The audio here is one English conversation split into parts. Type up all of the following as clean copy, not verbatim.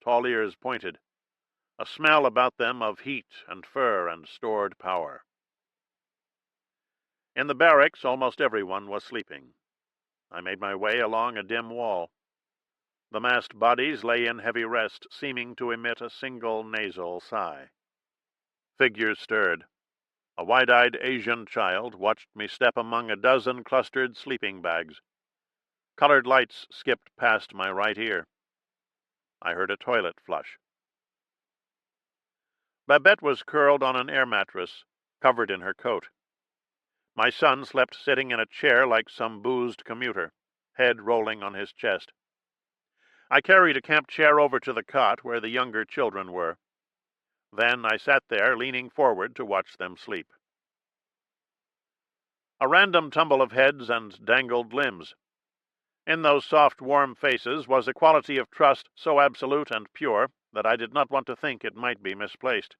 tall ears pointed, a smell about them of heat and fur and stored power. In the barracks, almost everyone was sleeping. I made my way along a dim wall. The massed bodies lay in heavy rest, seeming to emit a single nasal sigh. Figures stirred. A wide-eyed Asian child watched me step among a dozen clustered sleeping bags. Colored lights skipped past my right ear. I heard a toilet flush. Babette was curled on an air mattress, covered in her coat. My son slept sitting in a chair like some boozed commuter, head rolling on his chest. I carried a camp chair over to the cot where the younger children were. Then I sat there, leaning forward to watch them sleep. A random tumble of heads and dangled limbs. In those soft, warm faces was a quality of trust so absolute and pure that I did not want to think it might be misplaced.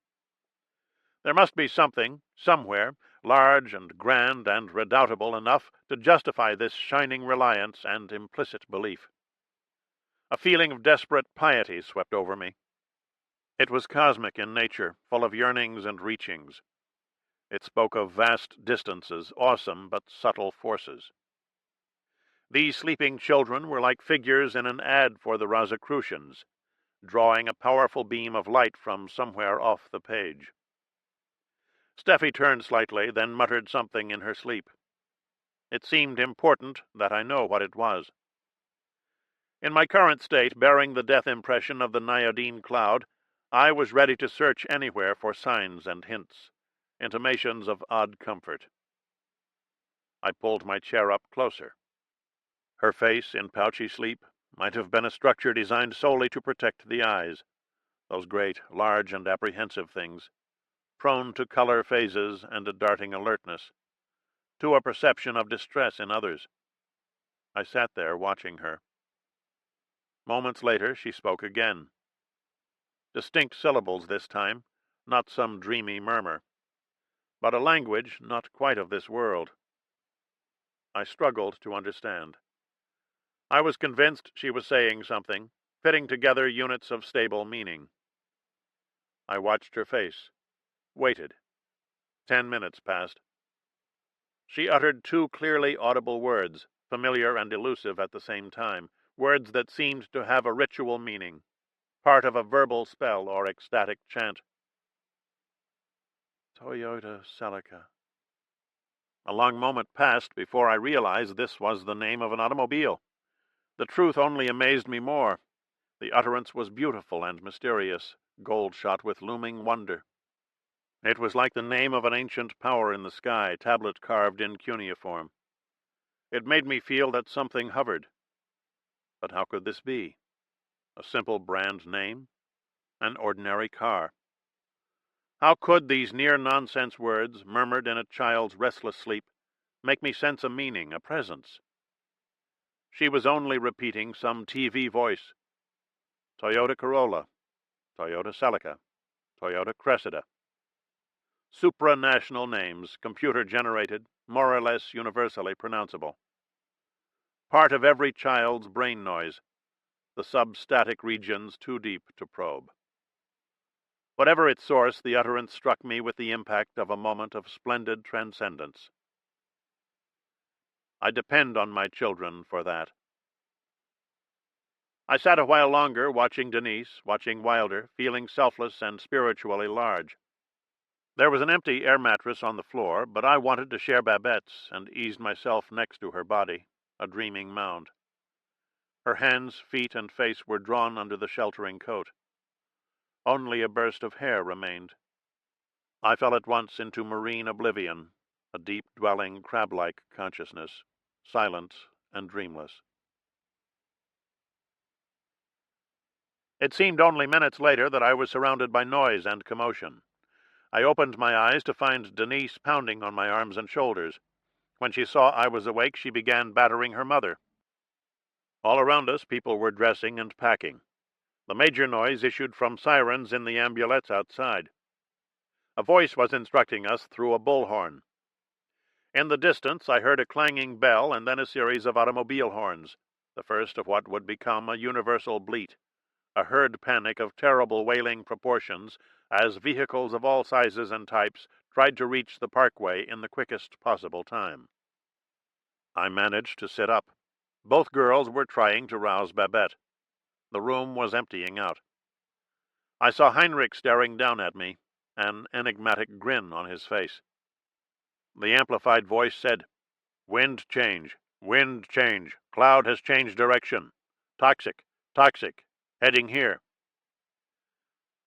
There must be something, somewhere, large and grand and redoubtable enough to justify this shining reliance and implicit belief. A feeling of desperate piety swept over me. It was cosmic in nature, full of yearnings and reachings. It spoke of vast distances, awesome but subtle forces. These sleeping children were like figures in an ad for the Rosicrucians, drawing a powerful beam of light from somewhere off the page. Steffi turned slightly, then muttered something in her sleep. It seemed important that I know what it was. In my current state, bearing the death impression of the Naiodine cloud, I was ready to search anywhere for signs and hints, intimations of odd comfort. I pulled my chair up closer. Her face, in pouchy sleep, might have been a structure designed solely to protect the eyes, those great, large, and apprehensive things, prone to color phases and a darting alertness, to a perception of distress in others. I sat there watching her. Moments later, she spoke again. Distinct syllables this time, not some dreamy murmur, but a language not quite of this world. I struggled to understand. I was convinced she was saying something, fitting together units of stable meaning. I watched her face, waited. 10 minutes passed. She uttered two clearly audible words, familiar and elusive at the same time, words that seemed to have a ritual meaning, part of a verbal spell or ecstatic chant. Toyota Celica. A long moment passed before I realized this was the name of an automobile. The truth only amazed me more. The utterance was beautiful and mysterious, gold-shot with looming wonder. It was like the name of an ancient power in the sky, tablet carved in cuneiform. It made me feel that something hovered. But how could this be? A simple brand name? An ordinary car? How could these near-nonsense words, murmured in a child's restless sleep, make me sense a meaning, a presence? She was only repeating some TV voice. Toyota Corolla, Toyota Celica, Toyota Cressida. Supranational names, computer-generated, more or less universally pronounceable. Part of every child's brain noise, the substatic regions too deep to probe. Whatever its source, the utterance struck me with the impact of a moment of splendid transcendence. I depend on my children for that. I sat a while longer, watching Denise, watching Wilder, feeling selfless and spiritually large. There was an empty air mattress on the floor, but I wanted to share Babette's, and eased myself next to her body, a dreaming mound. Her hands, feet, and face were drawn under the sheltering coat. Only a burst of hair remained. I fell at once into marine oblivion, a deep-dwelling, crab-like consciousness, silent and dreamless. It seemed only minutes later that I was surrounded by noise and commotion. I opened my eyes to find Denise pounding on my arms and shoulders. When she saw I was awake, she began battering her mother. All around us, people were dressing and packing. The major noise issued from sirens in the ambulettes outside. A voice was instructing us through a bullhorn. In the distance, I heard a clanging bell and then a series of automobile horns, the first of what would become a universal bleat, a herd panic of terrible wailing proportions as vehicles of all sizes and types tried to reach the parkway in the quickest possible time. I managed to sit up. Both girls were trying to rouse Babette. The room was emptying out. I saw Heinrich staring down at me, an enigmatic grin on his face. The amplified voice said, "Wind change, wind change. Cloud has changed direction. Toxic, toxic, heading here."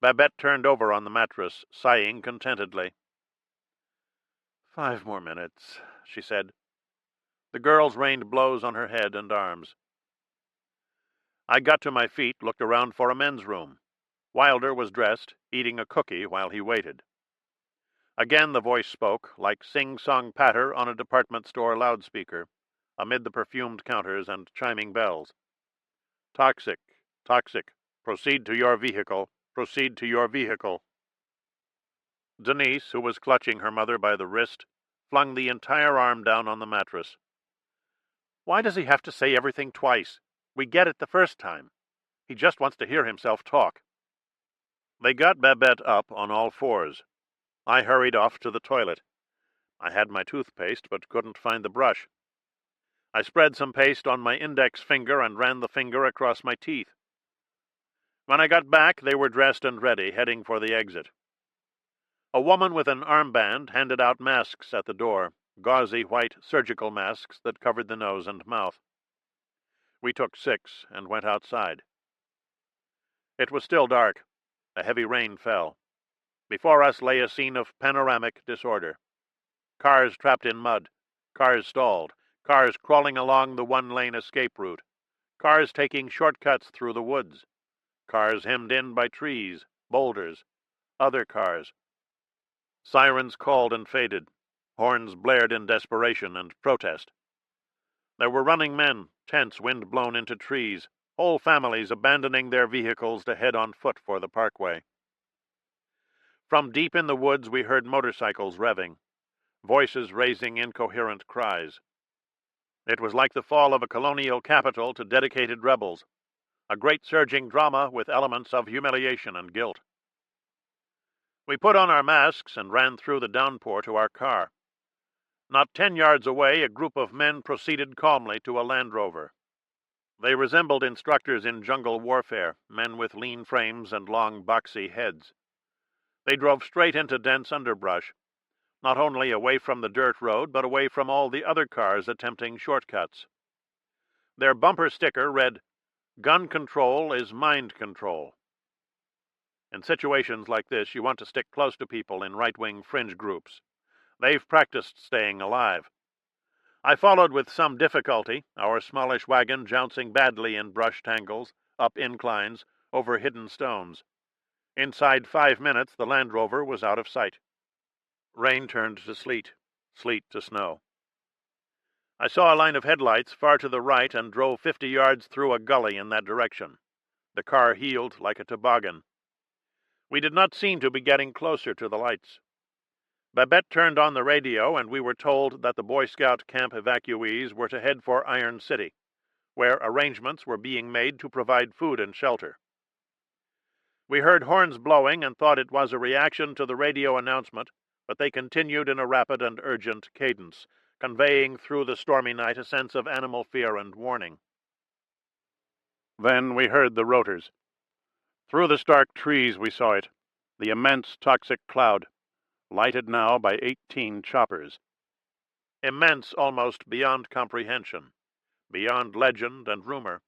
Babette turned over on the mattress, sighing contentedly. 5 more minutes, she said. The girls rained blows on her head and arms. I got to my feet, looked around for a men's room. Wilder was dressed, eating a cookie while he waited. Again the voice spoke, like sing-song patter on a department store loudspeaker, amid the perfumed counters and chiming bells. "Toxic, toxic. Proceed to your vehicle. Proceed to your vehicle." Denise, who was clutching her mother by the wrist, flung the entire arm down on the mattress. "Why does he have to say everything twice? We get it the first time. He just wants to hear himself talk." They got Babette up on all fours. I hurried off to the toilet. I had my toothpaste, but couldn't find the brush. I spread some paste on my index finger and ran the finger across my teeth. When I got back, they were dressed and ready, heading for the exit. A woman with an armband handed out masks at the door, gauzy white surgical masks that covered the nose and mouth. We took 6 and went outside. It was still dark. A heavy rain fell. Before us lay a scene of panoramic disorder. Cars trapped in mud, cars stalled, cars crawling along the one-lane escape route, cars taking shortcuts through the woods, cars hemmed in by trees, boulders, other cars. Sirens called and faded. Horns blared in desperation and protest. There were running men, tents wind-blown into trees, whole families abandoning their vehicles to head on foot for the parkway. From deep in the woods we heard motorcycles revving, voices raising incoherent cries. It was like the fall of a colonial capital to dedicated rebels, a great surging drama with elements of humiliation and guilt. We put on our masks and ran through the downpour to our car. Not 10 yards away, a group of men proceeded calmly to a Land Rover. They resembled instructors in jungle warfare, men with lean frames and long, boxy heads. They drove straight into dense underbrush, not only away from the dirt road, but away from all the other cars attempting shortcuts. Their bumper sticker read, "Gun control is mind control." In situations like this, you want to stick close to people in right-wing fringe groups. They've practiced staying alive. I followed with some difficulty, our smallish wagon jouncing badly in brush tangles, up inclines, over hidden stones. Inside 5 minutes, the Land Rover was out of sight. Rain turned to sleet, sleet to snow. I saw a line of headlights far to the right and drove 50 yards through a gully in that direction. The car heeled like a toboggan. We did not seem to be getting closer to the lights. Babette turned on the radio, and we were told that the Boy Scout camp evacuees were to head for Iron City, where arrangements were being made to provide food and shelter. We heard horns blowing and thought it was a reaction to the radio announcement, but they continued in a rapid and urgent cadence, conveying through the stormy night a sense of animal fear and warning. Then we heard the rotors. Through the stark trees we saw it, the immense toxic cloud, lighted now by 18 choppers. Immense almost beyond comprehension, beyond legend and rumor,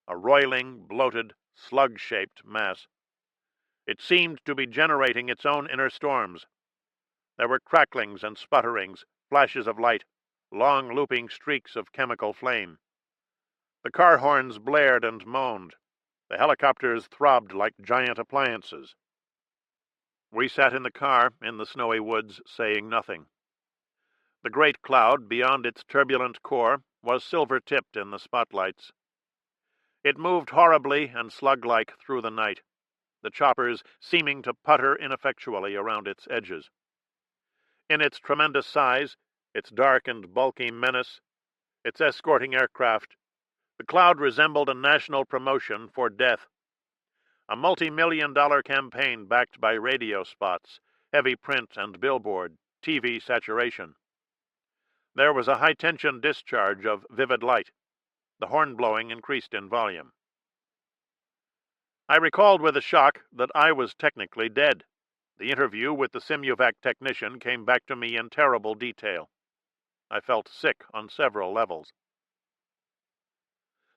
a roiling, bloated, slug-shaped mass. It seemed to be generating its own inner storms. There were cracklings and sputterings, flashes of light, long looping streaks of chemical flame. The car horns blared and moaned. The helicopters throbbed like giant appliances. We sat in the car in the snowy woods, saying nothing. The great cloud, beyond its turbulent core, was silver-tipped in the spotlights. It moved horribly and slug-like through the night, the choppers seeming to putter ineffectually around its edges. In its tremendous size, its dark and bulky menace, its escorting aircraft, the cloud resembled a national promotion for death. A multi-million-dollar campaign backed by radio spots, heavy print and billboard, TV saturation. There was a high-tension discharge of vivid light. The horn blowing increased in volume. I recalled with a shock that I was technically dead. The interview with the Simuvac technician came back to me in terrible detail. I felt sick on several levels.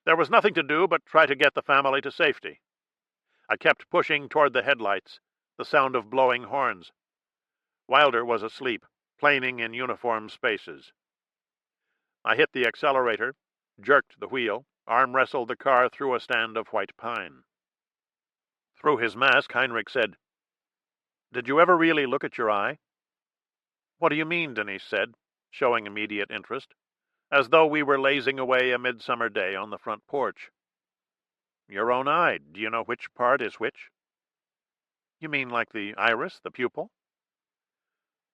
There was nothing to do but try to get the family to safety. I kept pushing toward the headlights, the sound of blowing horns. Wilder was asleep, planing in uniform spaces. I hit the accelerator, jerked the wheel, arm-wrestled the car through a stand of white pine. Through his mask, Heinrich said, "Did you ever really look at your eye?" "What do you mean?" Denise said, showing immediate interest, as though we were lazing away a midsummer day on the front porch. "Your own eye. Do you know which part is which?" "You mean like the iris, the pupil?"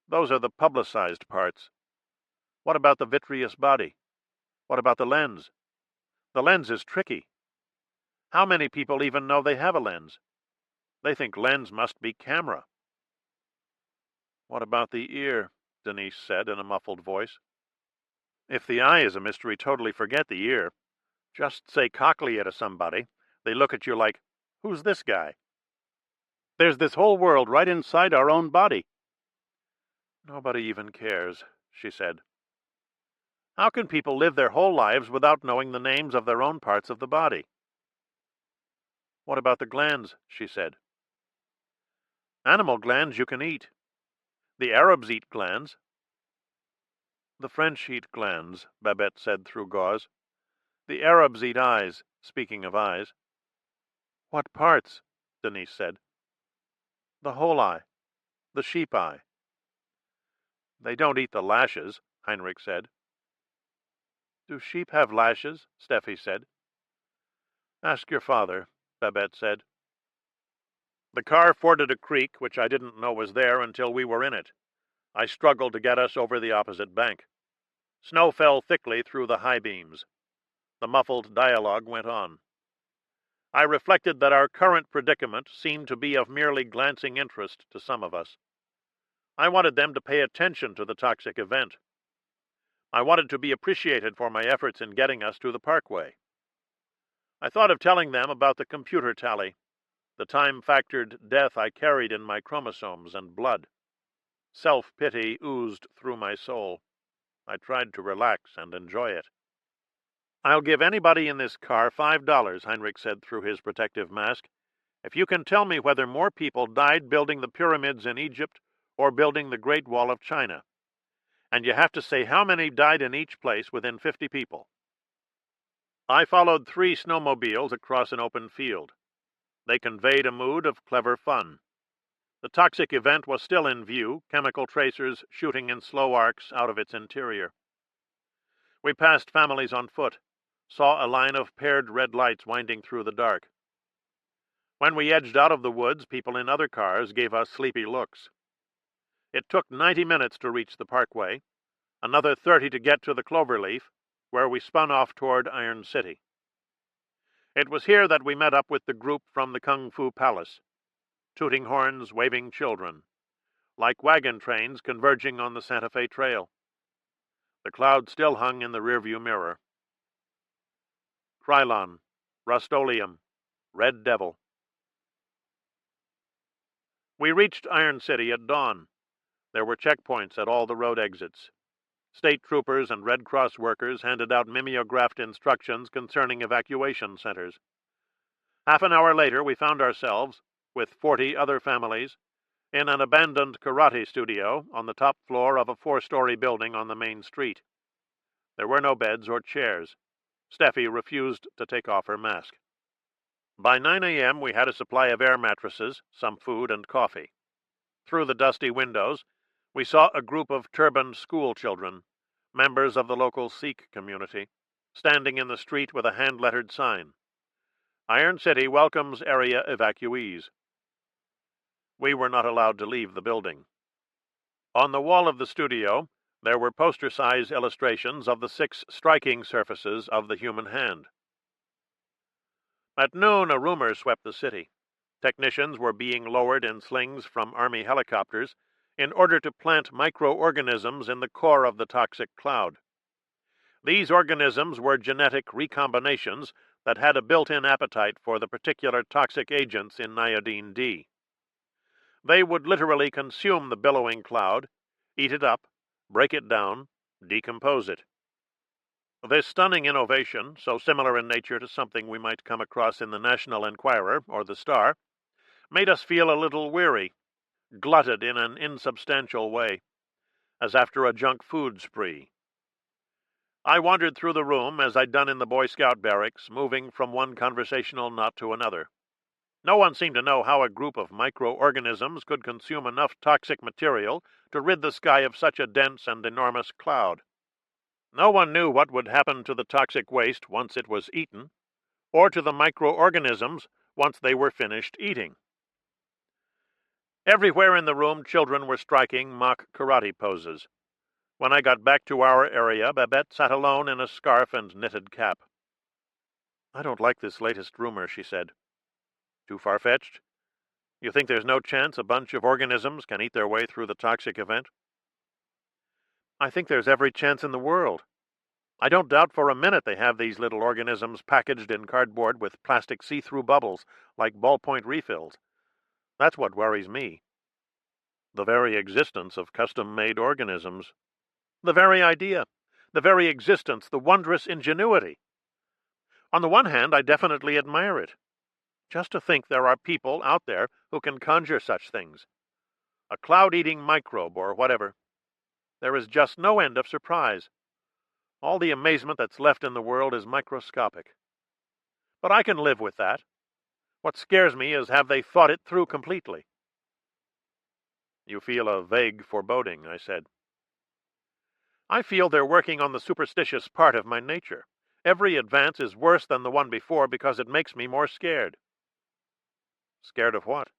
"Those are the publicized parts. What about the vitreous body? What about the lens? The lens is tricky. How many people even know they have a lens? They think lens must be camera." "What about the ear?" Denise said in a muffled voice. "If the eye is a mystery, totally forget the ear. Just say cochlea to somebody. They look at you like, who's this guy? There's this whole world right inside our own body." "Nobody even cares," she said. "How can people live their whole lives without knowing the names of their own parts of the body?" "What about the glands?" she said. "Animal glands you can eat. The Arabs eat glands." "The French eat glands," Babette said through gauze. "The Arabs eat eyes, speaking of eyes." "What parts?" Denise said. "The whole eye. The sheep eye." "They don't eat the lashes," Heinrich said. "Do sheep have lashes?" Steffi said. "Ask your father," Babette said. The car forded a creek which I didn't know was there until we were in it. I struggled to get us over the opposite bank. Snow fell thickly through the high beams. The muffled dialogue went on. I reflected that our current predicament seemed to be of merely glancing interest to some of us. I wanted them to pay attention to the toxic event. I wanted to be appreciated for my efforts in getting us to the parkway. I thought of telling them about the computer tally, the time-factored death I carried in my chromosomes and blood. Self-pity oozed through my soul. I tried to relax and enjoy it. "I'll give anybody in this car $5, Heinrich said through his protective mask, "if you can tell me whether more people died building the pyramids in Egypt or building the Great Wall of China. And you have to say how many died in each place within 50 people. I followed 3 snowmobiles across an open field. They conveyed a mood of clever fun. The toxic event was still in view, chemical tracers shooting in slow arcs out of its interior. We passed families on foot, saw a line of paired red lights winding through the dark. When we edged out of the woods, people in other cars gave us sleepy looks. It took 90 minutes to reach the parkway, another 30 to get to the Cloverleaf, where we spun off toward Iron City. It was here that we met up with the group from the Kung Fu Palace, tooting horns, waving children, like wagon trains converging on the Santa Fe Trail. The cloud still hung in the rearview mirror. Krylon, Rust-Oleum, Red Devil. We reached Iron City at dawn. There were checkpoints at all the road exits. State troopers and Red Cross workers handed out mimeographed instructions concerning evacuation centers. Half an hour later, we found ourselves, with 40 other families, in an abandoned karate studio on the top floor of a 4-story building on the main street. There were no beds or chairs. Steffi refused to take off her mask. By 9 a.m., we had a supply of air mattresses, some food, and coffee. Through the dusty windows, we saw a group of turbaned school children, members of the local Sikh community, standing in the street with a hand-lettered sign. Iron City welcomes area evacuees. We were not allowed to leave the building. On the wall of the studio, there were poster-size illustrations of the 6 striking surfaces of the human hand. At noon, a rumor swept the city. Technicians were being lowered in slings from Army helicopters in order to plant microorganisms in the core of the toxic cloud. These organisms were genetic recombinations that had a built-in appetite for the particular toxic agents in iodine D. They would literally consume the billowing cloud, eat it up, break it down, decompose it. This stunning innovation, so similar in nature to something we might come across in the National Enquirer or the Star, made us feel a little weary, glutted in an insubstantial way, as after a junk food spree. I wandered through the room as I'd done in the Boy Scout barracks, moving from one conversational knot to another. No one seemed to know how a group of microorganisms could consume enough toxic material to rid the sky of such a dense and enormous cloud. No one knew what would happen to the toxic waste once it was eaten, or to the microorganisms once they were finished eating. Everywhere in the room, children were striking mock karate poses. When I got back to our area, Babette sat alone in a scarf and knitted cap. "I don't like this latest rumor," she said. "Too far-fetched? You think there's no chance a bunch of organisms can eat their way through the toxic event?" "I think there's every chance in the world. I don't doubt for a minute they have these little organisms packaged in cardboard with plastic see-through bubbles, like ballpoint refills. That's what worries me. The very existence of custom-made organisms. The very idea. The very existence, the wondrous ingenuity. On the one hand, I definitely admire it. Just to think there are people out there who can conjure such things. A cloud-eating microbe or whatever. There is just no end of surprise. All the amazement that's left in the world is microscopic. But I can live with that. What scares me is have they thought it through completely." "You feel a vague foreboding," I said. "I feel they're working on the superstitious part of my nature. Every advance is worse than the one before because it makes me more scared." "Scared of what?"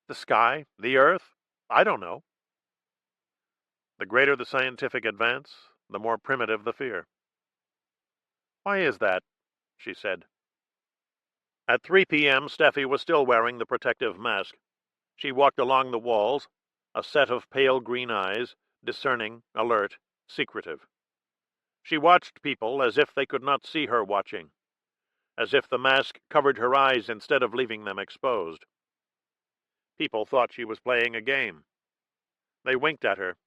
"The sky, the earth, I don't know." "The greater the scientific advance, the more primitive the fear." "Why is that?" she said. At 3 p.m., Steffi was still wearing the protective mask. She walked along the walls, a set of pale green eyes, discerning, alert, secretive. She watched people as if they could not see her watching, as if the mask covered her eyes instead of leaving them exposed. People thought she was playing a game. They winked at her,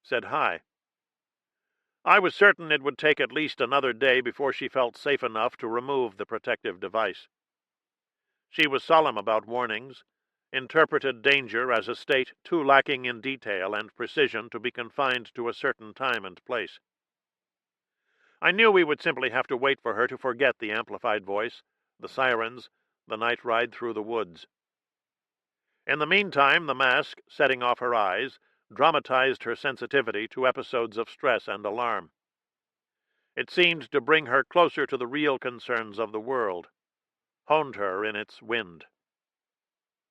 said hi. I was certain it would take at least another day before she felt safe enough to remove the protective device. She was solemn about warnings, interpreted danger as a state too lacking in detail and precision to be confined to a certain time and place. I knew we would simply have to wait for her to forget the amplified voice, the sirens, the night ride through the woods. In the meantime, the mask, setting off her eyes, dramatized her sensitivity to episodes of stress and alarm. It seemed to bring her closer to the real concerns of the world, honed her in its wind.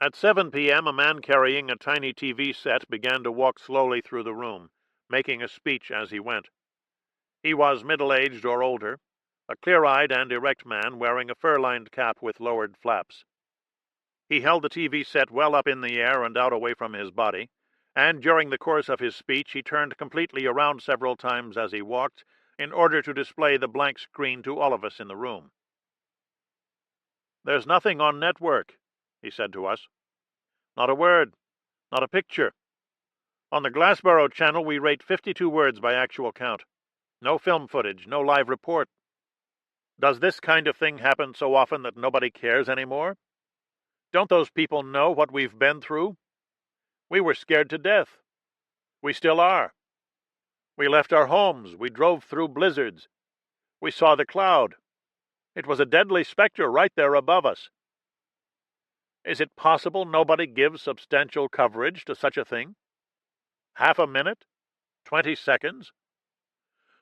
At 7 p.m., a man carrying a tiny TV set began to walk slowly through the room, making a speech as he went. He was middle-aged or older, a clear-eyed and erect man wearing a fur-lined cap with lowered flaps. He held the TV set well up in the air and out away from his body, and during the course of his speech he turned completely around several times as he walked in order to display the blank screen to all of us in the room. "There's nothing on network," he said to us. "Not a word, not a picture. On the Glassboro channel we rate 52 words by actual count. No film footage, no live report. Does this kind of thing happen so often that nobody cares anymore? Don't those people know what we've been through? We were scared to death. We still are. We left our homes. We drove through blizzards. We saw the cloud. It was a deadly specter right there above us. Is it possible nobody gives substantial coverage to such a thing? Half a minute? 20 seconds?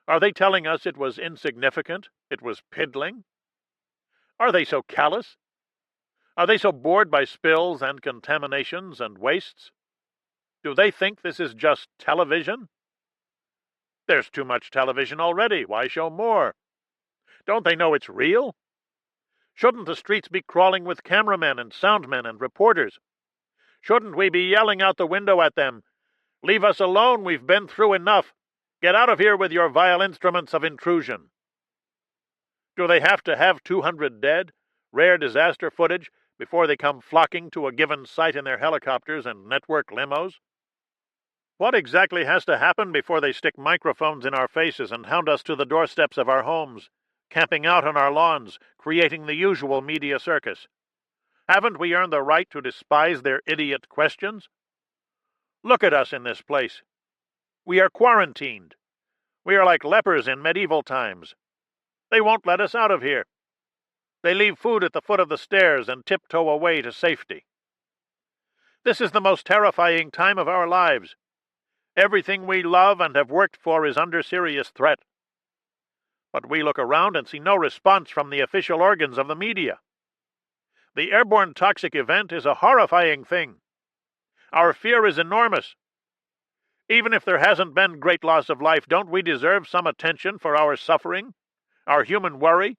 Are they telling us it was insignificant? It was piddling? Are they so callous? Are they so bored by spills and contaminations and wastes? Do they think this is just television? There's too much television already. Why show more? Don't they know it's real? Shouldn't the streets be crawling with cameramen and soundmen and reporters? Shouldn't we be yelling out the window at them, "Leave us alone, we've been through enough. Get out of here with your vile instruments of intrusion"? Do they have to have 200 dead, rare disaster footage, before they come flocking to a given site in their helicopters and network limos? What exactly has to happen before they stick microphones in our faces and hound us to the doorsteps of our homes, camping out on our lawns, creating the usual media circus? Haven't we earned the right to despise their idiot questions? Look at us in this place. We are quarantined. We are like lepers in medieval times. They won't let us out of here. They leave food at the foot of the stairs and tiptoe away to safety. This is the most terrifying time of our lives. Everything we love and have worked for is under serious threat. But we look around and see no response from the official organs of the media. The airborne toxic event is a horrifying thing. Our fear is enormous. Even if there hasn't been great loss of life, don't we deserve some attention for our suffering, our human worry,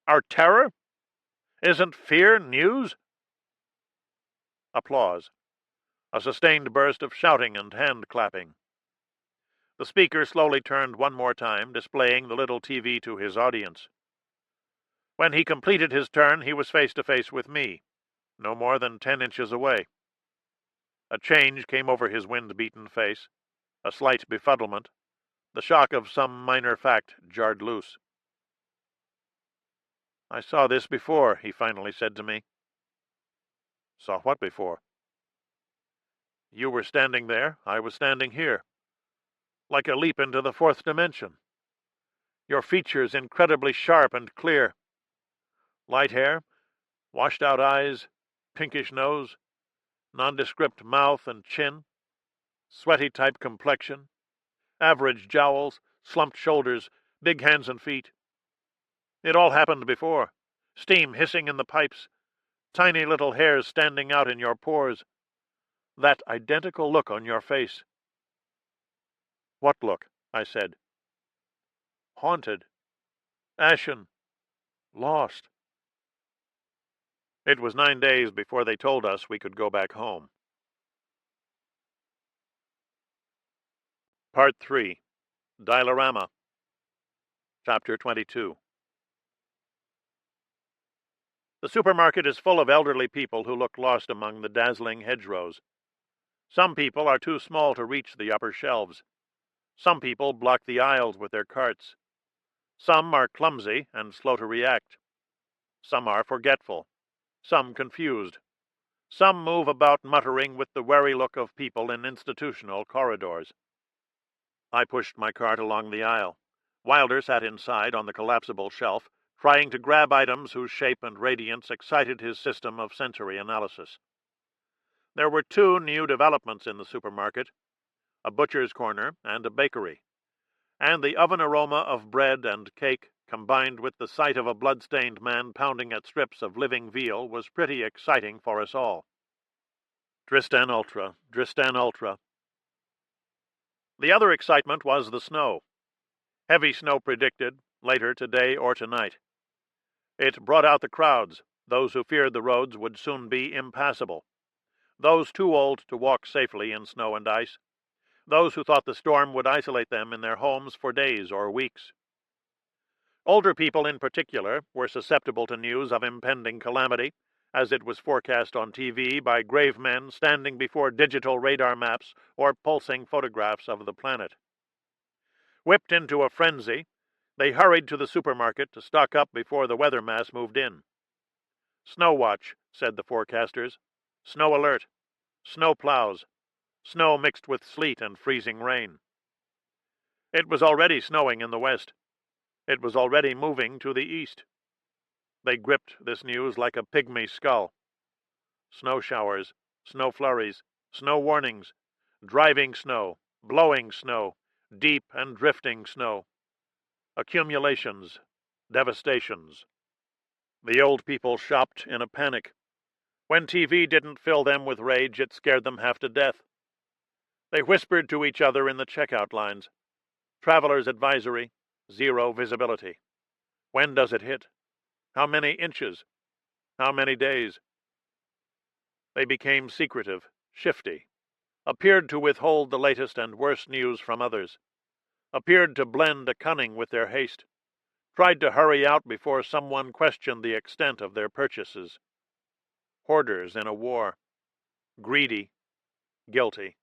our terror? Isn't fear news? Applause. A sustained burst of shouting and hand-clapping. The speaker slowly turned one more time, displaying the little TV to his audience. When he completed his turn, he was face to face with me, no more than 10 inches away. A change came over his wind-beaten face, a slight befuddlement. The shock of some minor fact jarred loose. "I saw this before," he finally said to me. "Saw what before?" "You were standing there, I was standing here. Like a leap into the fourth dimension. Your features incredibly sharp and clear. Light hair, washed-out eyes, pinkish nose, nondescript mouth and chin, sweaty-type complexion, average jowls, slumped shoulders, big hands and feet. It all happened before. Steam hissing in the pipes, tiny little hairs standing out in your pores. That identical look on your face." "What look?" I said. "Haunted. Ashen. Lost." It was 9 days before they told us we could go back home. Part 3. Dylarama. Chapter 22. The supermarket is full of elderly people who look lost among the dazzling hedgerows. Some people are too small to reach the upper shelves. Some people block the aisles with their carts. Some are clumsy and slow to react. Some are forgetful. Some confused. Some move about muttering with the wary look of people in institutional corridors. I pushed my cart along the aisle. Wilder sat inside on the collapsible shelf, trying to grab items whose shape and radiance excited his system of sensory analysis. There were 2 new developments in the supermarket, a butcher's corner and a bakery, and the oven aroma of bread and cake, combined with the sight of a blood-stained man pounding at strips of living veal, was pretty exciting for us all. Tristan Ultra, Tristan Ultra. The other excitement was the snow. Heavy snow predicted, later today or tonight. It brought out the crowds, those who feared the roads would soon be impassable, those too old to walk safely in snow and ice, those who thought the storm would isolate them in their homes for days or weeks. Older people in particular were susceptible to news of impending calamity, as it was forecast on TV by grave men standing before digital radar maps or pulsing photographs of the planet. Whipped into a frenzy, they hurried to the supermarket to stock up before the weather mass moved in. "Snow watch," said the forecasters. "Snow alert. Snow plows. Snow mixed with sleet and freezing rain." It was already snowing in the west. It was already moving to the east. They gripped this news like a pygmy skull. Snow showers, snow flurries, snow warnings, driving snow, blowing snow, deep and drifting snow. Accumulations, devastations. The old people shopped in a panic. When TV didn't fill them with rage, it scared them half to death. They whispered to each other in the checkout lines. Traveler's advisory, 0 visibility. When does it hit? How many inches? How many days? They became secretive, shifty, appeared to withhold the latest and worst news from others, appeared to blend a cunning with their haste, tried to hurry out before someone questioned the extent of their purchases. Hoarders in a war. Greedy. Guilty.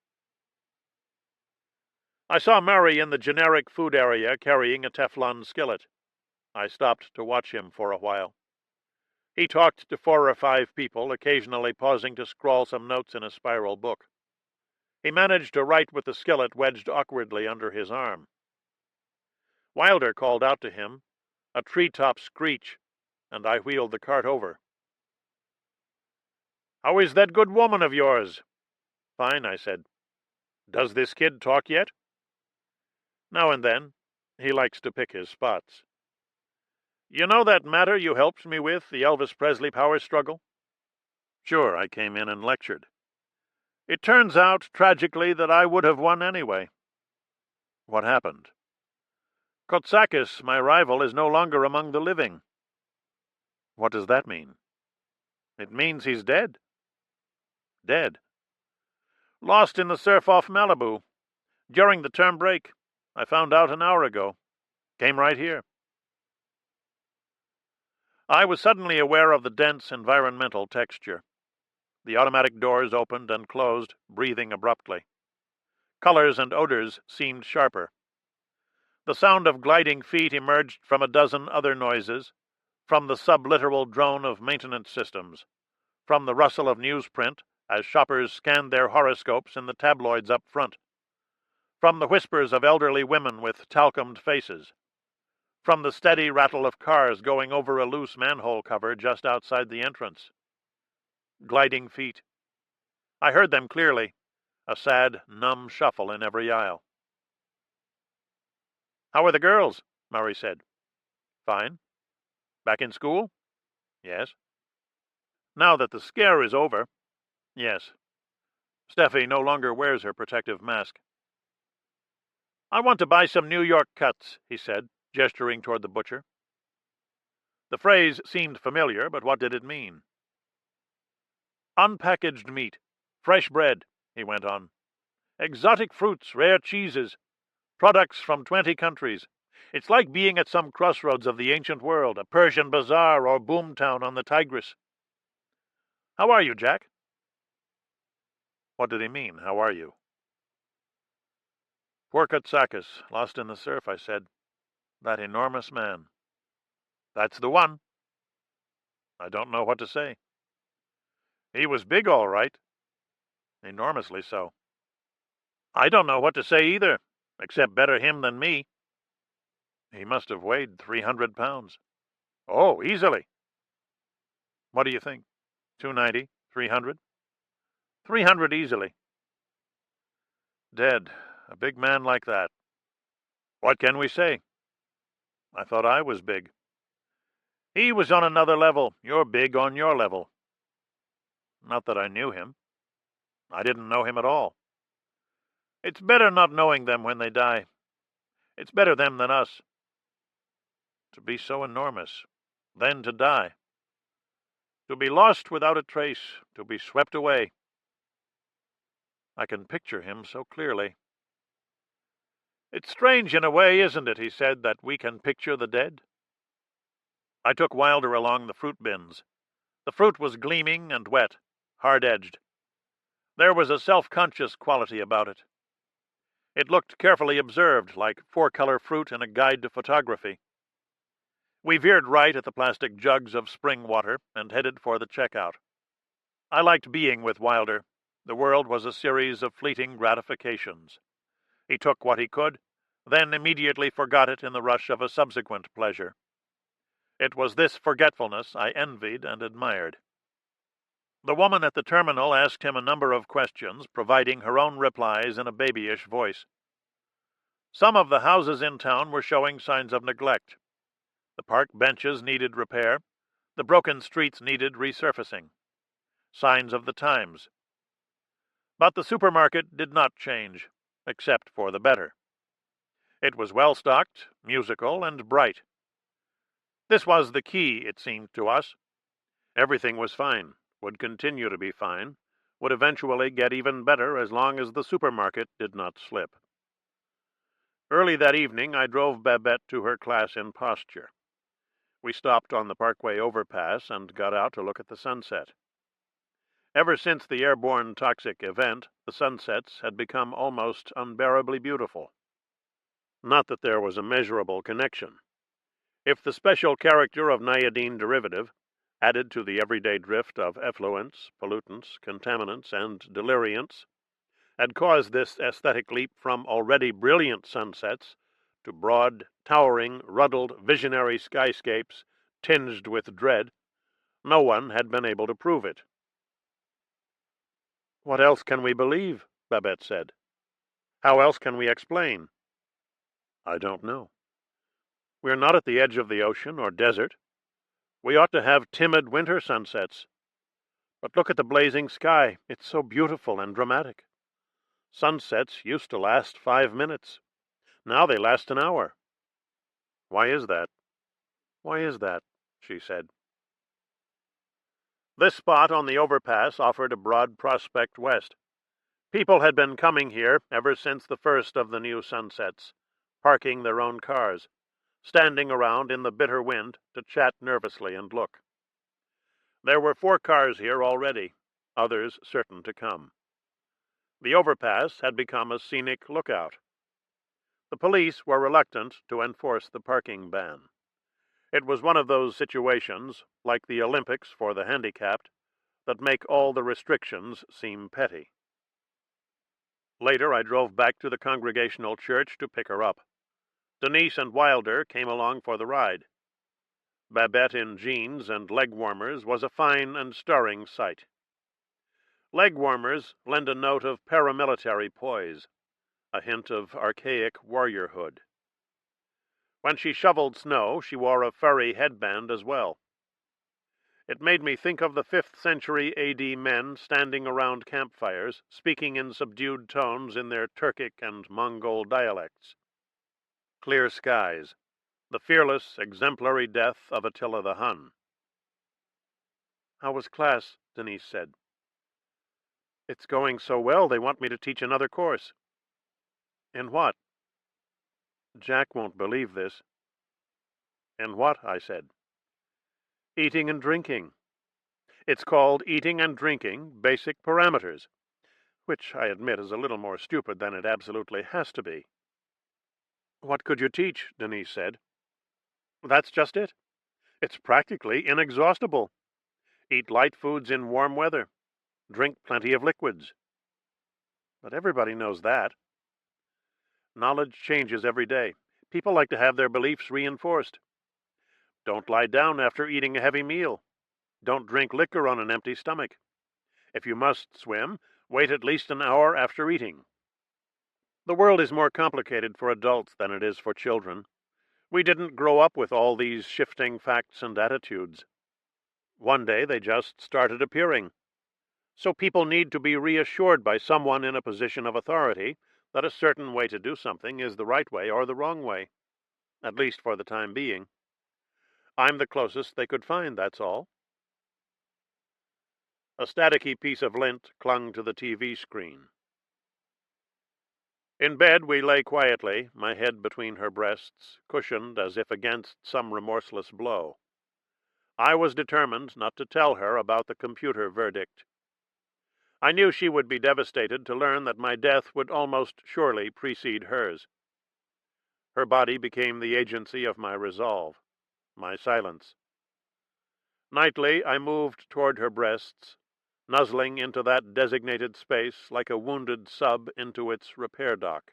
I saw Murray in the generic food area carrying a Teflon skillet. I stopped to watch him for a while. He talked to 4 or 5 people, occasionally pausing to scrawl some notes in a spiral book. He managed to write with the skillet wedged awkwardly under his arm. Wilder called out to him, a treetop screech, and I wheeled the cart over. "How is that good woman of yours?" "Fine," I said. "Does this kid talk yet?" "Now and then. He likes to pick his spots." "You know that matter you helped me with, the Elvis Presley power struggle?" "Sure, I came in and lectured." "It turns out, tragically, that I would have won anyway." "What happened?" "Kotsakis, my rival, is no longer among the living." "What does that mean?" "It means he's dead." "Dead?" "Lost in the surf off Malibu. During the term break. I found out an hour ago. Came right here." I was suddenly aware of the dense environmental texture. The automatic doors opened and closed, breathing abruptly. Colors and odors seemed sharper. The sound of gliding feet emerged from a dozen other noises, from the subliteral drone of maintenance systems, from the rustle of newsprint as shoppers scanned their horoscopes in the tabloids up front, from the whispers of elderly women with talcumed faces, from the steady rattle of cars going over a loose manhole cover just outside the entrance. Gliding feet. I heard them clearly, a sad, numb shuffle in every aisle. "How are the girls?" Murray said. "Fine." "Back in school?" "Yes." "Now that the scare is over?" "Yes." "Steffi no longer wears her protective mask." "I want to buy some New York cuts," he said, gesturing toward the butcher. The phrase seemed familiar, but what did it mean? "Unpackaged meat, fresh bread," he went on. "Exotic fruits, rare cheeses, products from 20 countries. It's like being at some crossroads of the ancient world, a Persian bazaar or boomtown on the Tigris." "How are you, Jack?" What did he mean, how are you? "Poor Kotsakis, lost in the surf," I said. "That enormous man." "That's the one." I don't know what to say. "He was big, all right." "Enormously so." "I don't know what to say either, except better him than me." "He must have weighed 300 pounds." "Oh, easily." "What do you think? 290, 300? 300 easily." "Dead. A big man like that." "What can we say?" "I thought I was big." "He was on another level. You're big on your level." "Not that I knew him." "I didn't know him at all." "It's better not knowing them when they die. It's better them than us." To be so enormous, then to die. To be lost without a trace, to be swept away. I can picture him so clearly. "It's strange in a way, isn't it," he said, "that we can picture the dead?" I took Wilder along the fruit bins. The fruit was gleaming and wet, hard-edged. There was a self-conscious quality about it. It looked carefully observed, like 4-color fruit in a guide to photography. We veered right at the plastic jugs of spring water and headed for the checkout. I liked being with Wilder. The world was a series of fleeting gratifications. He took what he could, then immediately forgot it in the rush of a subsequent pleasure. It was this forgetfulness I envied and admired. The woman at the terminal asked him a number of questions, providing her own replies in a babyish voice. Some of the houses in town were showing signs of neglect. The park benches needed repair. The broken streets needed resurfacing. Signs of the times. But the supermarket did not change, except for the better. It was well-stocked, musical, and bright. This was the key, it seemed to us. Everything was fine, would continue to be fine, would eventually get even better as long as the supermarket did not slip. Early that evening, I drove Babette to her class in posture. We stopped on the Parkway overpass and got out to look at the sunset. Ever since the airborne toxic event, the sunsets had become almost unbearably beautiful. Not that there was a measurable connection. If the special character of niodine derivative, added to the everyday drift of effluents, pollutants, contaminants, and deliriants, had caused this aesthetic leap from already brilliant sunsets to broad, towering, ruddled, visionary skyscapes tinged with dread, no one had been able to prove it. "What else can we believe?" Babette said. "How else can we explain?" "I don't know. We're not at the edge of the ocean or desert. We ought to have timid winter sunsets. But look at the blazing sky. It's so beautiful and dramatic. Sunsets used to last 5 minutes. Now they last an hour." "Why is that?" "Why is that?" she said. This spot on the overpass offered a broad prospect west. People had been coming here ever since the first of the new sunsets, parking their own cars, standing around in the bitter wind to chat nervously and look. There were 4 cars here already, others certain to come. The overpass had become a scenic lookout. The police were reluctant to enforce the parking ban. It was one of those situations, like the Olympics for the handicapped, that make all the restrictions seem petty. Later, I drove back to the Congregational Church to pick her up. Denise and Wilder came along for the ride. Babette in jeans and leg warmers was a fine and stirring sight. Leg warmers lend a note of paramilitary poise, a hint of archaic warriorhood. When she shoveled snow, she wore a furry headband as well. It made me think of the 5th century AD men standing around campfires, speaking in subdued tones in their Turkic and Mongol dialects. Clear skies, the fearless, exemplary death of Attila the Hun. "How was class?" Denise said. "It's going so well they want me to teach another course." "In what?" "Jack won't believe this." "In what?" I said. "Eating and drinking. It's called Eating and Drinking Basic Parameters, which I admit is a little more stupid than it absolutely has to be." "What could you teach?" Denise said. "That's just it. It's practically inexhaustible. Eat light foods in warm weather. Drink plenty of liquids." "But everybody knows that." "Knowledge changes every day. People like to have their beliefs reinforced. Don't lie down after eating a heavy meal. Don't drink liquor on an empty stomach. If you must swim, wait at least an hour after eating." The world is more complicated for adults than it is for children. We didn't grow up with all these shifting facts and attitudes. One day they just started appearing. So people need to be reassured by someone in a position of authority that a certain way to do something is the right way or the wrong way, at least for the time being. I'm the closest they could find, that's all. A staticky piece of lint clung to the TV screen. In bed we lay quietly, my head between her breasts, cushioned as if against some remorseless blow. I was determined not to tell her about the computer verdict. I knew she would be devastated to learn that my death would almost surely precede hers. Her body became the agency of my resolve, my silence. Nightly I moved toward her breasts, nuzzling into that designated space like a wounded sub into its repair dock.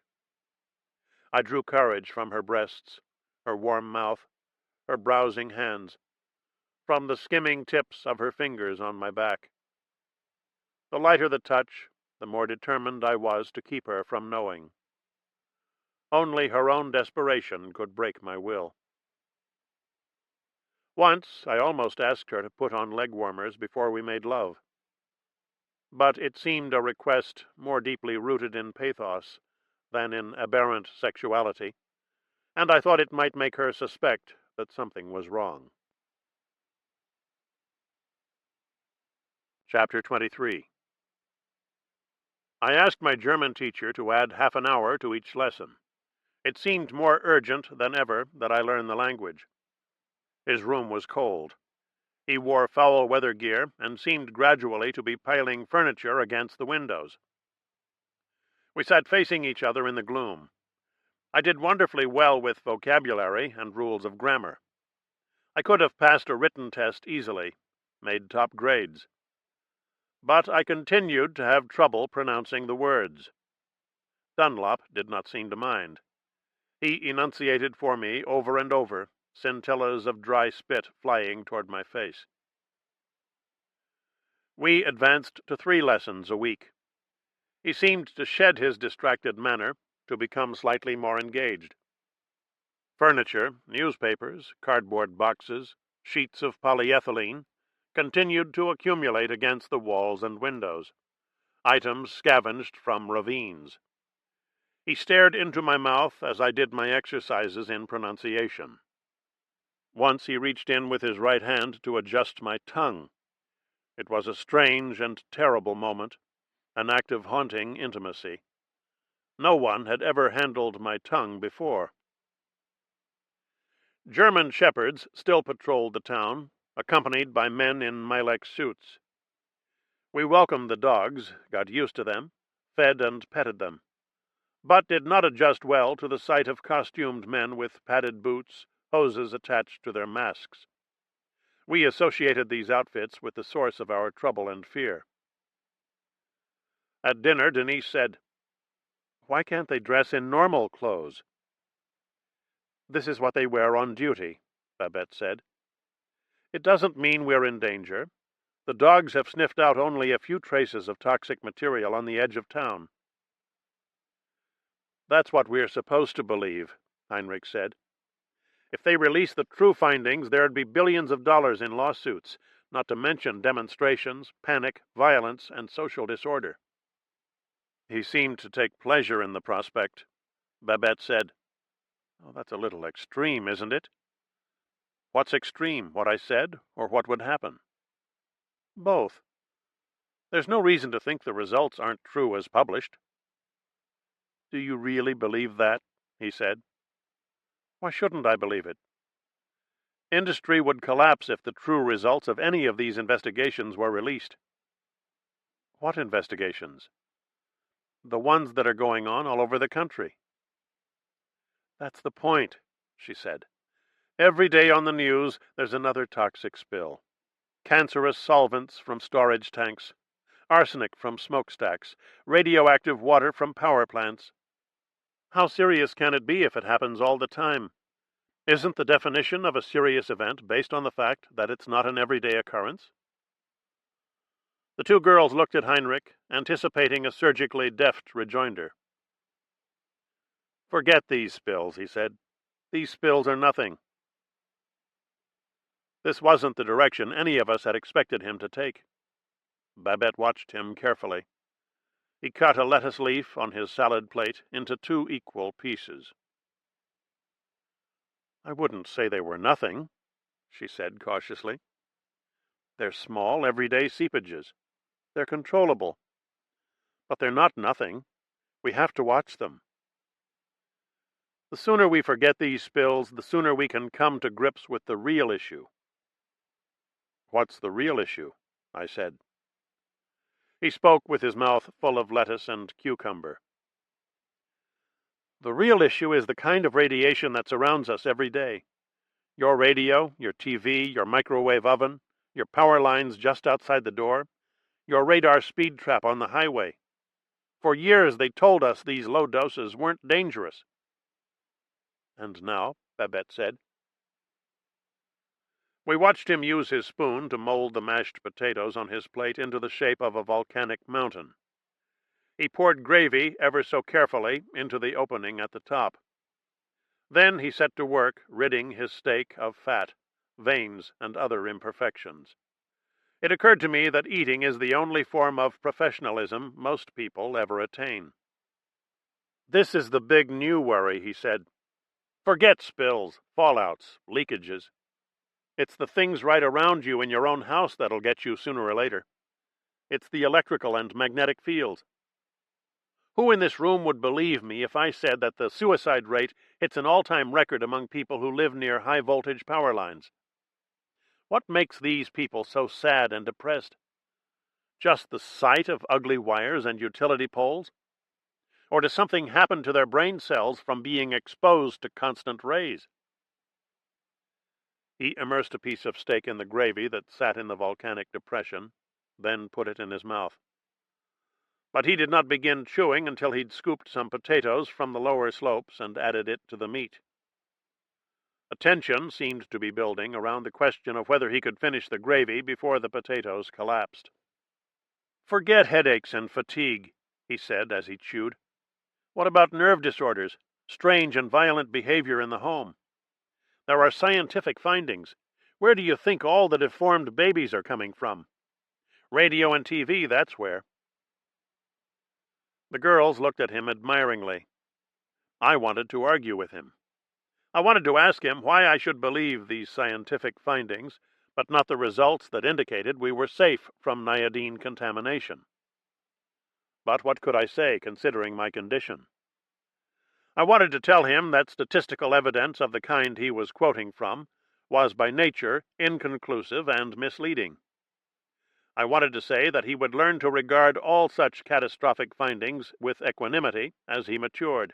I drew courage from her breasts, her warm mouth, her browsing hands, from the skimming tips of her fingers on my back. The lighter the touch, the more determined I was to keep her from knowing. Only her own desperation could break my will. Once I almost asked her to put on leg warmers before we made love. But it seemed a request more deeply rooted in pathos than in aberrant sexuality, and I thought it might make her suspect that something was wrong. Chapter 23. I asked my German teacher to add half an hour to each lesson. It seemed more urgent than ever that I learn the language. His room was cold. He wore foul weather gear and seemed gradually to be piling furniture against the windows. We sat facing each other in the gloom. I did wonderfully well with vocabulary and rules of grammar. I could have passed a written test easily, made top grades. But I continued to have trouble pronouncing the words. Dunlop did not seem to mind. He enunciated for me over and over, scintillas of dry spit flying toward my face. We advanced to 3 lessons a week. He seemed to shed his distracted manner, to become slightly more engaged. Furniture, newspapers, cardboard boxes, sheets of polyethylene continued to accumulate against the walls and windows, items scavenged from ravines. He stared into my mouth as I did my exercises in pronunciation. Once he reached in with his right hand to adjust my tongue. It was a strange and terrible moment, an act of haunting intimacy. No one had ever handled my tongue before. German shepherds still patrolled the town, accompanied by men in Milex suits. We welcomed the dogs, got used to them, fed and petted them, but did not adjust well to the sight of costumed men with padded boots, hoses attached to their masks. We associated these outfits with the source of our trouble and fear. At dinner, Denise said, "Why can't they dress in normal clothes?" "This is what they wear on duty," Babette said. "It doesn't mean we're in danger. The dogs have sniffed out only a few traces of toxic material on the edge of town." "That's what we're supposed to believe," Heinrich said. "If they release the true findings, there'd be billions of dollars in lawsuits, not to mention demonstrations, panic, violence, and social disorder." He seemed to take pleasure in the prospect. Babette said, "Oh, that's a little extreme, isn't it?" "What's extreme, what I said, or what would happen?" "Both. There's no reason to think the results aren't true as published." "Do you really believe that?" he said. "Why shouldn't I believe it? Industry would collapse if the true results of any of these investigations were released." "What investigations?" "The ones that are going on all over the country." "That's the point," she said. "Every day on the news there's another toxic spill. Cancerous solvents from storage tanks, arsenic from smokestacks, radioactive water from power plants. How serious can it be if it happens all the time? Isn't the definition of a serious event based on the fact that it's not an everyday occurrence?" The 2 girls looked at Heinrich, anticipating a surgically deft rejoinder. "Forget these spills," he said. "These spills are nothing." This wasn't the direction any of us had expected him to take. Babette watched him carefully. He cut a lettuce leaf on his salad plate into 2 equal pieces. "I wouldn't say they were nothing," she said cautiously. "They're small, everyday seepages. They're controllable. But they're not nothing. We have to watch them. The sooner we forget these spills, the sooner we can come to grips with the real issue." "What's the real issue?" I said. He spoke with his mouth full of lettuce and cucumber. "The real issue is the kind of radiation that surrounds us every day. Your radio, your TV, your microwave oven, your power lines just outside the door, your radar speed trap on the highway. For years they told us these low doses weren't dangerous." "And now?" Babette said. We watched him use his spoon to mold the mashed potatoes on his plate into the shape of a volcanic mountain. He poured gravy ever so carefully into the opening at the top. Then he set to work ridding his steak of fat, veins, and other imperfections. It occurred to me that eating is the only form of professionalism most people ever attain. "This is the big new worry," he said. "Forget spills, fallouts, leakages. It's the things right around you in your own house that'll get you sooner or later. It's the electrical and magnetic fields. Who in this room would believe me if I said that the suicide rate hits an all-time record among people who live near high-voltage power lines? What makes these people so sad and depressed? Just the sight of ugly wires and utility poles? Or does something happen to their brain cells from being exposed to constant rays? He immersed a piece of steak in the gravy that sat in the volcanic depression, then put it in his mouth. But he did not begin chewing until he'd scooped some potatoes from the lower slopes and added it to the meat. A tension seemed to be building around the question of whether he could finish the gravy before the potatoes collapsed. "Forget headaches and fatigue," he said as he chewed. "What about nerve disorders, strange and violent behavior in the home? There are scientific findings. Where do you think all the deformed babies are coming from? Radio and TV, that's where." The girls looked at him admiringly. I wanted to argue with him. I wanted to ask him why I should believe these scientific findings, but not the results that indicated we were safe from iodine contamination. But what could I say, considering my condition? I wanted to tell him that statistical evidence of the kind he was quoting from was by nature inconclusive and misleading. I wanted to say that he would learn to regard all such catastrophic findings with equanimity as he matured,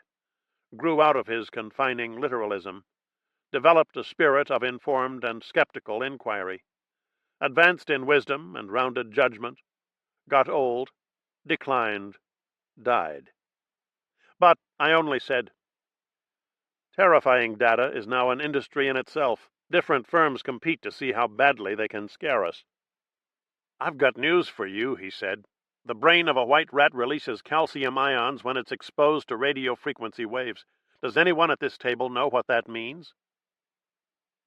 grew out of his confining literalism, developed a spirit of informed and skeptical inquiry, advanced in wisdom and rounded judgment, got old, declined, died. But I only said, "Terrifying data is now an industry in itself. Different firms compete to see how badly they can scare us." "I've got news for you," he said. "The brain of a white rat releases calcium ions when it's exposed to radio frequency waves. Does anyone at this table know what that means?"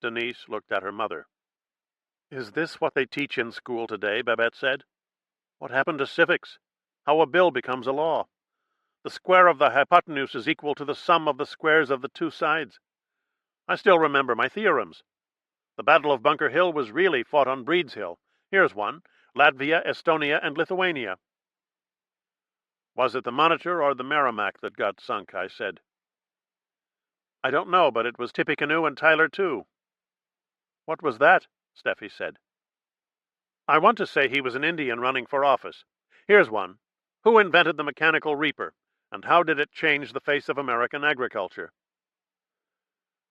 Denise looked at her mother. "Is this what they teach in school today?" Babette said. "What happened to civics? How a bill becomes a law? The square of the hypotenuse is equal to the sum of the squares of the two sides. I still remember my theorems. The Battle of Bunker Hill was really fought on Breed's Hill. Here's one: Latvia, Estonia, and Lithuania." "Was it the Monitor or the Merrimack that got sunk?" I said. "I don't know, but it was Tippecanoe and Tyler, too." "What was that?" Steffi said. "I want to say he was an Indian running for office. Here's one: Who invented the mechanical reaper, and how did it change the face of American agriculture?"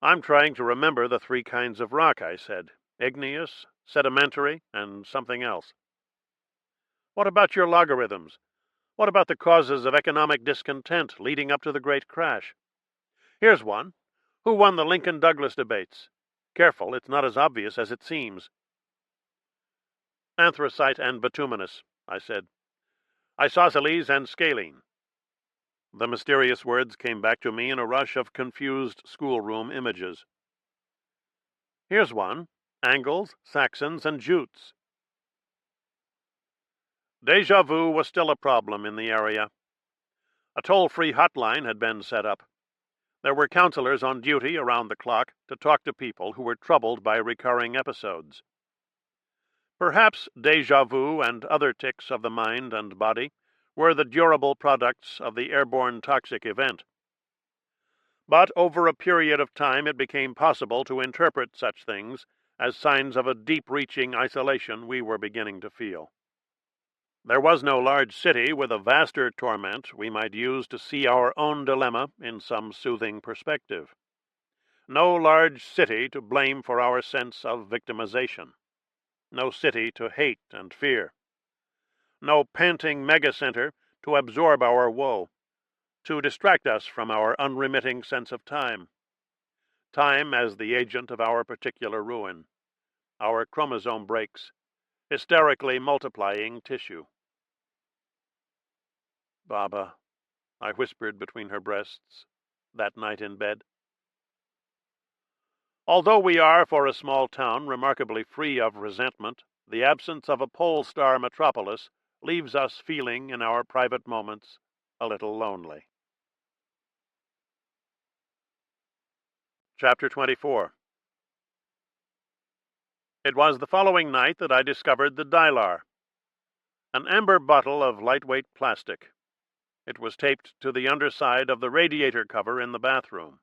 "I'm trying to remember the three kinds of rock," I said. "Igneous, sedimentary, and something else." "What about your logarithms? What about the causes of economic discontent leading up to the Great Crash? Here's one: Who won the Lincoln-Douglas debates? Careful, it's not as obvious as it seems." "Anthracite and bituminous," I said. "Isosceles and scalene." The mysterious words came back to me in a rush of confused schoolroom images. "Here's one: Angles, Saxons, and Jutes." Déjà vu was still a problem in the area. A toll-free hotline had been set up. There were counselors on duty around the clock to talk to people who were troubled by recurring episodes. Perhaps déjà vu and other tics of the mind and body were the durable products of the airborne toxic event. But over a period of time it became possible to interpret such things as signs of a deep-reaching isolation we were beginning to feel. There was no large city with a vaster torment we might use to see our own dilemma in some soothing perspective. No large city to blame for our sense of victimization. No city to hate and fear. No panting megacenter to absorb our woe, to distract us from our unremitting sense of time. Time as the agent of our particular ruin, our chromosome breaks, hysterically multiplying tissue. "Baba," I whispered between her breasts, that night in bed. Although we are, for a small town, remarkably free of resentment, the absence of a pole-star metropolis leaves us feeling, in our private moments, a little lonely. Chapter 24. It was the following night that I discovered the Dylar. An amber bottle of lightweight plastic. It was taped to the underside of the radiator cover in the bathroom.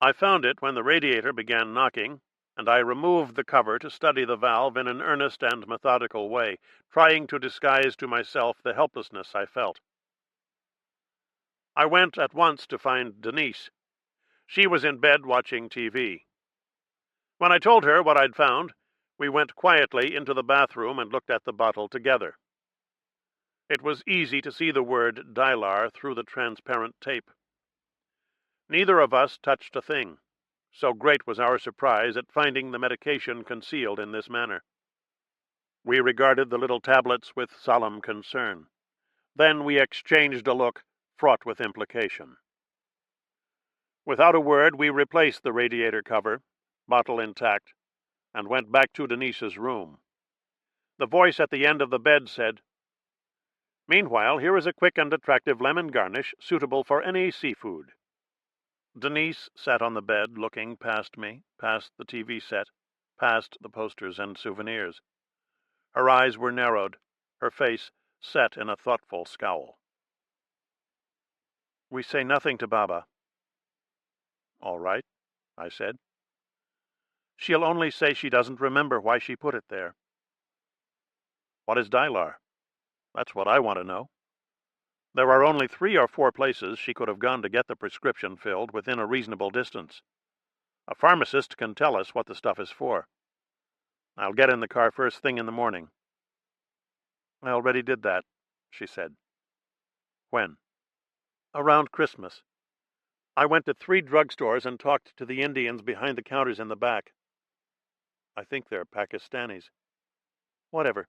I found it when the radiator began knocking, and I removed the cover to study the valve in an earnest and methodical way, trying to disguise to myself the helplessness I felt. I went at once to find Denise. She was in bed watching TV. When I told her what I'd found, we went quietly into the bathroom and looked at the bottle together. It was easy to see the word Dylar through the transparent tape. Neither of us touched a thing, so great was our surprise at finding the medication concealed in this manner. We regarded the little tablets with solemn concern. Then we exchanged a look fraught with implication. Without a word, we replaced the radiator cover, bottle intact, and went back to Denise's room. The voice at the end of the bed said, "Meanwhile, here is a quick and attractive lemon garnish suitable for any seafood." Denise sat on the bed, looking past me, past the TV set, past the posters and souvenirs. Her eyes were narrowed, her face set in a thoughtful scowl. "We say nothing to Baba." "All right," I said. "She'll only say she doesn't remember why she put it there." "What is Dylar? That's what I want to know. There are only 3 or 4 places she could have gone to get the prescription filled within a reasonable distance. A pharmacist can tell us what the stuff is for. I'll get in the car first thing in the morning." "I already did that," she said. "When?" "Around Christmas. I went to 3 drugstores and talked to the Indians behind the counters in the back. I think they're Pakistanis. Whatever."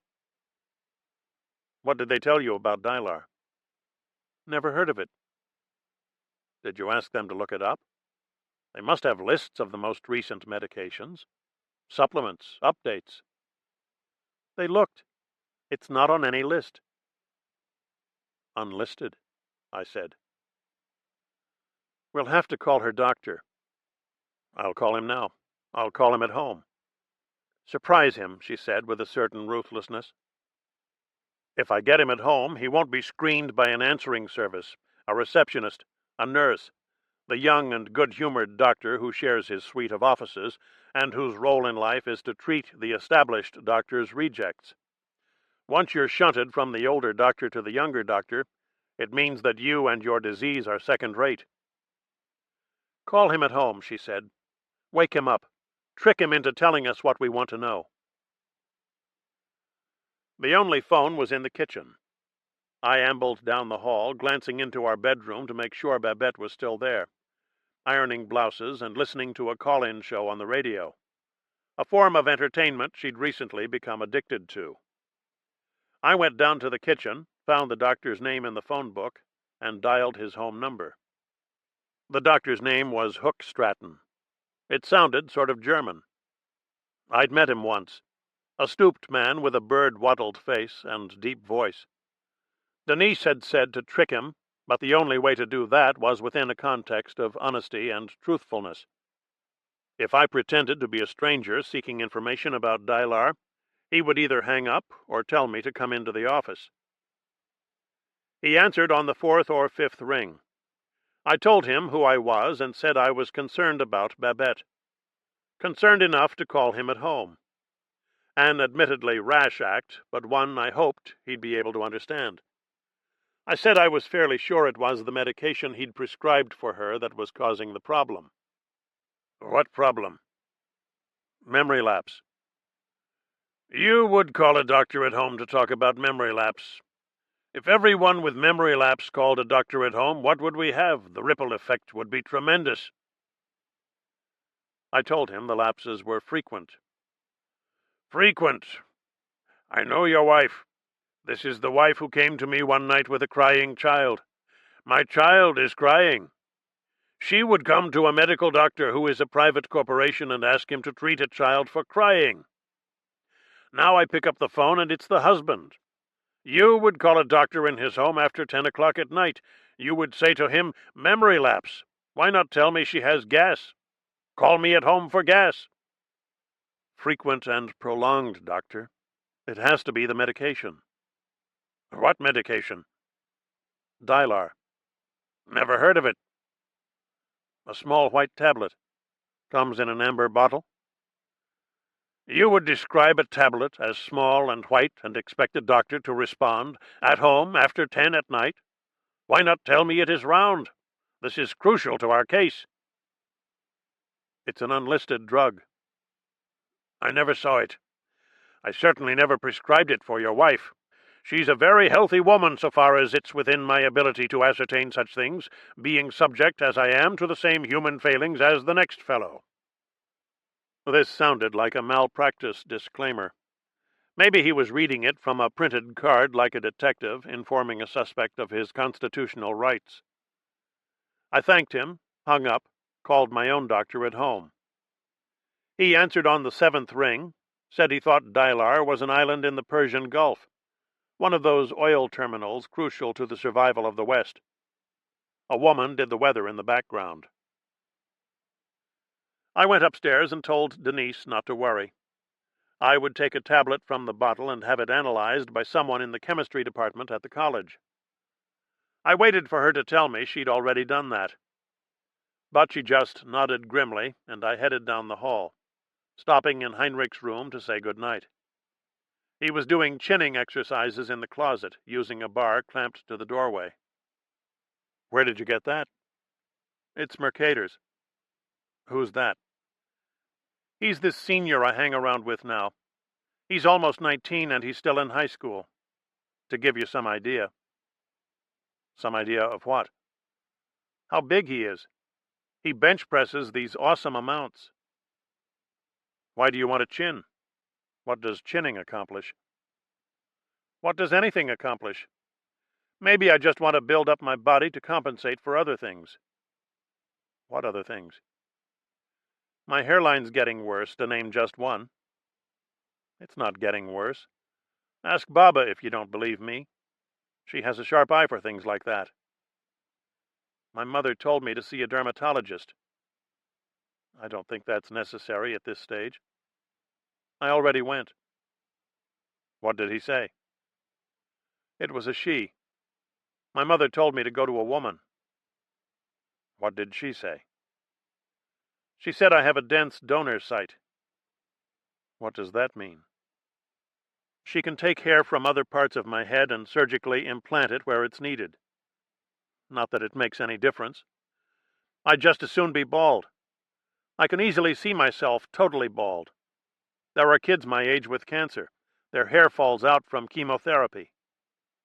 "What did they tell you about Dylar?" "Never heard of it." "Did you ask them to look it up? They must have lists of the most recent medications. Supplements, updates." "They looked. It's not on any list." "Unlisted," I said. "We'll have to call her doctor." "I'll call him now. I'll call him at home." "Surprise him," she said with a certain ruthlessness. "If I get him at home, he won't be screened by an answering service, a receptionist, a nurse, the young and good-humored doctor who shares his suite of offices, and whose role in life is to treat the established doctor's rejects. Once you're shunted from the older doctor to the younger doctor, it means that you and your disease are second-rate." "Call him at home," she said. "Wake him up. Trick him into telling us what we want to know." The only phone was in the kitchen. I ambled down the hall, glancing into our bedroom to make sure Babette was still there, ironing blouses and listening to a call-in show on the radio, a form of entertainment she'd recently become addicted to. I went down to the kitchen, found the doctor's name in the phone book, and dialed his home number. The doctor's name was Hook Stratton. It sounded sort of German. I'd met him once, a stooped man with a bird-wattled face and deep voice. Denise had said to trick him, but the only way to do that was within a context of honesty and truthfulness. If I pretended to be a stranger seeking information about Dylar, he would either hang up or tell me to come into the office. He answered on the 4th or 5th ring. I told him who I was and said I was concerned about Babette. Concerned enough to call him at home. An admittedly rash act, but one I hoped he'd be able to understand. I said I was fairly sure it was the medication he'd prescribed for her that was causing the problem. "What problem?" "Memory lapse." "You would call a doctor at home to talk about memory lapse. If everyone with memory lapse called a doctor at home, what would we have? The ripple effect would be tremendous." I told him the lapses were frequent. "Frequent. I know your wife. This is the wife who came to me one night with a crying child. My child is crying. She would come to a medical doctor who is a private corporation and ask him to treat a child for crying. Now I pick up the phone and it's the husband. You would call a doctor in his home after 10 o'clock at night. You would say to him, 'Memory lapse. Why not tell me she has gas? Call me at home for gas.'" "Frequent and prolonged, doctor. It has to be the medication." What medication? Dylar. Never heard of it. A small white tablet. Comes in an amber bottle. You would describe a tablet as small and white and expect a doctor to respond, at home after 10 at night? Why not tell me it is round? This is crucial to our case. It's an unlisted drug. I never saw it. I certainly never prescribed it for your wife. She's a very healthy woman so far as it's within my ability to ascertain such things, being subject as I am to the same human failings as the next fellow. This sounded like a malpractice disclaimer. Maybe he was reading it from a printed card like a detective informing a suspect of his constitutional rights. I thanked him, hung up, called my own doctor at home. He answered on the 7th ring, said he thought Dylar was an island in the Persian Gulf, one of those oil terminals crucial to the survival of the West. A woman did the weather in the background. I went upstairs and told Denise not to worry. I would take a tablet from the bottle and have it analyzed by someone in the chemistry department at the college. I waited for her to tell me she'd already done that. But she just nodded grimly, and I headed down the hall, stopping in Heinrich's room to say good night. He was doing chinning exercises in the closet, using a bar clamped to the doorway. Where did you get that? It's Mercator's. Who's that? He's this senior I hang around with now. He's almost 19 and he's still in high school. To give you some idea. Some idea of what? How big he is. He bench presses these awesome amounts. Why do you want a chin? What does chinning accomplish? What does anything accomplish? Maybe I just want to build up my body to compensate for other things. What other things? My hairline's getting worse, to name just one. It's not getting worse. Ask Baba if you don't believe me. She has a sharp eye for things like that. My mother told me to see a dermatologist. I don't think that's necessary at this stage. I already went. What did he say? It was a she. My mother told me to go to a woman. What did she say? She said I have a dense donor site. What does that mean? She can take hair from other parts of my head and surgically implant it where it's needed. Not that it makes any difference. I'd just as soon be bald. I can easily see myself totally bald. There are kids my age with cancer. Their hair falls out from chemotherapy.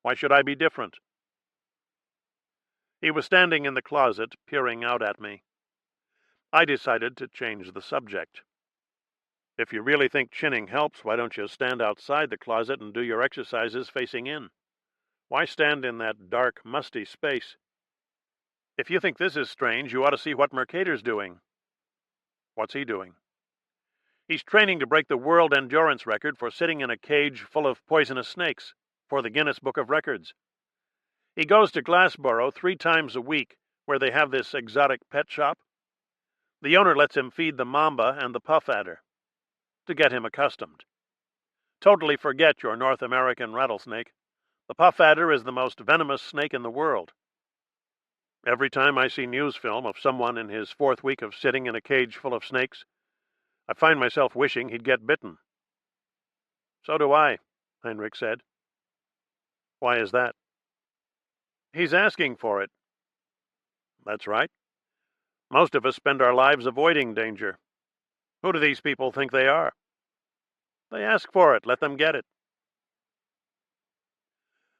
Why should I be different? He was standing in the closet, peering out at me. I decided to change the subject. If you really think chinning helps, why don't you stand outside the closet and do your exercises facing in? Why stand in that dark, musty space? If you think this is strange, you ought to see what Mercator's doing. What's he doing? He's training to break the world endurance record for sitting in a cage full of poisonous snakes for the Guinness Book of Records. He goes to Glassboro 3 times a week, where they have this exotic pet shop. The owner lets him feed the mamba and the puff adder to get him accustomed. Totally forget your North American rattlesnake. The puff adder is the most venomous snake in the world. Every time I see news film of someone in his 4th week of sitting in a cage full of snakes, I find myself wishing he'd get bitten. So do I, Heinrich said. Why is that? He's asking for it. That's right. Most of us spend our lives avoiding danger. Who do these people think they are? They ask for it. Let them get it.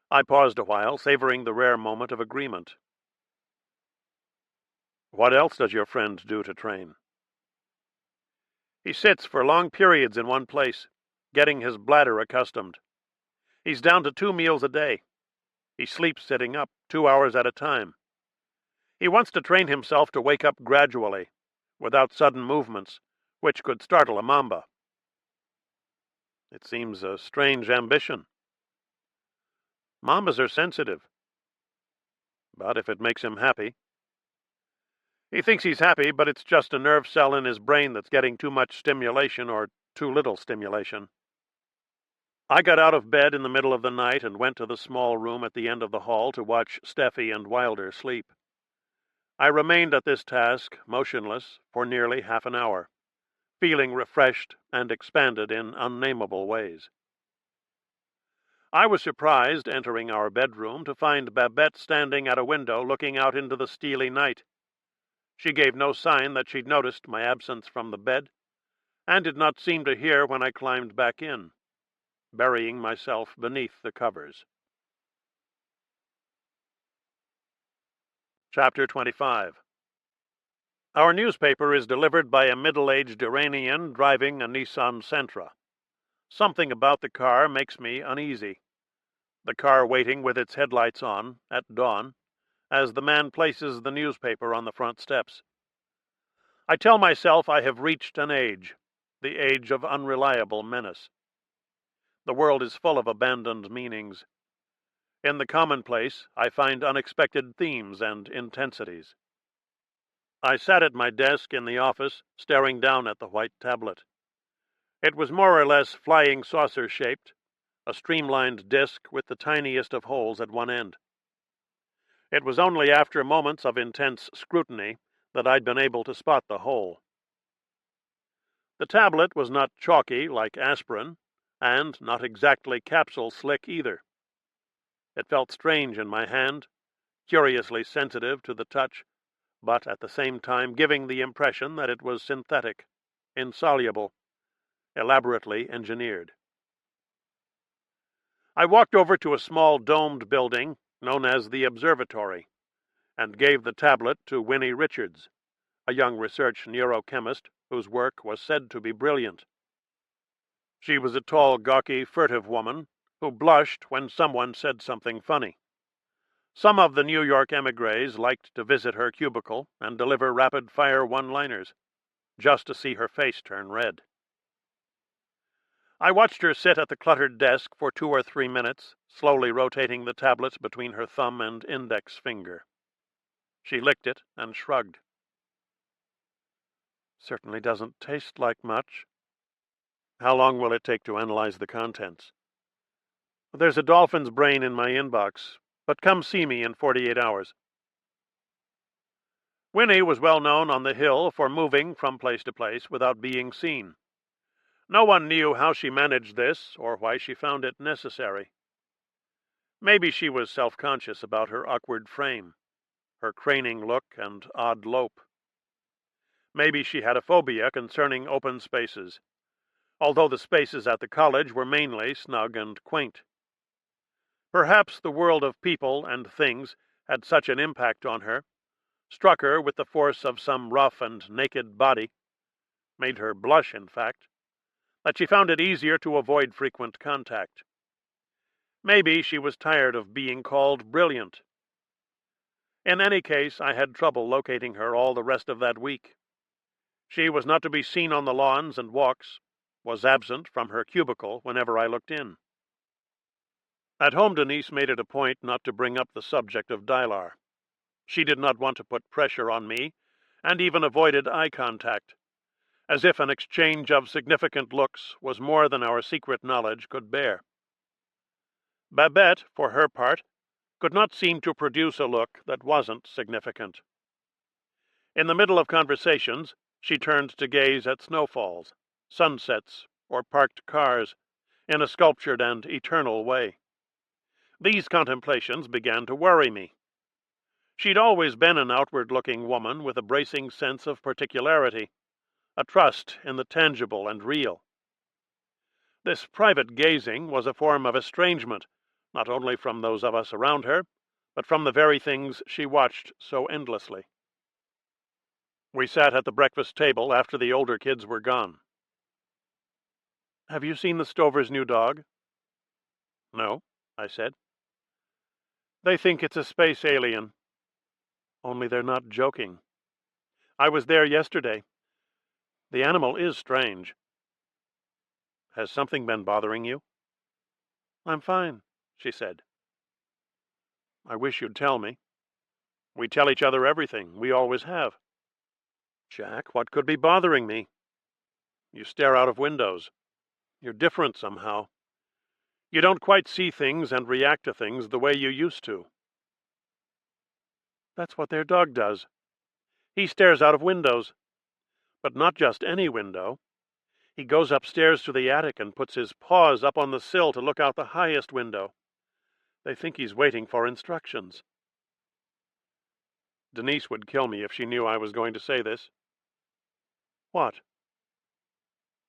I paused a while, savoring the rare moment of agreement. What else does your friend do to train? He sits for long periods in one place, getting his bladder accustomed. He's down to 2 meals a day. He sleeps sitting up 2 hours at a time. He wants to train himself to wake up gradually, without sudden movements, which could startle a mamba. It seems a strange ambition. Mambas are sensitive. But if it makes him happy. He thinks he's happy, but it's just a nerve cell in his brain that's getting too much stimulation or too little stimulation. I got out of bed in the middle of the night and went to the small room at the end of the hall to watch Steffi and Wilder sleep. I remained at this task, motionless, for nearly half an hour, feeling refreshed and expanded in unnameable ways. I was surprised, entering our bedroom, to find Babette standing at a window looking out into the steely night. She gave no sign that she'd noticed my absence from the bed, and did not seem to hear when I climbed back in, burying myself beneath the covers. Chapter 25. Our newspaper is delivered by a middle-aged Iranian driving a Nissan Sentra. Something about the car makes me uneasy. The car waiting with its headlights on, at dawn, as the man places the newspaper on the front steps. I tell myself I have reached an age, the age of unreliable menace. The world is full of abandoned meanings. In the commonplace, I find unexpected themes and intensities. I sat at my desk in the office, staring down at the white tablet. It was more or less flying saucer-shaped, a streamlined disk with the tiniest of holes at one end. It was only after moments of intense scrutiny that I'd been able to spot the hole. The tablet was not chalky like aspirin, and not exactly capsule-slick either. It felt strange in my hand, curiously sensitive to the touch, but at the same time giving the impression that it was synthetic, insoluble, elaborately engineered. I walked over to a small domed building known as the Observatory, and gave the tablet to Winnie Richards, a young research neurochemist whose work was said to be brilliant. She was a tall, gawky, furtive woman who blushed when someone said something funny. Some of the New York émigrés liked to visit her cubicle and deliver rapid-fire one-liners, just to see her face turn red. I watched her sit at the cluttered desk for 2 or 3 minutes, slowly rotating the tablet between her thumb and index finger. She licked it and shrugged. Certainly doesn't taste like much. How long will it take to analyze the contents? There's a dolphin's brain in my inbox, but come see me in 48 hours. Winnie was well known on the Hill for moving from place to place without being seen. No one knew how she managed this or why she found it necessary. Maybe she was self-conscious about her awkward frame, her craning look and odd lope. Maybe she had a phobia concerning open spaces, although the spaces at the college were mainly snug and quaint. Perhaps the world of people and things had such an impact on her, struck her with the force of some rough and naked body, made her blush, in fact, that she found it easier to avoid frequent contact. Maybe she was tired of being called brilliant. In any case, I had trouble locating her all the rest of that week. She was not to be seen on the lawns and walks, was absent from her cubicle whenever I looked in. At home, Denise made it a point not to bring up the subject of Dylar. She did not want to put pressure on me, and even avoided eye contact, as if an exchange of significant looks was more than our secret knowledge could bear. Babette, for her part, could not seem to produce a look that wasn't significant. In the middle of conversations, she turned to gaze at snowfalls, sunsets, or parked cars, in a sculptured and eternal way. These contemplations began to worry me. She'd always been an outward-looking woman with a bracing sense of particularity, a trust in the tangible and real. This private gazing was a form of estrangement, not only from those of us around her, but from the very things she watched so endlessly. We sat at the breakfast table after the older kids were gone. "Have you seen the Stovers' new dog?" "No," I said. "They think it's a space alien. Only they're not joking. I was there yesterday. The animal is strange." "Has something been bothering you?" "I'm fine," she said. "I wish you'd tell me. We tell each other everything. We always have." "Jack, what could be bothering me? You stare out of windows. You're different somehow. You don't quite see things and react to things the way you used to. That's what their dog does. He stares out of windows, but not just any window. He goes upstairs to the attic and puts his paws up on the sill to look out the highest window. They think he's waiting for instructions. Denise would kill me if she knew I was going to say this. What?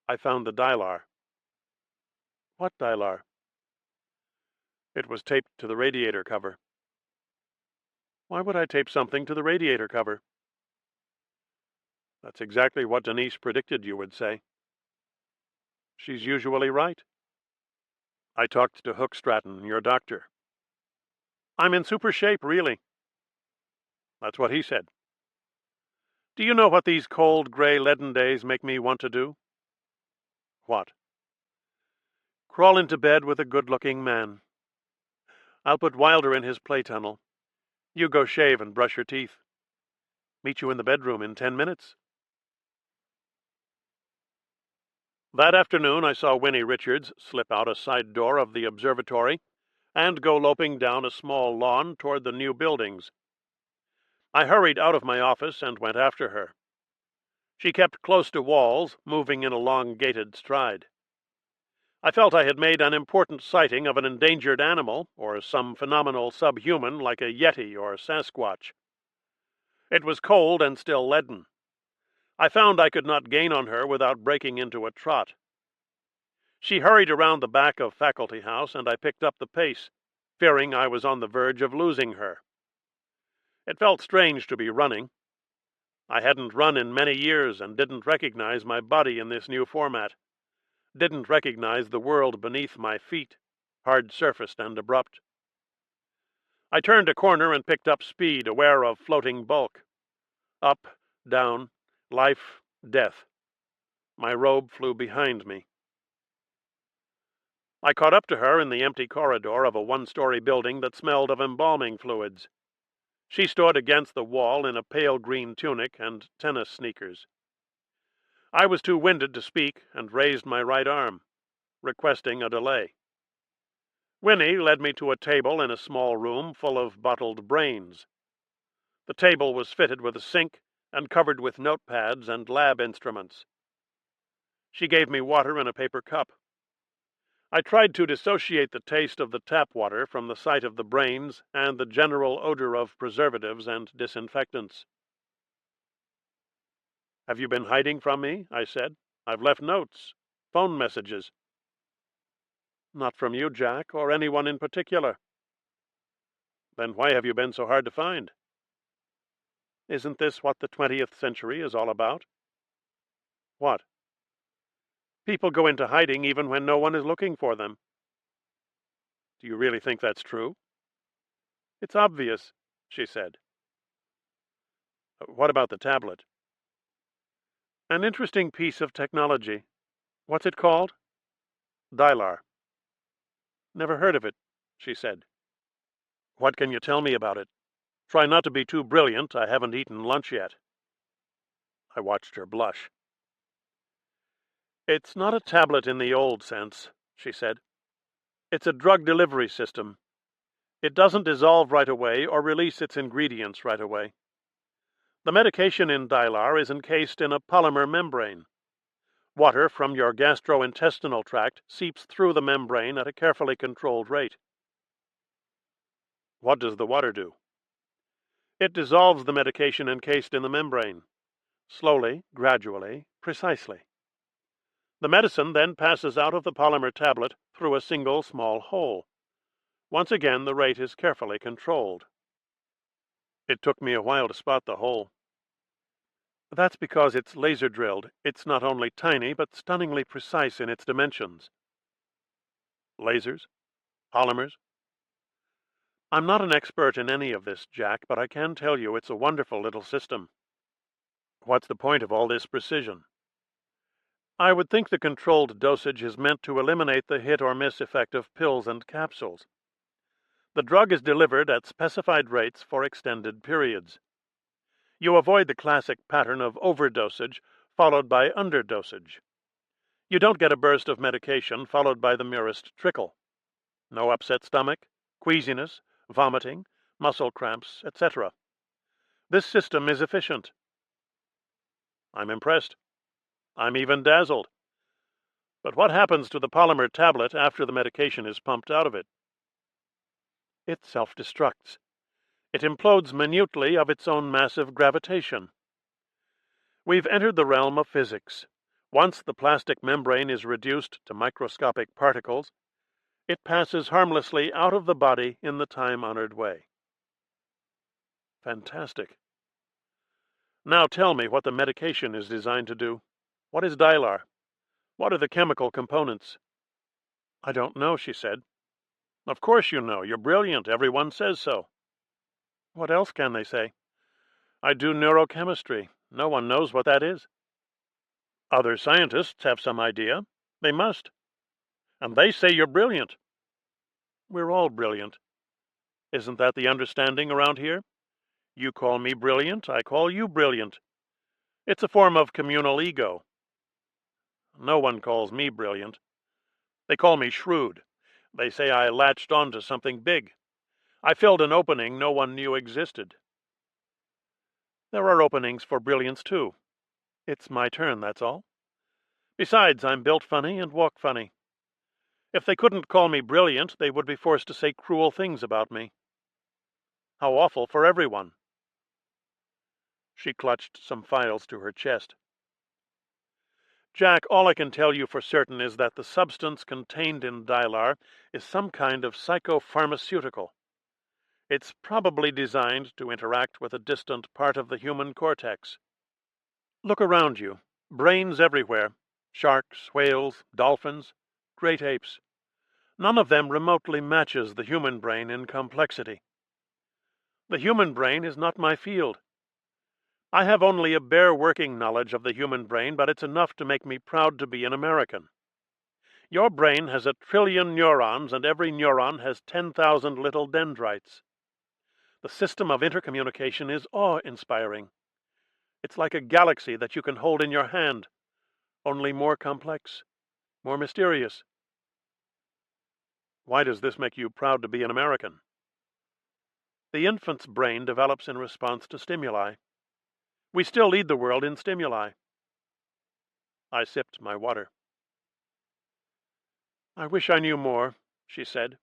I found the Dylar. What Dylar? It was taped to the radiator cover. Why would I tape something to the radiator cover? That's exactly what Denise predicted you would say. She's usually right. I talked to Hook Stratton, your doctor. I'm in super shape, really. That's what he said. Do you know what these cold, gray, leaden days make me want to do? What? Crawl into bed with a good-looking man. I'll put Wilder in his play tunnel. You go shave and brush your teeth. Meet you in the bedroom in 10 minutes. That afternoon I saw Winnie Richards slip out a side door of the observatory and go loping down a small lawn toward the new buildings. I hurried out of my office and went after her. She kept close to walls, moving in a long-gaited stride. I felt I had made an important sighting of an endangered animal, or some phenomenal subhuman like a Yeti or Sasquatch. It was cold and still leaden. I found I could not gain on her without breaking into a trot. She hurried around the back of Faculty House, and I picked up the pace, fearing I was on the verge of losing her. It felt strange to be running. I hadn't run in many years and didn't recognize my body in this new format. Didn't recognize the world beneath my feet, hard-surfaced and abrupt. I turned a corner and picked up speed, aware of floating bulk. Up, down, life, death. My robe flew behind me. I caught up to her in the empty corridor of a one-story building that smelled of embalming fluids. She stood against the wall in a pale green tunic and tennis sneakers. I was too winded to speak and raised my right arm, requesting a delay. Winnie led me to a table in a small room full of bottled brains. The table was fitted with a sink and covered with notepads and lab instruments. She gave me water in a paper cup. I tried to dissociate the taste of the tap water from the sight of the brains and the general odor of preservatives and disinfectants. Have you been hiding from me? I said. I've left notes, phone messages. Not from you, Jack, or anyone in particular. Then why have you been so hard to find? Isn't this what the 20th century is all about? What? People go into hiding even when no one is looking for them. Do you really think that's true? It's obvious, she said. What about the tablet? An interesting piece of technology. What's it called? Dylar. Never heard of it, she said. What can you tell me about it? Try not to be too brilliant. I haven't eaten lunch yet. I watched her blush. It's not a tablet in the old sense, she said. It's a drug delivery system. It doesn't dissolve right away or release its ingredients right away. The medication in Dylar is encased in a polymer membrane. Water from your gastrointestinal tract seeps through the membrane at a carefully controlled rate. What does the water do? It dissolves the medication encased in the membrane. Slowly, gradually, precisely. The medicine then passes out of the polymer tablet through a single small hole. Once again, the rate is carefully controlled. It took me a while to spot the hole. That's because it's laser drilled. It's not only tiny, but stunningly precise in its dimensions. Lasers? Polymers? I'm not an expert in any of this, Jack, but I can tell you it's a wonderful little system. What's the point of all this precision? I would think the controlled dosage is meant to eliminate the hit-or-miss effect of pills and capsules. The drug is delivered at specified rates for extended periods. You avoid the classic pattern of overdosage followed by underdosage. You don't get a burst of medication followed by the merest trickle. No upset stomach, queasiness, vomiting, muscle cramps, etc. This system is efficient. I'm impressed. I'm even dazzled. But what happens to the polymer tablet after the medication is pumped out of it? It self-destructs. It implodes minutely of its own massive gravitation. We've entered the realm of physics. Once the plastic membrane is reduced to microscopic particles, it passes harmlessly out of the body in the time-honored way. Fantastic. Now tell me what the medication is designed to do. What is Dylar? What are the chemical components? I don't know, she said. Of course you know. You're brilliant. Everyone says so. What else can they say? I do neurochemistry. No one knows what that is. Other scientists have some idea. They must. And they say you're brilliant. We're all brilliant. Isn't that the understanding around here? You call me brilliant, I call you brilliant. It's a form of communal ego. No one calls me brilliant. They call me shrewd. They say I latched onto something big. I filled an opening no one knew existed. There are openings for brilliance, too. It's my turn, that's all. Besides, I'm built funny and walk funny. If they couldn't call me brilliant, they would be forced to say cruel things about me. How awful for everyone. She clutched some files to her chest. Jack, all I can tell you for certain is that the substance contained in Dylar is some kind of psychopharmaceutical. It's probably designed to interact with a distant part of the human cortex. Look around you. Brains everywhere. Sharks, whales, dolphins, great apes. None of them remotely matches the human brain in complexity. The human brain is not my field. I have only a bare working knowledge of the human brain, but it's enough to make me proud to be an American. Your brain has 1 trillion neurons, and every neuron has 10,000 little dendrites. The system of intercommunication is awe-inspiring. It's like a galaxy that you can hold in your hand, only more complex, more mysterious. Why does this make you proud to be an American? The infant's brain develops in response to stimuli. We still lead the world in stimuli. I sipped my water. I wish I knew more, she said,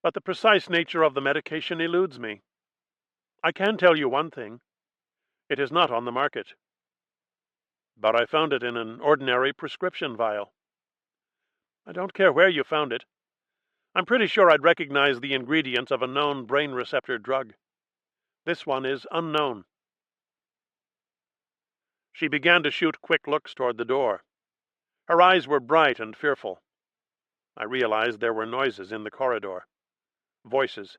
but the precise nature of the medication eludes me. I can tell you one thing. It is not on the market. But I found it in an ordinary prescription vial. I don't care where you found it. I'm pretty sure I'd recognize the ingredients of a known brain receptor drug. This one is unknown. She began to shoot quick looks toward the door. Her eyes were bright and fearful. I realized there were noises in the corridor. Voices,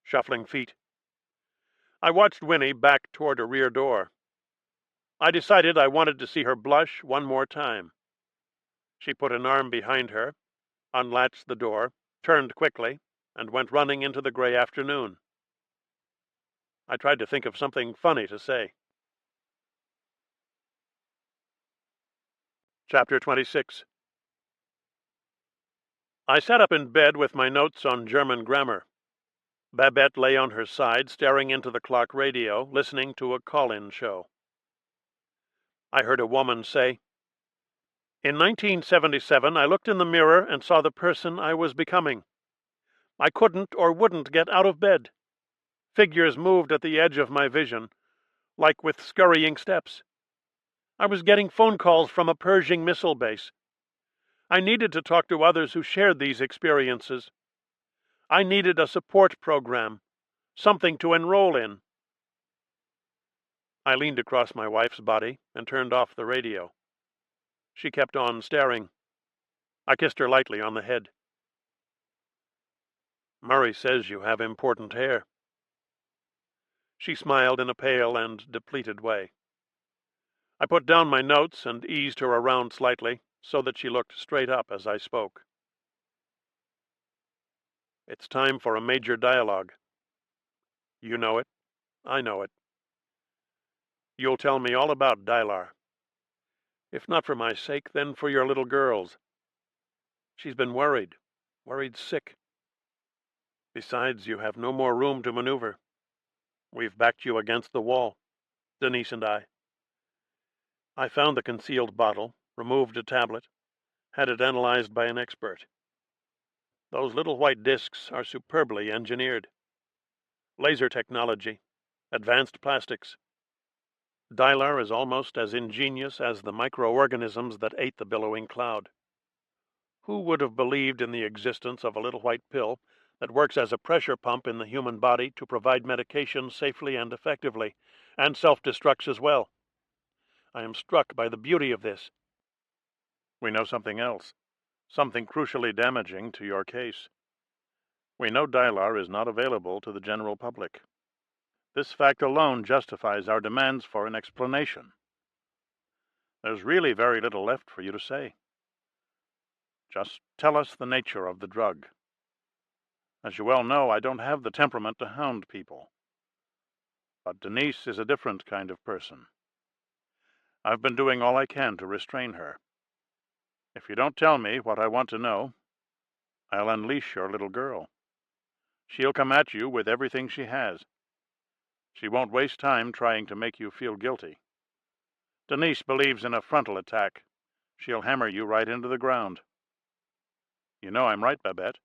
shuffling feet. I watched Winnie back toward a rear door. I decided I wanted to see her blush one more time. She put an arm behind her, unlatched the door, turned quickly, and went running into the gray afternoon. I tried to think of something funny to say. Chapter 26. I sat up in bed with my notes on German grammar. Babette lay on her side, staring into the clock radio, listening to a call-in show. I heard a woman say, "In 1977, I looked in the mirror and saw the person I was becoming. I couldn't or wouldn't get out of bed. Figures moved at the edge of my vision, like with scurrying steps. I was getting phone calls from a Pershing missile base. I needed to talk to others who shared these experiences. I needed a support program, something to enroll in." I leaned across my wife's body and turned off the radio. She kept on staring. I kissed her lightly on the head. "Murray says you have important hair." She smiled in a pale and depleted way. I put down my notes and eased her around slightly so that she looked straight up as I spoke. "It's time for a major dialogue. You know it. I know it. You'll tell me all about Dylar. If not for my sake, then for your little girl's. She's been worried sick. Besides, you have no more room to maneuver. We've backed you against the wall, Denise and I. I found the concealed bottle, removed a tablet, had it analyzed by an expert. Those little white discs are superbly engineered. Laser technology, advanced plastics. Dylar is almost as ingenious as the microorganisms that ate the billowing cloud. Who would have believed in the existence of a little white pill that works as a pressure pump in the human body to provide medication safely and effectively, and self-destructs as well? I am struck by the beauty of this. We know something else, something crucially damaging to your case. We know Dylar is not available to the general public. This fact alone justifies our demands for an explanation. There's really very little left for you to say. Just tell us the nature of the drug. As you well know, I don't have the temperament to hound people. But Denise is a different kind of person. I've been doing all I can to restrain her. If you don't tell me what I want to know, I'll unleash your little girl. She'll come at you with everything she has. She won't waste time trying to make you feel guilty. Denise believes in a frontal attack. She'll hammer you right into the ground. You know I'm right, Babette.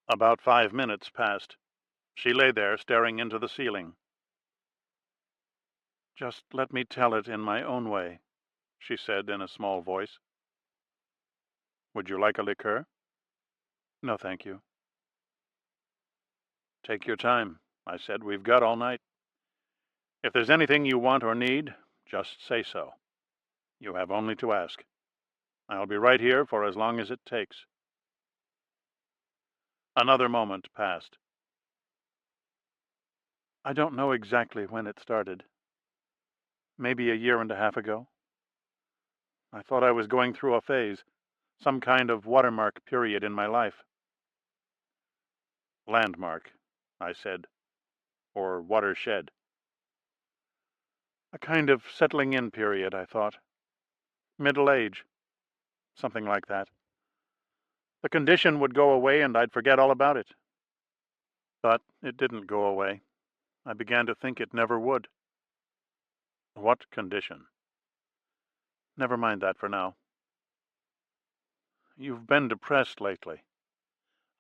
About 5 minutes passed. She lay there staring into the ceiling. Just let me tell it in my own way, she said in a small voice. Would you like a liqueur? No, thank you. Take your time, I said. We've got all night. If there's anything you want or need, just say so. You have only to ask. I'll be right here for as long as it takes. Another moment passed. I don't know exactly when it started. Maybe a year and a half ago. I thought I was going through a phase, some kind of watermark period in my life. Landmark, I said, or watershed. A kind of settling in period, I thought. Middle age, something like that. The condition would go away and I'd forget all about it. But it didn't go away. I began to think it never would. What condition? Never mind that for now. You've been depressed lately.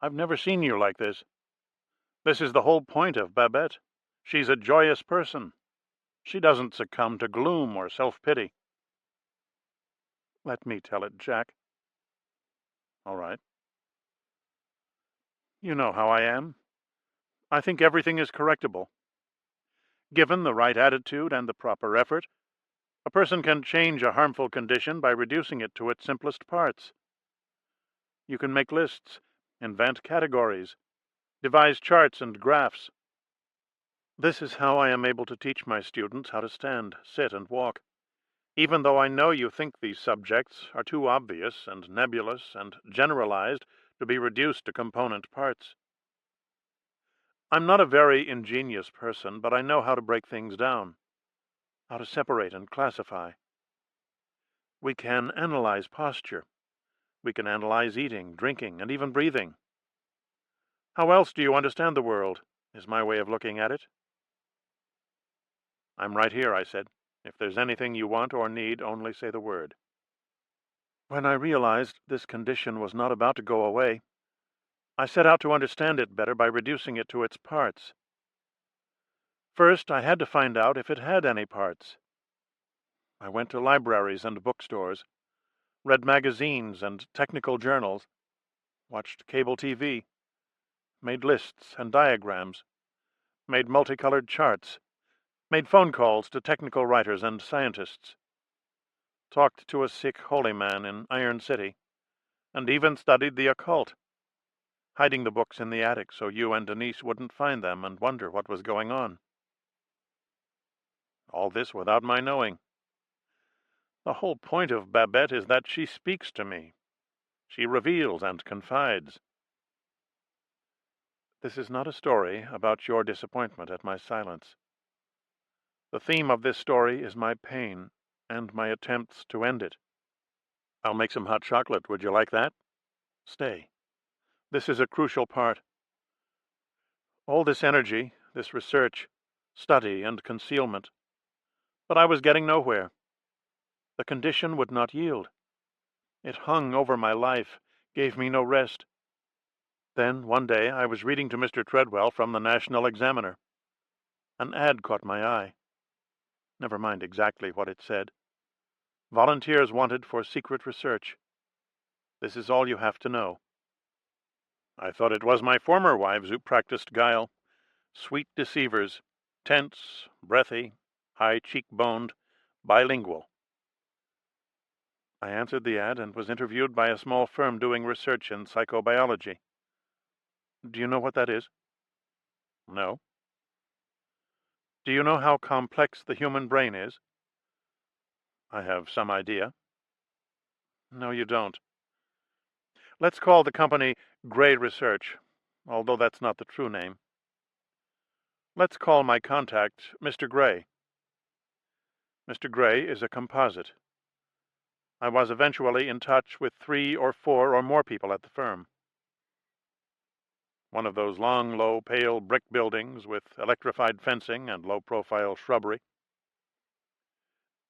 I've never seen you like this. This is the whole point of Babette. She's a joyous person. She doesn't succumb to gloom or self-pity. Let me tell it, Jack. All right. You know how I am. I think everything is correctable. Given the right attitude and the proper effort, a person can change a harmful condition by reducing it to its simplest parts. You can make lists, invent categories, devise charts and graphs. This is how I am able to teach my students how to stand, sit, and walk, even though I know you think these subjects are too obvious and nebulous and generalized to be reduced to component parts. I'm not a very ingenious person, but I know how to break things down, how to separate and classify. We can analyze posture. We can analyze eating, drinking, and even breathing. How else do you understand the world, is my way of looking at it. I'm right here, I said. If there's anything you want or need, only say the word. When I realized this condition was not about to go away, I set out to understand it better by reducing it to its parts. First, I had to find out if it had any parts. I went to libraries and bookstores, read magazines and technical journals, watched cable TV, made lists and diagrams, made multicolored charts, made phone calls to technical writers and scientists, talked to a sick holy man in Iron City, and even studied the occult, hiding the books in the attic so you and Denise wouldn't find them and wonder what was going on. All this without my knowing. The whole point of Babette is that she speaks to me. She reveals and confides. This is not a story about your disappointment at my silence. The theme of this story is my pain and my attempts to end it. I'll make some hot chocolate. Would you like that? Stay. This is a crucial part. All this energy, this research, study, and concealment. But I was getting nowhere. The condition would not yield. It hung over my life, gave me no rest. Then, one day, I was reading to Mr. Treadwell from the National Examiner. An ad caught my eye. Never mind exactly what it said. Volunteers wanted for secret research. This is all you have to know. I thought it was my former wives who practiced guile. Sweet deceivers, tense, breathy, high cheek-boned, bilingual. I answered the ad and was interviewed by a small firm doing research in psychobiology. Do you know what that is? No. Do you know how complex the human brain is? I have some idea. No, you don't. Let's call the company Gray Research, although that's not the true name. Let's call my contact Mr. Gray. Mr. Gray is a composite. I was eventually in touch with 3 or 4 or more people at the firm. One of those long, low, pale brick buildings with electrified fencing and low-profile shrubbery.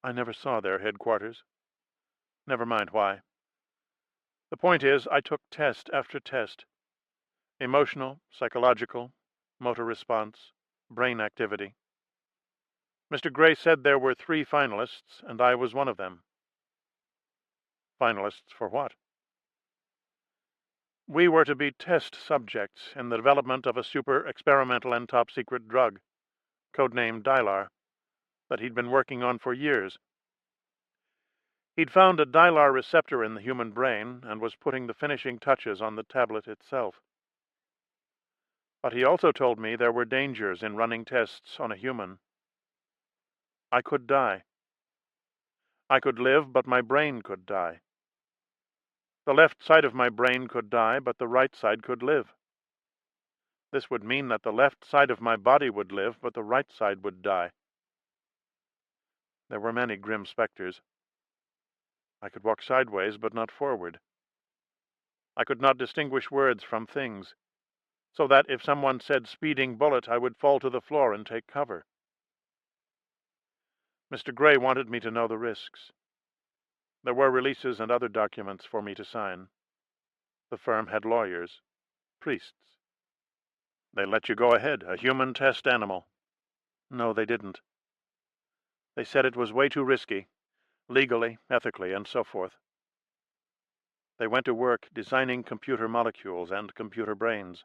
I never saw their headquarters. Never mind why. The point is, I took test after test. Emotional, psychological, motor response, brain activity. Mr. Gray said there were 3 finalists, and I was one of them. Finalists for what? We were to be test subjects in the development of a super experimental and top-secret drug, codenamed Dylar, that he'd been working on for years. He'd found a Dylar receptor in the human brain and was putting the finishing touches on the tablet itself. But he also told me there were dangers in running tests on a human. I could die. I could live, but my brain could die. The left side of my brain could die, but the right side could live. This would mean that the left side of my body would live, but the right side would die. There were many grim specters. I could walk sideways, but not forward. I could not distinguish words from things, so that if someone said speeding bullet, I would fall to the floor and take cover. Mr. Gray wanted me to know the risks. There were releases and other documents for me to sign. The firm had lawyers, priests. They let you go ahead, a human test animal. No, they didn't. They said it was way too risky, legally, ethically, and so forth. They went to work designing computer molecules and computer brains.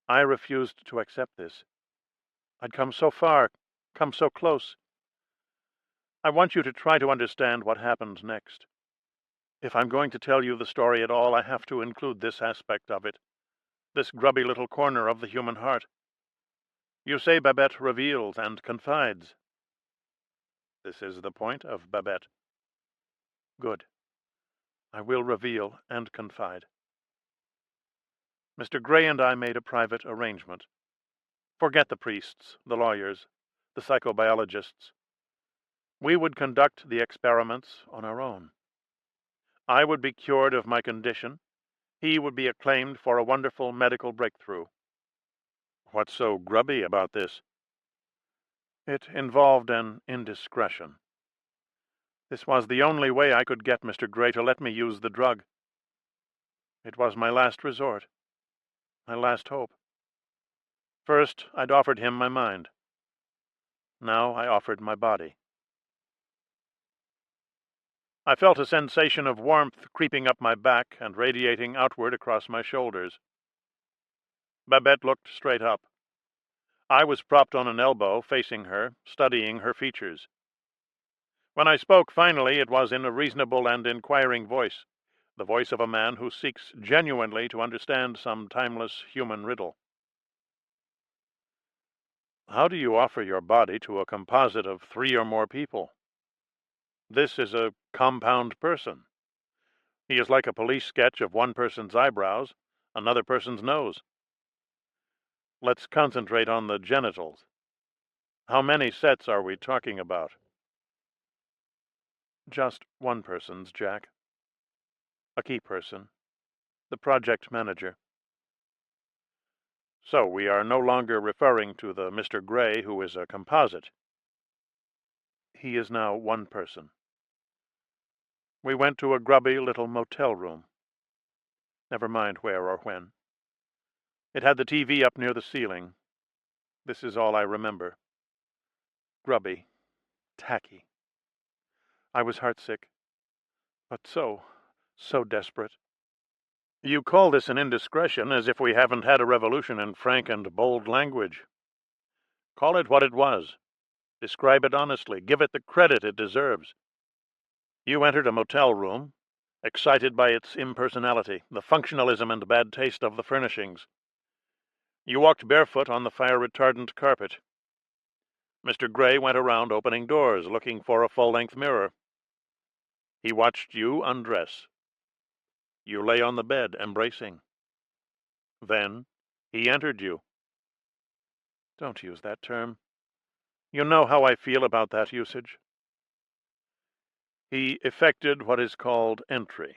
I refused to accept this. I'd come so far, come so close. I want you to try to understand what happened next. If I'm going to tell you the story at all, I have to include this aspect of it, this grubby little corner of the human heart. You say Babette reveals and confides. This is the point of Babette. Good. I will reveal and confide. Mr. Gray and I made a private arrangement. Forget the priests, the lawyers, the psychobiologists. We would conduct the experiments on our own. I would be cured of my condition. He would be acclaimed for a wonderful medical breakthrough. What's so grubby about this? It involved an indiscretion. This was the only way I could get Mr. Gray to let me use the drug. It was my last resort, my last hope. First, I'd offered him my mind. Now I offered my body. I felt a sensation of warmth creeping up my back and radiating outward across my shoulders. Babette looked straight up. I was propped on an elbow, facing her, studying her features. When I spoke finally, it was in a reasonable and inquiring voice, the voice of a man who seeks genuinely to understand some timeless human riddle. How do you offer your body to a composite of 3 or more people? This is a compound person. He is like a police sketch of one person's eyebrows, another person's nose. Let's concentrate on the genitals. How many sets are we talking about? Just one person's, Jack. A key person. The project manager. So we are no longer referring to the Mr. Gray who is a composite. He is now one person. We went to a grubby little motel room. Never mind where or when. It had the TV up near the ceiling. This is all I remember. Grubby. Tacky. I was heartsick. But so desperate. You call this an indiscretion as if we haven't had a revolution in frank and bold language. Call it what it was. Describe it honestly. Give it the credit it deserves. You entered a motel room, excited by its impersonality, the functionalism and bad taste of the furnishings. You walked barefoot on the fire-retardant carpet. Mr. Gray went around opening doors, looking for a full-length mirror. He watched you undress. You lay on the bed, embracing. Then he entered you. Don't use that term. You know how I feel about that usage. He effected what is called entry.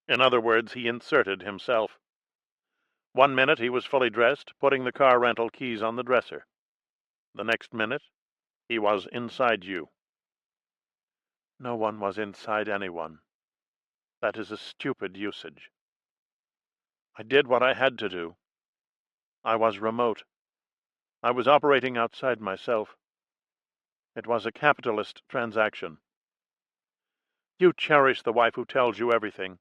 In other words, he inserted himself. 1 minute he was fully dressed, putting the car rental keys on the dresser. The next minute, he was inside you. No one was inside anyone. That is a stupid usage. I did what I had to do. I was remote. I was operating outside myself. It was a capitalist transaction. You cherish the wife who tells you everything.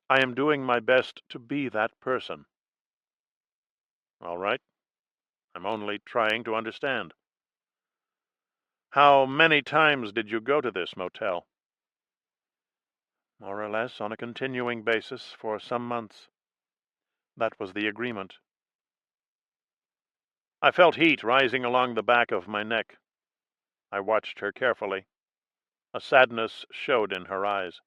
I am doing my best to be that person. All right. I'm only trying to understand. How many times did you go to this motel? More or less on a continuing basis for some months. That was the agreement. I felt heat rising along the back of my neck. I watched her carefully. A sadness showed in her eyes.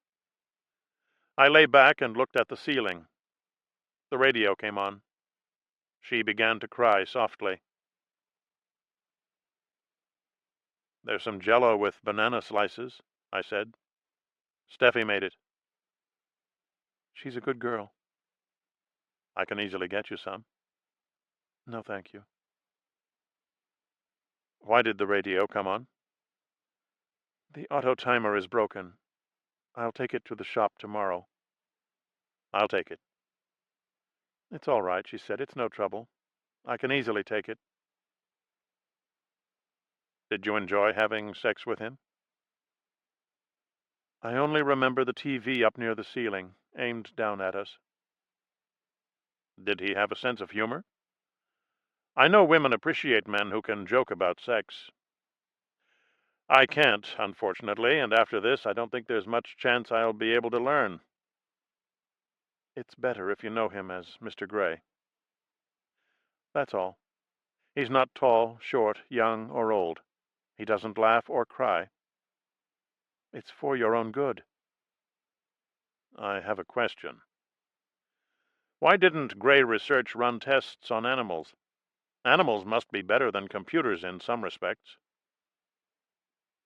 I lay back and looked at the ceiling. The radio came on. She began to cry softly. There's some Jell-O with banana slices, I said. Steffi made it. She's a good girl. I can easily get you some. No, thank you. Why did the radio come on? The auto timer is broken. I'll take it to the shop tomorrow. I'll take it. It's all right, she said. It's no trouble. I can easily take it. Did you enjoy having sex with him? I only remember the TV up near the ceiling, aimed down at us. Did he have a sense of humor? I know women appreciate men who can joke about sex. I can't, unfortunately, and after this I don't think there's much chance I'll be able to learn. It's better if you know him as Mr. Gray. That's all. He's not tall, short, young, or old. He doesn't laugh or cry. It's for your own good. I have a question. Why didn't Gray Research run tests on animals? Animals must be better than computers in some respects.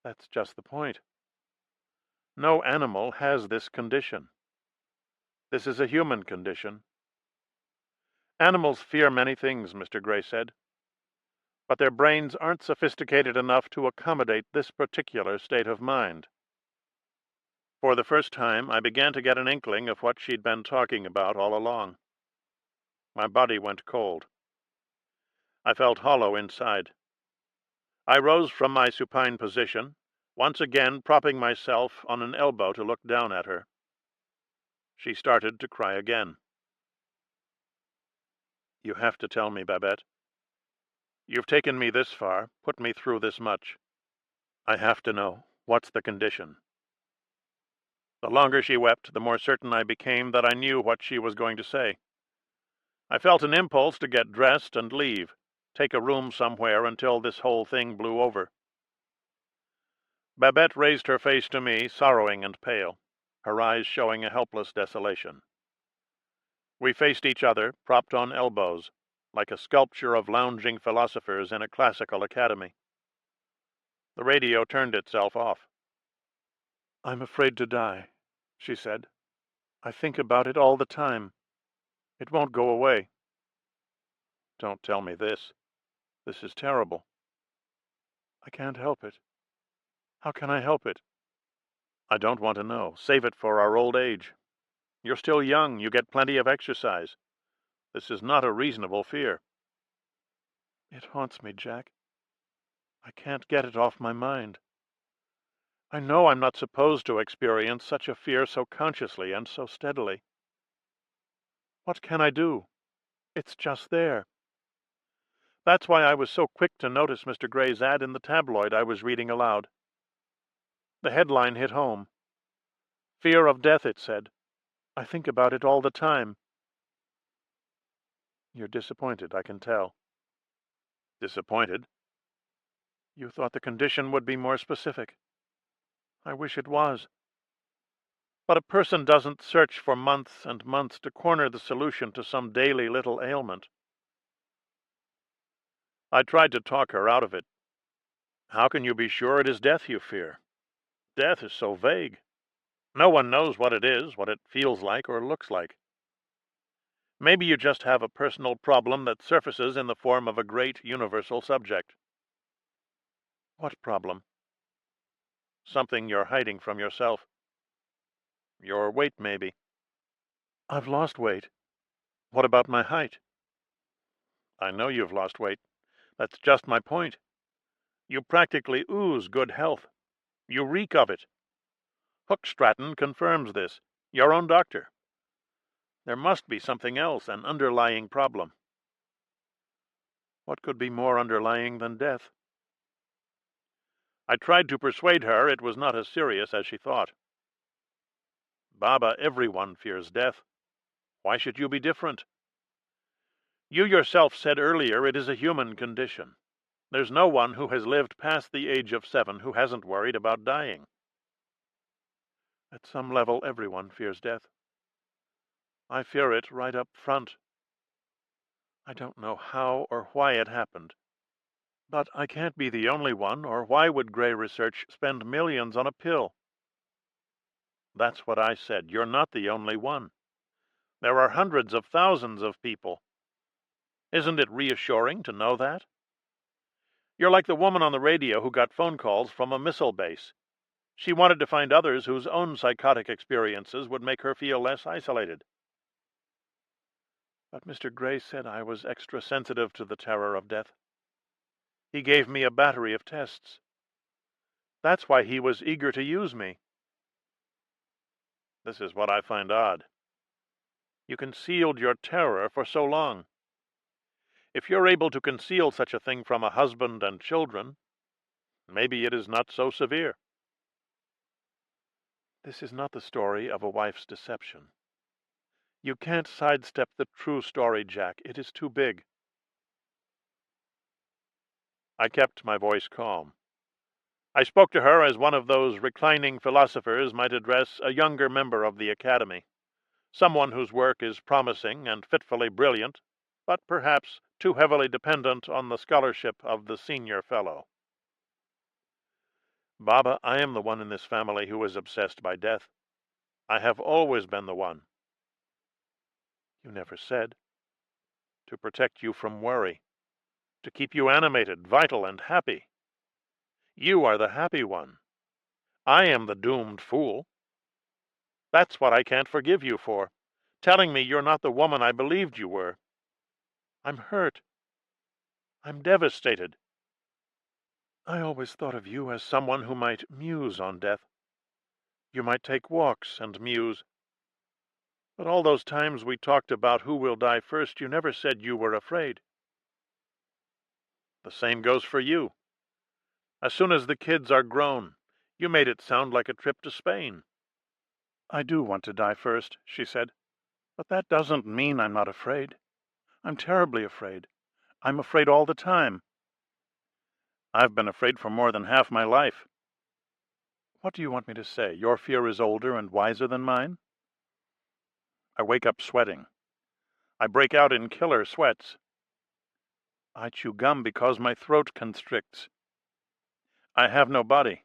That's just the point. No animal has this condition. This is a human condition. Animals fear many things, Mr. Gray said, but their brains aren't sophisticated enough to accommodate this particular state of mind. For the first time, I began to get an inkling of what she'd been talking about all along. My body went cold. I felt hollow inside. I rose from my supine position, once again propping myself on an elbow to look down at her. She started to cry again. You have to tell me, Babette. You've taken me this far, put me through this much. I have to know. What's the condition? The longer she wept, the more certain I became that I knew what she was going to say. I felt an impulse to get dressed and leave, take a room somewhere until this whole thing blew over. Babette raised her face to me, sorrowing and pale, her eyes showing a helpless desolation. We faced each other, propped on elbows, like a sculpture of lounging philosophers in a classical academy. The radio turned itself off. I'm afraid to die, she said. I think about it all the time. It won't go away. Don't tell me this. This is terrible. I can't help it. How can I help it? I don't want to know. Save it for our old age. You're still young. You get plenty of exercise. This is not a reasonable fear. It haunts me, Jack. I can't get it off my mind. I know I'm not supposed to experience such a fear so consciously and so steadily. What can I do? It's just there. That's why I was so quick to notice Mr. Gray's ad in the tabloid I was reading aloud. The headline hit home. Fear of death, it said. I think about it all the time. You're disappointed, I can tell. Disappointed? You thought the condition would be more specific. I wish it was. But a person doesn't search for months and months to corner the solution to some daily little ailment. I tried to talk her out of it. How can you be sure it is death you fear? Death is so vague. No one knows what it is, what it feels like or looks like. Maybe you just have a personal problem that surfaces in the form of a great universal subject. What problem? Something you're hiding from yourself. Your weight, maybe. I've lost weight. What about my height? I know you've lost weight. That's just my point. You practically ooze good health. You reek of it. Hookstratton confirms this, your own doctor. There must be something else, an underlying problem. What could be more underlying than death? I tried to persuade her it was not as serious as she thought. Baba, everyone fears death. Why should you be different? You yourself said earlier it is a human condition. There's no one who has lived past the age of 7 who hasn't worried about dying. At some level, everyone fears death. I fear it right up front. I don't know how or why it happened. But I can't be the only one, or why would Gray Research spend millions on a pill? That's what I said. You're not the only one. There are hundreds of thousands of people. Isn't it reassuring to know that? You're like the woman on the radio who got phone calls from a missile base. She wanted to find others whose own psychotic experiences would make her feel less isolated. But Mr. Gray said I was extra sensitive to the terror of death. He gave me a battery of tests. That's why he was eager to use me. This is what I find odd. You concealed your terror for so long. If you're able to conceal such a thing from a husband and children, maybe it is not so severe. This is not the story of a wife's deception. You can't sidestep the true story, Jack. It is too big. I kept my voice calm. I spoke to her as one of those reclining philosophers might address a younger member of the Academy, someone whose work is promising and fitfully brilliant, but perhaps too heavily dependent on the scholarship of the senior fellow. Baba, I am the one in this family who is obsessed by death. I have always been the one. You never said. To protect you from worry. To keep you animated, vital, and happy. You are the happy one. I am the doomed fool. That's what I can't forgive you for, telling me you're not the woman I believed you were. I'm hurt. I'm devastated. I always thought of you as someone who might muse on death. You might take walks and muse. But all those times we talked about who will die first, you never said you were afraid. The same goes for you. As soon as the kids are grown, you made it sound like a trip to Spain. I do want to die first, she said. But that doesn't mean I'm not afraid. I'm terribly afraid. I'm afraid all the time. I've been afraid for more than half my life. What do you want me to say? Your fear is older and wiser than mine? I wake up sweating. I break out in killer sweats. I chew gum because my throat constricts. I have no body.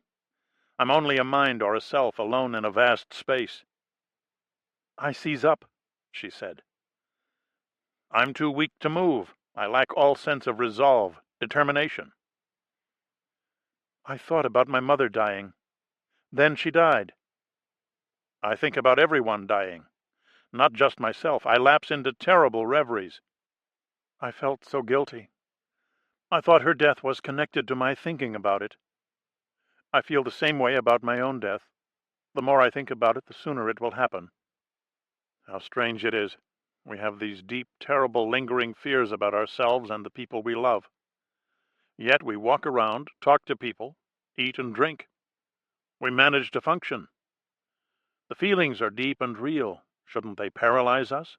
I'm only a mind or a self alone in a vast space. I seize up, she said. I'm too weak to move, I lack all sense of resolve, determination. I thought about my mother dying. Then she died. I think about everyone dying, not just myself. I lapse into terrible reveries. I felt so guilty. I thought her death was connected to my thinking about it. I feel the same way about my own death. The more I think about it, the sooner it will happen. How strange it is. We have these deep, terrible, lingering fears about ourselves and the people we love. Yet we walk around, talk to people, eat and drink. We manage to function. The feelings are deep and real. Shouldn't they paralyze us?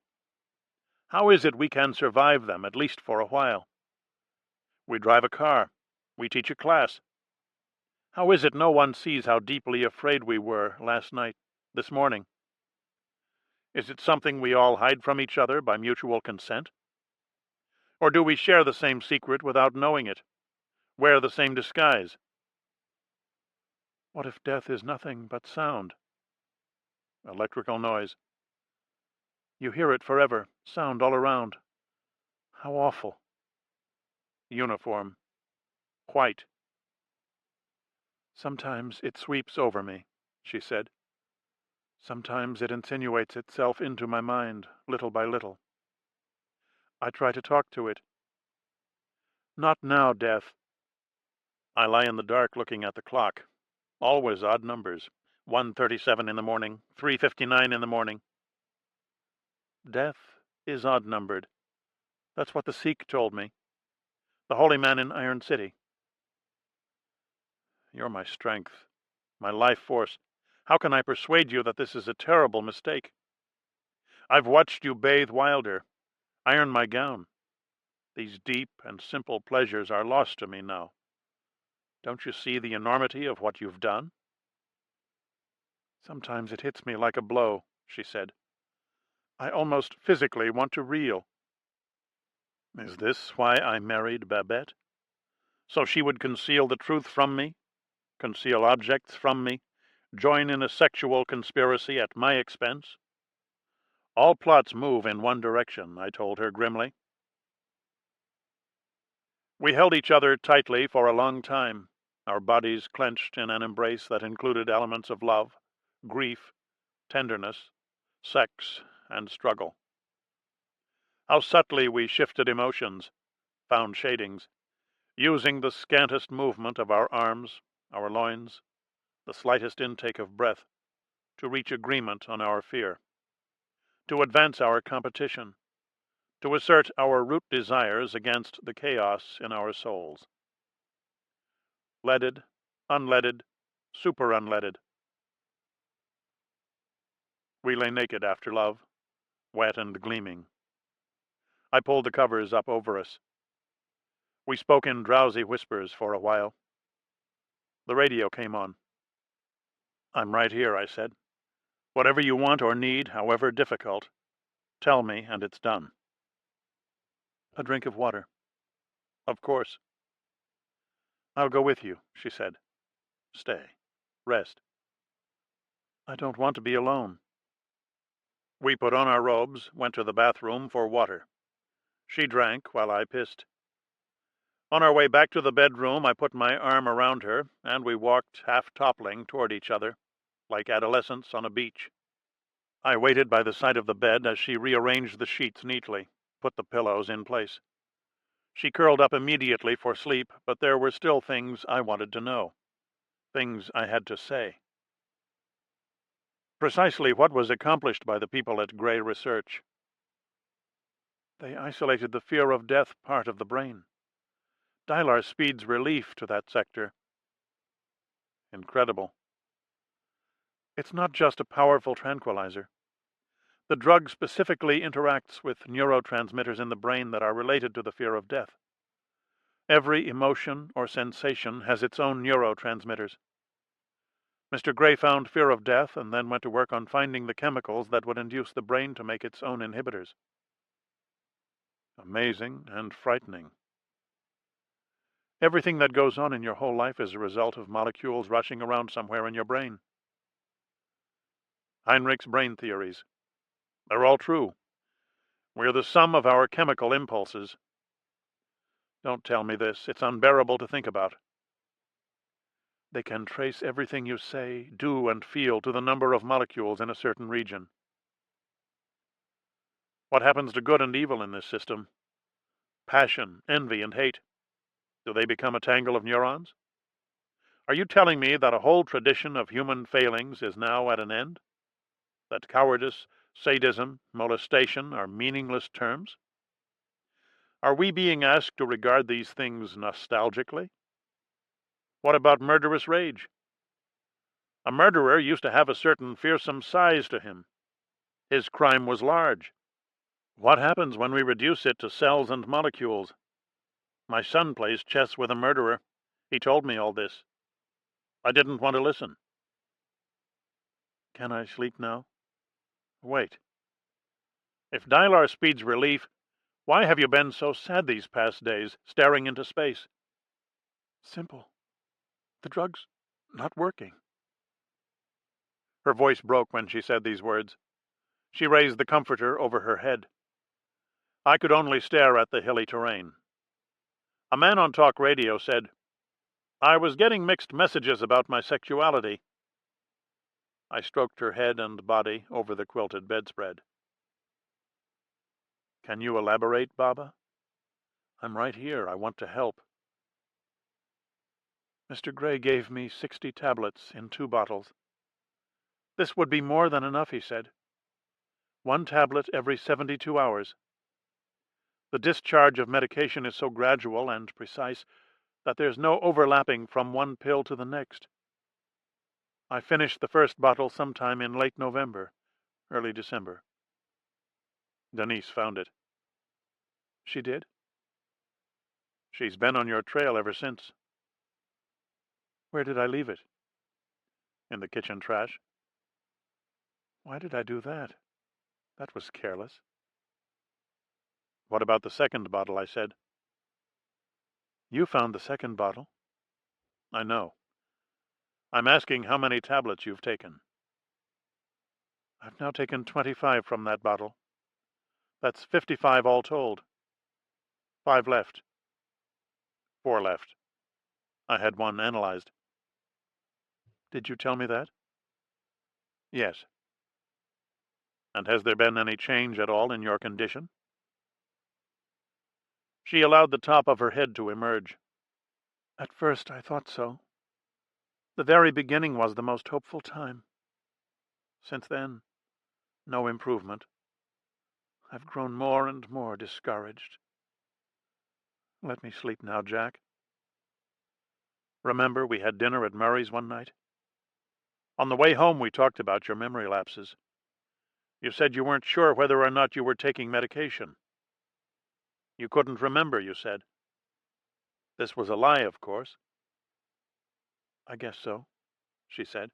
How is it we can survive them, at least for a while? We drive a car. We teach a class. How is it no one sees how deeply afraid we were last night, this morning? Is it something we all hide from each other by mutual consent? Or do we share the same secret without knowing it? Wear the same disguise? What if death is nothing but sound? Electrical noise. You hear it forever, sound all around. How awful. Uniform. White. Sometimes it sweeps over me, she said. Sometimes it insinuates itself into my mind, little by little. I try to talk to it. Not now, death. I lie in the dark looking at the clock. Always odd numbers. 1:37 in the morning, 3:59 in the morning. Death is odd-numbered. That's what the Sikh told me. The holy man in Iron City. You're my strength, my life force. How can I persuade you that this is a terrible mistake? I've watched you bathe Wilder, iron my gown. These deep and simple pleasures are lost to me now. Don't you see the enormity of what you've done? Sometimes it hits me like a blow, she said. I almost physically want to reel. Is this why I married Babette? So she would conceal the truth from me, conceal objects from me, join in a sexual conspiracy at my expense? All plots move in one direction, I told her grimly. We held each other tightly for a long time, our bodies clenched in an embrace that included elements of love, grief, tenderness, sex, and struggle. How subtly we shifted emotions, found shadings, using the scantest movement of our arms, our loins, the slightest intake of breath, to reach agreement on our fear, to advance our competition, to assert our root desires against the chaos in our souls. Leaded, unleaded, super unleaded. We lay naked after love, wet and gleaming. I pulled the covers up over us. We spoke in drowsy whispers for a while. The radio came on. I'm right here, I said. Whatever you want or need, however difficult, tell me and it's done. A drink of water. Of course. I'll go with you, she said. Stay. Rest. I don't want to be alone. We put on our robes, went to the bathroom for water. She drank while I pissed. On our way back to the bedroom, I put my arm around her, and we walked half-toppling toward each other, like adolescents on a beach. I waited by the side of the bed as she rearranged the sheets neatly, put the pillows in place. She curled up immediately for sleep, but there were still things I wanted to know, things I had to say. Precisely what was accomplished by the people at Gray Research? They isolated the fear of death part of the brain. Dylar speeds relief to that sector. Incredible. It's not just a powerful tranquilizer. The drug specifically interacts with neurotransmitters in the brain that are related to the fear of death. Every emotion or sensation has its own neurotransmitters. Mr. Gray found fear of death and then went to work on finding the chemicals that would induce the brain to make its own inhibitors. Amazing and frightening. Everything that goes on in your whole life is a result of molecules rushing around somewhere in your brain. Heinrich's brain theories. They're all true. We're the sum of our chemical impulses. Don't tell me this. It's unbearable to think about. They can trace everything you say, do, and feel to the number of molecules in a certain region. What happens to good and evil in this system? Passion, envy, and hate. Do they become a tangle of neurons? Are you telling me that a whole tradition of human failings is now at an end? That cowardice, sadism, molestation are meaningless terms? Are we being asked to regard these things nostalgically? What about murderous rage? A murderer used to have a certain fearsome size to him. His crime was large. What happens when we reduce it to cells and molecules? My son plays chess with a murderer. He told me all this. I didn't want to listen. Can I sleep now? Wait. If Dylar speeds relief, why have you been so sad these past days, staring into space? Simple. The drug's not working. Her voice broke when she said these words. She raised the comforter over her head. I could only stare at the hilly terrain. A man on talk radio said, I was getting mixed messages about my sexuality. I stroked her head and body over the quilted bedspread. Can you elaborate, Baba? I'm right here. I want to help. Mr. Gray gave me 60 tablets in 2 bottles. This would be more than enough, he said. 1 tablet every 72 hours. The discharge of medication is so gradual and precise that there's no overlapping from one pill to the next. I finished the first bottle sometime in late November, early December. Denise found it. She did? She's been on your trail ever since. Where did I leave it? In the kitchen trash. Why did I do that? That was careless. What about the second bottle? I said. You found the second bottle. I know. I'm asking how many tablets you've taken. I've now taken 25 from that bottle. That's 55 all told. 5 left. 4 left. I had 1 analyzed. Did you tell me that? Yes. And has there been any change at all in your condition? She allowed the top of her head to emerge. At first I thought so. The very beginning was the most hopeful time. Since then, no improvement. I've grown more and more discouraged. Let me sleep now, Jack. Remember we had dinner at Murray's one night? On the way home we talked about your memory lapses. You said you weren't sure whether or not you were taking medication. You couldn't remember, you said. This was a lie, of course. I guess so, she said.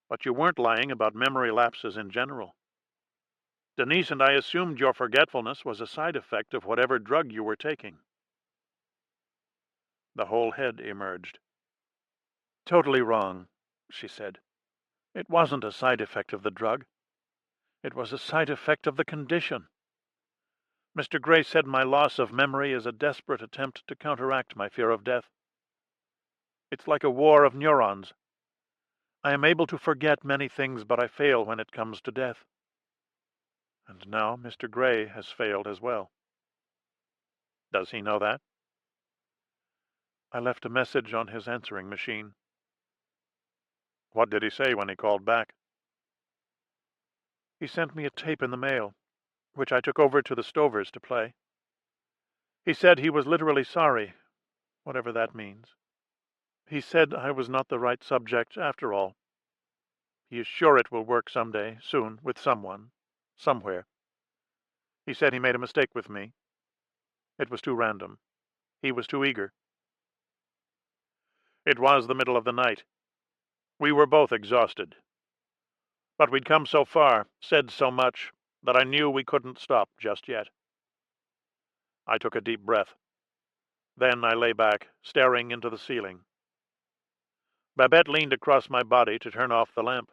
But you weren't lying about memory lapses in general. Denise and I assumed your forgetfulness was a side effect of whatever drug you were taking. The whole head emerged. Totally wrong, she said. It wasn't a side effect of the drug. It was a side effect of the condition. Mr. Gray said my loss of memory is a desperate attempt to counteract my fear of death. It's like a war of neurons. I am able to forget many things, but I fail when it comes to death. And now Mr. Gray has failed as well. Does he know that? I left a message on his answering machine. What did he say when he called back? He sent me a tape in the mail, which I took over to the Stovers to play. He said he was literally sorry, whatever that means. He said I was not the right subject after all. He is sure it will work someday, soon, with someone, somewhere. He said he made a mistake with me. It was too random. He was too eager. It was the middle of the night. We were both exhausted. But we'd come so far, said so much, that I knew we couldn't stop just yet. I took a deep breath. Then I lay back, staring into the ceiling. Babette leaned across my body to turn off the lamp.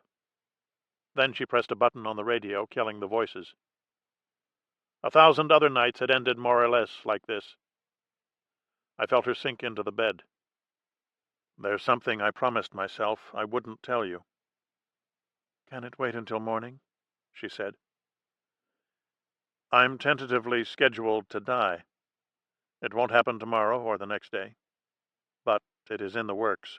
Then she pressed a button on the radio, killing the voices. 1,000 other nights had ended more or less like this. I felt her sink into the bed. There's something I promised myself I wouldn't tell you. Can it wait until morning? She said. I'm tentatively scheduled to die. It won't happen tomorrow or the next day, but it is in the works.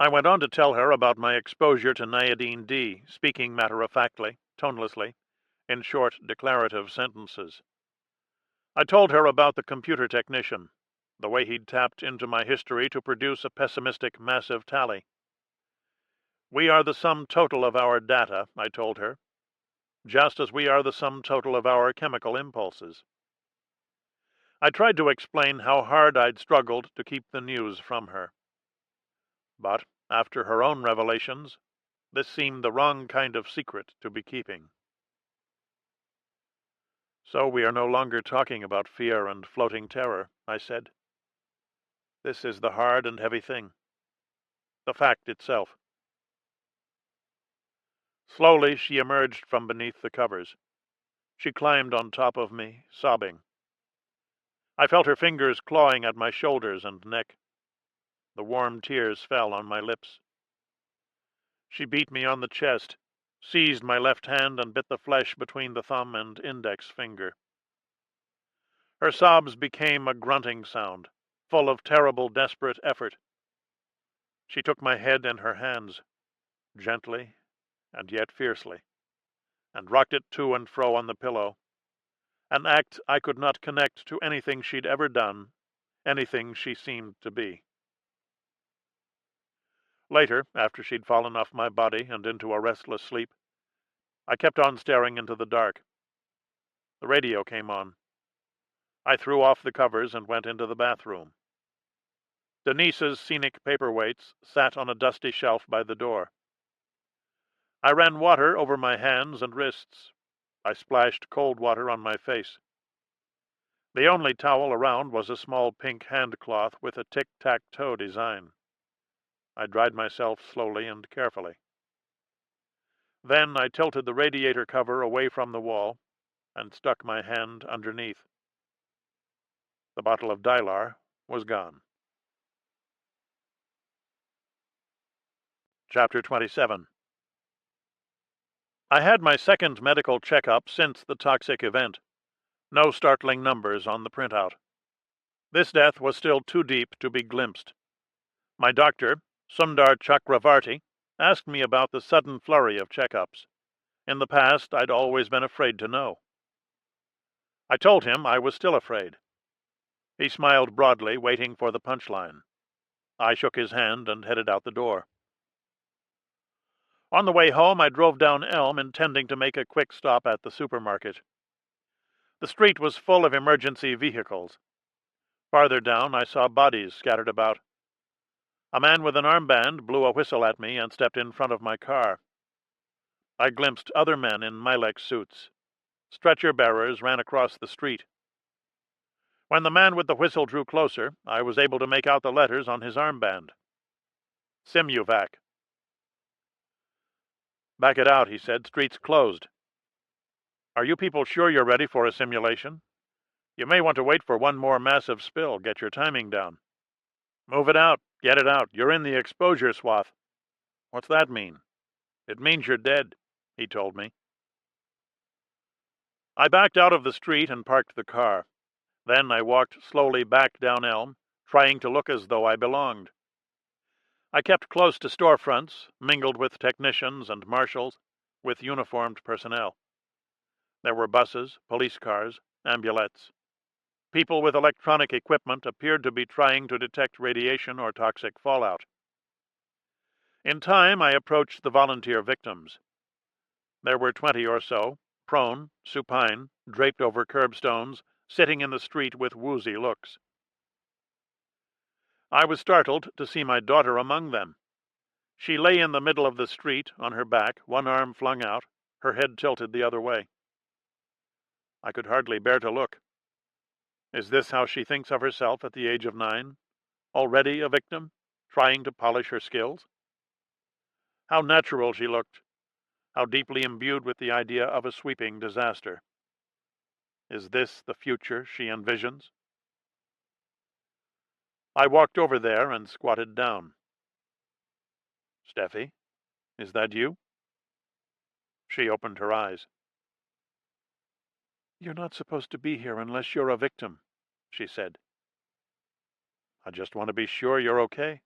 I went on to tell her about my exposure to Niodine D, speaking matter-of-factly, tonelessly, in short, declarative sentences. I told her about the computer technician, the way he'd tapped into my history to produce a pessimistic massive tally. We are the sum total of our data, I told her, just as we are the sum total of our chemical impulses. I tried to explain how hard I'd struggled to keep the news from her. But, after her own revelations, this seemed the wrong kind of secret to be keeping. So we are no longer talking about fear and floating terror, I said. This is the hard and heavy thing. The fact itself. Slowly she emerged from beneath the covers. She climbed on top of me, sobbing. I felt her fingers clawing at my shoulders and neck. The warm tears fell on my lips. She beat me on the chest, seized my left hand and bit the flesh between the thumb and index finger. Her sobs became a grunting sound, full of terrible, desperate effort. She took my head in her hands, gently and yet fiercely, and rocked it to and fro on the pillow, an act I could not connect to anything she'd ever done, anything she seemed to be. Later, after she'd fallen off my body and into a restless sleep, I kept on staring into the dark. The radio came on. I threw off the covers and went into the bathroom. Denise's scenic paperweights sat on a dusty shelf by the door. I ran water over my hands and wrists. I splashed cold water on my face. The only towel around was a small pink handcloth with a tic-tac-toe design. I dried myself slowly and carefully. Then I tilted the radiator cover away from the wall and stuck my hand underneath. The bottle of Dylar was gone. Chapter 27. I had my second medical checkup since the toxic event. No startling numbers on the printout. This death was still too deep to be glimpsed. My doctor, Sundar Chakravarti, asked me about the sudden flurry of checkups. In the past, I'd always been afraid to know. I told him I was still afraid. He smiled broadly, waiting for the punchline. I shook his hand and headed out the door. On the way home, I drove down Elm, intending to make a quick stop at the supermarket. The street was full of emergency vehicles. Farther down, I saw bodies scattered about. A man with an armband blew a whistle at me and stepped in front of my car. I glimpsed other men in Milex suits. Stretcher-bearers ran across the street. When the man with the whistle drew closer, I was able to make out the letters on his armband. Simuvac. Back it out, he said. Street's closed. Are you people sure you're ready for a simulation? You may want to wait for one more massive spill. Get your timing down. Move it out. Get it out. You're in the exposure swath. What's that mean? It means you're dead, he told me. I backed out of the street and parked the car. Then I walked slowly back down Elm, trying to look as though I belonged. I kept close to storefronts, mingled with technicians and marshals, with uniformed personnel. There were buses, police cars, ambulettes. People with electronic equipment appeared to be trying to detect radiation or toxic fallout. In time, I approached the volunteer victims. There were 20 or so, prone, supine, draped over curbstones, sitting in the street with woozy looks. I was startled to see my daughter among them. She lay in the middle of the street, on her back, one arm flung out, her head tilted the other way. I could hardly bear to look. Is this how she thinks of herself at the age of 9? Already a victim, trying to polish her skills? How natural she looked, how deeply imbued with the idea of a sweeping disaster. Is this the future she envisions? I walked over there and squatted down. "Steffi, is that you?" She opened her eyes. "You're not supposed to be here unless you're a victim," she said. "I just want to be sure you're okay."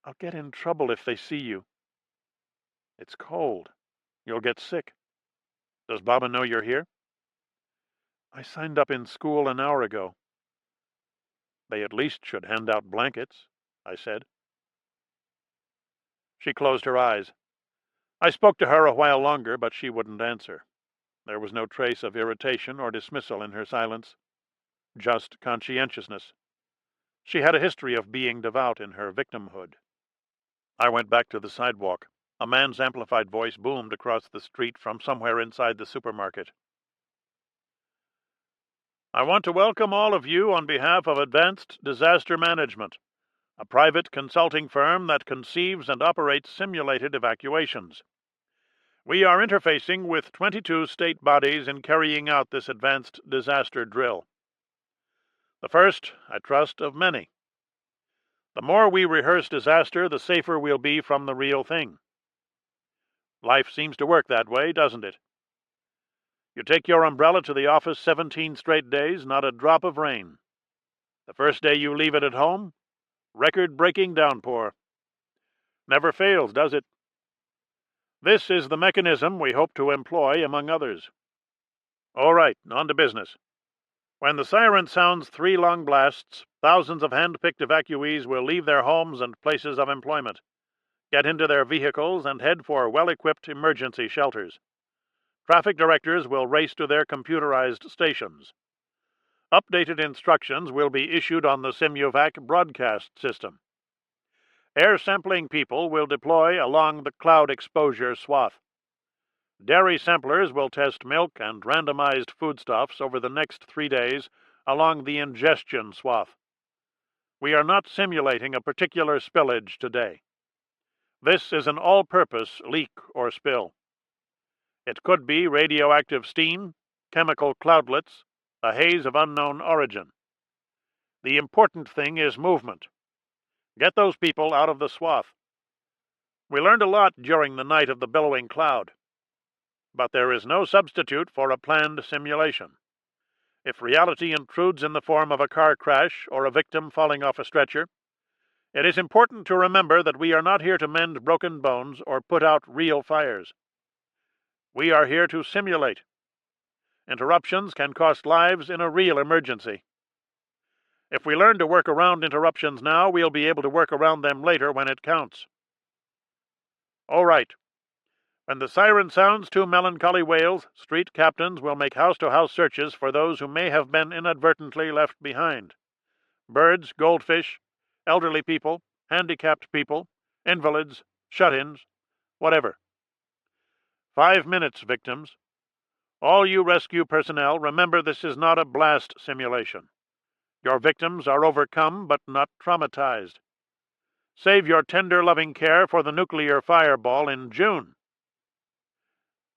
"I'll get in trouble if they see you." "It's cold. You'll get sick. Does Baba know you're here?" "I signed up in school an hour ago." "They at least should hand out blankets," I said. She closed her eyes. I spoke to her a while longer, but she wouldn't answer. There was no trace of irritation or dismissal in her silence, just conscientiousness. She had a history of being devout in her victimhood. I went back to the sidewalk. A man's amplified voice boomed across the street from somewhere inside the supermarket. "I want to welcome all of you on behalf of Advanced Disaster Management, a private consulting firm that conceives and operates simulated evacuations. We are interfacing with 22 state bodies in carrying out this advanced disaster drill. The first, I trust, of many. The more we rehearse disaster, the safer we'll be from the real thing. Life seems to work that way, doesn't it? You take your umbrella to the office 17 straight days, not a drop of rain. The first day you leave it at home, record-breaking downpour. Never fails, does it? This is the mechanism we hope to employ, among others. All right, on to business. When the siren sounds 3 long blasts, thousands of hand-picked evacuees will leave their homes and places of employment, get into their vehicles, and head for well-equipped emergency shelters. Traffic directors will race to their computerized stations. Updated instructions will be issued on the SimuVac broadcast system. Air sampling people will deploy along the cloud exposure swath. Dairy samplers will test milk and randomized foodstuffs over the next 3 days along the ingestion swath. We are not simulating a particular spillage today. This is an all-purpose leak or spill. It could be radioactive steam, chemical cloudlets, a haze of unknown origin. The important thing is movement. Get those people out of the swath. We learned a lot during the night of the billowing cloud. But there is no substitute for a planned simulation. If reality intrudes in the form of a car crash or a victim falling off a stretcher, it is important to remember that we are not here to mend broken bones or put out real fires. We are here to simulate. Interruptions can cost lives in a real emergency. If we learn to work around interruptions now, we'll be able to work around them later when it counts. All right. When the siren sounds 2 melancholy wails, street captains will make house-to-house searches for those who may have been inadvertently left behind. Birds, goldfish, elderly people, handicapped people, invalids, shut-ins, whatever. 5 minutes, victims. All you rescue personnel, remember this is not a blast simulation. Your victims are overcome but not traumatized. Save your tender, loving care for the nuclear fireball in June.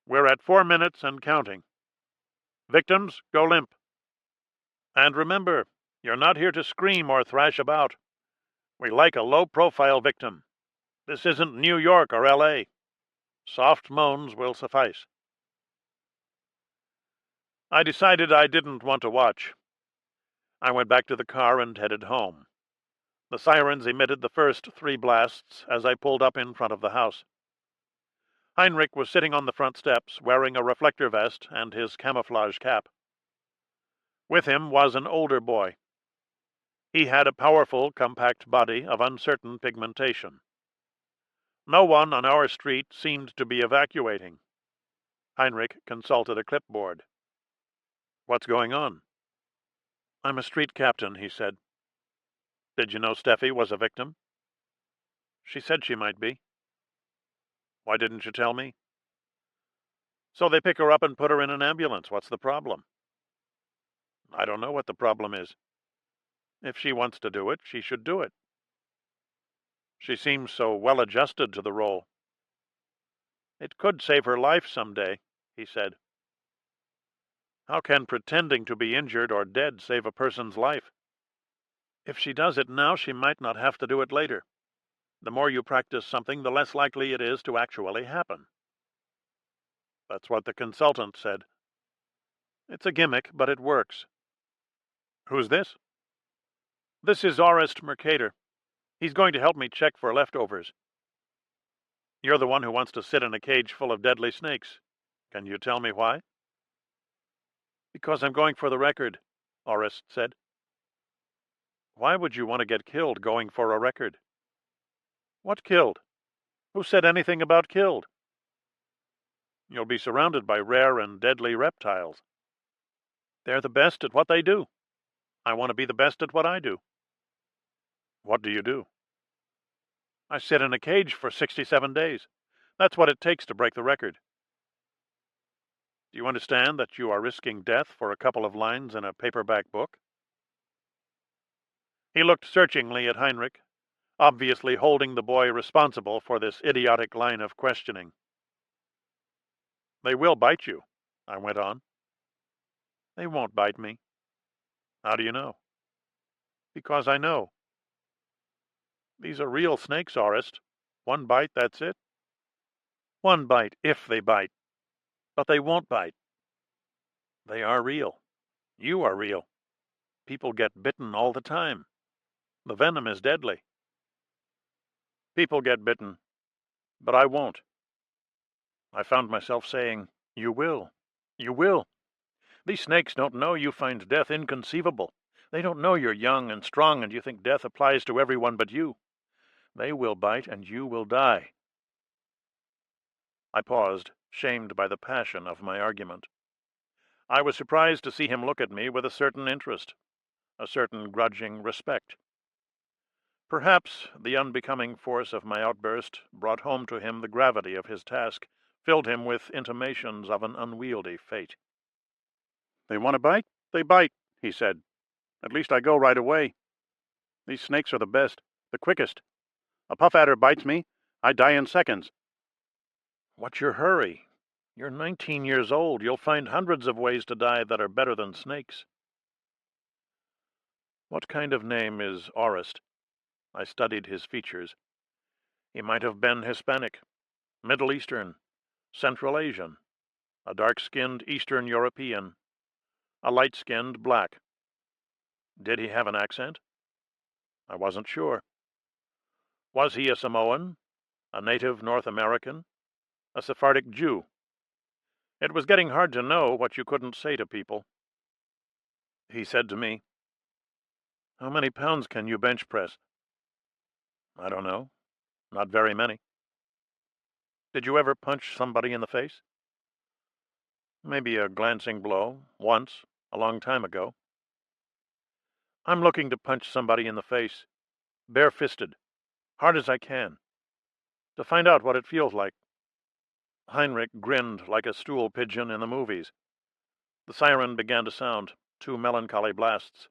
We're at 4 minutes and counting. Victims, go limp. And remember, you're not here to scream or thrash about. We like a low-profile victim. This isn't New York or L.A. Soft moans will suffice. I decided I didn't want to watch. I went back to the car and headed home. The sirens emitted the first 3 blasts as I pulled up in front of the house. Heinrich was sitting on the front steps, wearing a reflector vest and his camouflage cap. With him was an older boy. He had a powerful, compact body of uncertain pigmentation. No one on our street seemed to be evacuating. Heinrich consulted a clipboard. "What's going on?" "I'm a street captain," he said. "Did you know Steffi was a victim?" "She said she might be." "Why didn't you tell me?" "So they pick her up and put her in an ambulance. What's the problem?" "I don't know what the problem is. If she wants to do it, she should do it." "She seems so well adjusted to the role." "It could save her life someday," he said. "How can pretending to be injured or dead save a person's life?" If she does it now, she might not have to do it later. The more you practice something, the less likely it is to actually happen. That's what the consultant said. It's a gimmick, but it works. Who's this? This is Orest Mercator. He's going to help me check for leftovers. You're the one who wants to sit in a cage full of deadly snakes. Can you tell me why? Because I'm going for the record, Orest said. Why would you want to get killed going for a record? What killed? Who said anything about killed? You'll be surrounded by rare and deadly reptiles. They're the best at what they do. I want to be the best at what I do. What do you do? I sit in a cage for 67 days. That's what it takes to break the record. Do you understand that you are risking death for a couple of lines in a paperback book? He looked searchingly at Heinrich, obviously holding the boy responsible for this idiotic line of questioning. They will bite you, I went on. They won't bite me. How do you know? Because I know. These are real snakes, Orest. One bite, that's it. One bite, if they bite. But they won't bite. They are real. You are real. People get bitten all the time. The venom is deadly. People get bitten, but I won't. I found myself saying, You will. You will. These snakes don't know you find death inconceivable. They don't know you're young and strong and you think death applies to everyone but you. They will bite and you will die. I paused, shamed by the passion of my argument. I was surprised to see him look at me with a certain interest, a certain grudging respect. Perhaps the unbecoming force of my outburst brought home to him the gravity of his task, filled him with intimations of an unwieldy fate. They want to bite? They bite, he said. At least I go right away. These snakes are the best, the quickest. A puff adder bites me, I die in seconds. What's your hurry? You're 19 years old. You'll find hundreds of ways to die that are better than snakes. What kind of name is Orest? I studied his features. He might have been Hispanic, Middle Eastern, Central Asian, a dark-skinned Eastern European, a light-skinned black. Did he have an accent? I wasn't sure. Was he a Samoan, a native North American, a Sephardic Jew? It was getting hard to know what you couldn't say to people. He said to me, How many pounds can you bench press? I don't know. Not very many. Did you ever punch somebody in the face? Maybe a glancing blow, once, a long time ago. I'm looking to punch somebody in the face, bare-fisted, hard as I can, to find out what it feels like. Heinrich grinned like a stool pigeon in the movies. The siren began to sound, 2 melancholy blasts.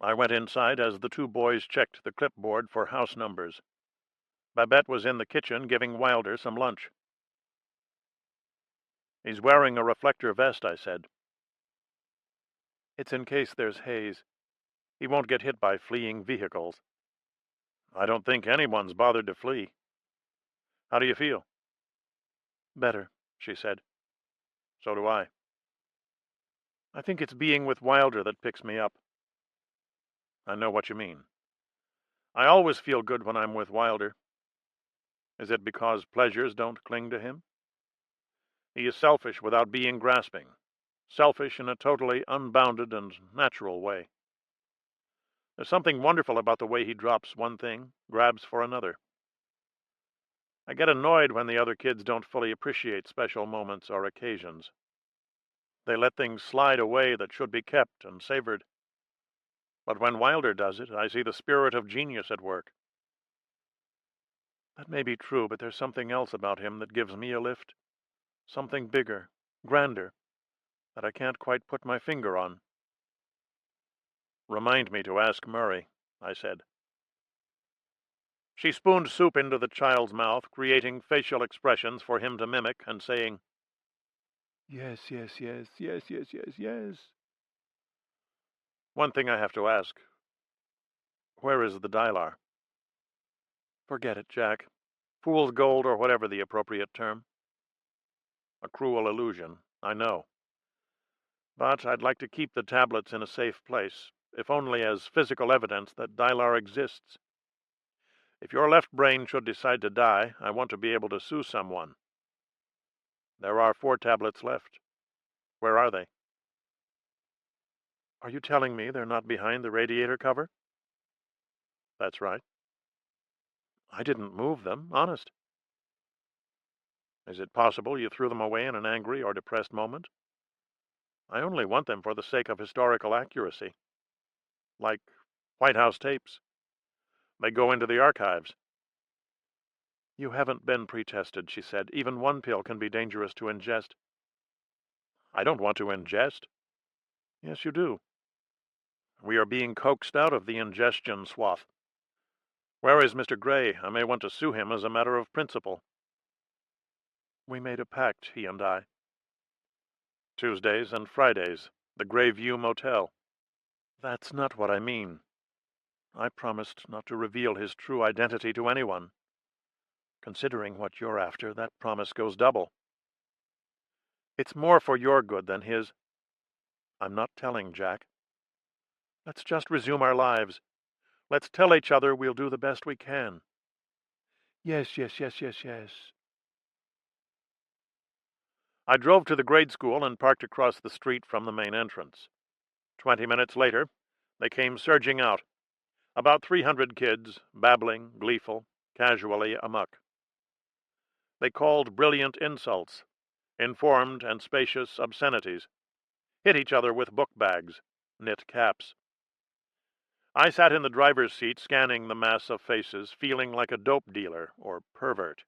I went inside as the 2 boys checked the clipboard for house numbers. Babette was in the kitchen giving Wilder some lunch. He's wearing a reflector vest, I said. It's in case there's haze. He won't get hit by fleeing vehicles. I don't think anyone's bothered to flee. How do you feel? Better, she said. So do I. I think it's being with Wilder that picks me up. I know what you mean. I always feel good when I'm with Wilder. Is it because pleasures don't cling to him? He is selfish without being grasping, selfish in a totally unbounded and natural way. There's something wonderful about the way he drops one thing, grabs for another. I get annoyed when the other kids don't fully appreciate special moments or occasions. They let things slide away that should be kept and savored. But when Wilder does it, I see the spirit of genius at work. That may be true, but there's something else about him that gives me a lift. Something bigger, grander, that I can't quite put my finger on. Remind me to ask Murray, I said. She spooned soup into the child's mouth, creating facial expressions for him to mimic, and saying, Yes, yes, yes, yes, yes, yes, yes. One thing I have to ask. Where is the Dylar? Forget it, Jack. Fool's gold or whatever the appropriate term. A cruel illusion, I know. But I'd like to keep the tablets in a safe place, if only as physical evidence that Dylar exists. If your left brain should decide to die, I want to be able to sue someone. There are 4 tablets left. Where are they? Are you telling me they're not behind the radiator cover? That's right. I didn't move them, honest. Is it possible you threw them away in an angry or depressed moment? I only want them for the sake of historical accuracy. Like White House tapes. They go into the archives. You haven't been pre-tested, she said. Even one pill can be dangerous to ingest. I don't want to ingest. Yes, you do. We are being coaxed out of the ingestion swath. Where is Mr. Gray? I may want to sue him as a matter of principle. We made a pact, he and I. Tuesdays and Fridays, the Grayview Motel. That's not what I mean. I promised not to reveal his true identity to anyone. Considering what you're after, that promise goes double. It's more for your good than his. I'm not telling, Jack. Let's just resume our lives. Let's tell each other we'll do the best we can. Yes, yes, yes, yes, yes. I drove to the grade school and parked across the street from the main entrance. 20 minutes later, they came surging out. About 300 kids, babbling, gleeful, casually amuck. They called brilliant insults, informed and spacious obscenities, hit each other with book bags, knit caps. I sat in the driver's seat scanning the mass of faces, feeling like a dope dealer or pervert.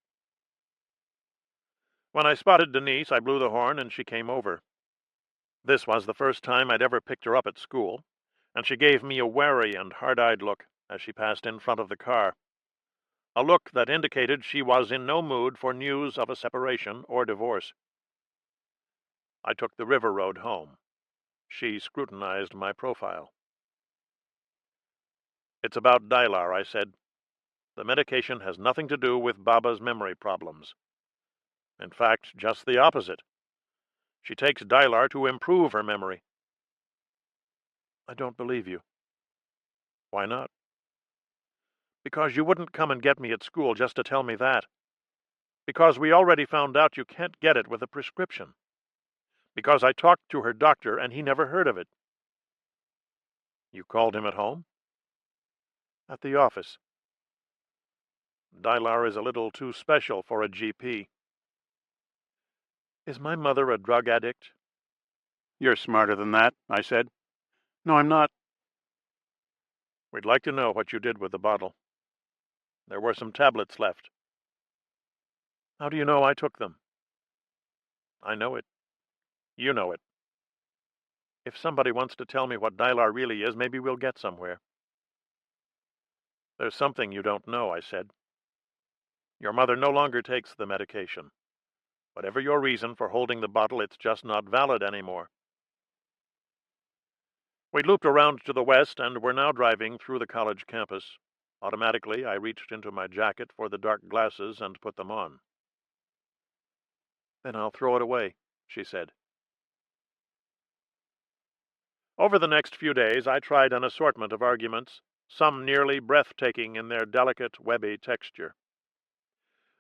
When I spotted Denise, I blew the horn and she came over. This was the first time I'd ever picked her up at school, and she gave me a wary and hard-eyed look as she passed in front of the car. A look that indicated she was in no mood for news of a separation or divorce. I took the river road home. She scrutinized my profile. It's about Dylar, I said. The medication has nothing to do with Baba's memory problems. In fact, just the opposite. She takes Dylar to improve her memory. I don't believe you. Why not? Because you wouldn't come and get me at school just to tell me that. Because we already found out you can't get it with a prescription. Because I talked to her doctor and he never heard of it. You called him at home? At the office. Dylar is a little too special for a GP. Is my mother a drug addict? You're smarter than that, I said. No, I'm not. We'd like to know what you did with the bottle. There were some tablets left. How do you know I took them? I know it. You know it. If somebody wants to tell me what Dylar really is, maybe we'll get somewhere. There's something you don't know, I said. Your mother no longer takes the medication. Whatever your reason for holding the bottle, it's just not valid anymore. We looped around to the west and were now driving through the college campus. Automatically, I reached into my jacket for the dark glasses and put them on. Then I'll throw it away, she said. Over the next few days, I tried an assortment of arguments, some nearly breathtaking in their delicate, webby texture.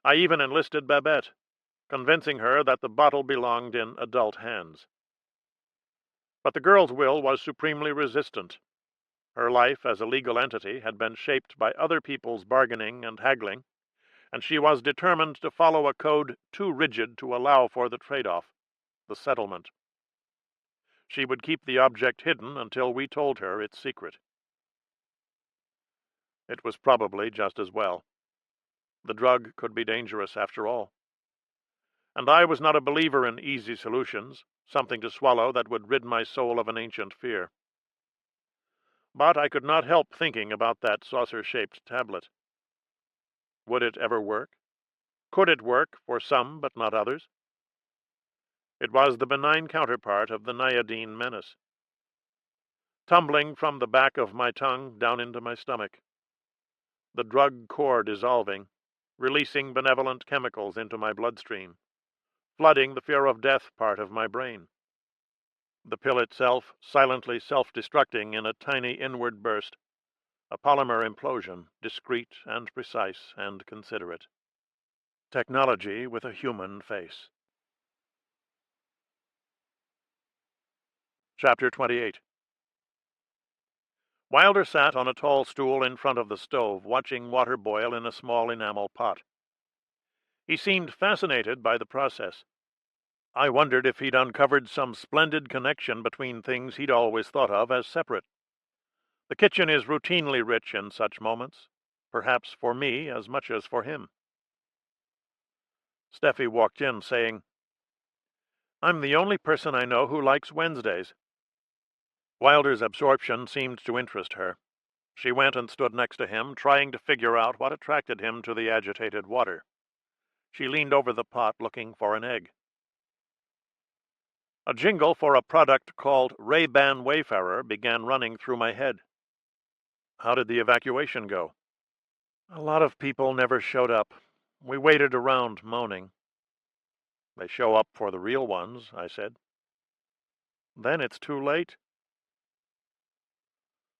I even enlisted Babette, convincing her that the bottle belonged in adult hands. But the girl's will was supremely resistant. Her life as a legal entity had been shaped by other people's bargaining and haggling, and she was determined to follow a code too rigid to allow for the trade-off, the settlement. She would keep the object hidden until we told her its secret. It was probably just as well. The drug could be dangerous after all. And I was not a believer in easy solutions, something to swallow that would rid my soul of an ancient fear. But I could not help thinking about that saucer-shaped tablet. Would it ever work? Could it work for some but not others? It was the benign counterpart of the Naiadine menace. tumbling from the back of my tongue down into my stomach. The drug core dissolving, releasing benevolent chemicals into my bloodstream, flooding the fear of death part of my brain. The pill itself silently self-destructing in a tiny inward burst, a polymer implosion, discreet and precise and considerate. Technology with a human face. Chapter 28. Wilder sat on a tall stool in front of the stove, watching water boil in a small enamel pot. He seemed fascinated by the process. I wondered if he'd uncovered some splendid connection between things he'd always thought of as separate. The kitchen is routinely rich in such moments, perhaps for me as much as for him. Steffi walked in, saying, "I'm the only person I know who likes Wednesdays." Wilder's absorption seemed to interest her. She went and stood next to him, trying to figure out what attracted him to the agitated water. She leaned over the pot, looking for an egg. A jingle for a product called Ray-Ban Wayfarer began running through my head. How did the evacuation go? A lot of people never showed up. We waited around, moaning. They show up for the real ones, I said. Then it's too late.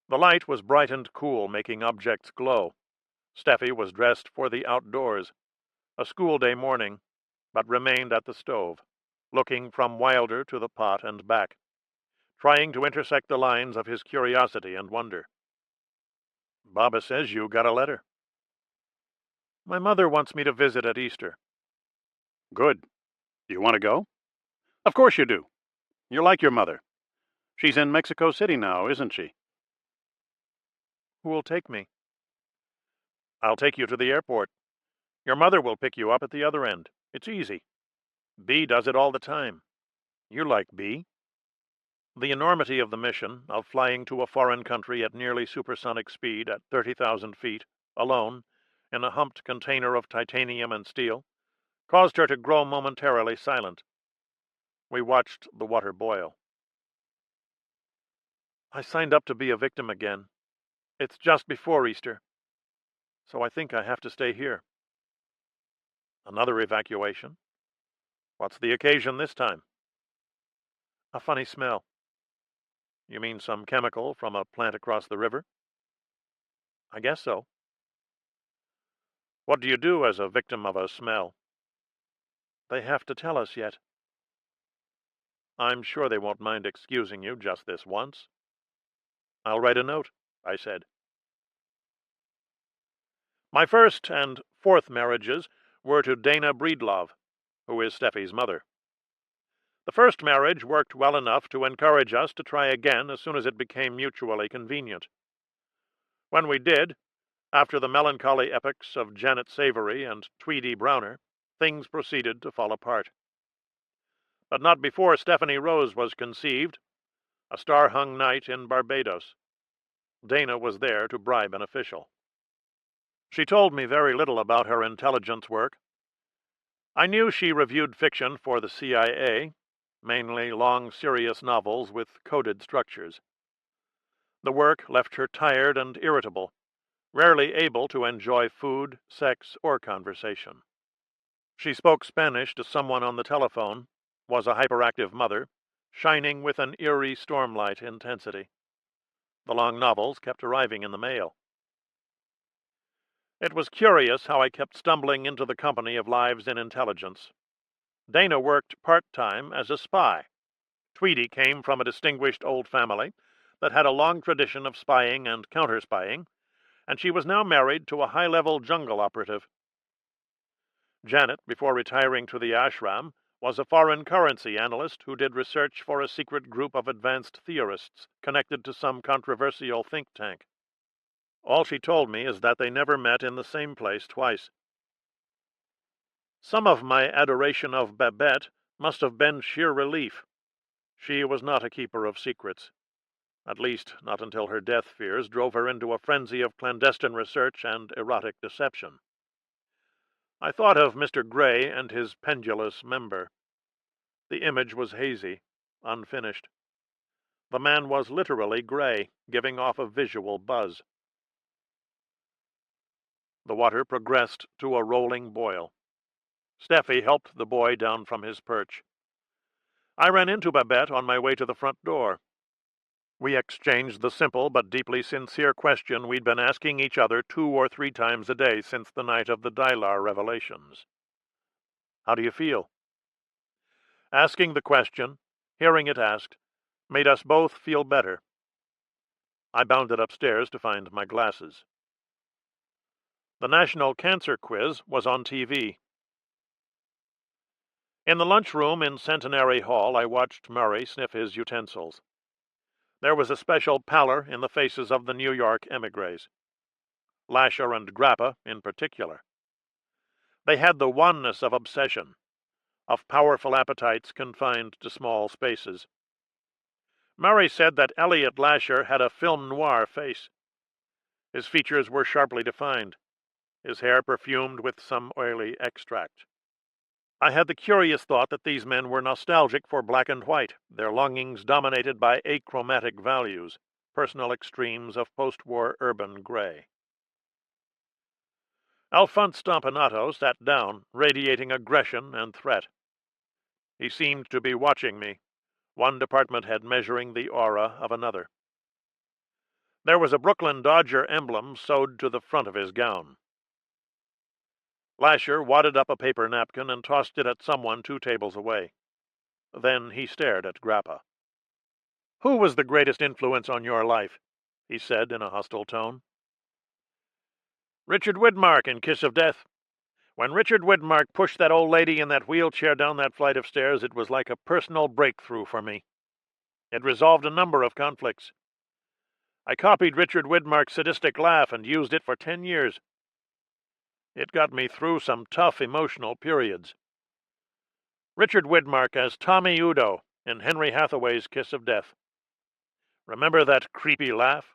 The light was bright and cool, making objects glow. Steffi was dressed for the outdoors, a school day morning, but remained at the stove, looking from Wilder to the pot and back, trying to intersect the lines of his curiosity and wonder. Baba says you got a letter. My mother wants me to visit at Easter. Good. You want to go? Of course you do. You're like your mother. She's in Mexico City now, isn't she? Who will take me? I'll take you to the airport. Your mother will pick you up at the other end. It's easy. B does it all the time. You like B? The enormity of the mission, of flying to a foreign country at nearly supersonic speed at 30,000 feet, alone, in a humped container of titanium and steel, caused her to grow momentarily silent. We watched the water boil. I signed up to be a victim again. It's just before Easter, so I think I have to stay here. Another evacuation? What's the occasion this time? A funny smell. You mean some chemical from a plant across the river? I guess so. What do you do as a victim of a smell? They have to tell us yet. I'm sure they won't mind excusing you just this once. I'll write a note, I said. My first and fourth marriages were to Dana Breedlove, who is Steffi's mother. The first marriage worked well enough to encourage us to try again as soon as it became mutually convenient. When we did, after the melancholy epics of Janet Savory and Tweedy Browner, things proceeded to fall apart. But not before Stephanie Rose was conceived, a star-hung night in Barbados. Dana was there to bribe an official. She told me very little about her intelligence work. I knew she reviewed fiction for the CIA, mainly long, serious novels with coded structures. The work left her tired and irritable, rarely able to enjoy food, sex, or conversation. She spoke Spanish to someone on the telephone, was a hyperactive mother, shining with an eerie stormlight intensity. The long novels kept arriving in the mail. It was curious how I kept stumbling into the company of lives in intelligence. Dana worked part-time as a spy. Tweedy came from a distinguished old family that had a long tradition of spying and counter-spying, and she was now married to a high-level jungle operative. Janet, before retiring to the ashram, was a foreign currency analyst who did research for a secret group of advanced theorists connected to some controversial think tank. All she told me is that they never met in the same place twice. Some of my adoration of Babette must have been sheer relief. She was not a keeper of secrets. At least, not until her death fears drove her into a frenzy of clandestine research and erotic deception. I thought of Mr. Gray and his pendulous member. The image was hazy, unfinished. The man was literally gray, giving off a visual buzz. The water progressed to a rolling boil. Steffi helped the boy down from his perch. I ran into Babette on my way to the front door. We exchanged the simple but deeply sincere question we'd been asking each other 2 or 3 times a day since the night of the Dylar revelations. How do you feel? Asking the question, hearing it asked, made us both feel better. I bounded upstairs to find my glasses. The National Cancer Quiz was on TV. In the lunchroom in Centenary Hall, I watched Murray sniff his utensils. There was a special pallor in the faces of the New York emigres. Lasher and Grappa, in particular. They had the oneness of obsession, of powerful appetites confined to small spaces. Murray said that Elliot Lasher had a film noir face. His features were sharply defined, his hair perfumed with some oily extract. I had the curious thought that these men were nostalgic for black and white, their longings dominated by achromatic values, personal extremes of post-war urban gray. Alphonse Stompanato sat down, radiating aggression and threat. He seemed to be watching me, one department head measuring the aura of another. There was a Brooklyn Dodger emblem sewed to the front of his gown. Lasher wadded up a paper napkin and tossed it at someone 2 tables away. Then he stared at Grappa. "Who was the greatest influence on your life?" he said in a hostile tone. "Richard Widmark in Kiss of Death. When Richard Widmark pushed that old lady in that wheelchair down that flight of stairs, it was like a personal breakthrough for me. It resolved a number of conflicts. I copied Richard Widmark's sadistic laugh and used it for 10 years. It got me through some tough emotional periods. Richard Widmark as Tommy Udo in Henry Hathaway's Kiss of Death. Remember that creepy laugh?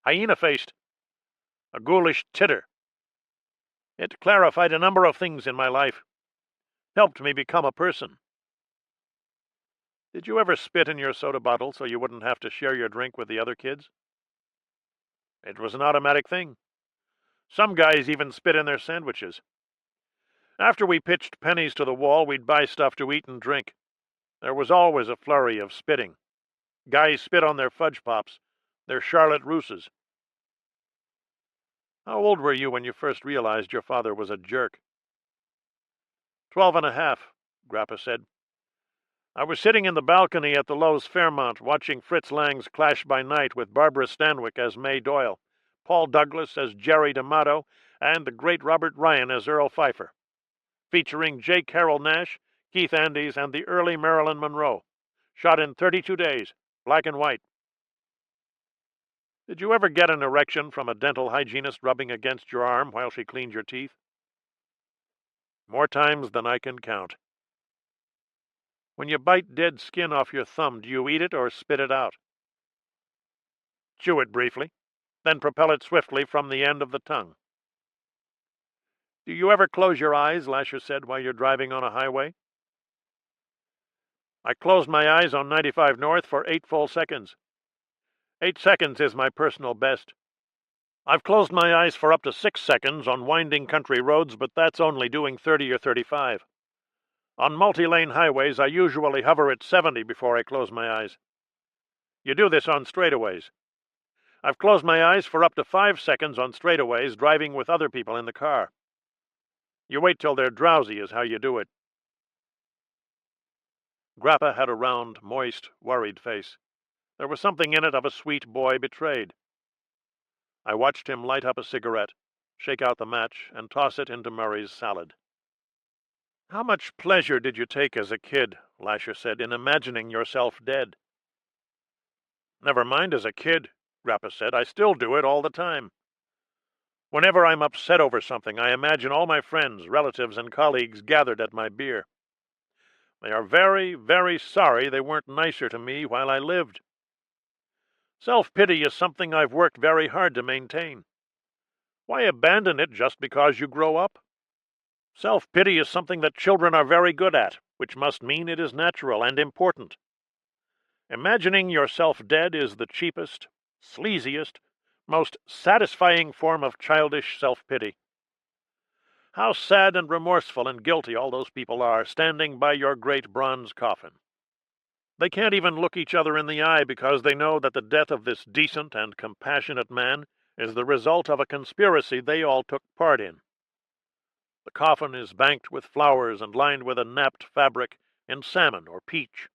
Hyena-faced. A ghoulish titter. It clarified a number of things in my life. Helped me become a person. Did you ever spit in your soda bottle so you wouldn't have to share your drink with the other kids? It was an automatic thing. Some guys even spit in their sandwiches. After we pitched pennies to the wall, we'd buy stuff to eat and drink. There was always a flurry of spitting. Guys spit on their fudge pops, their Charlotte Russes. How old were you when you first realized your father was a jerk? 12 and a half, Grappa said. I was sitting in the balcony at the Lowe's Fairmont watching Fritz Lang's Clash by Night with Barbara Stanwyck as May Doyle, Paul Douglas as Jerry D'Amato, and the great Robert Ryan as Earl Pfeiffer, featuring J. Carroll Nash, Keith Andes, and the early Marilyn Monroe, shot in 32 days, black and white. Did you ever get an erection from a dental hygienist rubbing against your arm while she cleaned your teeth? More times than I can count. When you bite dead skin off your thumb, do you eat it or spit it out? Chew it briefly, then propel it swiftly from the end of the tongue. Do you ever close your eyes, Lasher said, while you're driving on a highway? I closed my eyes on 95 North for 8 full seconds. 8 seconds is my personal best. I've closed my eyes for up to 6 seconds on winding country roads, but that's only doing 30 or 35. On multi-lane highways, I usually hover at 70 before I close my eyes. You do this on straightaways. I've closed my eyes for up to 5 seconds on straightaways driving with other people in the car. You wait till they're drowsy is how you do it. Grappa had a round, moist, worried face. There was something in it of a sweet boy betrayed. I watched him light up a cigarette, shake out the match, and toss it into Murray's salad. How much pleasure did you take as a kid, Lasher said, in imagining yourself dead? Never mind as a kid, Grappa said. I still do it all the time. Whenever I'm upset over something, I imagine all my friends, relatives, and colleagues gathered at my bier. They are very, very sorry they weren't nicer to me while I lived. Self-pity is something I've worked very hard to maintain. Why abandon it just because you grow up? Self-pity is something that children are very good at, which must mean it is natural and important. Imagining yourself dead is the cheapest, sleaziest, most satisfying form of childish self-pity. How sad and remorseful and guilty all those people are standing by your great bronze coffin. They can't even look each other in the eye because they know that the death of this decent and compassionate man is the result of a conspiracy they all took part in. The coffin is banked with flowers and lined with a napped fabric in salmon or peach.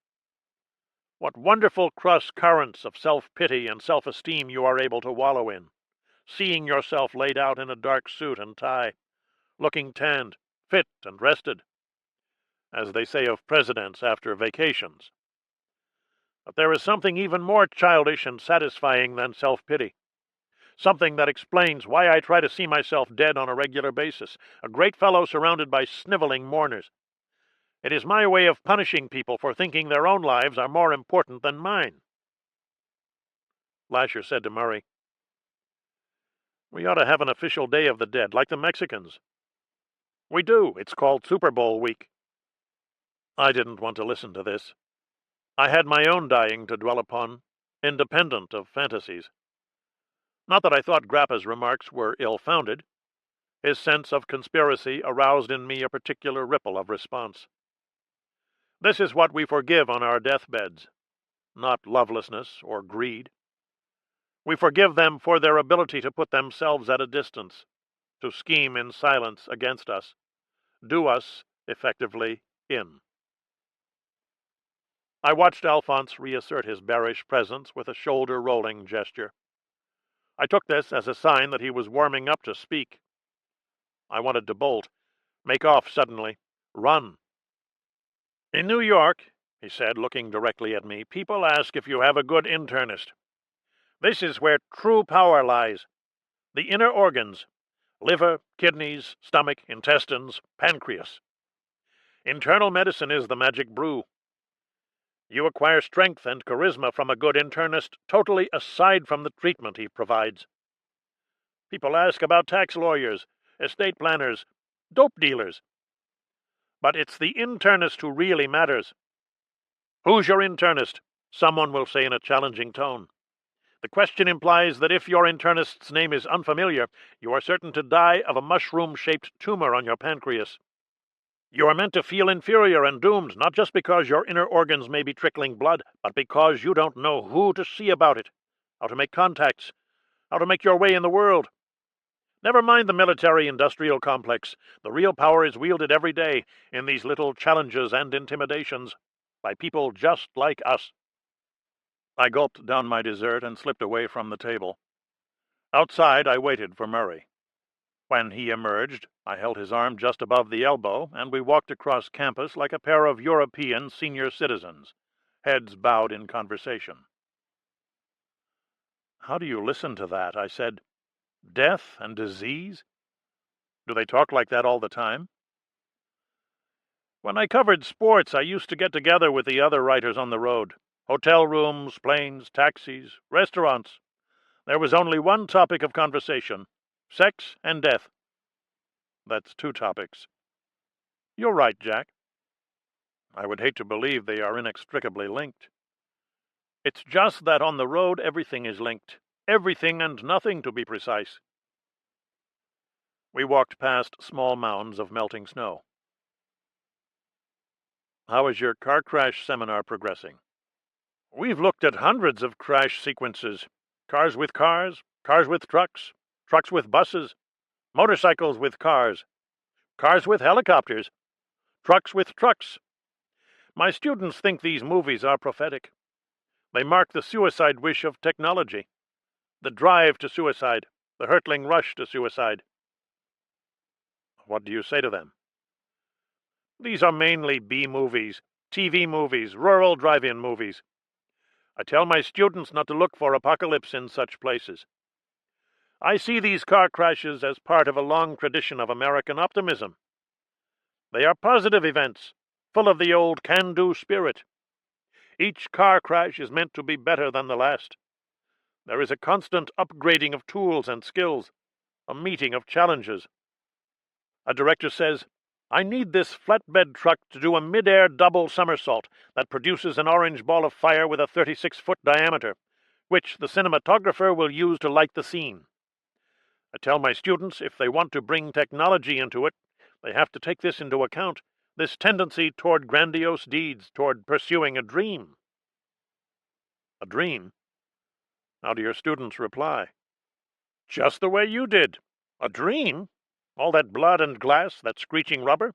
What wonderful cross currents of self-pity and self-esteem you are able to wallow in, seeing yourself laid out in a dark suit and tie, looking tanned, fit, and rested, as they say of presidents after vacations. But there is something even more childish and satisfying than self-pity. Something that explains why I try to see myself dead on a regular basis, a great fellow surrounded by sniveling mourners. It is my way of punishing people for thinking their own lives are more important than mine. Lasher said to Murray, "We ought to have an official Day of the Dead, like the Mexicans." "We do. It's called Super Bowl week." I didn't want to listen to this. I had my own dying to dwell upon, independent of fantasies. Not that I thought Grappa's remarks were ill-founded. His sense of conspiracy aroused in me a particular ripple of response. This is what we forgive on our deathbeds, not lovelessness or greed. We forgive them for their ability to put themselves at a distance, to scheme in silence against us, do us, effectively, in. I watched Alphonse reassert his bearish presence with a shoulder-rolling gesture. I took this as a sign that he was warming up to speak. I wanted to bolt, make off suddenly, run. "In New York," he said, looking directly at me, "people ask if you have a good internist. This is where true power lies. The inner organs, liver, kidneys, stomach, intestines, pancreas. Internal medicine is the magic brew. You acquire strength and charisma from a good internist totally aside from the treatment he provides. People ask about tax lawyers, estate planners, dope dealers. But it's the internist who really matters. Who's your internist? Someone will say in a challenging tone. The question implies that if your internist's name is unfamiliar, you are certain to die of a mushroom-shaped tumor on your pancreas. You are meant to feel inferior and doomed, not just because your inner organs may be trickling blood, but because you don't know who to see about it, how to make contacts, how to make your way in the world. Never mind the military-industrial complex. The real power is wielded every day in these little challenges and intimidations by people just like us." I gulped down my dessert and slipped away from the table. Outside, I waited for Murray. When he emerged, I held his arm just above the elbow, and we walked across campus like a pair of European senior citizens, heads bowed in conversation. "How do you listen to that?" I said. "Death and disease? Do they talk like that all the time?" "When I covered sports, I used to get together with the other writers on the road. Hotel rooms, planes, taxis, restaurants. There was only one topic of conversation: sex and death." "That's two topics." "You're right, Jack." "I would hate to believe they are inextricably linked." "It's just that on the road everything is linked. Everything and nothing, to be precise." We walked past small mounds of melting snow. "How is your car crash seminar progressing?" "We've looked at hundreds of crash sequences. Cars with cars, cars with trucks, trucks with buses, motorcycles with cars with helicopters, trucks with trucks. My students think these movies are prophetic. They mark the suicide wish of technology, the drive to suicide, the hurtling rush to suicide." "What do you say to them?" "These are mainly B-movies, TV movies, rural drive-in movies. I tell my students not to look for apocalypse in such places. I see these car crashes as part of a long tradition of American optimism. They are positive events, full of the old can-do spirit. Each car crash is meant to be better than the last. There is a constant upgrading of tools and skills, a meeting of challenges. A director says, I need this flatbed truck to do a mid-air double somersault that produces an orange ball of fire with a 36-foot diameter, which the cinematographer will use to light the scene. I tell my students if they want to bring technology into it, they have to take this into account, this tendency toward grandiose deeds, toward pursuing a dream. A dream? How do your students reply? Just the way you did. A dream? All that blood and glass, that screeching rubber?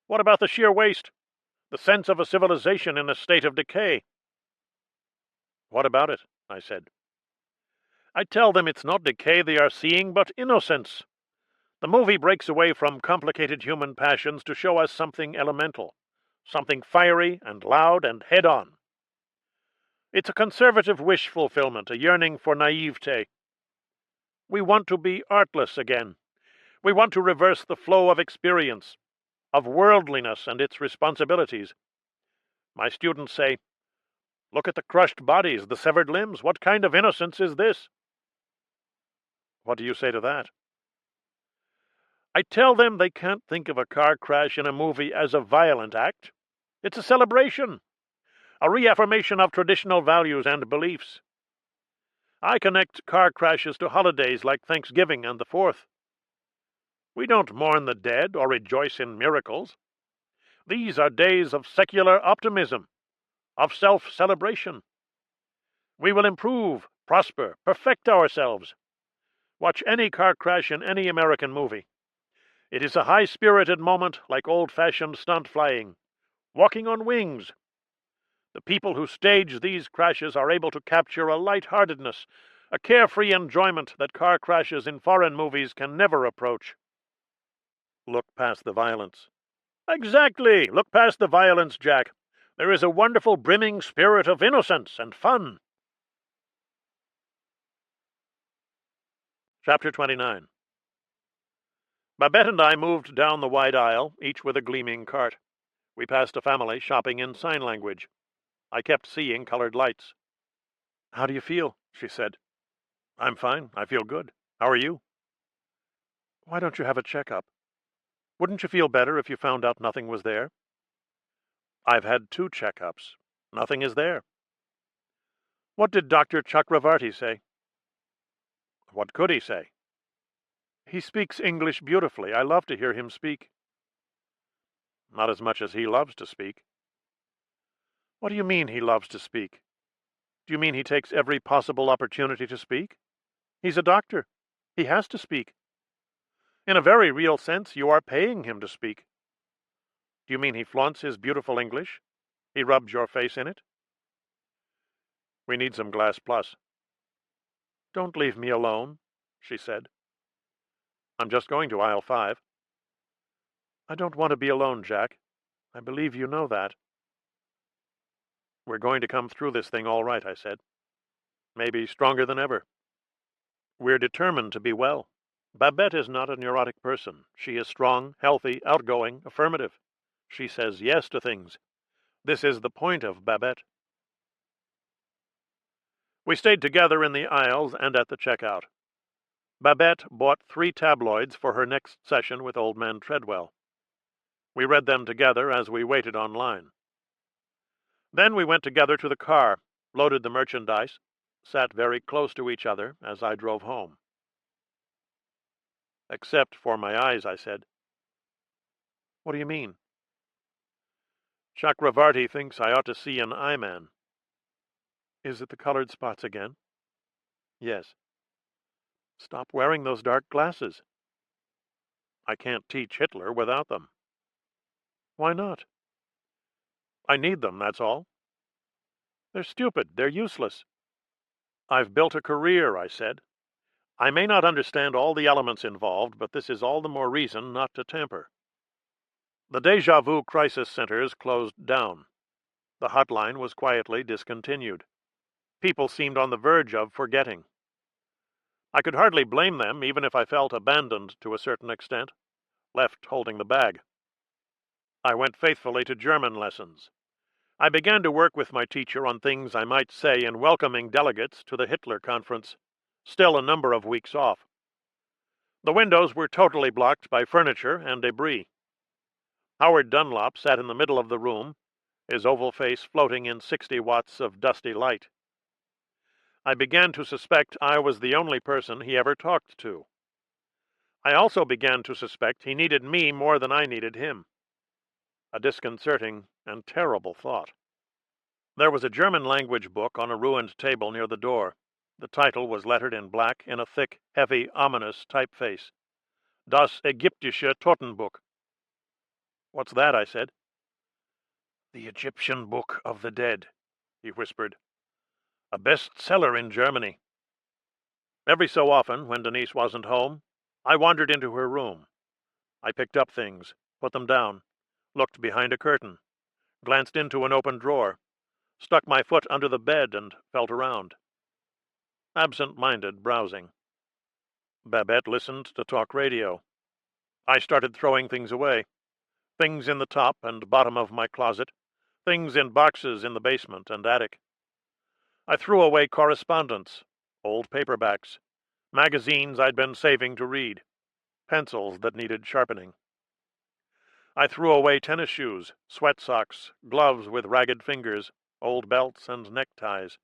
What about the sheer waste? The sense of a civilization in a state of decay? What about it? I said. I tell them it's not decay they are seeing, but innocence. The movie breaks away from complicated human passions to show us something elemental, something fiery and loud and head-on. It's a conservative wish fulfillment, a yearning for naivete. We want to be artless again. We want to reverse the flow of experience, of worldliness and its responsibilities. My students say, "Look at the crushed bodies, the severed limbs. What kind of innocence is this?" What do you say to that? I tell them they can't think of a car crash in a movie as a violent act. It's a celebration, a reaffirmation of traditional values and beliefs. I connect car crashes to holidays like Thanksgiving and the 4th. We don't mourn the dead or rejoice in miracles. These are days of secular optimism, of self-celebration. We will improve, prosper, perfect ourselves. Watch any car crash in any American movie. It is a high-spirited moment like old-fashioned stunt flying, walking on wings. The people who stage these crashes are able to capture a light-heartedness, a carefree enjoyment that car crashes in foreign movies can never approach. Look past the violence. Exactly! Look past the violence, Jack. There is a wonderful brimming spirit of innocence and fun. Chapter 29. Babette and I moved down the wide aisle, each with a gleaming cart. We passed a family shopping in sign language. I kept seeing colored lights. "How do you feel?" she said. "I'm fine. I feel good. How are you?" "Why don't you have a checkup? Wouldn't you feel better if you found out nothing was there?" "I've had 2 checkups. Nothing is there." "What did Dr. Chakravarti say?" "What could he say?" "He speaks English beautifully. I love to hear him speak." "Not as much as he loves to speak." "What do you mean he loves to speak? Do you mean he takes every possible opportunity to speak? He's a doctor. He has to speak. In a very real sense, you are paying him to speak. Do you mean he flaunts his beautiful English? He rubs your face in it?" "We need some Glass Plus." "Don't leave me alone," she said. "I'm just going to aisle 5. "I don't want to be alone, Jack. I believe you know that." "We're going to come through this thing all right," I said. "Maybe stronger than ever. We're determined to be well. Babette is not a neurotic person. She is strong, healthy, outgoing, affirmative. She says yes to things. This is the point of Babette." We stayed together in the aisles and at the checkout. Babette bought 3 tabloids for her next session with Old Man Treadwell. We read them together as we waited online. Then we went together to the car, loaded the merchandise, sat very close to each other as I drove home. "Except for my eyes," I said. "What do you mean?" "Chakravarti thinks I ought to see an eye man." "Is it the colored spots again?" "Yes." "Stop wearing those dark glasses." "I can't teach Hitler without them." "Why not?" "I need them, that's all." "They're stupid. They're useless." "I've built a career," I said. "I may not understand all the elements involved, but this is all the more reason not to tamper." The Deja Vu crisis centers closed down. The hotline was quietly discontinued. People seemed on the verge of forgetting. I could hardly blame them, even if I felt abandoned to a certain extent, left holding the bag. I went faithfully to German lessons. I began to work with my teacher on things I might say in welcoming delegates to the Hitler conference, still a number of weeks off. The windows were totally blocked by furniture and debris. Howard Dunlop sat in the middle of the room, his oval face floating in 60 watts of dusty light. I began to suspect I was the only person he ever talked to. I also began to suspect he needed me more than I needed him. A disconcerting and terrible thought. There was a German-language book on a ruined table near the door. The title was lettered in black in a thick, heavy, ominous typeface. Das Ägyptische Totenbuch. What's that? I said. The Egyptian Book of the Dead, he whispered. A bestseller in Germany. Every so often, when Denise wasn't home, I wandered into her room. I picked up things, put them down, looked behind a curtain, glanced into an open drawer, stuck my foot under the bed and felt around. Absent-minded browsing. Babette listened to talk radio. I started throwing things away. Things in the top and bottom of my closet, things in boxes in the basement and attic. I threw away correspondence, old paperbacks, magazines I'd been saving to read, pencils that needed sharpening. I threw away tennis shoes, sweat socks, gloves with ragged fingers, old belts and neckties.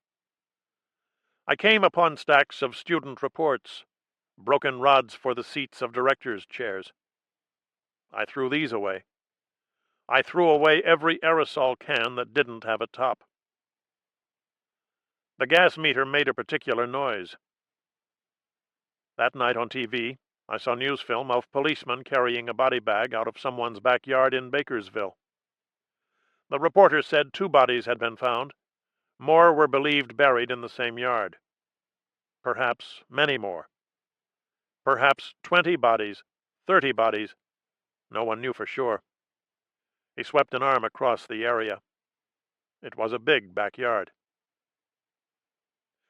I came upon stacks of student reports, broken rods for the seats of directors' chairs. I threw these away. I threw away every aerosol can that didn't have a top. The gas meter made a particular noise. That night on TV, I saw news film of policemen carrying a body bag out of someone's backyard in Bakersville. The reporter said 2 bodies had been found. More were believed buried in the same yard. Perhaps many more. Perhaps 20 bodies, 30 bodies. No one knew for sure. He swept an arm across the area. It was a big backyard.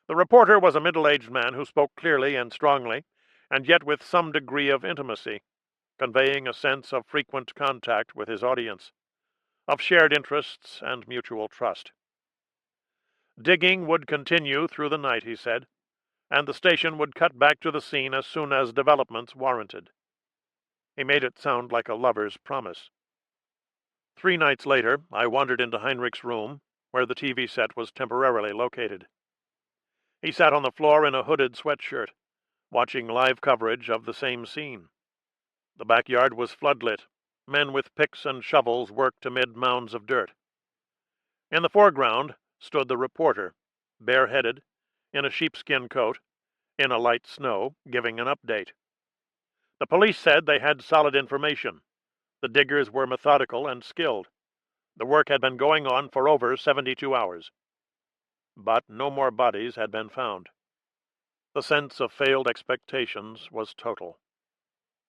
The reporter was a middle-aged man who spoke clearly and strongly, and yet with some degree of intimacy, conveying a sense of frequent contact with his audience, of shared interests and mutual trust. Digging would continue through the night, he said, and the station would cut back to the scene as soon as developments warranted. He made it sound like a lover's promise. 3 nights later, I wandered into Heinrich's room, where the TV set was temporarily located. He sat on the floor in a hooded sweatshirt, watching live coverage of the same scene. The backyard was floodlit. Men with picks and shovels worked amid mounds of dirt. In the foreground stood the reporter, bareheaded, in a sheepskin coat, in a light snow, giving an update. The police said they had solid information. The diggers were methodical and skilled. The work had been going on for over 72 hours. But no more bodies had been found. The sense of failed expectations was total.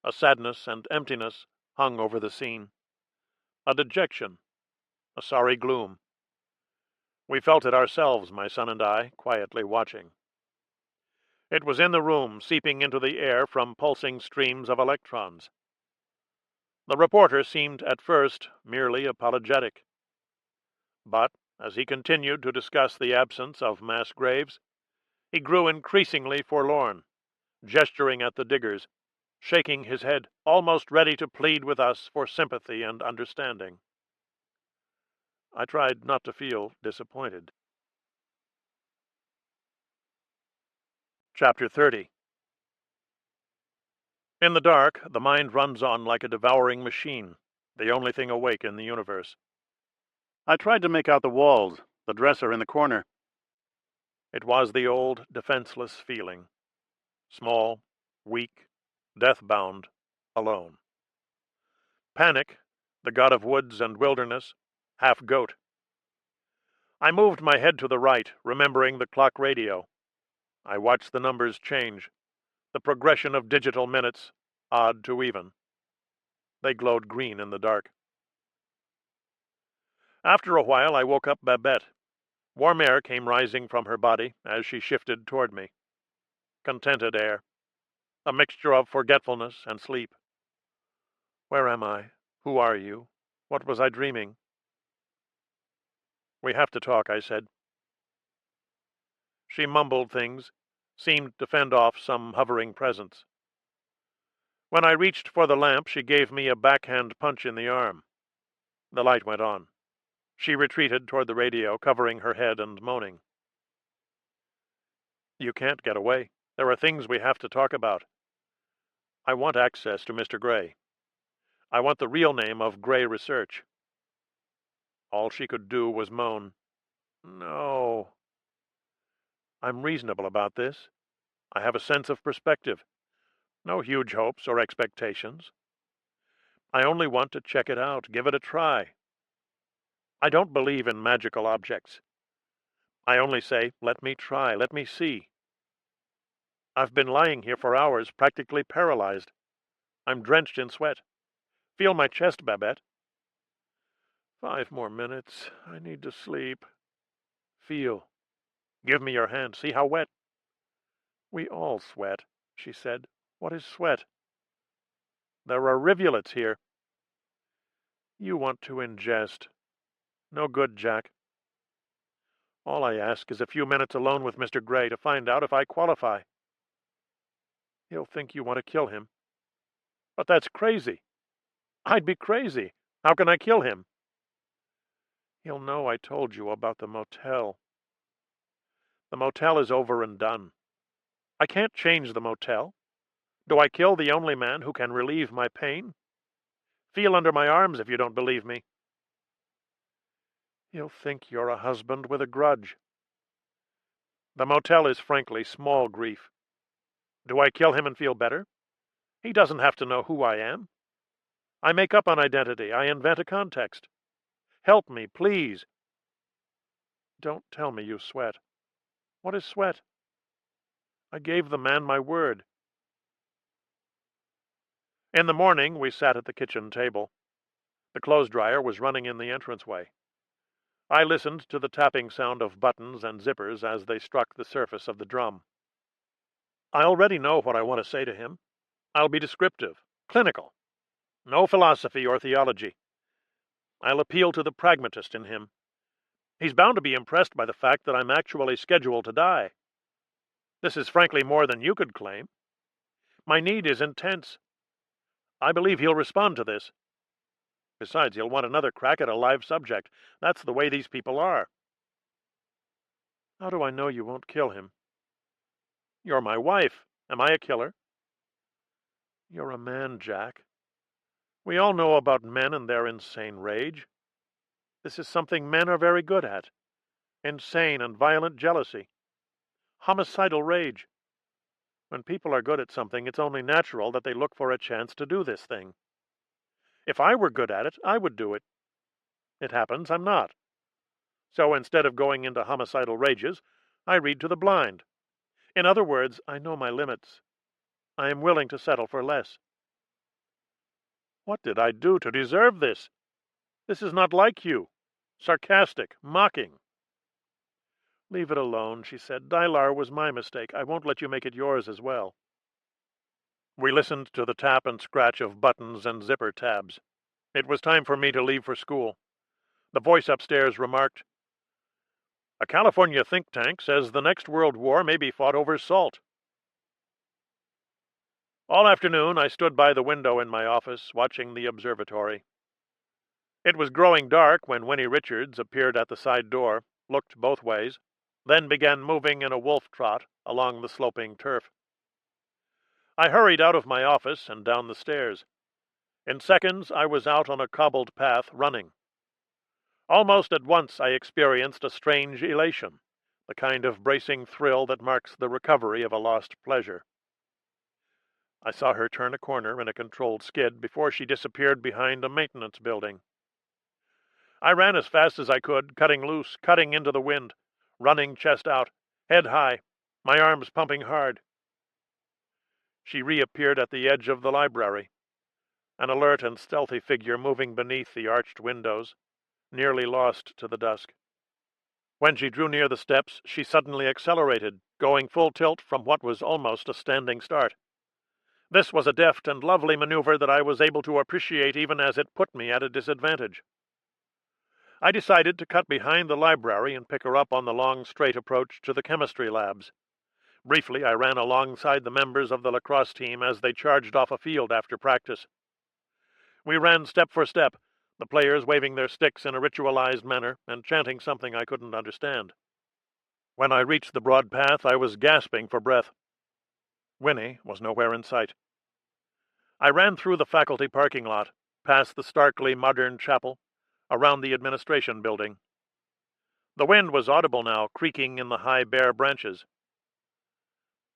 A sadness and emptiness hung over the scene. A dejection, a sorry gloom. We felt it ourselves, my son and I, quietly watching. It was in the room, seeping into the air from pulsing streams of electrons. The reporter seemed at first merely apologetic. But as he continued to discuss the absence of mass graves, he grew increasingly forlorn, gesturing at the diggers, shaking his head, almost ready to plead with us for sympathy and understanding. I tried not to feel disappointed. Chapter 30. In the dark, the mind runs on like a devouring machine, the only thing awake in the universe. I tried to make out the walls, the dresser in the corner. It was the old, defenseless feeling. Small, weak, death-bound, alone. Panic, the god of woods and wilderness, half goat. I moved my head to the right, remembering the clock radio. I watched the numbers change, the progression of digital minutes, odd to even. They glowed green in the dark. After a while, I woke up Babette. Warm air came rising from her body as she shifted toward me. Contented air. A mixture of forgetfulness and sleep. Where am I? Who are you? What was I dreaming? We have to talk, I said. She mumbled things, seemed to fend off some hovering presence. When I reached for the lamp, she gave me a backhand punch in the arm. The light went on. She retreated toward the radio, covering her head and moaning. You can't get away. There are things we have to talk about. I want access to Mr. Gray. I want the real name of Gray Research. All she could do was moan. No. I'm reasonable about this. I have a sense of perspective. No huge hopes or expectations. I only want to check it out, give it a try. I don't believe in magical objects. I only say, let me try, let me see. I've been lying here for hours, practically paralyzed. I'm drenched in sweat. Feel my chest, Babette. 5 more minutes. I need to sleep. Feel. Give me your hand. See how wet? We all sweat, she said. What is sweat? There are rivulets here. You want to ingest. No good, Jack. All I ask is a few minutes alone with Mr. Gray to find out if I qualify. He'll think you want to kill him. But that's crazy. I'd be crazy. How can I kill him? He'll know I told you about the motel. The motel is over and done. I can't change the motel. Do I kill the only man who can relieve my pain? Feel under my arms if you don't believe me. He'll think you're a husband with a grudge. The motel is frankly small grief. Do I kill him and feel better? He doesn't have to know who I am. I make up an identity. I invent a context. Help me, please. Don't tell me you sweat. What is sweat? I gave the man my word. In the morning, we sat at the kitchen table. The clothes dryer was running in the entranceway. I listened to the tapping sound of buttons and zippers as they struck the surface of the drum. I already know what I want to say to him. I'll be descriptive, clinical. No philosophy or theology. I'll appeal to the pragmatist in him. He's bound to be impressed by the fact that I'm actually scheduled to die. This is frankly more than you could claim. My need is intense. I believe he'll respond to this. Besides, he'll want another crack at a live subject. That's the way these people are. How do I know you won't kill him? You're my wife. Am I a killer? You're a man, Jack. We all know about men and their insane rage. This is something men are very good at. Insane and violent jealousy. Homicidal rage. When people are good at something, it's only natural that they look for a chance to do this thing. If I were good at it, I would do it. It happens I'm not. So instead of going into homicidal rages, I read to the blind. In other words, I know my limits. I am willing to settle for less. What did I do to deserve this? This is not like you. Sarcastic, mocking. Leave it alone, she said. Dylar was my mistake. I won't let you make it yours as well. We listened to the tap and scratch of buttons and zipper tabs. It was time for me to leave for school. The voice upstairs remarked, "A California think tank says the next World War may be fought over salt." All afternoon I stood by the window in my office, watching the observatory. It was growing dark when Winnie Richards appeared at the side door, looked both ways, then began moving in a wolf trot along the sloping turf. I hurried out of my office and down the stairs. In seconds I was out on a cobbled path, running. Almost at once I experienced a strange elation, the kind of bracing thrill that marks the recovery of a lost pleasure. I saw her turn a corner in a controlled skid before she disappeared behind a maintenance building. I ran as fast as I could, cutting loose, cutting into the wind, running chest out, head high, my arms pumping hard. She reappeared at the edge of the library, an alert and stealthy figure moving beneath the arched windows, nearly lost to the dusk. When she drew near the steps, she suddenly accelerated, going full tilt from what was almost a standing start. This was a deft and lovely maneuver that I was able to appreciate even as it put me at a disadvantage. I decided to cut behind the library and pick her up on the long, straight approach to the chemistry labs. Briefly, I ran alongside the members of the lacrosse team as they charged off a field after practice. We ran step for step, the players waving their sticks in a ritualized manner and chanting something I couldn't understand. When I reached the broad path, I was gasping for breath. Winnie was nowhere in sight. I ran through the faculty parking lot, past the starkly modern chapel, around the administration building. The wind was audible now, creaking in the high bare branches.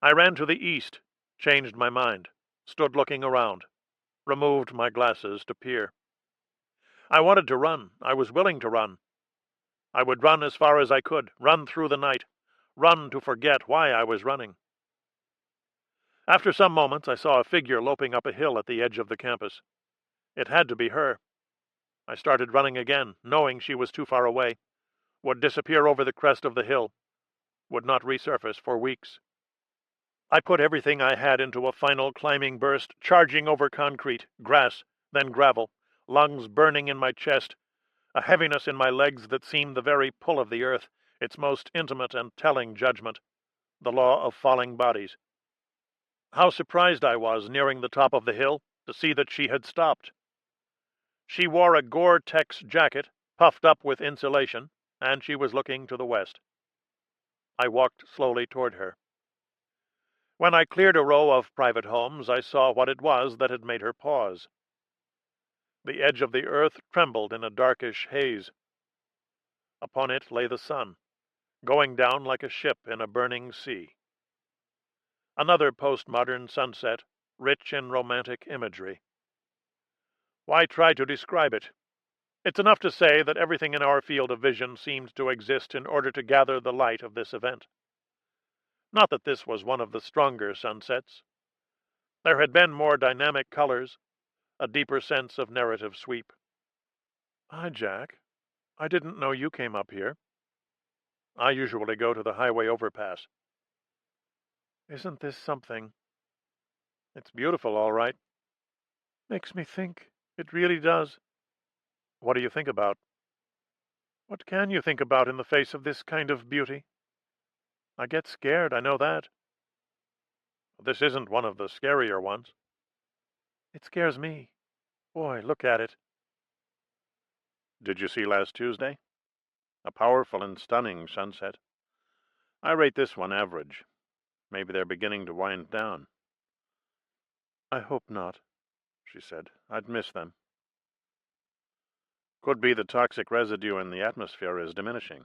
I ran to the east, changed my mind, stood looking around, removed my glasses to peer. I wanted to run. I was willing to run. I would run as far as I could, run through the night, run to forget why I was running. After some moments, I saw a figure loping up a hill at the edge of the campus. It had to be her. I started running again, knowing she was too far away, would disappear over the crest of the hill, would not resurface for weeks. I put everything I had into a final climbing burst, charging over concrete, grass, then gravel, lungs burning in my chest, a heaviness in my legs that seemed the very pull of the earth, its most intimate and telling judgment, the law of falling bodies. How surprised I was, nearing the top of the hill, to see that she had stopped. She wore a Gore-Tex jacket, puffed up with insulation, and she was looking to the west. I walked slowly toward her. When I cleared a row of private homes, I saw what it was that had made her pause. The edge of the earth trembled in a darkish haze. Upon it lay the sun, going down like a ship in a burning sea. Another postmodern sunset, rich in romantic imagery. Why try to describe it? It's enough to say that everything in our field of vision seemed to exist in order to gather the light of this event. Not that this was one of the stronger sunsets. There had been more dynamic colors, a deeper sense of narrative sweep. Hi, Jack. I didn't know you came up here. I usually go to the highway overpass. Isn't this something? It's beautiful, all right. Makes me think. It really does. What do you think about? What can you think about in the face of this kind of beauty? I get scared, I know that. This isn't one of the scarier ones. It scares me. Boy, look at it. Did you see last Tuesday? A powerful and stunning sunset. I rate this one average. Maybe they're beginning to wind down. I hope not, she said. I'd miss them. Could be the toxic residue in the atmosphere is diminishing.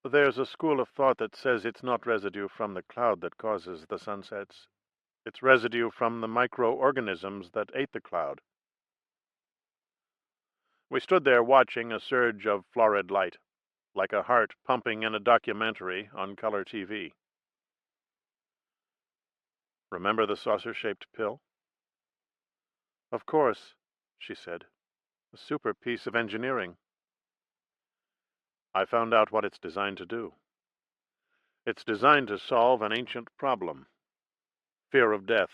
There's a school of thought that says it's not residue from the cloud that causes the sunsets. It's residue from the microorganisms that ate the cloud. We stood there watching a surge of florid light, like a heart pumping in a documentary on color TV. Remember the saucer-shaped pill? Of course, she said. A super piece of engineering. I found out what it's designed to do. It's designed to solve an ancient problem. Fear of death.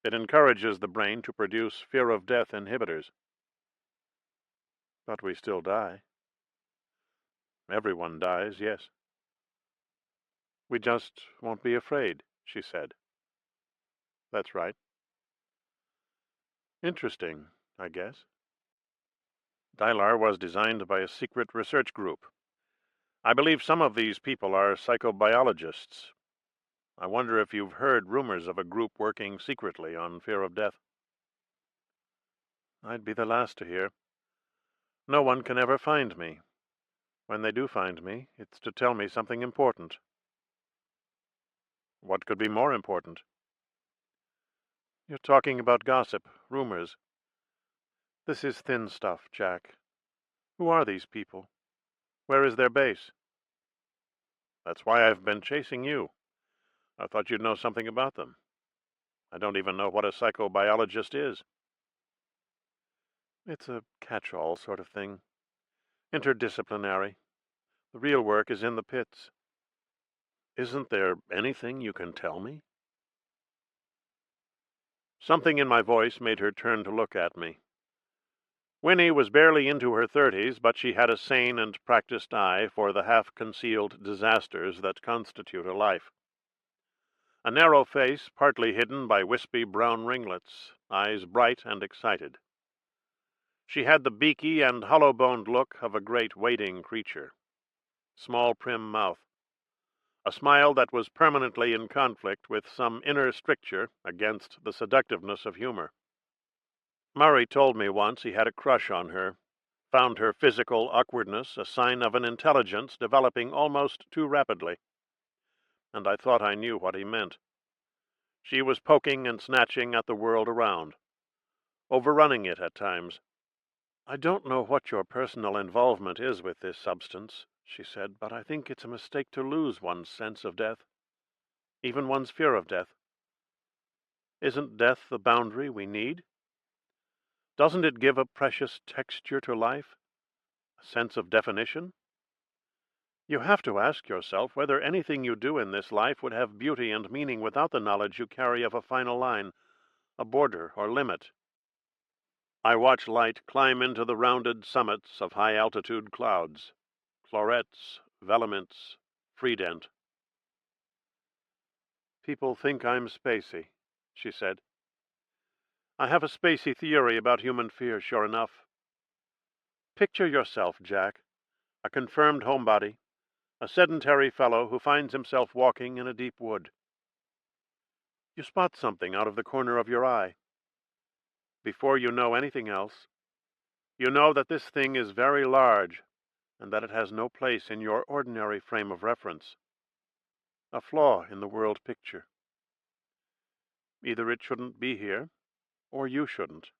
It encourages the brain to produce fear of death inhibitors. But we still die. Everyone dies, yes. We just won't be afraid, she said. That's right. Interesting, I guess. Dylar was designed by a secret research group. I believe some of these people are psychobiologists. I wonder if you've heard rumors of a group working secretly on fear of death. I'd be the last to hear. No one can ever find me. When they do find me, it's to tell me something important. What could be more important? You're talking about gossip, rumors. This is thin stuff, Jack. Who are these people? Where is their base? That's why I've been chasing you. I thought you'd know something about them. I don't even know what a psychobiologist is. It's a catch-all sort of thing. Interdisciplinary. The real work is in the pits. Isn't there anything you can tell me? Something in my voice made her turn to look at me. Winnie was barely into her 30s, but she had a sane and practiced eye for the half-concealed disasters that constitute a life. A narrow face, partly hidden by wispy brown ringlets, eyes bright and excited. She had the beaky and hollow-boned look of a great wading creature. Small prim mouth. A smile that was permanently in conflict with some inner stricture against the seductiveness of humor. Murray told me once he had a crush on her, found her physical awkwardness a sign of an intelligence developing almost too rapidly, and I thought I knew what he meant. She was poking and snatching at the world around, overrunning it at times. "I don't know what your personal involvement is with this substance," she said, "but I think it's a mistake to lose one's sense of death, even one's fear of death. Isn't death the boundary we need? Doesn't it give a precious texture to life, a sense of definition? You have to ask yourself whether anything you do in this life would have beauty and meaning without the knowledge you carry of a final line, a border or limit." I watch light climb into the rounded summits of high-altitude clouds, florets, velaments, freedent. "People think I'm spacey," she said. "I have a spacey theory about human fear, sure enough. Picture yourself, Jack, a confirmed homebody, a sedentary fellow who finds himself walking in a deep wood. You spot something out of the corner of your eye. Before you know anything else, you know that this thing is very large and that it has no place in your ordinary frame of reference. A flaw in the world picture. Either it shouldn't be here, or you shouldn't.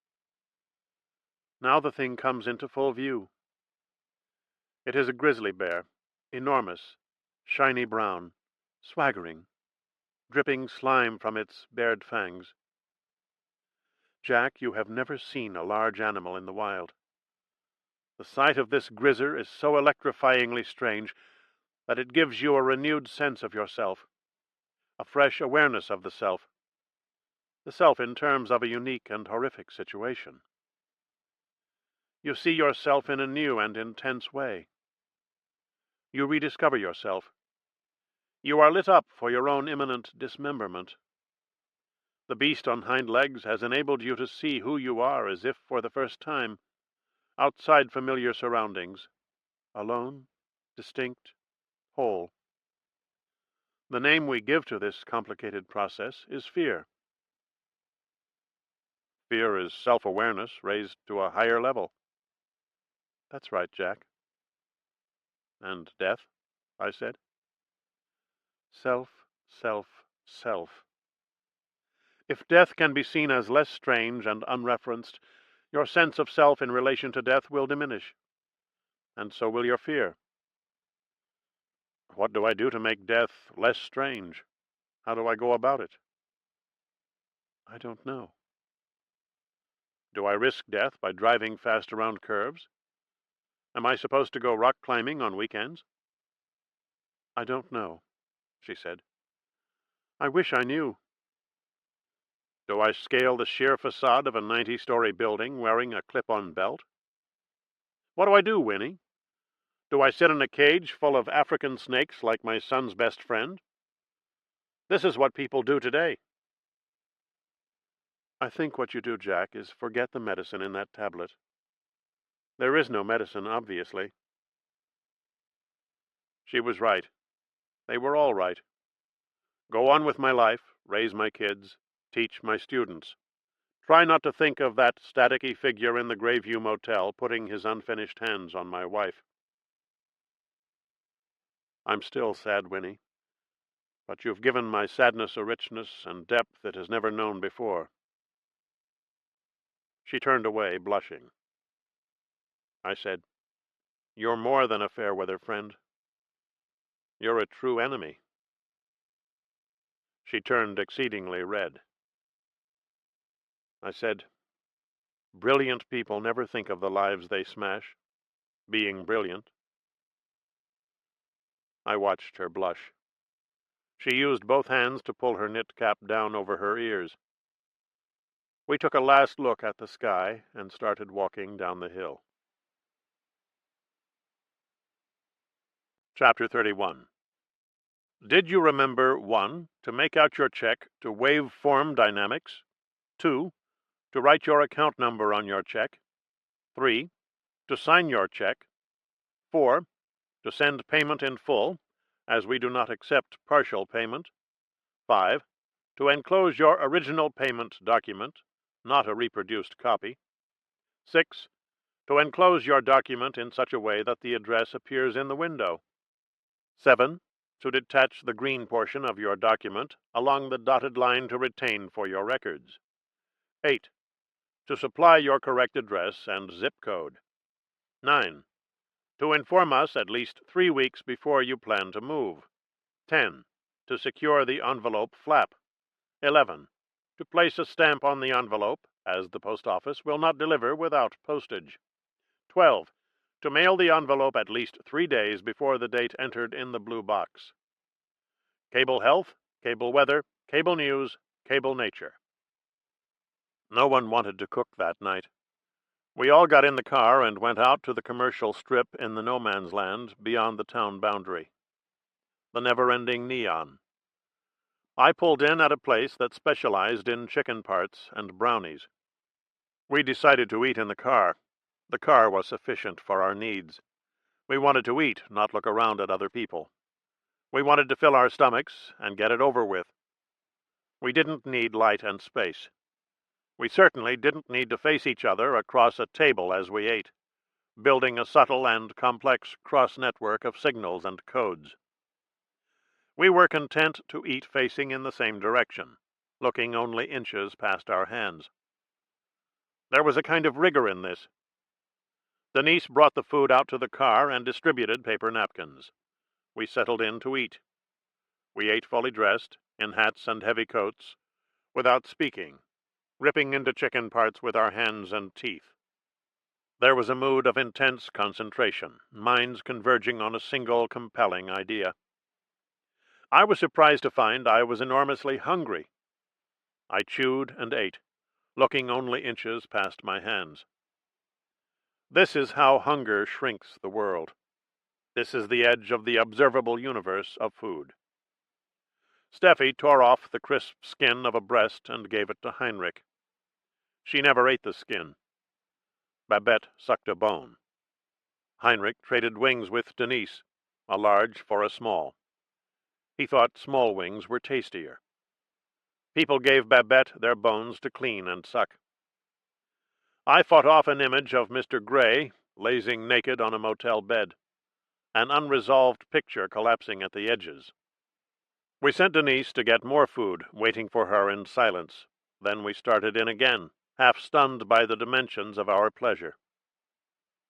Now the thing comes into full view. It is a grizzly bear, enormous, shiny brown, swaggering, dripping slime from its bared fangs. Jack, you have never seen a large animal in the wild. The sight of this grizzer is so electrifyingly strange that it gives you a renewed sense of yourself, a fresh awareness of the self in terms of a unique and horrific situation. You see yourself in a new and intense way. You rediscover yourself. You are lit up for your own imminent dismemberment. The beast on hind legs has enabled you to see who you are as if for the first time, outside familiar surroundings, alone, distinct, whole. The name we give to this complicated process is fear. Fear is self-awareness raised to a higher level. That's right, Jack. And death? I said. Self, self, self. If death can be seen as less strange and unreferenced, your sense of self in relation to death will diminish, and so will your fear. What do I do to make death less strange? How do I go about it? I don't know. Do I risk death by driving fast around curves? Am I supposed to go rock climbing on weekends? I don't know, she said. I wish I knew. Do I scale the sheer facade of a 90-story building wearing a clip-on belt? What do I do, Winnie? Do I sit in a cage full of African snakes like my son's best friend? This is what people do today. I think what you do, Jack, is forget the medicine in that tablet. There is no medicine, obviously. She was right. They were all right. Go on with my life, raise my kids, teach my students. Try not to think of that staticky figure in the Grayview Motel putting his unfinished hands on my wife. I'm still sad, Winnie, but you've given my sadness a richness and depth it has never known before. She turned away, blushing. I said, You're more than a fair-weather friend. You're a true enemy. She turned exceedingly red. I said, Brilliant people never think of the lives they smash, being brilliant. I watched her blush. She used both hands to pull her knit cap down over her ears. We took a last look at the sky and started walking down the hill. Chapter 31. Did you remember 1. To make out your check to waveform dynamics, 2. To write your account number on your check, 3. To sign your check. 4. To send payment in full, as we do not accept partial payment. 5. To enclose your original payment document, not a reproduced copy. 6. To enclose your document in such a way that the address appears in the window. 7. To detach the green portion of your document along the dotted line to retain for your records. 8. To supply your correct address and zip code. 9. To inform us at least 3 weeks before you plan to move. 10. To secure the envelope flap. 11. To place a stamp on the envelope, as the post office will not deliver without postage. 12. To mail the envelope at least 3 days before the date entered in the blue box. Cable health, cable weather, cable news, cable nature. No one wanted to cook that night. We all got in the car and went out to the commercial strip in the no man's land beyond the town boundary. The never-ending neon. I pulled in at a place that specialized in chicken parts and brownies. We decided to eat in the car. The car was sufficient for our needs. We wanted to eat, not look around at other people. We wanted to fill our stomachs and get it over with. We didn't need light and space. We certainly didn't need to face each other across a table as we ate, building a subtle and complex cross-network of signals and codes. We were content to eat facing in the same direction, looking only inches past our hands. There was a kind of rigor in this. Denise brought the food out to the car and distributed paper napkins. We settled in to eat. We ate fully dressed, in hats and heavy coats, without speaking, ripping into chicken parts with our hands and teeth. There was a mood of intense concentration, minds converging on a single compelling idea. I was surprised to find I was enormously hungry. I chewed and ate, looking only inches past my hands. This is how hunger shrinks the world. This is the edge of the observable universe of food. Steffi tore off the crisp skin of a breast and gave it to Heinrich. She never ate the skin. Babette sucked a bone. Heinrich traded wings with Denise, a large for a small. He thought small wings were tastier. People gave Babette their bones to clean and suck. I fought off an image of Mr. Gray lazing naked on a motel bed, an unresolved picture collapsing at the edges. We sent Denise to get more food, waiting for her in silence. Then we started in again, half stunned by the dimensions of our pleasure.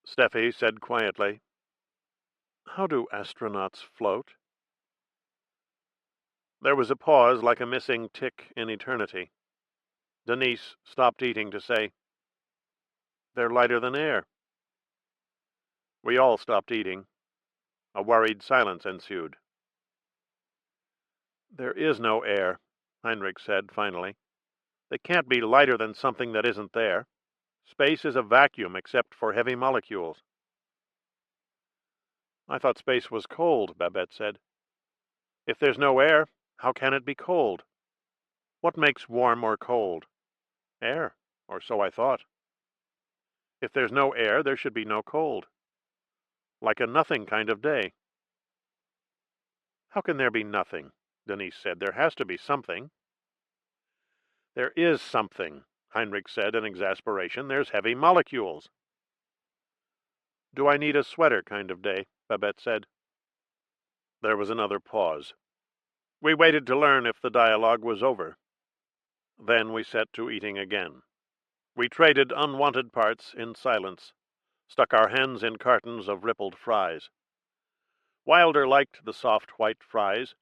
Steffi said quietly, "How do astronauts float?" There was a pause like a missing tick in eternity. Denise stopped eating to say, "They're lighter than air." We all stopped eating. A worried silence ensued. "There is no air," Heinrich said finally. "They can't be lighter than something that isn't there. Space is a vacuum except for heavy molecules." "I thought space was cold," Babette said. "If there's no air, how can it be cold? What makes warm or cold? Air, or so I thought. If there's no air, there should be no cold. Like a nothing kind of day." "How can there be nothing?" Denise said. "There has to be something." "There is something," Heinrich said in exasperation. "There's heavy molecules." "Do I need a sweater kind of day?" Babette said. There was another pause. We waited to learn if the dialogue was over. Then we set to eating again. We traded unwanted parts in silence, stuck our hands in cartons of rippled fries. Wilder liked the soft white fries,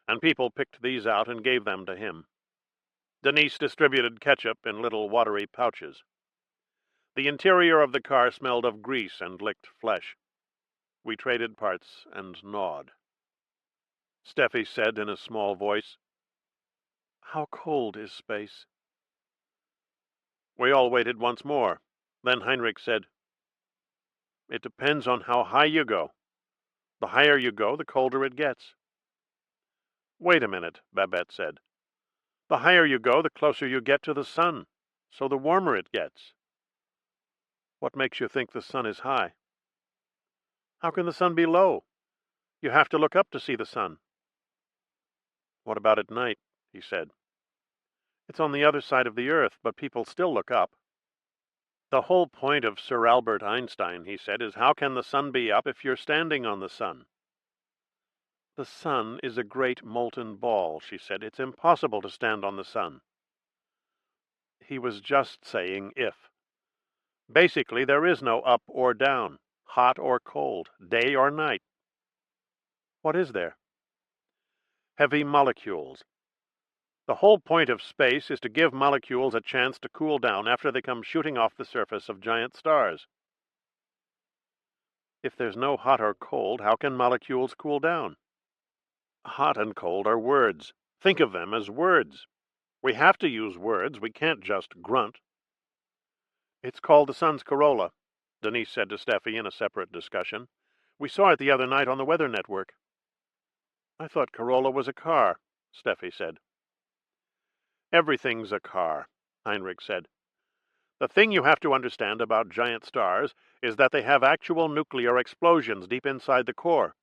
and people picked these out and gave them to him. Denise distributed ketchup in little watery pouches. The interior of the car smelled of grease and licked flesh. We traded parts and gnawed. Steffi said in a small voice, "How cold is space?" We all waited once more. Then Heinrich said, "It depends on how high you go. The higher you go, the colder it gets." "Wait a minute," Babette said. "The higher you go, the closer you get to the sun, so the warmer it gets." What makes you think the sun is high? How can the sun be low? You have to look up to see the sun. What about at night? He said. It's on the other side of the earth, but people still look up. The whole point of Sir Albert Einstein, he said, is how can the sun be up if you're standing on the sun? The sun is a great molten ball, she said. It's impossible to stand on the sun. He was just saying if. Basically, there is no up or down, hot or cold, day or night. What is there? Heavy molecules. The whole point of space is to give molecules a chance to cool down after they come shooting off the surface of giant stars. If there's no hot or cold, how can molecules cool down? Hot and cold are words. Think of them as words. We have to use words. We can't just grunt. It's called the sun's corolla, Denise said to Steffi in a separate discussion. We saw it the other night on the Weather Network. I thought corolla was a car, Steffi said. Everything's a car, Heinrich said. The thing you have to understand about giant stars is that they have actual nuclear explosions deep inside the core.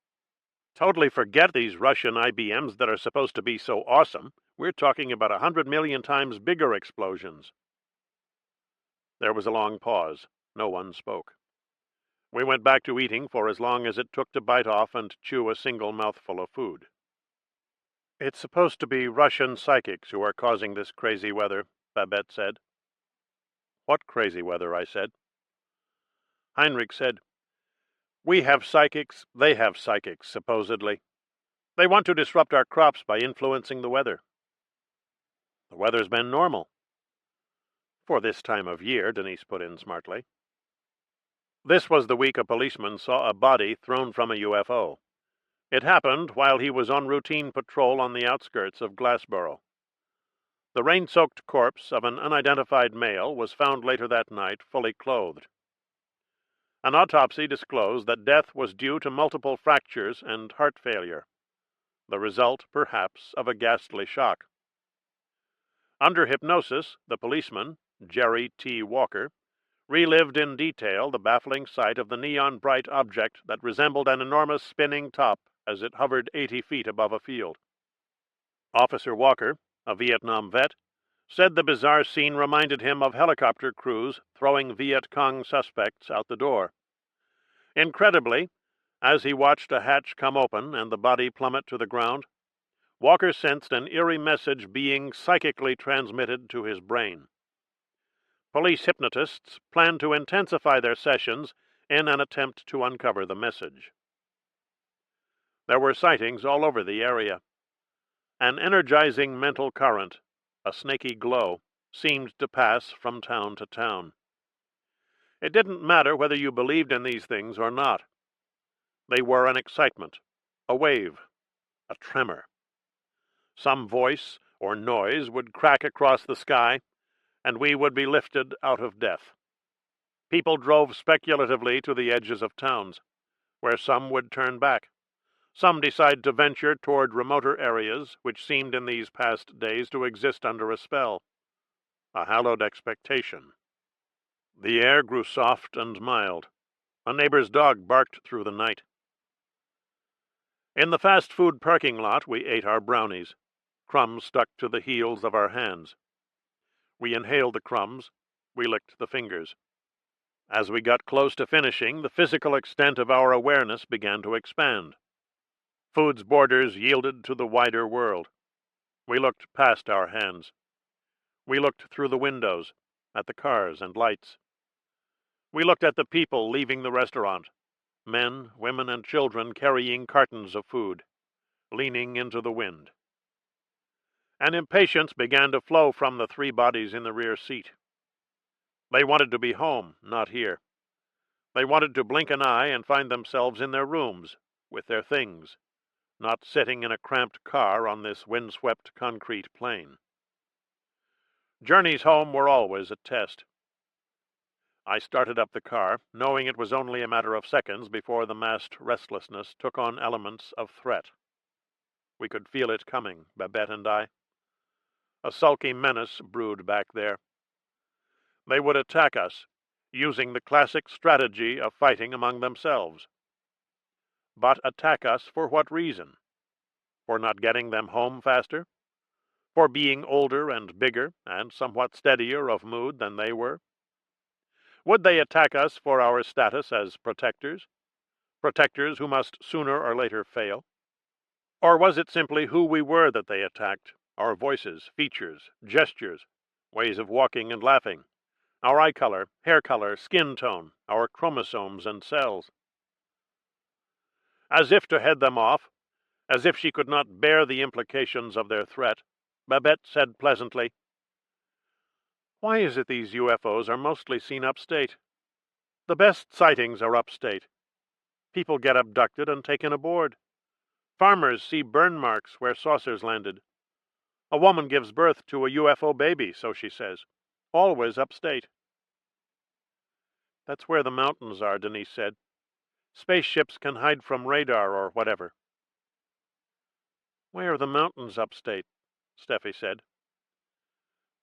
Totally forget these Russian IBMs that are supposed to be so awesome. We're talking about 100 million times bigger explosions. There was a long pause. No one spoke. We went back to eating for as long as it took to bite off and chew a single mouthful of food. It's supposed to be Russian psychics who are causing this crazy weather, Babette said. What crazy weather? I said. Heinrich said, We have psychics, they have psychics, supposedly. They want to disrupt our crops by influencing the weather. The weather's been normal. For this time of year, Denise put in smartly. This was the week a policeman saw a body thrown from a UFO. It happened while he was on routine patrol on the outskirts of Glassboro. The rain-soaked corpse of an unidentified male was found later that night, fully clothed. An autopsy disclosed that death was due to multiple fractures and heart failure, the result, perhaps, of a ghastly shock. Under hypnosis, the policeman, Jerry T. Walker, relived in detail the baffling sight of the neon-bright object that resembled an enormous spinning top as it hovered 80 feet above a field. Officer Walker, a Vietnam vet, said the bizarre scene reminded him of helicopter crews throwing Viet Cong suspects out the door. Incredibly, as he watched a hatch come open and the body plummet to the ground, Walker sensed an eerie message being psychically transmitted to his brain. Police hypnotists plan to intensify their sessions in an attempt to uncover the message. There were sightings all over the area. An energizing mental current, a snaky glow, seemed to pass from town to town. It didn't matter whether you believed in these things or not. They were an excitement, a wave, a tremor. Some voice or noise would crack across the sky, and we would be lifted out of death. People drove speculatively to the edges of towns, where some would turn back. Some decide to venture toward remoter areas which seemed in these past days to exist under a spell, a hallowed expectation. The air grew soft and mild. A neighbor's dog barked through the night. In the fast food parking lot, we ate our brownies. Crumbs stuck to the heels of our hands. We inhaled the crumbs. We licked the fingers. As we got close to finishing, the physical extent of our awareness began to expand. Food's borders yielded to the wider world. We looked past our hands. We looked through the windows, at the cars and lights. We looked at the people leaving the restaurant, men, women, and children carrying cartons of food, leaning into the wind. An impatience began to flow from the three bodies in the rear seat. They wanted to be home, not here. They wanted to blink an eye and find themselves in their rooms, with their things, not sitting in a cramped car on this windswept concrete plain. Journeys home were always a test. I started up the car, knowing it was only a matter of seconds before the massed restlessness took on elements of threat. We could feel it coming, Babette and I. A sulky menace brewed back there. They would attack us, using the classic strategy of fighting among themselves. But attack us for what reason? For not getting them home faster? For being older and bigger and somewhat steadier of mood than they were? Would they attack us for our status as protectors? Protectors who must sooner or later fail? Or was it simply who we were that they attacked? Our voices, features, gestures, ways of walking and laughing, our eye color, hair color, skin tone, our chromosomes and cells? As if to head them off, as if she could not bear the implications of their threat, Babette said pleasantly, "Why is it these UFOs are mostly seen upstate? The best sightings are upstate. People get abducted and taken aboard. Farmers see burn marks where saucers landed. A woman gives birth to a UFO baby, so she says. Always upstate." "That's where the mountains are," Denise said. "Spaceships can hide from radar or whatever." "Where are the mountains upstate?" Steffi said.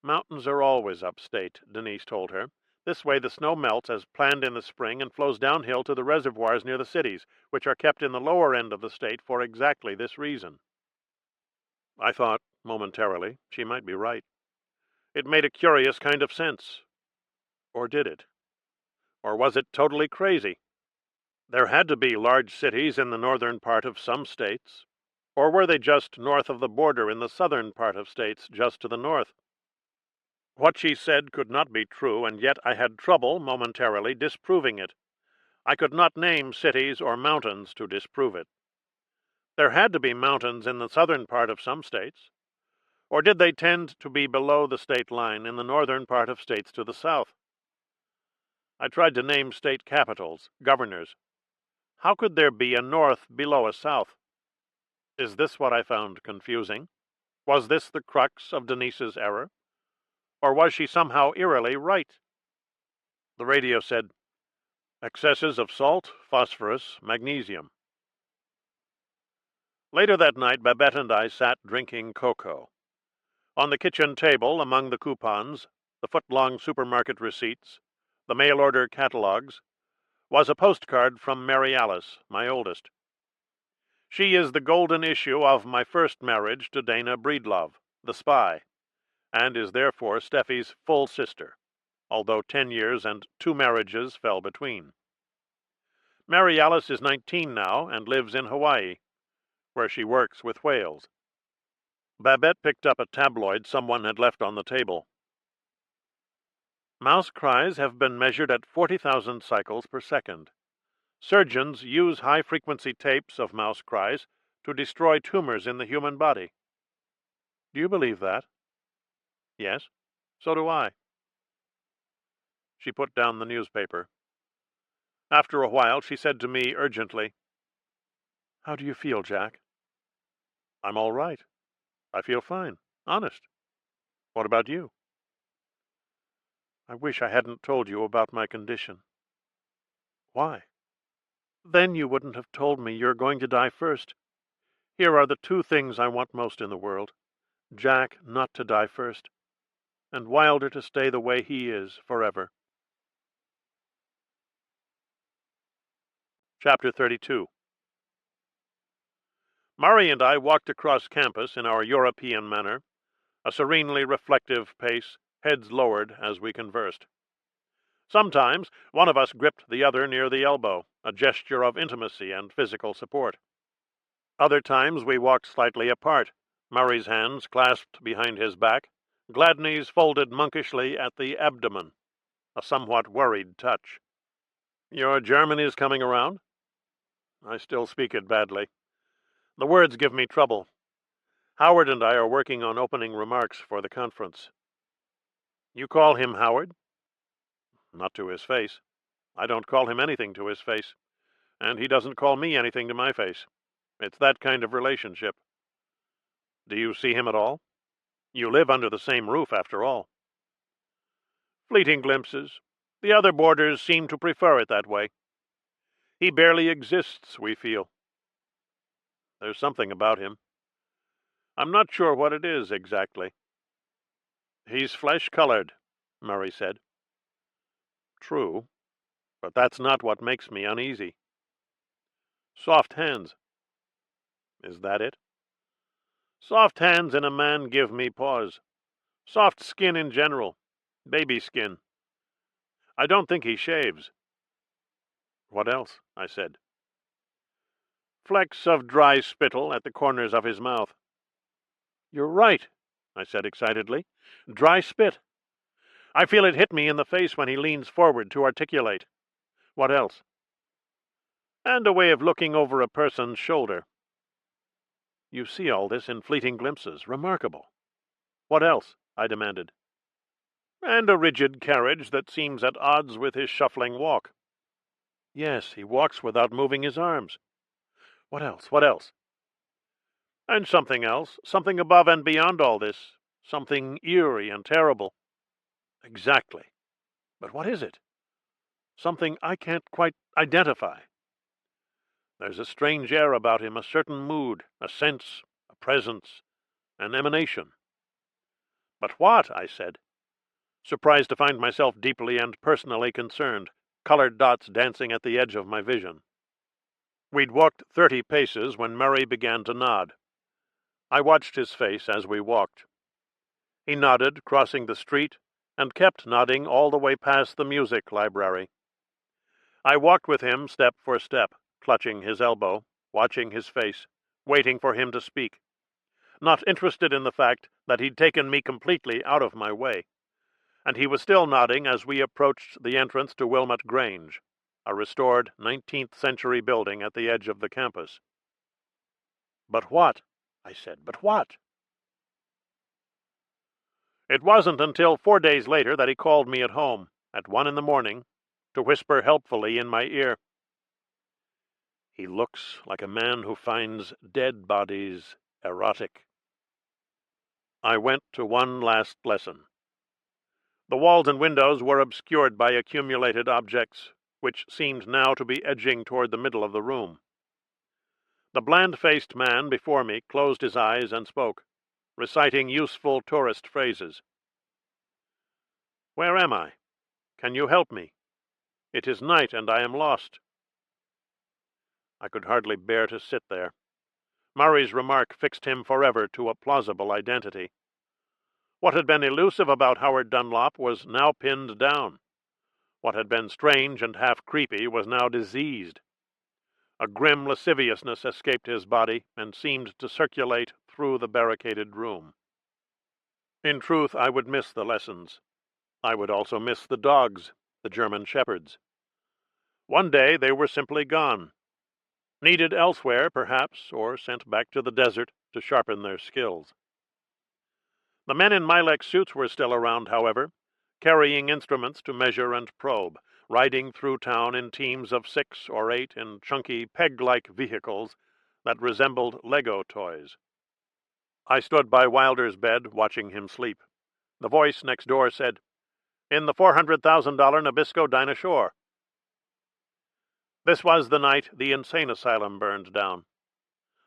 "Mountains are always upstate," Denise told her. "This way the snow melts as planned in the spring and flows downhill to the reservoirs near the cities, which are kept in the lower end of the state for exactly this reason." I thought, momentarily, she might be right. It made a curious kind of sense. Or did it? Or was it totally crazy? There had to be large cities in the northern part of some states. Or were they just north of the border in the southern part of states just to the north? What she said could not be true, and yet I had trouble, momentarily, disproving it. I could not name cities or mountains to disprove it. There had to be mountains in the southern part of some states. Or did they tend to be below the state line in the northern part of states to the south? I tried to name state capitals, governors. How could there be a north below a south? Is this what I found confusing? Was this the crux of Denise's error? Or was she somehow eerily right? The radio said, "Excesses of salt, phosphorus, magnesium." Later that night, Babette and I sat drinking cocoa. On the kitchen table, among the coupons, the foot-long supermarket receipts, the mail-order catalogs, was a postcard from Mary Alice, my oldest. She is the golden issue of my first marriage to Dana Breedlove, the spy, and is therefore Steffi's full sister, although 10 years and 2 marriages fell between. Mary Alice is 19 now and lives in Hawaii, where she works with whales. Babette picked up a tabloid someone had left on the table. "Mouse cries have been measured at 40,000 cycles per second. Surgeons use high-frequency tapes of mouse cries to destroy tumors in the human body." "Do you believe that?" "Yes, so do I." She put down the newspaper. After a while, she said to me urgently, "How do you feel, Jack?" "I'm all right. I feel fine. Honest. What about you?" "I wish I hadn't told you about my condition." "Why?" "Then you wouldn't have told me you're going to die first. Here are the 2 things I want most in the world. Jack not to die first, and Wilder to stay the way he is forever." Chapter 32. Murray and I walked across campus in our European manner, a serenely reflective pace, heads lowered as we conversed. Sometimes one of us gripped the other near the elbow, a gesture of intimacy and physical support. Other times we walked slightly apart, Murray's hands clasped behind his back, Gladney's folded monkishly at the abdomen, a somewhat worried touch. "Your German is coming around?" I still speak it badly. The words give me trouble. Howard and I are working on opening remarks for the conference. "You call him Howard?" "Not to his face. I don't call him anything to his face, and he doesn't call me anything to my face. It's that kind of relationship." "Do you see him at all? You live under the same roof, after all." "Fleeting glimpses. The other boarders seem to prefer it that way. He barely exists, we feel. There's something about him. I'm not sure what it is exactly." "He's flesh-colored," Murray said. True, but that's not what makes me uneasy. Soft hands. Is that it? Soft hands in a man give me pause. Soft skin in general. Baby skin. I don't think he shaves. What else? I said. Flecks of dry spittle at the corners of his mouth. You're right, I said excitedly. Dry spit. I feel it hit me in the face when he leans forward to articulate. What else? And a way of looking over a person's shoulder. You see all this in fleeting glimpses. Remarkable. What else? I demanded. And a rigid carriage that seems at odds with his shuffling walk. Yes, he walks without moving his arms. What else? What else? And something else, something above and beyond all this, something eerie and terrible. Exactly. But what is it? Something I can't quite identify. There's a strange air about him, a certain mood, a sense, a presence, an emanation. But what? I said, surprised to find myself deeply and personally concerned, colored dots dancing at the edge of my vision. We'd walked 30 paces when Murray began to nod. I watched his face as we walked. He nodded, crossing the street, and kept nodding all the way past the music library. I walked with him step for step, clutching his elbow, watching his face, waiting for him to speak, not interested in the fact that he'd taken me completely out of my way, and he was still nodding as we approached the entrance to Wilmot Grange, a restored 19th century building at the edge of the campus. But what? I said, but what? It wasn't until 4 days later that he called me at home, at 1 a.m, to whisper helpfully in my ear. He looks like a man who finds dead bodies erotic. I went to one last lesson. The walls and windows were obscured by accumulated objects, which seemed now to be edging toward the middle of the room. The bland-faced man before me closed his eyes and spoke, reciting useful tourist phrases. Where am I? Can you help me? It is night and I am lost. I could hardly bear to sit there. Murray's remark fixed him forever to a plausible identity. What had been elusive about Howard Dunlop was now pinned down. What had been strange and half creepy was now diseased. A grim lasciviousness escaped his body and seemed to circulate through the barricaded room. In truth, I would miss the lessons. I would also miss the dogs, the German shepherds. One day they were simply gone. Needed elsewhere, perhaps, or sent back to the desert to sharpen their skills. The men in Milex suits were still around, however, carrying instruments to measure and probe, riding through town in teams of 6 or 8 in chunky peg-like vehicles that resembled Lego toys. I stood by Wilder's bed, watching him sleep. The voice next door said, "In the $400,000 Nabisco Dinosaur." This was the night the insane asylum burned down.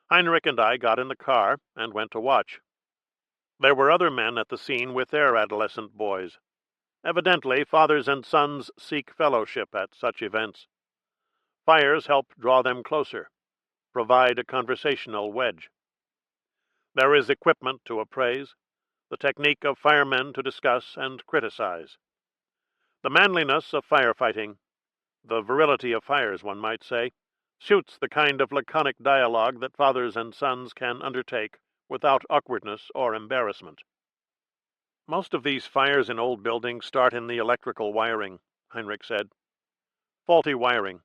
Heinrich and I got in the car and went to watch. There were other men at the scene with their adolescent boys. Evidently, fathers and sons seek fellowship at such events. Fires help draw them closer, provide a conversational wedge. There is equipment to appraise, the technique of firemen to discuss and criticize. The manliness of firefighting, the virility of fires, one might say, suits the kind of laconic dialogue that fathers and sons can undertake without awkwardness or embarrassment. Most of these fires in old buildings start in the electrical wiring, Heinrich said. Faulty wiring.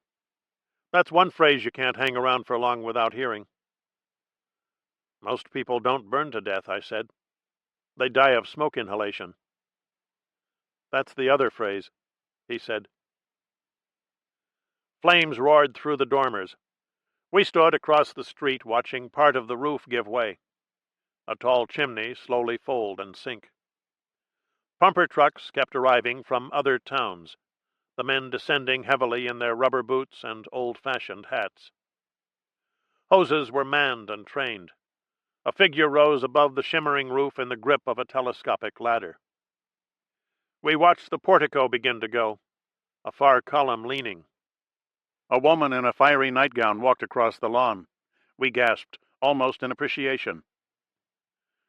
That's one phrase you can't hang around for long without hearing. Most people don't burn to death, I said. They die of smoke inhalation. That's the other phrase, he said. Flames roared through the dormers. We stood across the street watching part of the roof give way, a tall chimney slowly fold and sink. Pumper trucks kept arriving from other towns, the men descending heavily in their rubber boots and old-fashioned hats. Hoses were manned and trained. A figure rose above the shimmering roof in the grip of a telescopic ladder. We watched the portico begin to go, a far column leaning. A woman in a fiery nightgown walked across the lawn. We gasped, almost in appreciation.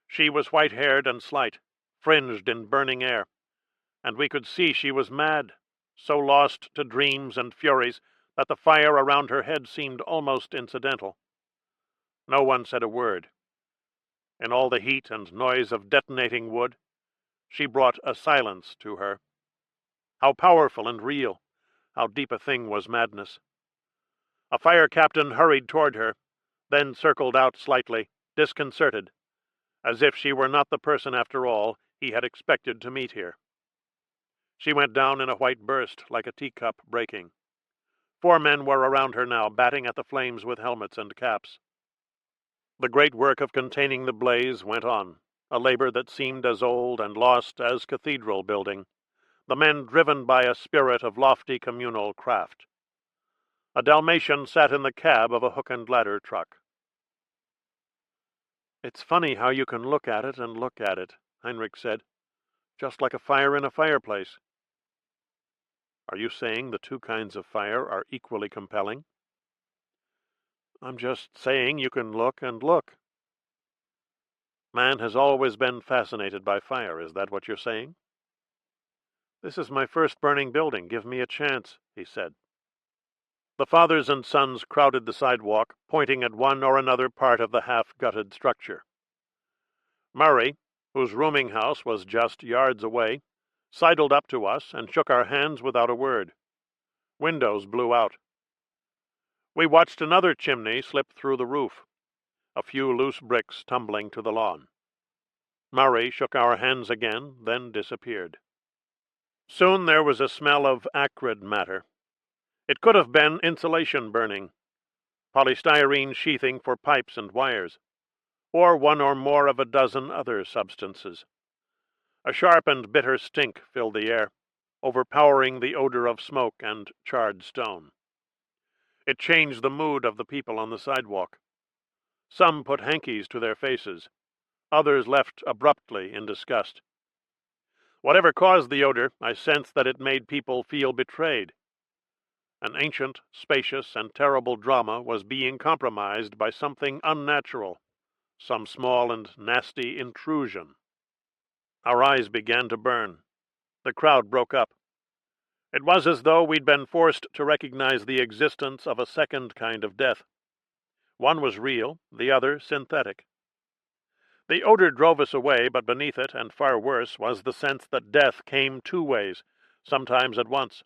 She was white-haired and slight, fringed in burning air, and we could see she was mad, so lost to dreams and furies that the fire around her head seemed almost incidental. No one said a word. In all the heat and noise of detonating wood, she brought a silence to her. How powerful and real, how deep a thing was madness. A fire captain hurried toward her, then circled out slightly, disconcerted, as if she were not the person after all he had expected to meet here. She went down in a white burst, like a teacup breaking. 4 men were around her now, batting at the flames with helmets and caps. The great work of containing the blaze went on, a labor that seemed as old and lost as cathedral building, the men driven by a spirit of lofty communal craft. A Dalmatian sat in the cab of a hook-and-ladder truck. "It's funny how you can look at it and look at it," Heinrich said. "Just like a fire in a fireplace." "Are you saying the 2 kinds of fire are equally compelling?" "I'm just saying you can look and look." "Man has always been fascinated by fire, is that what you're saying?" "This is my first burning building. Give me a chance," he said. The fathers and sons crowded the sidewalk, pointing at one or another part of the half-gutted structure. Murray, whose rooming house was just yards away, sidled up to us and shook our hands without a word. Windows blew out. We watched another chimney slip through the roof, a few loose bricks tumbling to the lawn. Murray shook our hands again, then disappeared. Soon there was a smell of acrid matter. It could have been insulation burning, polystyrene sheathing for pipes and wires, or 1 or more of a dozen other substances. A sharp and bitter stink filled the air, overpowering the odor of smoke and charred stone. It changed the mood of the people on the sidewalk. Some put hankies to their faces. Others left abruptly in disgust. Whatever caused the odor, I sensed that it made people feel betrayed. An ancient, spacious, and terrible drama was being compromised by something unnatural, some small and nasty intrusion. Our eyes began to burn. The crowd broke up. It was as though we'd been forced to recognize the existence of a second kind of death. One was real, the other synthetic. The odor drove us away, but beneath it, and far worse, was the sense that death came 2 ways, sometimes at once,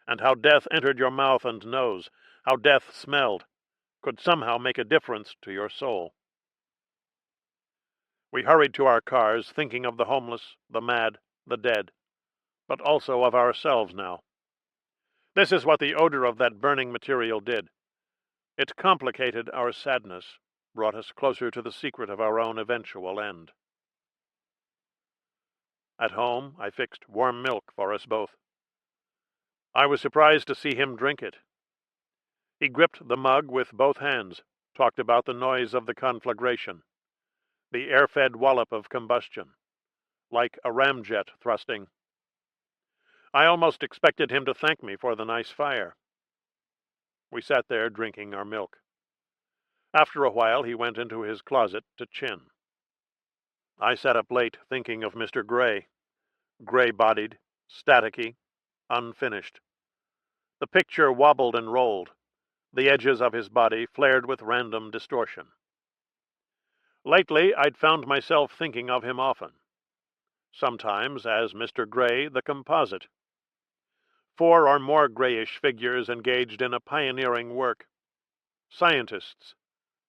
and how death entered your mouth and nose, how death smelled, could somehow make a difference to your soul. We hurried to our cars, thinking of the homeless, the mad, the dead, but also of ourselves now. This is what the odor of that burning material did. It complicated our sadness, brought us closer to the secret of our own eventual end. At home, I fixed warm milk for us both. I was surprised to see him drink it. He gripped the mug with both hands, talked about the noise of the conflagration, the air-fed wallop of combustion, like a ramjet thrusting. I almost expected him to thank me for the nice fire. We sat there drinking our milk. After a while, he went into his closet to chin. I sat up late thinking of Mr. Gray, gray-bodied, staticky, unfinished. The picture wobbled and rolled. The edges of his body flared with random distortion. Lately, I'd found myself thinking of him often. Sometimes as Mr. Gray, the composite. 4 or more grayish figures engaged in a pioneering work. Scientists,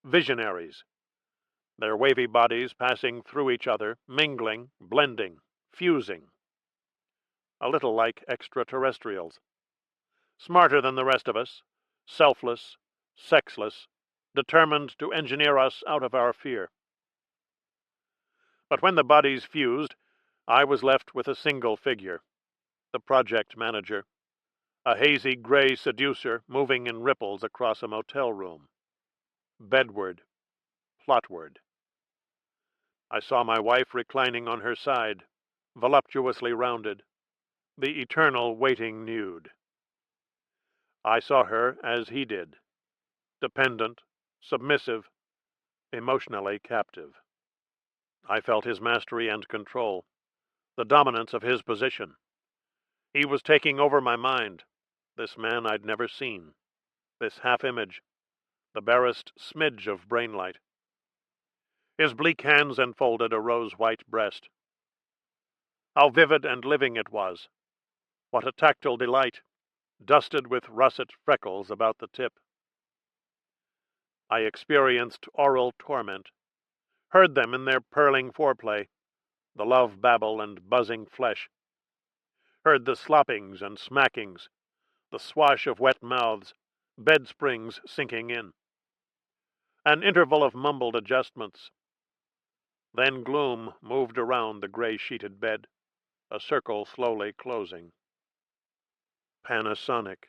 visionaries, their wavy bodies passing through each other, mingling, blending, fusing. A little like extraterrestrials. Smarter than the rest of us, selfless, sexless, determined to engineer us out of our fear. But when the bodies fused, I was left with a single figure, the project manager, a hazy gray seducer moving in ripples across a motel room. Bedward, plotward. I saw my wife reclining on her side, voluptuously rounded, the eternal waiting nude. I saw her as he did, dependent, submissive, emotionally captive. I felt his mastery and control, the dominance of his position. He was taking over my mind, this man I'd never seen, this half-image, the barest smidge of brainlight. His bleak hands enfolded a rose-white breast. How vivid and living it was! What a tactile delight, dusted with russet freckles about the tip. I experienced oral torment, heard them in their purling foreplay, the love babble and buzzing flesh, heard the sloppings and smackings, the swash of wet mouths, bed springs sinking in. An interval of mumbled adjustments. Then gloom moved around the gray-sheeted bed, a circle slowly closing. Panasonic.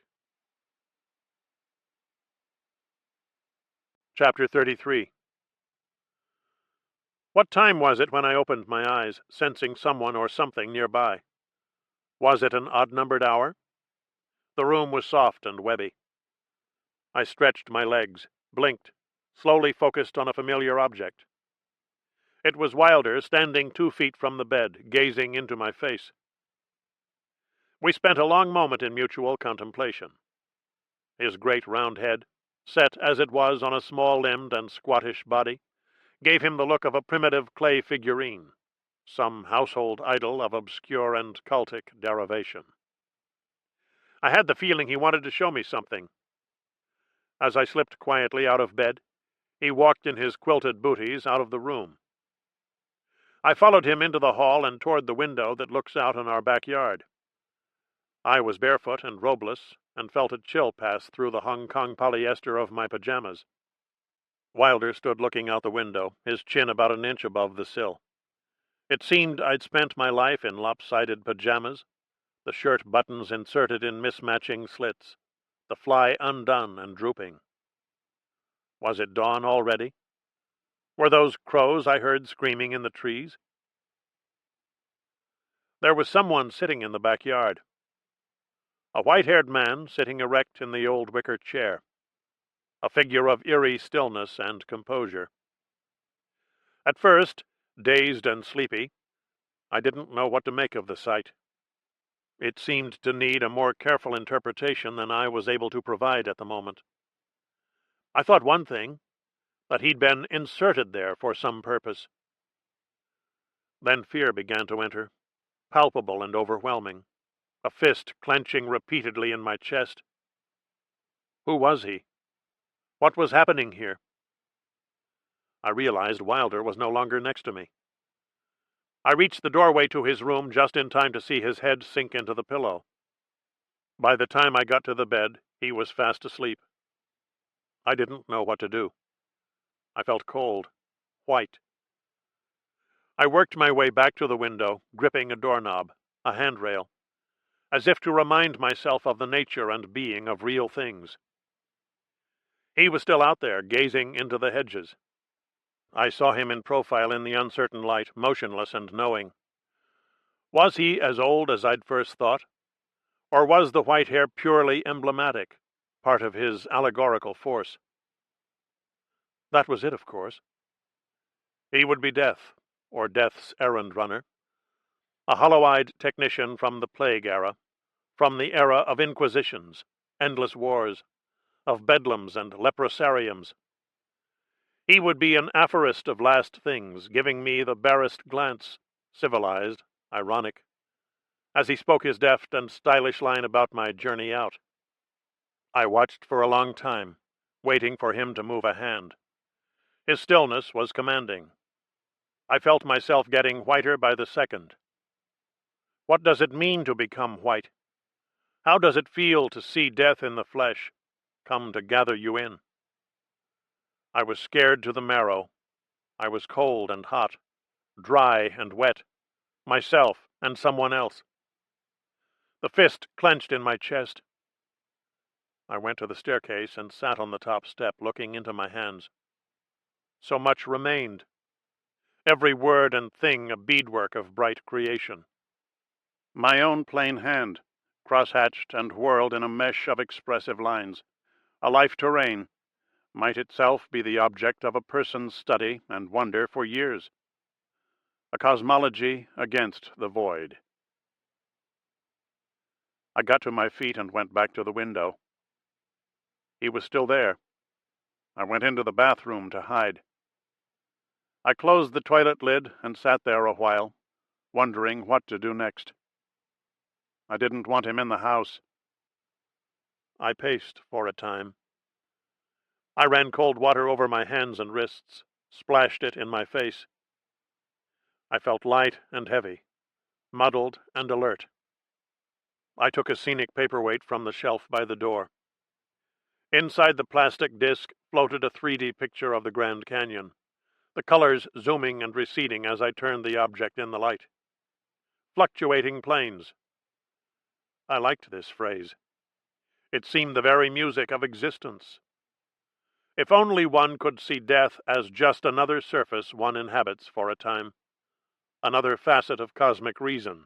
Chapter 33. What time was it when I opened my eyes, sensing someone or something nearby? Was it an odd-numbered hour? The room was soft and webby. I stretched my legs, blinked, slowly focused on a familiar object. It was Wilder, standing 2 feet from the bed, gazing into my face. We spent a long moment in mutual contemplation. His great round head, set as it was on a small-limbed and squattish body, gave him the look of a primitive clay figurine, some household idol of obscure and cultic derivation. I had the feeling he wanted to show me something. As I slipped quietly out of bed, he walked in his quilted booties out of the room. I followed him into the hall and toward the window that looks out on our backyard. I was barefoot and robeless, and felt a chill pass through the Hong Kong polyester of my pajamas. Wilder stood looking out the window, his chin about an inch above the sill. It seemed I'd spent my life in lopsided pajamas, the shirt buttons inserted in mismatching slits, the fly undone and drooping. Was it dawn already? Were those crows I heard screaming in the trees? There was someone sitting in the backyard. A white-haired man sitting erect in the old wicker chair, a figure of eerie stillness and composure. At first, dazed and sleepy, I didn't know what to make of the sight. It seemed to need a more careful interpretation than I was able to provide at the moment. I thought one thing, that he'd been inserted there for some purpose. Then fear began to enter, palpable and overwhelming, a fist clenching repeatedly in my chest. Who was he? What was happening here? I realized Wilder was no longer next to me. I reached the doorway to his room just in time to see his head sink into the pillow. By the time I got to the bed, he was fast asleep. I didn't know what to do. I felt cold, white. I worked my way back to the window, gripping a doorknob, a handrail, as if to remind myself of the nature and being of real things. He was still out there, gazing into the hedges. I saw him in profile in the uncertain light, motionless and knowing. Was he as old as I'd first thought? Or was the white hair purely emblematic, part of his allegorical force? That was it, of course. He would be Death, or Death's errand runner, a hollow-eyed technician from the plague era, from the era of inquisitions, endless wars, of bedlams and leprosariums. He would be an aphorist of last things, giving me the barest glance, civilized, ironic, as he spoke his deft and stylish line about my journey out. I watched for a long time, waiting for him to move a hand. His stillness was commanding. I felt myself getting whiter by the second. What does it mean to become white? How does it feel to see death in the flesh, come to gather you in? I was scared to the marrow. I was cold and hot, dry and wet, myself and someone else. The fist clenched in my chest. I went to the staircase and sat on the top step, looking into my hands. So much remained. Every word and thing a beadwork of bright creation. My own plain hand, cross-hatched and whirled in a mesh of expressive lines. A life terrain might itself be the object of a person's study and wonder for years. A cosmology against the void. I got to my feet and went back to the window. He was still there. I went into the bathroom to hide. I closed the toilet lid and sat there a while, wondering what to do next. I didn't want him in the house. I paced for a time. I ran cold water over my hands and wrists, splashed it in my face. I felt light and heavy, muddled and alert. I took a scenic paperweight from the shelf by the door. Inside the plastic disc floated a 3D picture of the Grand Canyon, the colors zooming and receding as I turned the object in the light. Fluctuating planes. I liked this phrase. It seemed the very music of existence. If only one could see death as just another surface one inhabits for a time, another facet of cosmic reason,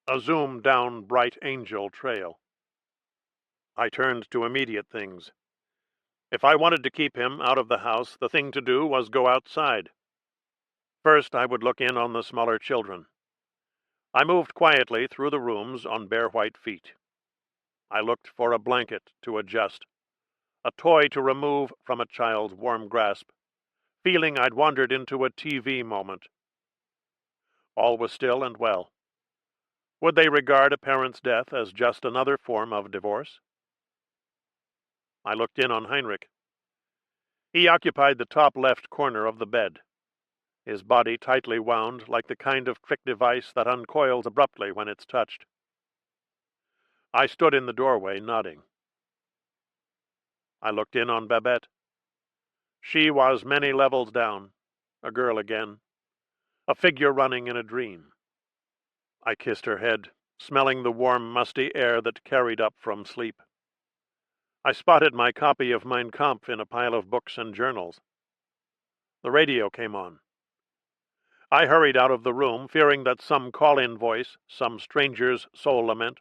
a zoomed-down bright angel trail. I turned to immediate things. If I wanted to keep him out of the house, the thing to do was go outside. First, I would look in on the smaller children. I moved quietly through the rooms on bare white feet. I looked for a blanket to adjust, a toy to remove from a child's warm grasp, feeling I'd wandered into a TV moment. All was still and well. Would they regard a parent's death as just another form of divorce? I looked in on Heinrich. He occupied the top left corner of the bed, his body tightly wound like the kind of trick device that uncoils abruptly when it's touched. I stood in the doorway, nodding. I looked in on Babette. She was many levels down, a girl again, a figure running in a dream. I kissed her head, smelling the warm, musty air that carried up from sleep. I spotted my copy of Mein Kampf in a pile of books and journals. The radio came on. I hurried out of the room, fearing that some call-in voice, some stranger's soul lament,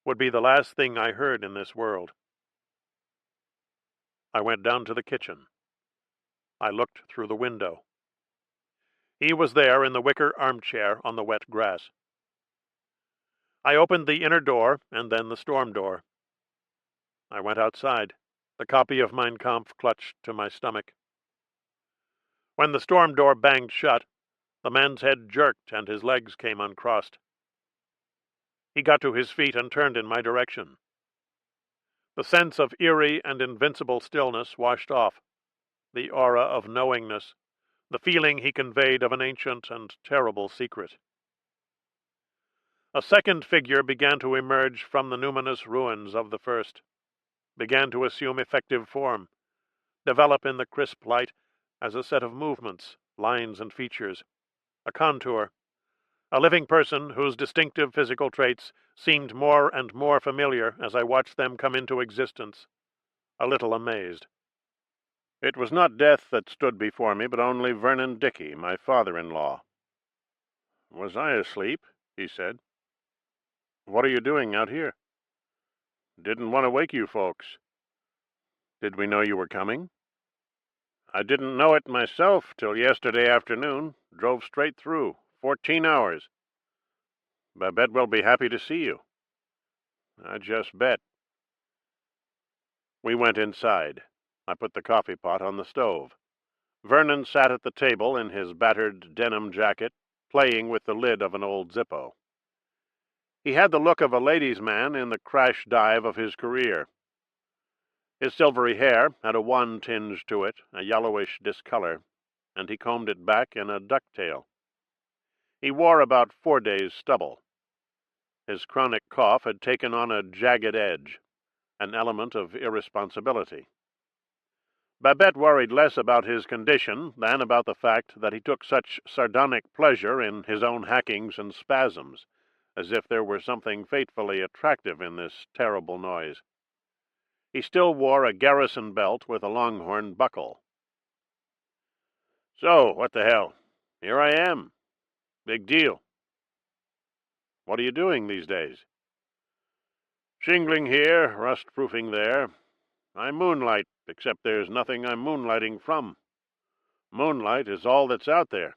would be the last thing I heard in this world. I went down to the kitchen. I looked through the window. He was there in the wicker armchair on the wet grass. I opened the inner door and then the storm door. I went outside, the copy of Mein Kampf clutched to my stomach. When the storm door banged shut, the man's head jerked and his legs came uncrossed. He got to his feet and turned in my direction. The sense of eerie and invincible stillness washed off, the aura of knowingness, the feeling he conveyed of an ancient and terrible secret. A second figure began to emerge from the numinous ruins of the first, began to assume effective form, develop in the crisp light as a set of movements, lines and features, a contour, a living person whose distinctive physical traits seemed more and more familiar as I watched them come into existence, a little amazed. It was not death that stood before me, but only Vernon Dickey, my father-in-law. "Was I asleep?" he said. "What are you doing out here?" "Didn't want to wake you folks." "Did we know you were coming?" "I didn't know it myself till yesterday afternoon. Drove straight through. 14 hours. Babette will be happy to see you." "I just bet." We went inside. I put the coffee pot on the stove. Vernon sat at the table in his battered denim jacket, playing with the lid of an old Zippo. He had the look of a ladies' man in the crash dive of his career. His silvery hair had a wan tinge to it, a yellowish discolor, and he combed it back in a ducktail. He wore about 4 days' stubble. His chronic cough had taken on a jagged edge, an element of irresponsibility. Babette worried less about his condition than about the fact that he took such sardonic pleasure in his own hackings and spasms, as if there were something fatefully attractive in this terrible noise. He still wore a garrison belt with a longhorn buckle. "So, what the hell? Here I am. Big deal. What are you doing these days?" Shingling here, rust-proofing there. I moonlight, except there's nothing I'm moonlighting from. Moonlight is all that's out there."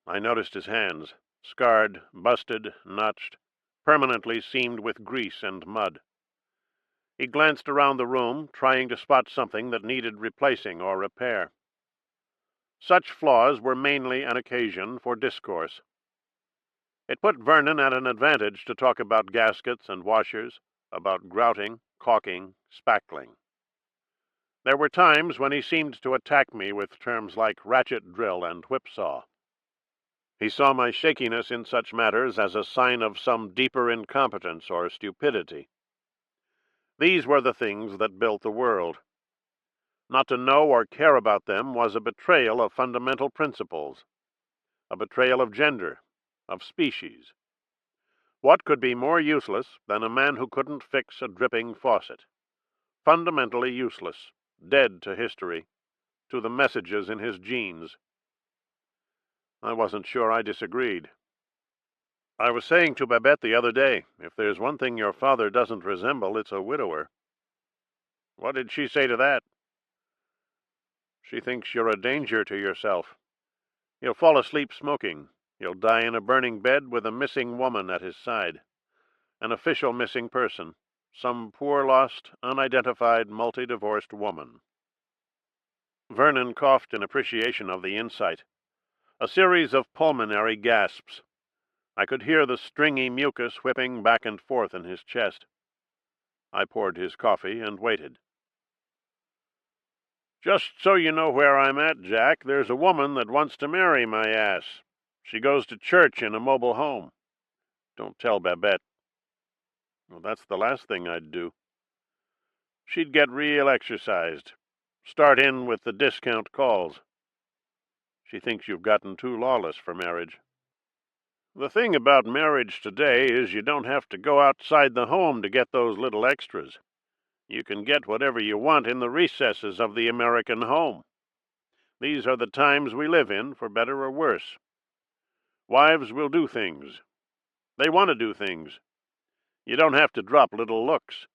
I noticed his hands, scarred, busted, notched, permanently seamed with grease and mud. He glanced around the room, trying to spot something that needed replacing or repair. Such flaws were mainly an occasion for discourse. It put Vernon at an advantage to talk about gaskets and washers, about grouting, caulking, spackling. There were times when he seemed to attack me with terms like ratchet drill and whipsaw. He saw my shakiness in such matters as a sign of some deeper incompetence or stupidity. These were the things that built the world. Not to know or care about them was a betrayal of fundamental principles, a betrayal of gender, of species. What could be more useless than a man who couldn't fix a dripping faucet? Fundamentally useless, dead to history, to the messages in his genes. I wasn't sure I disagreed. "I was saying to Babette the other day, if there's one thing your father doesn't resemble, it's a widower." "What did she say to that?" "She thinks you're a danger to yourself. He'll fall asleep smoking. He'll die in a burning bed with a missing woman at his side. An official missing person. Some poor, lost, unidentified, multi-divorced woman." Vernon coughed in appreciation of the insight. A series of pulmonary gasps. I could hear the stringy mucus whipping back and forth in his chest. I poured his coffee and waited. "Just so you know where I'm at, Jack, there's a woman that wants to marry my ass. She goes to church in a mobile home. Don't tell Babette." "Well, that's the last thing I'd do." "She'd get real exercised. Start in with the discount calls." "She thinks you've gotten too lawless for marriage." "The thing about marriage today is you don't have to go outside the home to get those little extras. You can get whatever you want in the recesses of the American home. These are the times we live in, for better or worse. Wives will do things. They want to do things. You don't have to drop little looks.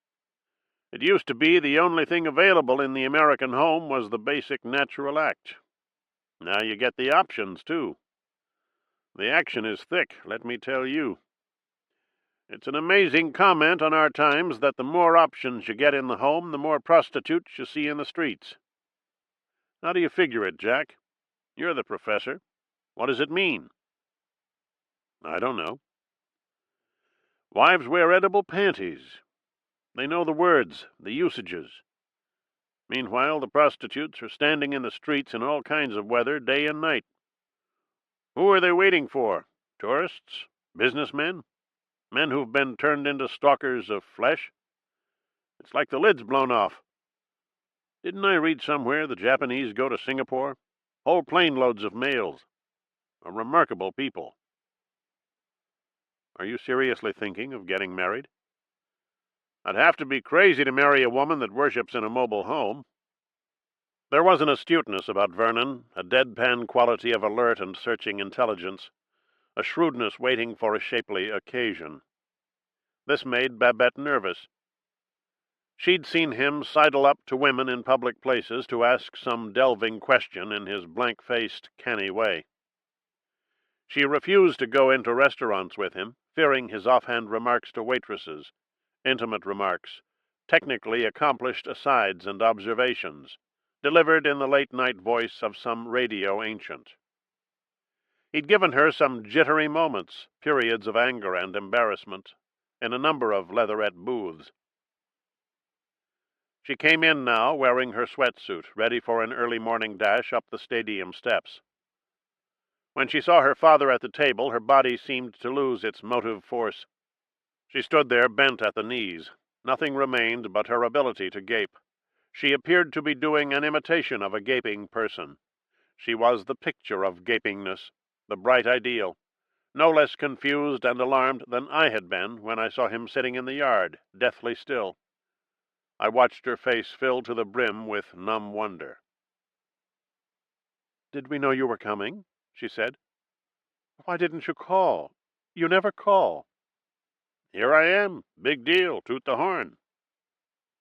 It used to be the only thing available in the American home was the basic natural act. Now you get the options, too. The action is thick, let me tell you. It's an amazing comment on our times that the more options you get in the home, the more prostitutes you see in the streets. How do you figure it, Jack? You're the professor. What does it mean?" "I don't know." "Wives wear edible panties. They know the words, the usages. Meanwhile, the prostitutes are standing in the streets in all kinds of weather, day and night. Who are they waiting for? Tourists? Businessmen? Men who've been turned into stalkers of flesh? It's like the lid's blown off. Didn't I read somewhere the Japanese go to Singapore? Whole plane loads of males. A remarkable people." "Are you seriously thinking of getting married?" "I'd have to be crazy to marry a woman that worships in a mobile home." There was an astuteness about Vernon, a deadpan quality of alert and searching intelligence, a shrewdness waiting for a shapely occasion. This made Babette nervous. She'd seen him sidle up to women in public places to ask some delving question in his blank-faced, canny way. She refused to go into restaurants with him, fearing his offhand remarks to waitresses, intimate remarks, technically accomplished asides and observations, delivered in the late-night voice of some radio ancient. He'd given her some jittery moments, periods of anger and embarrassment, in a number of leatherette booths. She came in now, wearing her sweatsuit, ready for an early morning dash up the stadium steps. When she saw her father at the table, her body seemed to lose its motive force. She stood there bent at the knees. Nothing remained but her ability to gape. She appeared to be doing an imitation of a gaping person. She was the picture of gapingness, the bright ideal, no less confused and alarmed than I had been when I saw him sitting in the yard, deathly still. I watched her face fill to the brim with numb wonder. "Did we know you were coming?" she said. "Why didn't you call? You never call." Here I am. Big deal. Toot the horn.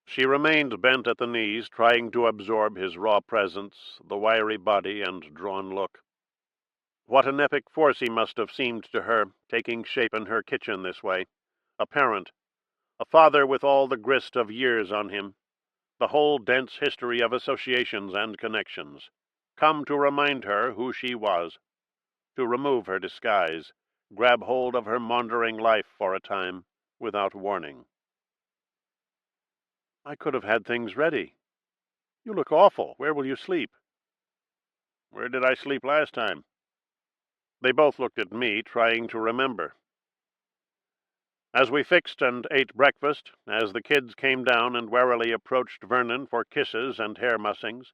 She remained bent at the knees, trying to absorb his raw presence, the wiry body and drawn look. What an epic force he must have seemed to her, taking shape in her kitchen this way. A parent, a father with all the grist of years on him, the whole dense history of associations and connections, come to remind her who she was, to remove her disguise, grab hold of her maundering life for a time, without warning. I could have had things ready. You look awful. Where will you sleep? Where did I sleep last time? They both looked at me, trying to remember. As we fixed and ate breakfast, as the kids came down and warily approached Vernon for kisses and hair mussings,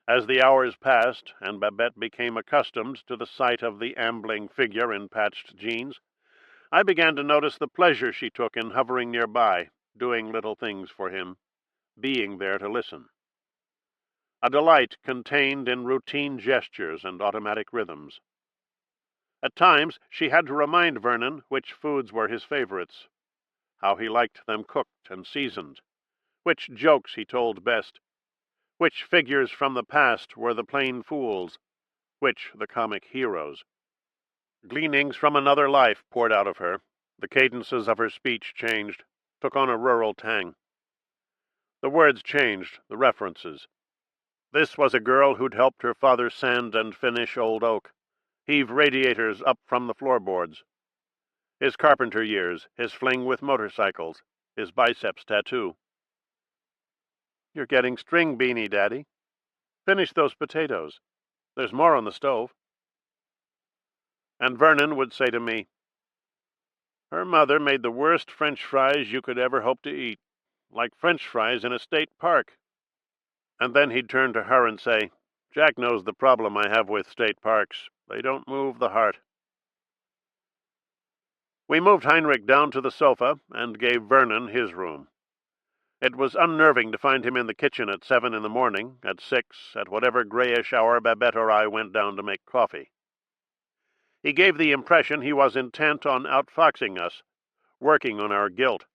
as the hours passed and Babette became accustomed to the sight of the ambling figure in patched jeans, I began to notice the pleasure she took in hovering nearby, doing little things for him, being there to listen. A delight contained in routine gestures and automatic rhythms. At times she had to remind Vernon which foods were his favorites, how he liked them cooked and seasoned, which jokes he told best, which figures from the past were the plain fools, which the comic heroes. Gleanings from another life poured out of her. The cadences of her speech changed, took on a rural tang. The words changed, the references. This was a girl who'd helped her father sand and finish old oak, heave radiators up from the floorboards. His carpenter years, his fling with motorcycles, his biceps tattoo. You're getting string beanie, Daddy. Finish those potatoes. There's more on the stove. And Vernon would say to me, her mother made the worst French fries you could ever hope to eat, like French fries in a state park. And then he'd turn to her and say, Jack knows the problem I have with state parks. They don't move the heart. We moved Heinrich down to the sofa and gave Vernon his room. It was unnerving to find him in the kitchen at 7 in the morning, at 6, at whatever grayish hour Babette or I went down to make coffee. He gave the impression he was intent on outfoxing us, working on our guilt,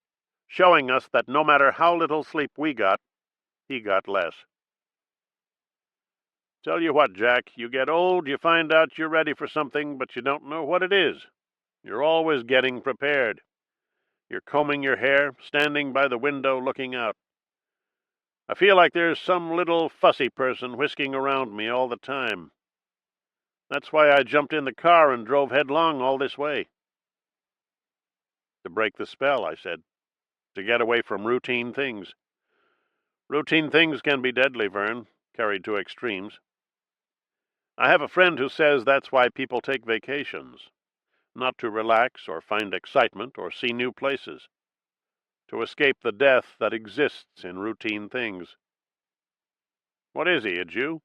showing us that no matter how little sleep we got, he got less. Tell you what, Jack, you get old, you find out you're ready for something, but you don't know what it is. You're always getting prepared. You're combing your hair, standing by the window looking out. I feel like there's some little fussy person whisking around me all the time. That's why I jumped in the car and drove headlong all this way. To break the spell, I said. To get away from routine things. Routine things can be deadly, Vern, carried to extremes. I have a friend who says that's why people take vacations. Not to relax or find excitement or see new places. To escape the death that exists in routine things. What is he, a Jew?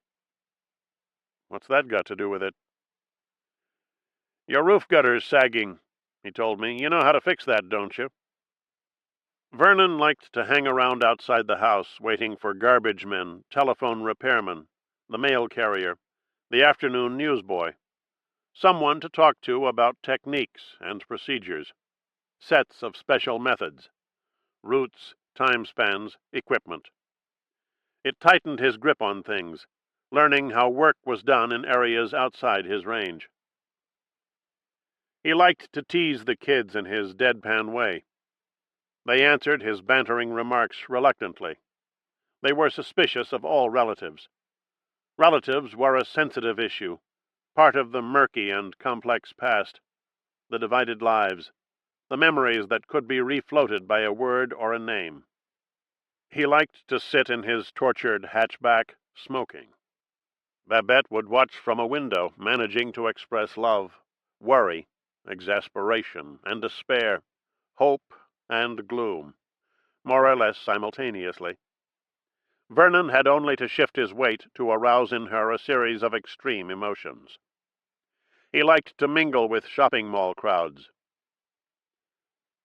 What's that got to do with it? Your roof gutter's sagging, he told me. You know how to fix that, don't you? Vernon liked to hang around outside the house, waiting for garbage men, telephone repairmen, the mail carrier, the afternoon newsboy, someone to talk to about techniques and procedures, sets of special methods, routes, time spans, equipment. It tightened his grip on things, learning how work was done in areas outside his range. He liked to tease the kids in his deadpan way. They answered his bantering remarks reluctantly. They were suspicious of all relatives. Relatives were a sensitive issue, part of the murky and complex past, the divided lives, the memories that could be refloated by a word or a name. He liked to sit in his tortured hatchback, smoking. Babette would watch from a window, managing to express love, worry, exasperation, and despair, hope and gloom, more or less simultaneously. Vernon had only to shift his weight to arouse in her a series of extreme emotions. He liked to mingle with shopping mall crowds.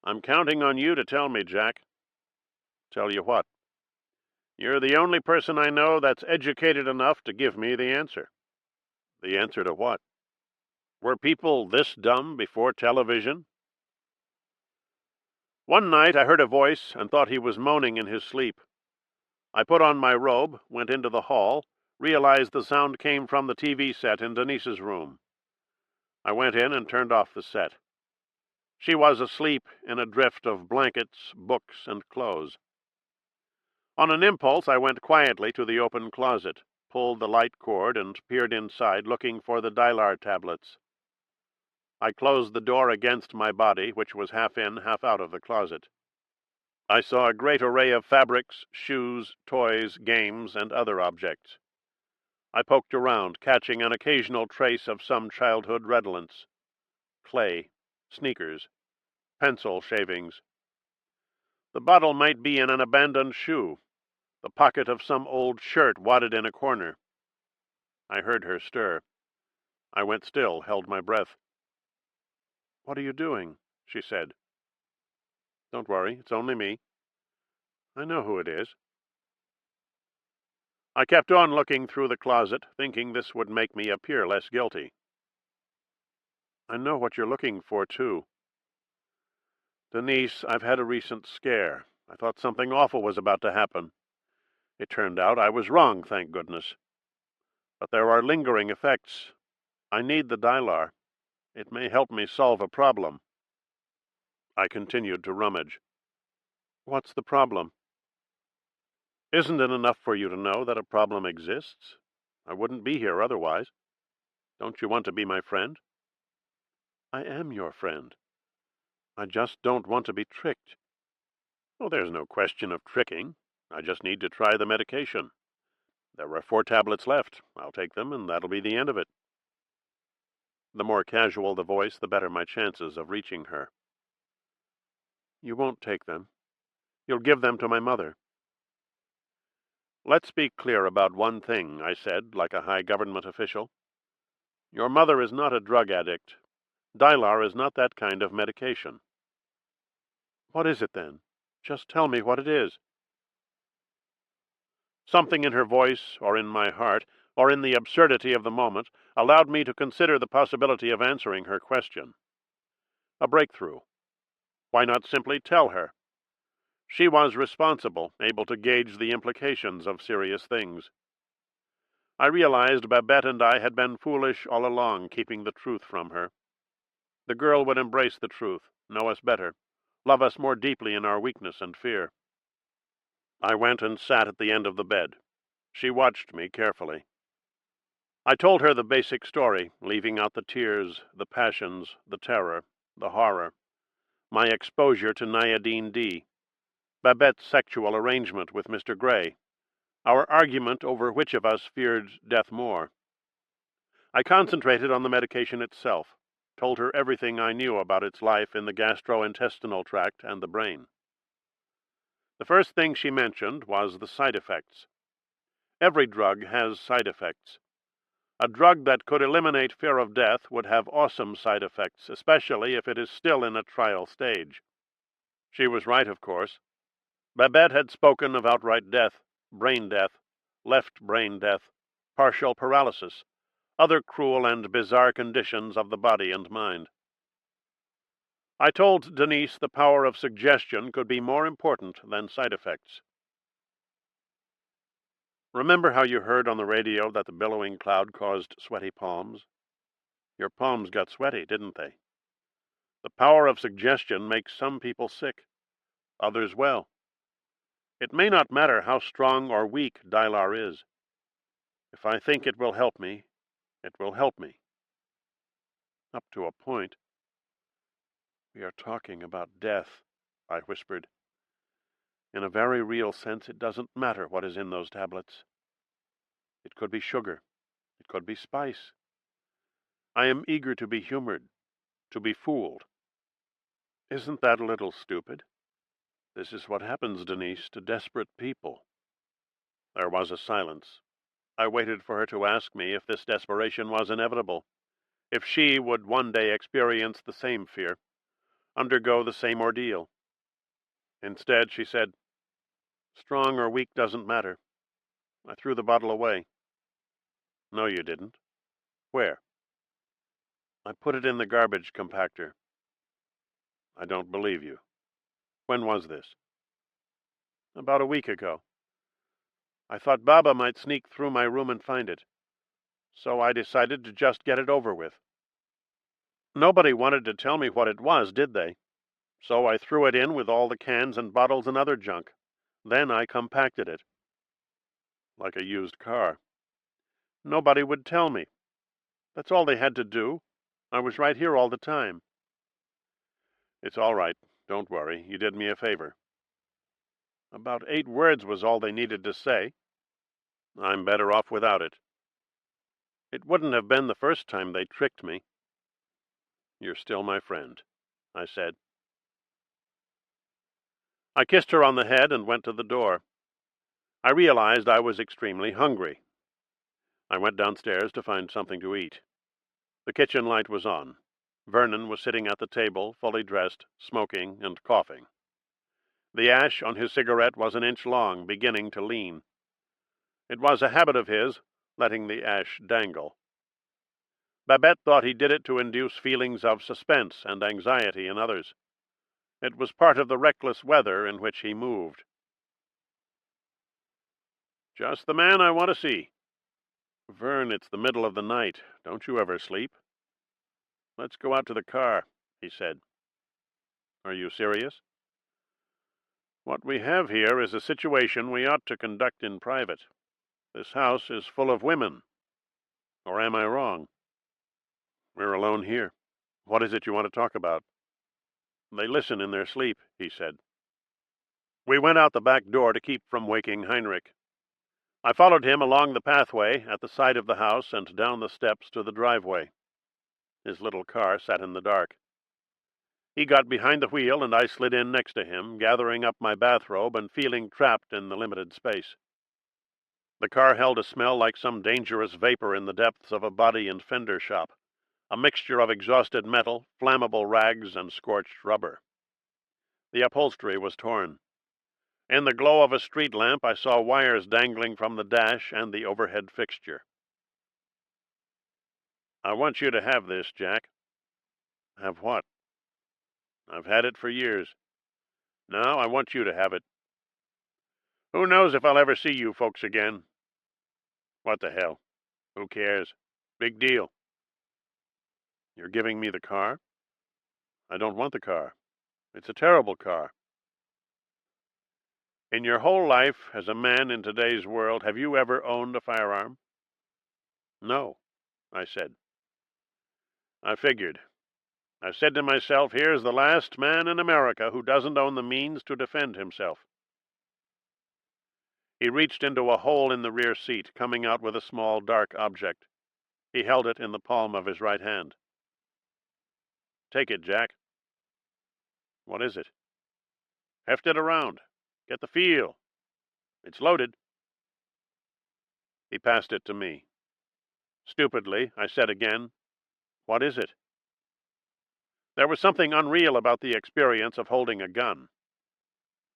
I'm counting on you to tell me, Jack. Tell you what? You're the only person I know that's educated enough to give me the answer. The answer to what? Were people this dumb before television? One night I heard a voice and thought he was moaning in his sleep. I put on my robe, went into the hall, realized the sound came from the TV set in Denise's room. I went in and turned off the set. She was asleep in a drift of blankets, books, and clothes. On an impulse, I went quietly to the open closet, pulled the light cord, and peered inside, looking for the Dylar tablets. I closed the door against my body, which was half in, half out of the closet. I saw a great array of fabrics, shoes, toys, games, and other objects. I poked around, catching an occasional trace of some childhood redolence. Clay, sneakers, pencil shavings. The bottle might be in an abandoned shoe, the pocket of some old shirt wadded in a corner. I heard her stir. I went still, held my breath. "What are you doing?" she said. "Don't worry, it's only me." "I know who it is." I kept on looking through the closet, thinking this would make me appear less guilty. "I know what you're looking for, too." "Denise, I've had a recent scare. I thought something awful was about to happen. It turned out I was wrong, thank goodness. But there are lingering effects. I need the Dylar. It may help me solve a problem." I continued to rummage. "What's the problem?" "Isn't it enough for you to know that a problem exists? I wouldn't be here otherwise. Don't you want to be my friend?" "I am your friend. I just don't want to be tricked." "Oh, there's no question of tricking. I just need to try the medication. There are 4 tablets left. I'll take them, and that'll be the end of it." The more casual the voice, the better my chances of reaching her. "You won't take them. You'll give them to my mother." "Let's be clear about one thing," I said, like a high government official. "Your mother is not a drug addict. Dylar is not that kind of medication." "What is it, then? Just tell me what it is." Something in her voice, or in my heart, or in the absurdity of the moment, allowed me to consider the possibility of answering her question. A breakthrough. Why not simply tell her? She was responsible, able to gauge the implications of serious things. I realized Babette and I had been foolish all along, keeping the truth from her. The girl would embrace the truth, know us better, love us more deeply in our weakness and fear. I went and sat at the end of the bed. She watched me carefully. I told her the basic story, leaving out the tears, the passions, the terror, the horror, my exposure to Niadine D, Babette's sexual arrangement with Mr. Gray, our argument over which of us feared death more. I concentrated on the medication itself, told her everything I knew about its life in the gastrointestinal tract and the brain. The first thing she mentioned was the side effects. Every drug has side effects. A drug that could eliminate fear of death would have awesome side effects, especially if it is still in a trial stage. She was right, of course. Babette had spoken of outright death, brain death, left brain death, partial paralysis, other cruel and bizarre conditions of the body and mind. I told Denise the power of suggestion could be more important than side effects. "Remember how you heard on the radio that the billowing cloud caused sweaty palms? Your palms got sweaty, didn't they? The power of suggestion makes some people sick, others well. It may not matter how strong or weak Dylar is. If I think it will help me, it will help me. Up to a point." "We are talking about death," I whispered. "In a very real sense, it doesn't matter what is in those tablets. It could be sugar. It could be spice. I am eager to be humored, to be fooled." "Isn't that a little stupid? This is what happens, Denise, to desperate people." There was a silence. I waited for her to ask me if this desperation was inevitable, if she would one day experience the same fear, undergo the same ordeal. Instead, she said, "Strong or weak doesn't matter. I threw the bottle away." "No, you didn't. Where?" "I put it in the garbage compactor." "I don't believe you." When was this? About a week ago. I thought Baba might sneak through my room and find it, so I decided to just get it over with. Nobody wanted to tell me what it was, did they? So I threw it in with all the cans and bottles and other junk. Then I compacted it. Like a used car. Nobody would tell me. That's all they had to do. I was right here all the time. It's all right. Don't worry. You did me a favor. About 8 words was all they needed to say. I'm better off without it. It wouldn't have been the first time they tricked me. You're still my friend, I said. I kissed her on the head and went to the door. I realized I was extremely hungry. I went downstairs to find something to eat. The kitchen light was on. Vernon was sitting at the table, fully dressed, smoking and coughing. The ash on his cigarette was an inch long, beginning to lean. It was a habit of his, letting the ash dangle. Babette thought he did it to induce feelings of suspense and anxiety in others. It was part of the reckless weather in which he moved. Just the man I want to see. Vern, it's the middle of the night. Don't you ever sleep? Let's go out to the car, he said. Are you serious? What we have here is a situation we ought to conduct in private. This house is full of women. Or am I wrong? We're alone here. What is it you want to talk about? They listen in their sleep, he said. We went out the back door to keep from waking Heinrich. I followed him along the pathway at the side of the house and down the steps to the driveway. His little car sat in the dark. He got behind the wheel and I slid in next to him, gathering up my bathrobe and feeling trapped in the limited space. The car held a smell like some dangerous vapor in the depths of a body and fender shop, a mixture of exhausted metal, flammable rags, and scorched rubber. The upholstery was torn. In the glow of a street lamp, I saw wires dangling from the dash and the overhead fixture. I want you to have this, Jack. Have what? I've had it for years. Now I want you to have it. Who knows if I'll ever see you folks again? What the hell? Who cares? Big deal. You're giving me the car? I don't want the car. It's a terrible car. In your whole life, as a man in today's world, have you ever owned a firearm? No, I said. I figured. I said to myself, here's the last man in America who doesn't own the means to defend himself. He reached into a hole in the rear seat, coming out with a small, dark object. He held it in the palm of his right hand. Take it, Jack. What is it? Heft it around. Get the feel. It's loaded. He passed it to me. Stupidly, I said again, what is it? There was something unreal about the experience of holding a gun.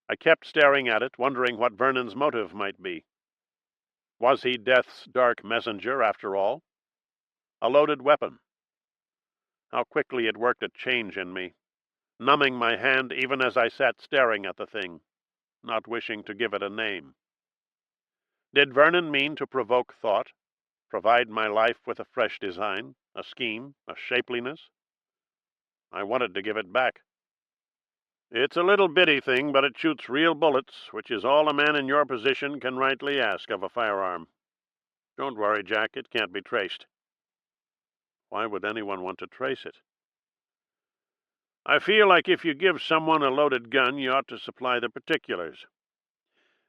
I kept staring at it, wondering what Vernon's motive might be. Was he death's dark messenger, after all? A loaded weapon. How quickly it worked a change in me, numbing my hand even as I sat staring at the thing, not wishing to give it a name. Did Vernon mean to provoke thought, provide my life with a fresh design, a scheme, a shapeliness? I wanted to give it back. It's a little bitty thing, but it shoots real bullets, which is all a man in your position can rightly ask of a firearm. Don't worry, Jack, it can't be traced. Why would anyone want to trace it? I feel like if you give someone a loaded gun, you ought to supply the particulars.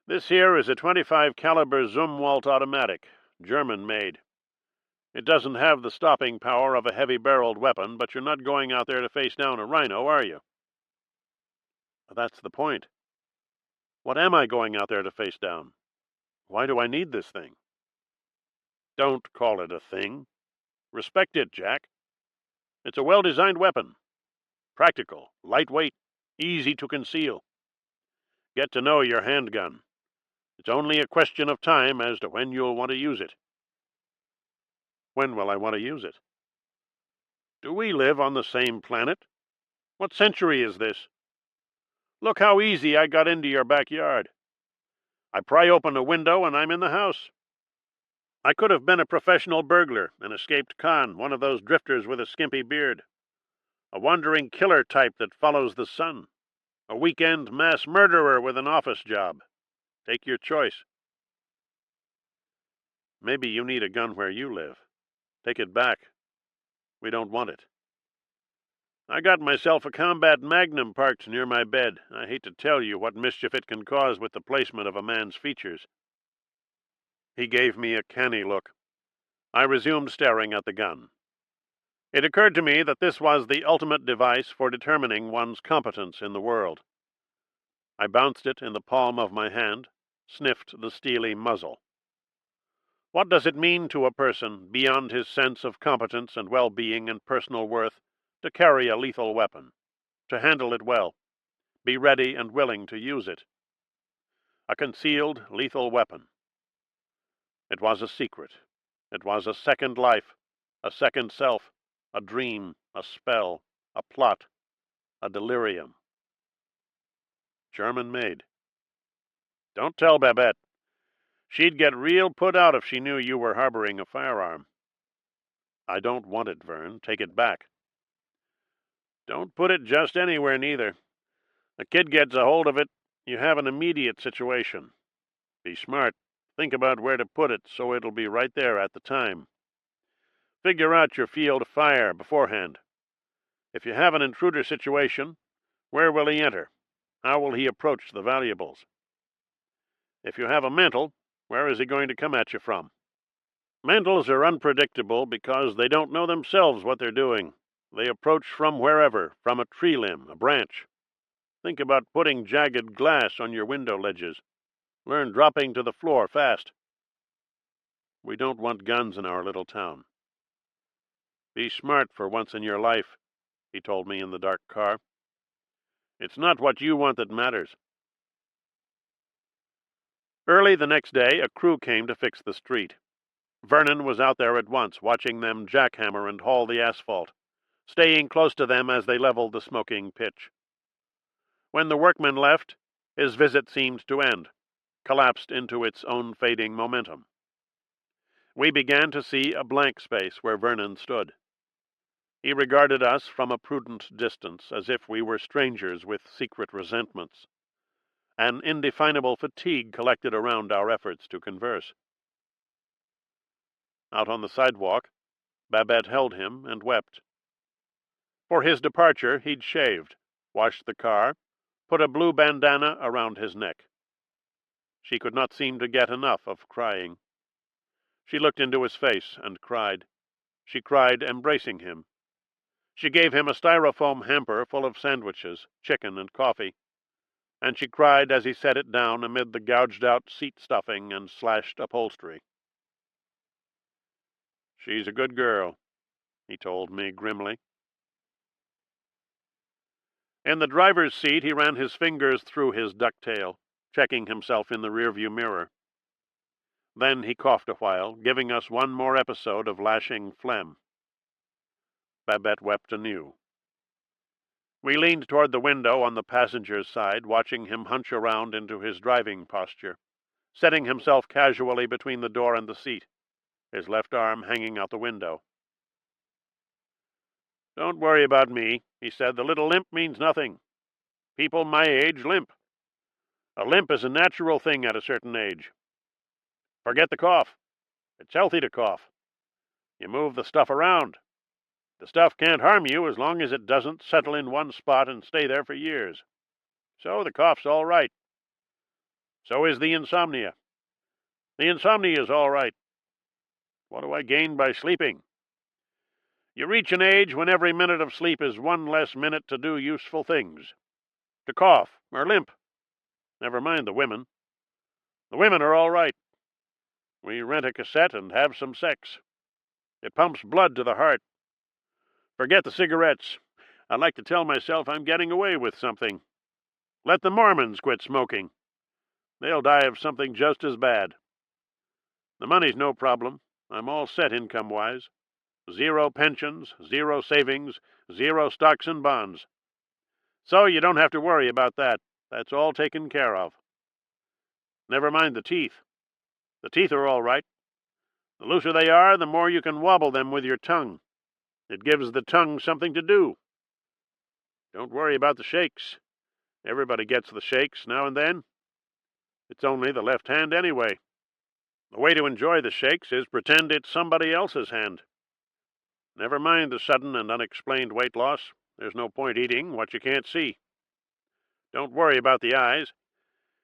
This here is a .25 caliber Zumwalt automatic, German-made. It doesn't have the stopping power of a heavy-barreled weapon, but you're not going out there to face down a rhino, are you? That's the point. What am I going out there to face down? Why do I need this thing? Don't call it a thing. Respect it, Jack. It's a well-designed weapon. Practical, lightweight, easy to conceal. Get to know your handgun. It's only a question of time as to when you'll want to use it. When will I want to use it? Do we live on the same planet? What century is this? Look how easy I got into your backyard. I pry open a window and I'm in the house. I could have been a professional burglar, an escaped con, one of those drifters with a skimpy beard, a wandering killer type that follows the sun, a weekend mass murderer with an office job. Take your choice. Maybe you need a gun where you live. Take it back. We don't want it. I got myself a combat magnum parked near my bed. I hate to tell you what mischief it can cause with the placement of a man's features. He gave me a canny look. I resumed staring at the gun. It occurred to me that this was the ultimate device for determining one's competence in the world. I bounced it in the palm of my hand, sniffed the steely muzzle. What does it mean to a person, beyond his sense of competence and well-being and personal worth, to carry a lethal weapon, to handle it well, be ready and willing to use it? A concealed, lethal weapon. It was a secret. It was a second life, a second self, a dream, a spell, a plot, a delirium. German-made. Don't tell Babette. She'd get real put out if she knew you were harboring a firearm. I don't want it, Vern. Take it back. Don't put it just anywhere, neither. A kid gets a hold of it, you have an immediate situation. Be smart. Think about where to put it so it'll be right there at the time. Figure out your field of fire beforehand. If you have an intruder situation, where will he enter? How will he approach the valuables? If you have a mental, where is he going to come at you from? Mentals are unpredictable because they don't know themselves what they're doing. They approach from wherever, from a tree limb, a branch. Think about putting jagged glass on your window ledges. Learn dropping to the floor fast. We don't want guns in our little town. Be smart for once in your life, he told me in the dark car. It's not what you want that matters. Early the next day, a crew came to fix the street. Vernon was out there at once, watching them jackhammer and haul the asphalt, staying close to them as they leveled the smoking pitch. When the workmen left, his visit seemed to end, collapsed into its own fading momentum. We began to see a blank space where Vernon stood. He regarded us from a prudent distance, as if we were strangers with secret resentments. An indefinable fatigue collected around our efforts to converse. Out on the sidewalk, Babette held him and wept. For his departure, he'd shaved, washed the car, put a blue bandana around his neck. She could not seem to get enough of crying. She looked into his face and cried. She cried, embracing him. She gave him a styrofoam hamper full of sandwiches, chicken, and coffee, and she cried as he set it down amid the gouged-out seat stuffing and slashed upholstery. She's a good girl, he told me grimly. In the driver's seat, he ran his fingers through his ducktail, checking himself in the rearview mirror. Then he coughed a while, giving us one more episode of lashing phlegm. Babette wept anew. We leaned toward the window on the passenger's side, watching him hunch around into his driving posture, setting himself casually between the door and the seat, his left arm hanging out the window. Don't worry about me, he said. The little limp means nothing. People my age limp. A limp is a natural thing at a certain age. Forget the cough. It's healthy to cough. You move the stuff around. The stuff can't harm you as long as it doesn't settle in one spot and stay there for years. So the cough's all right. So is the insomnia. The insomnia is all right. What do I gain by sleeping? You reach an age when every minute of sleep is one less minute to do useful things. To cough or limp. Never mind the women. The women are all right. We rent a cassette and have some sex. It pumps blood to the heart. Forget the cigarettes. I like to tell myself I'm getting away with something. Let the Mormons quit smoking. They'll die of something just as bad. The money's no problem. I'm all set income-wise. 0 pensions, 0 savings, 0 stocks and bonds. So you don't have to worry about that. That's all taken care of. Never mind the teeth. The teeth are all right. The looser they are, the more you can wobble them with your tongue. It gives the tongue something to do. Don't worry about the shakes. Everybody gets the shakes now and then. It's only the left hand anyway. The way to enjoy the shakes is pretend it's somebody else's hand. Never mind the sudden and unexplained weight loss. There's no point eating what you can't see. Don't worry about the eyes.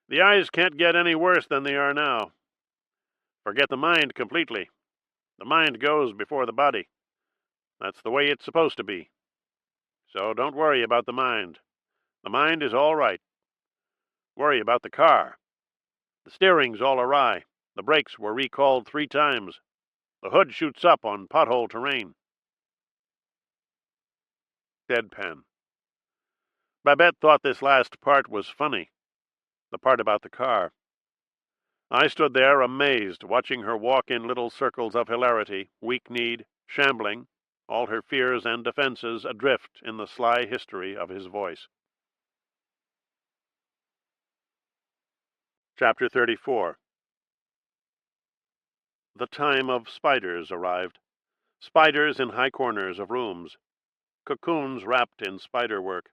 The eyes can't get any worse than they are now. Forget the mind completely. The mind goes before the body. That's the way it's supposed to be. So don't worry about the mind. The mind is all right. Worry about the car. The steering's all awry. The brakes were recalled 3 times. The hood shoots up on pothole terrain. Deadpan. Babette thought this last part was funny. The part about the car. I stood there amazed, watching her walk in little circles of hilarity, weak-kneed, shambling, all her fears and defenses adrift in the sly history of his voice. Chapter 34. The time of spiders arrived. Spiders in high corners of rooms. Cocoons wrapped in spider work.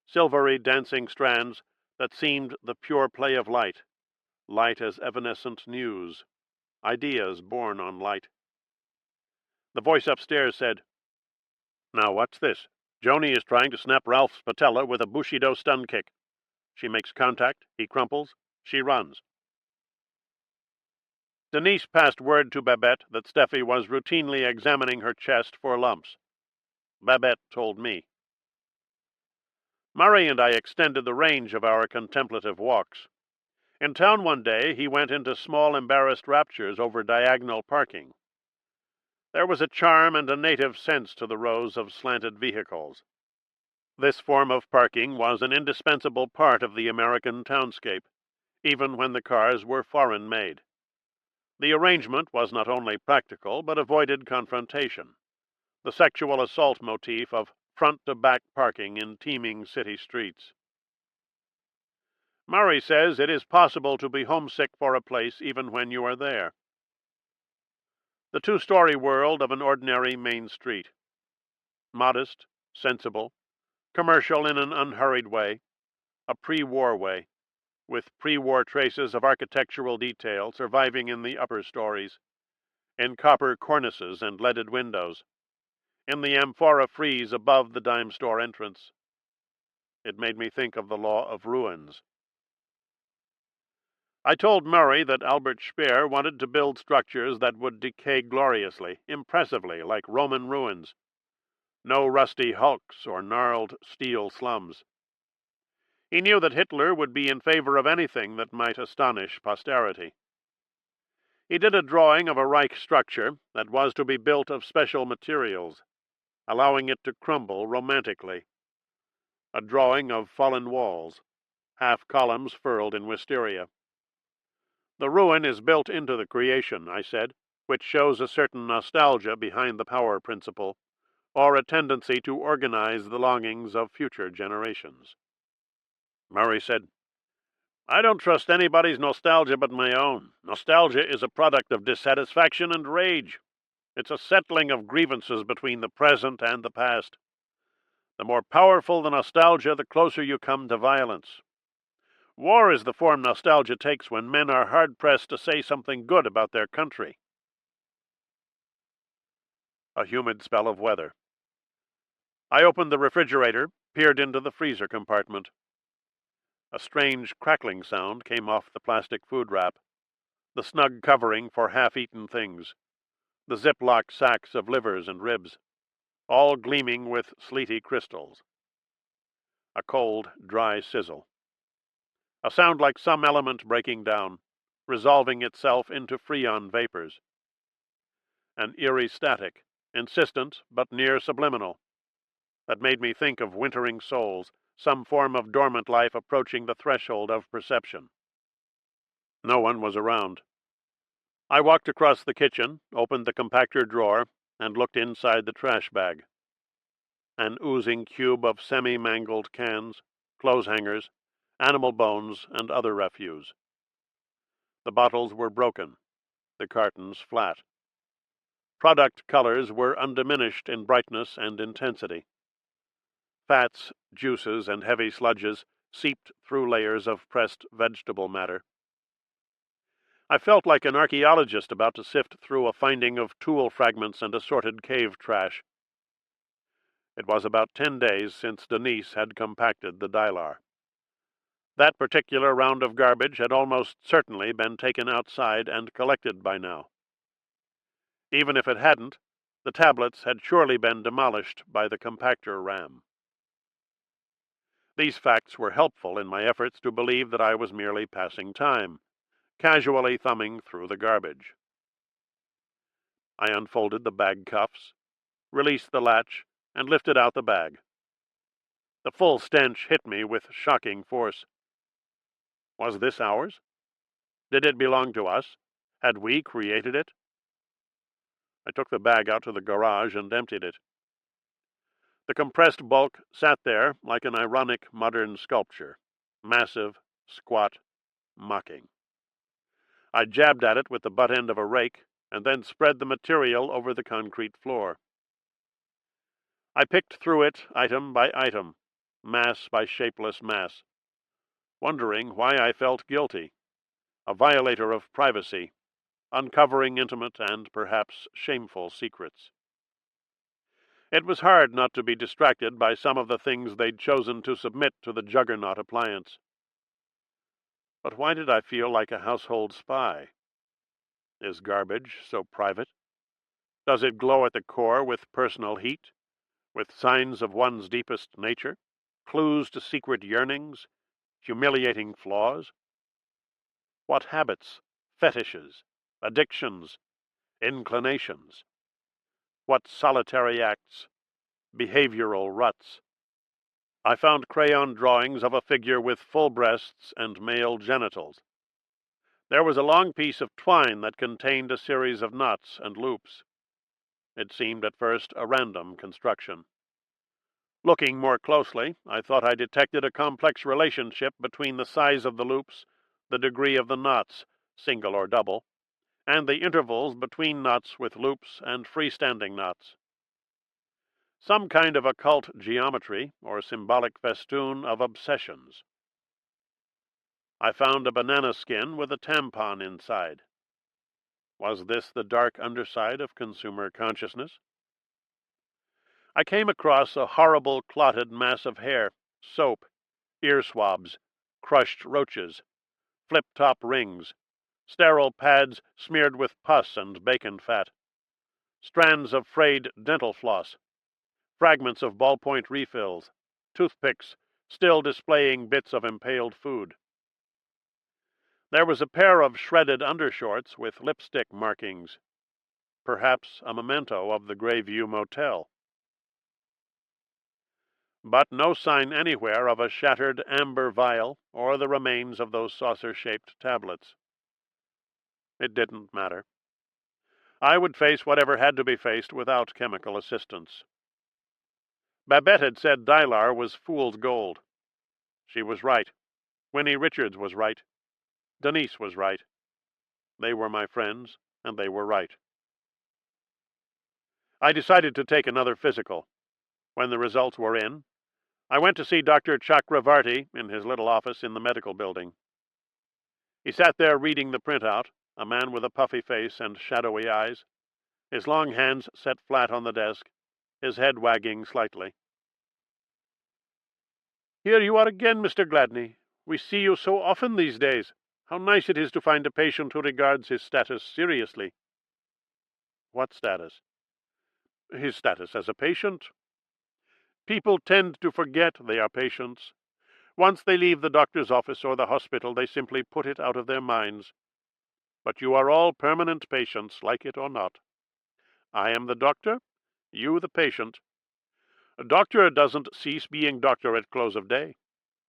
Silvery dancing strands that seemed the pure play of light. Light as evanescent news. Ideas born on light. The voice upstairs said, "Now what's this? Joni is trying to snap Ralph's patella with a Bushido stun kick. She makes contact, he crumples, she runs." Denise passed word to Babette that Steffi was routinely examining her chest for lumps. Babette told me. Murray and I extended the range of our contemplative walks. In town one day, he went into small embarrassed raptures over diagonal parking. There was a charm and a native sense to the rows of slanted vehicles. This form of parking was an indispensable part of the American townscape, even when the cars were foreign-made. The arrangement was not only practical, but avoided confrontation, the sexual assault motif of front-to-back parking in teeming city streets. Murray says it is possible to be homesick for a place even when you are there. The 2-story world of an ordinary main street. Modest, sensible, commercial in an unhurried way, a pre-war way, with pre-war traces of architectural detail surviving in the upper stories, in copper cornices and leaded windows, in the amphora frieze above the dime store entrance. It made me think of the law of ruins. I told Murray that Albert Speer wanted to build structures that would decay gloriously, impressively, like Roman ruins. No rusty hulks or gnarled steel slums. He knew that Hitler would be in favor of anything that might astonish posterity. He did a drawing of a Reich structure that was to be built of special materials, allowing it to crumble romantically. A drawing of fallen walls, half columns furled in wisteria. The ruin is built into the creation, I said, which shows a certain nostalgia behind the power principle, or a tendency to organize the longings of future generations. Murray said, "I don't trust anybody's nostalgia but my own. Nostalgia is a product of dissatisfaction and rage. It's a settling of grievances between the present and the past. The more powerful the nostalgia, the closer you come to violence. War is the form nostalgia takes when men are hard-pressed to say something good about their country." A humid spell of weather. I opened the refrigerator, peered into the freezer compartment. A strange crackling sound came off the plastic food wrap, the snug covering for half-eaten things, the Ziploc sacks of livers and ribs, all gleaming with sleety crystals. A cold, dry sizzle. A sound like some element breaking down, resolving itself into freon vapors. An eerie static, insistent but near subliminal, that made me think of wintering souls, some form of dormant life approaching the threshold of perception. No one was around. I walked across the kitchen, opened the compactor drawer, and looked inside the trash bag. An oozing cube of semi-mangled cans, clothes hangers, animal bones, and other refuse. The bottles were broken, the cartons flat. Product colors were undiminished in brightness and intensity. Fats, juices, and heavy sludges seeped through layers of pressed vegetable matter. I felt like an archaeologist about to sift through a finding of tool fragments and assorted cave trash. It was about 10 days since Denise had compacted the Dylar. That particular round of garbage had almost certainly been taken outside and collected by now. Even if it hadn't, the tablets had surely been demolished by the compactor ram. These facts were helpful in my efforts to believe that I was merely passing time, casually thumbing through the garbage. I unfolded the bag cuffs, released the latch, and lifted out the bag. The full stench hit me with shocking force. Was this ours? Did it belong to us? Had we created it? I took the bag out to the garage and emptied it. The compressed bulk sat there like an ironic modern sculpture, massive, squat, mocking. I jabbed at it with the butt end of a rake and then spread the material over the concrete floor. I picked through it item by item, mass by shapeless mass, wondering why I felt guilty, a violator of privacy, uncovering intimate and perhaps shameful secrets. It was hard not to be distracted by some of the things they'd chosen to submit to the juggernaut appliance. But why did I feel like a household spy? Is garbage so private? Does it glow at the core with personal heat, with signs of one's deepest nature, clues to secret yearnings, humiliating flaws? What habits, fetishes, addictions, inclinations? What solitary acts, behavioral ruts? I found crayon drawings of a figure with full breasts and male genitals. There was a long piece of twine that contained a series of knots and loops. It seemed at first a random construction. Looking more closely, I thought I detected a complex relationship between the size of the loops, the degree of the knots, single or double, and the intervals between knots with loops and freestanding knots. Some kind of occult geometry or symbolic festoon of obsessions. I found a banana skin with a tampon inside. Was this the dark underside of consumer consciousness? I came across a horrible clotted mass of hair, soap, ear swabs, crushed roaches, flip-top rings, sterile pads smeared with pus and bacon fat, strands of frayed dental floss, fragments of ballpoint refills, toothpicks still displaying bits of impaled food. There was a pair of shredded undershorts with lipstick markings, perhaps a memento of the Grayview Motel. But no sign anywhere of a shattered amber vial or the remains of those saucer-shaped tablets. It didn't matter. I would face whatever had to be faced without chemical assistance. Babette had said Dylar was fool's gold. She was right. Winnie Richards was right. Denise was right. They were my friends, and they were right. I decided to take another physical. When the results were in, I went to see Dr. Chakravarti in his little office in the medical building. He sat there reading the printout, a man with a puffy face and shadowy eyes, his long hands set flat on the desk, his head wagging slightly. "Here you are again, Mr. Gladney. We see you so often these days. How nice it is to find a patient who regards his status seriously." "What status?" "His status as a patient. People tend to forget they are patients. Once they leave the doctor's office or the hospital, they simply put it out of their minds. But you are all permanent patients, like it or not. I am the doctor, you the patient. A doctor doesn't cease being doctor at close of day.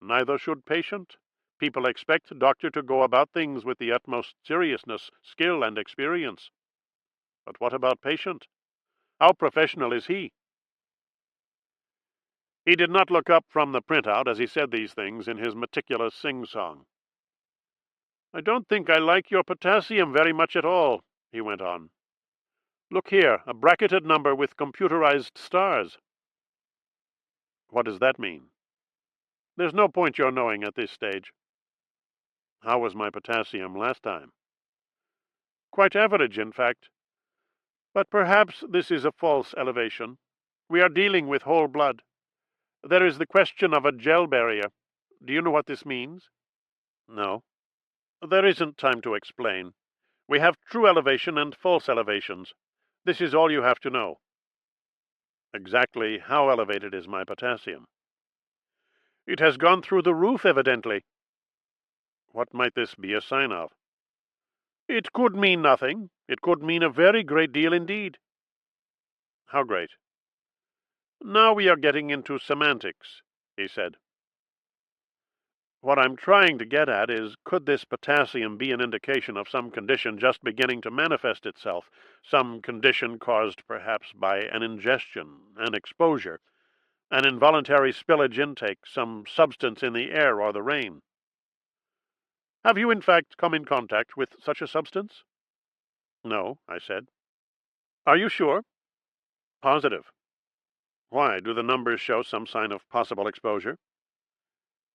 Neither should patient. People expect doctor to go about things with the utmost seriousness, skill, and experience. But what about patient? How professional is he?" He did not look up from the printout as he said these things in his meticulous sing-song. "I don't think I like your potassium very much at all," he went on. "Look here, a bracketed number with computerized stars." "What does that mean?" "There's no point your knowing at this stage." "How was my potassium last time?" "Quite average, in fact. But perhaps this is a false elevation. We are dealing with whole blood. There is the question of a gel barrier. Do you know what this means?" "No." "There isn't time to explain. We have true elevation and false elevations. This is all you have to know." "Exactly how elevated is my potassium?" "It has gone through the roof, evidently." "What might this be a sign of?" "It could mean nothing. It could mean a very great deal indeed." "How great?" "Now we are getting into semantics," he said. "What I'm trying to get at is, could this potassium be an indication of some condition just beginning to manifest itself, some condition caused perhaps by an ingestion, an exposure, an involuntary spillage intake, some substance in the air or the rain?" "Have you in fact come in contact with such a substance?" "No," I said. "Are you sure?" "Positive." "Why, do the numbers show some sign of possible exposure?"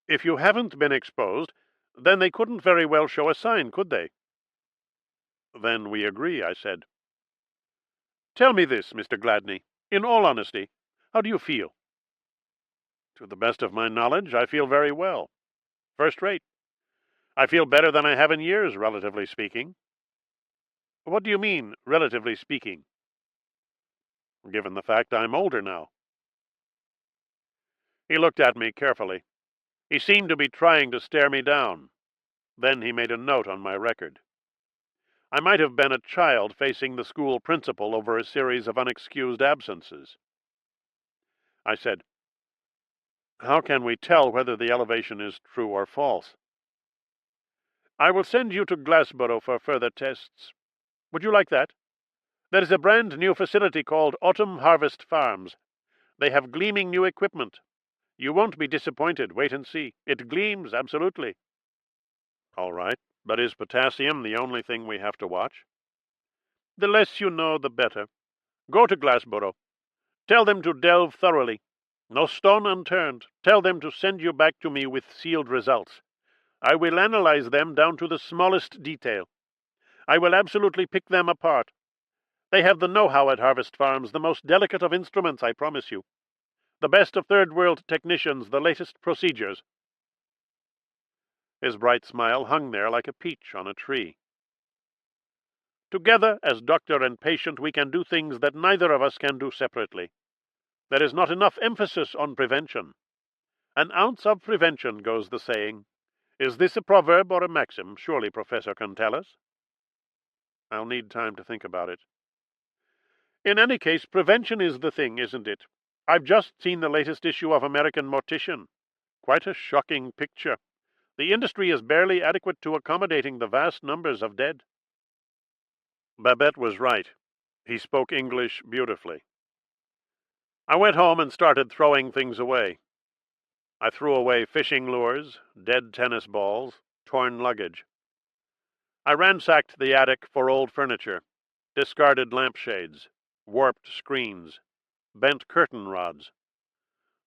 "If you haven't been exposed, then they couldn't very well show a sign, could they?" "Then we agree," I said. "Tell me this, Mr. Gladney, in all honesty, how do you feel?" "To the best of my knowledge, I feel very well. First rate. I feel better than I have in years, relatively speaking." "What do you mean, relatively speaking?" "Given the fact I'm older now." He looked at me carefully. He seemed to be trying to stare me down. Then he made a note on my record. I might have been a child facing the school principal over a series of unexcused absences. I said, "How can we tell whether the elevation is true or false?" "I will send you to Glassboro for further tests. Would you like that? There is a brand new facility called Autumn Harvest Farms. They have gleaming new equipment. You won't be disappointed. Wait and see. It gleams, absolutely." "All right, but is potassium the only thing we have to watch?" "The less you know, the better. Go to Glassboro. Tell them to delve thoroughly. No stone unturned. Tell them to send you back to me with sealed results. I will analyze them down to the smallest detail. I will absolutely pick them apart. They have the know-how at Harvest Farms, the most delicate of instruments, I promise you. The best of third-world technicians, the latest procedures." His bright smile hung there like a peach on a tree. "Together, as doctor and patient, we can do things that neither of us can do separately. There is not enough emphasis on prevention. An ounce of prevention, goes the saying. Is this a proverb or a maxim? Surely Professor can tell us." "I'll need time to think about it." "In any case, prevention is the thing, isn't it? I've just seen the latest issue of American Mortician. Quite a shocking picture. The industry is barely adequate to accommodating the vast numbers of dead." Babette was right. He spoke English beautifully. I went home and started throwing things away. I threw away fishing lures, dead tennis balls, torn luggage. I ransacked the attic for old furniture, discarded lampshades, warped screens, bent curtain rods.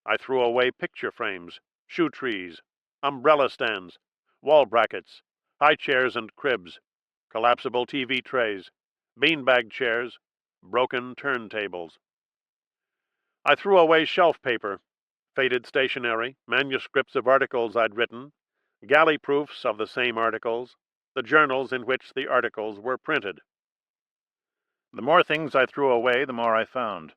I threw away picture frames, shoe trees, umbrella stands, wall brackets, high chairs and cribs, collapsible TV trays, beanbag chairs, broken turntables. I threw away shelf paper, faded stationery, manuscripts of articles I'd written, galley proofs of the same articles, the journals in which the articles were printed. The more things I threw away, the more I found.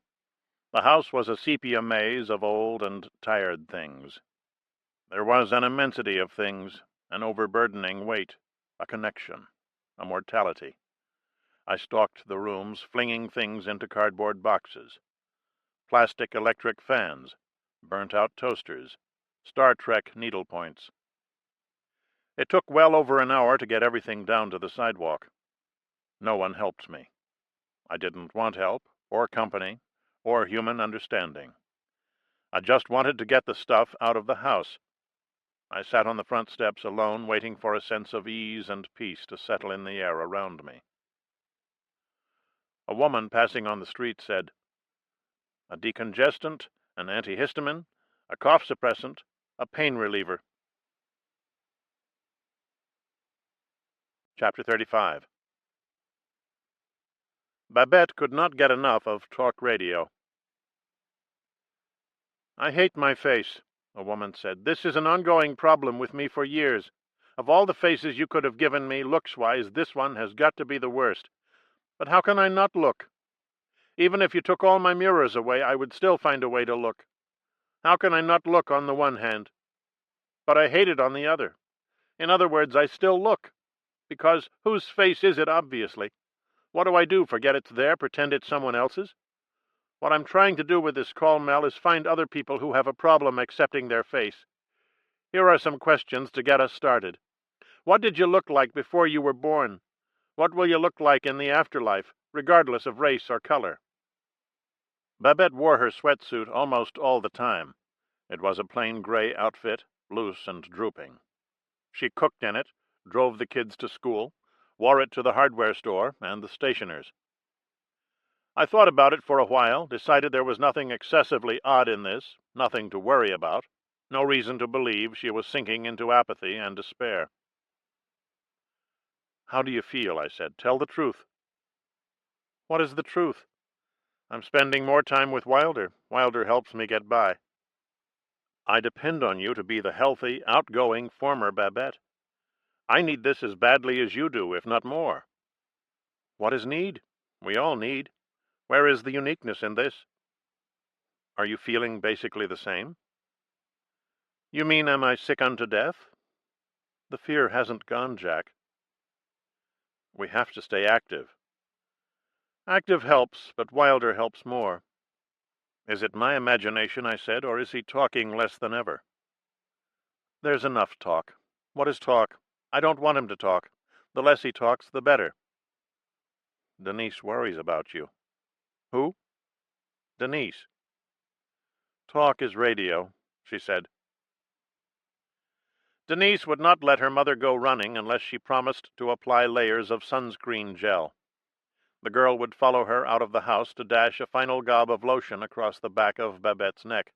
The house was a sepia maze of old and tired things. There was an immensity of things, an overburdening weight, a connection, a mortality. I stalked the rooms, flinging things into cardboard boxes. Plastic electric fans, burnt-out toasters, Star Trek needlepoints. It took well over an hour to get everything down to the sidewalk. No one helped me. I didn't want help, or company, or human understanding. I just wanted to get the stuff out of the house. I sat on the front steps alone, waiting for a sense of ease and peace to settle in the air around me. A woman passing on the street said, "A decongestant, an antihistamine, a cough suppressant, a pain reliever." Chapter 35. Babette could not get enough of talk radio. "I hate my face," a woman said. "This is an ongoing problem with me for years. Of all the faces you could have given me, looks-wise, this one has got to be the worst. But how can I not look? Even if you took all my mirrors away, I would still find a way to look. How can I not look on the one hand? But I hate it on the other. In other words, I still look. Because whose face is it, obviously? What do I do, forget it's there, pretend it's someone else's? What I'm trying to do with this call, Mel, is find other people who have a problem accepting their face. Here are some questions to get us started. What did you look like before you were born? What will you look like in the afterlife, regardless of race or color?" Babette wore her sweatsuit almost all the time. It was a plain gray outfit, loose and drooping. She cooked in it, drove the kids to school, wore it to the hardware store and the stationer's. I thought about it for a while, decided there was nothing excessively odd in this, nothing to worry about, no reason to believe she was sinking into apathy and despair. "How do you feel?" I said. "Tell the truth." "What is the truth? I'm spending more time with Wilder. Wilder helps me get by." "I depend on you to be the healthy, outgoing former Babette. I need this as badly as you do, if not more." "What is need? We all need. Where is the uniqueness in this?" "Are you feeling basically the same?" "You mean, am I sick unto death?" "The fear hasn't gone, Jack." "We have to stay active." "Active helps, but Wilder helps more." "Is it my imagination," I said, "or is he talking less than ever?" "There's enough talk." "What is talk?" "I don't want him to talk. The less he talks, the better." "Denise worries about you." "Who?" "Denise." "Talk is radio," she said. Denise would not let her mother go running unless she promised to apply layers of sunscreen gel. The girl would follow her out of the house to dash a final gob of lotion across the back of Babette's neck,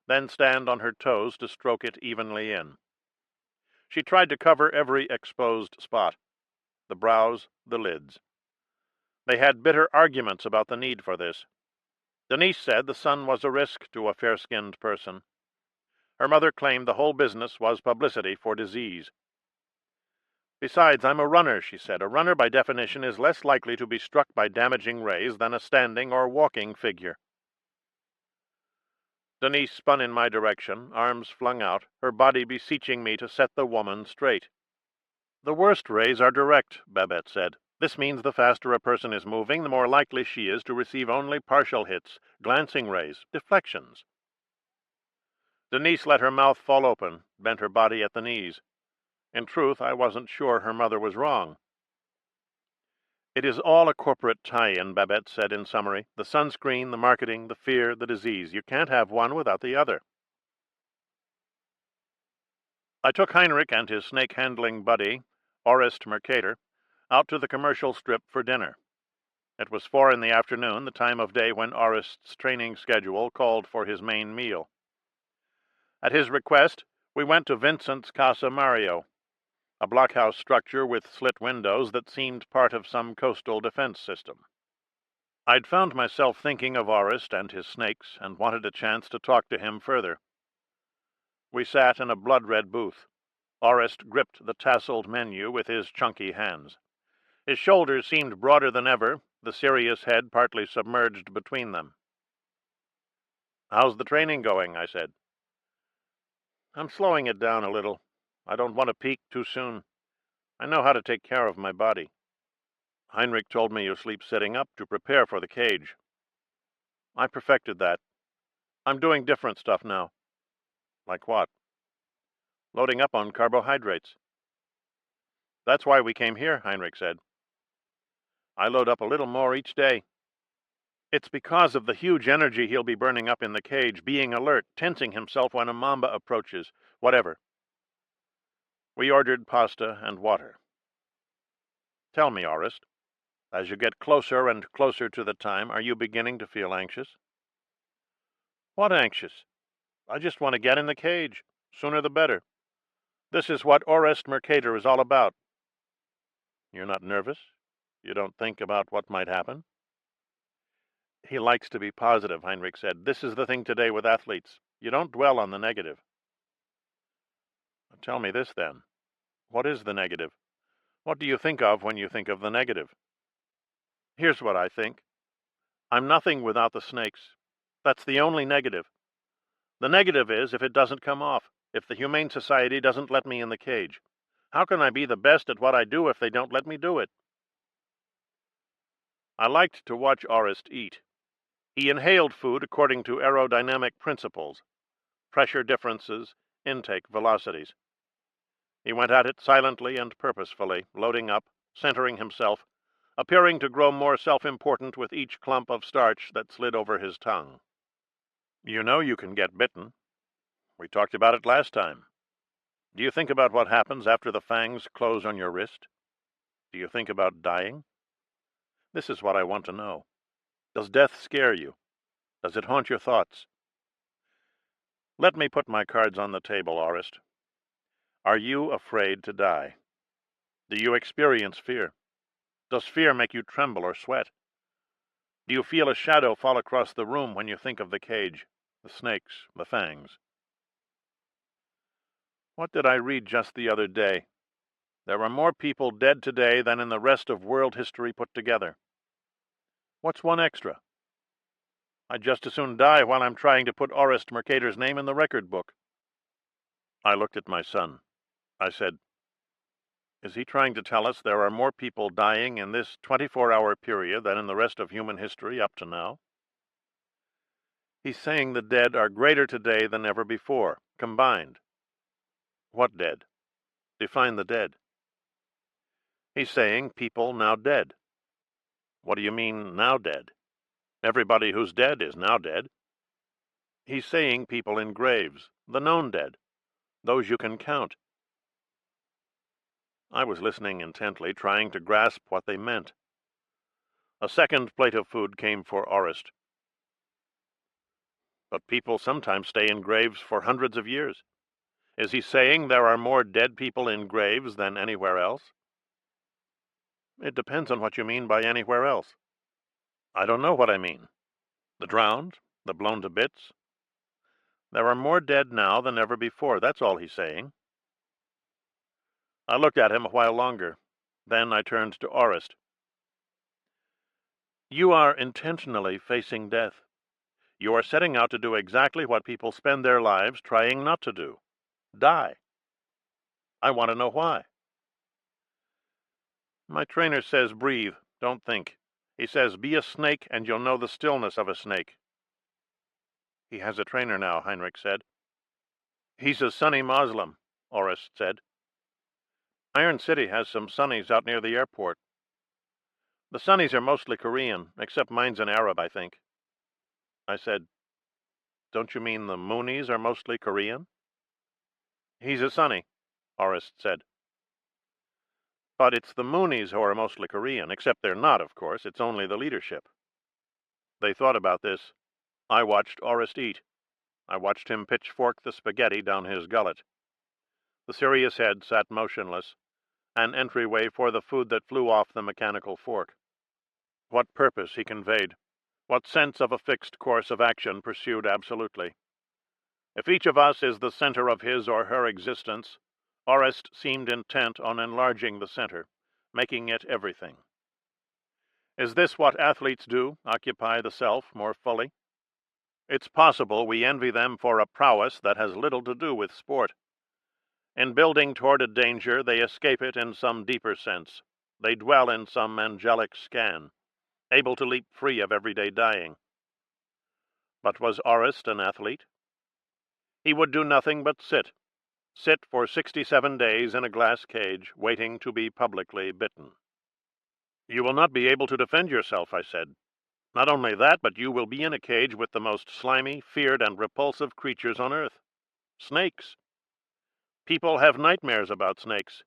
then stand on her toes to stroke it evenly in. She tried to cover every exposed spot, the brows, the lids. They had bitter arguments about the need for this. Denise said the sun was a risk to a fair-skinned person. Her mother claimed the whole business was publicity for disease. "Besides, I'm a runner," she said. "A runner, by definition, is less likely to be struck by damaging rays than a standing or walking figure." Denise spun in my direction, arms flung out, her body beseeching me to set the woman straight. "The worst rays are direct," Babette said. "This means the faster a person is moving, the more likely she is to receive only partial hits, glancing rays, deflections." Denise let her mouth fall open, bent her body at the knees. In truth, I wasn't sure her mother was wrong. "It is all a corporate tie-in," Babette said in summary. "The sunscreen, the marketing, the fear, the disease. You can't have one without the other." I took Heinrich and his snake-handling buddy, Orest Mercator, out to the commercial strip for dinner. It was 4 in the afternoon, the time of day when Orest's training schedule called for his main meal. At his request, we went to Vincent's Casa Mario, a blockhouse structure with slit windows that seemed part of some coastal defense system. I'd found myself thinking of Orest and his snakes and wanted a chance to talk to him further. We sat in a blood-red booth. Orest gripped the tasseled menu with his chunky hands. His shoulders seemed broader than ever, the serious head partly submerged between them. "How's the training going?" I said. "I'm slowing it down a little. I don't want to peak too soon. I know how to take care of my body." "Heinrich told me you sleep sitting up to prepare for the cage." "I perfected that. I'm doing different stuff now." "Like what?" "Loading up on carbohydrates." "That's why we came here," Heinrich said. "I load up a little more each day." It's because of the huge energy he'll be burning up in the cage, being alert, tensing himself when a mamba approaches, whatever. We ordered pasta and water. Tell me, Orest, as you get closer and closer to the time, are you beginning to feel anxious? What anxious? I just want to get in the cage. Sooner the better. This is what Orest Mercator is all about. You're not nervous? You don't think about what might happen? He likes to be positive, Heinrich said. This is the thing today with athletes. You don't dwell on the negative. Tell me this, then. What is the negative? What do you think of when you think of the negative? Here's what I think. I'm nothing without the snakes. That's the only negative. The negative is if it doesn't come off, if the Humane Society doesn't let me in the cage. How can I be the best at what I do if they don't let me do it? I liked to watch Orest eat. He inhaled food according to aerodynamic principles, pressure differences, intake velocities. He went at it silently and purposefully, loading up, centering himself, appearing to grow more self-important with each clump of starch that slid over his tongue. You know you can get bitten. We talked about it last time. Do you think about what happens after the fangs close on your wrist? Do you think about dying? This is what I want to know. Does death scare you? Does it haunt your thoughts? Let me put my cards on the table, Orest. Are you afraid to die? Do you experience fear? Does fear make you tremble or sweat? Do you feel a shadow fall across the room when you think of the cage, the snakes, the fangs? What did I read just the other day? There are more people dead today than in the rest of world history put together. What's one extra? I'd just as soon die while I'm trying to put Orest Mercator's name in the record book. I looked at my son. I said, is he trying to tell us there are more people dying in this 24-hour period than in the rest of human history up to now? He's saying the dead are greater today than ever before, combined. What dead? Define the dead. He's saying people now dead. What do you mean, now dead? Everybody who's dead is now dead. He's saying people in graves, the known dead, those you can count. I was listening intently, trying to grasp what they meant. A second plate of food came for Orest. But people sometimes stay in graves for hundreds of years. Is he saying there are more dead people in graves than anywhere else? It depends on what you mean by anywhere else. I don't know what I mean. The drowned, the blown to bits. There are more dead now than ever before, that's all he's saying. I looked at him a while longer. Then I turned to Orest. You are intentionally facing death. You are setting out to do exactly what people spend their lives trying not to do. Die. I want to know why. My trainer says breathe, don't think. He says be a snake and you'll know the stillness of a snake. He has a trainer now, Heinrich said. He's a Sunni Muslim, Orest said. Iron City has some Sunnis out near the airport. The Sunnis are mostly Korean, except mine's an Arab, I think. I said, don't you mean the Moonies are mostly Korean? He's a Sunni, Orest said. But it's the Moonies who are mostly Korean, except they're not, of course. It's only the leadership. They thought about this. I watched Orest eat. I watched him pitchfork the spaghetti down his gullet. The serious head sat motionless, an entryway for the food that flew off the mechanical fork. What purpose he conveyed, what sense of a fixed course of action pursued absolutely. If each of us is the center of his or her existence, Orest seemed intent on enlarging the center, making it everything. Is this what athletes do, occupy the self more fully? It's possible we envy them for a prowess that has little to do with sport. In building toward a danger, they escape it in some deeper sense. They dwell in some angelic scan, able to leap free of everyday dying. But was Orest an athlete? He would do nothing but sit for 67 days in a glass cage, waiting to be publicly bitten. You will not be able to defend yourself, I said. Not only that, but you will be in a cage with the most slimy, feared, and repulsive creatures on Earth. Snakes. People have nightmares about snakes.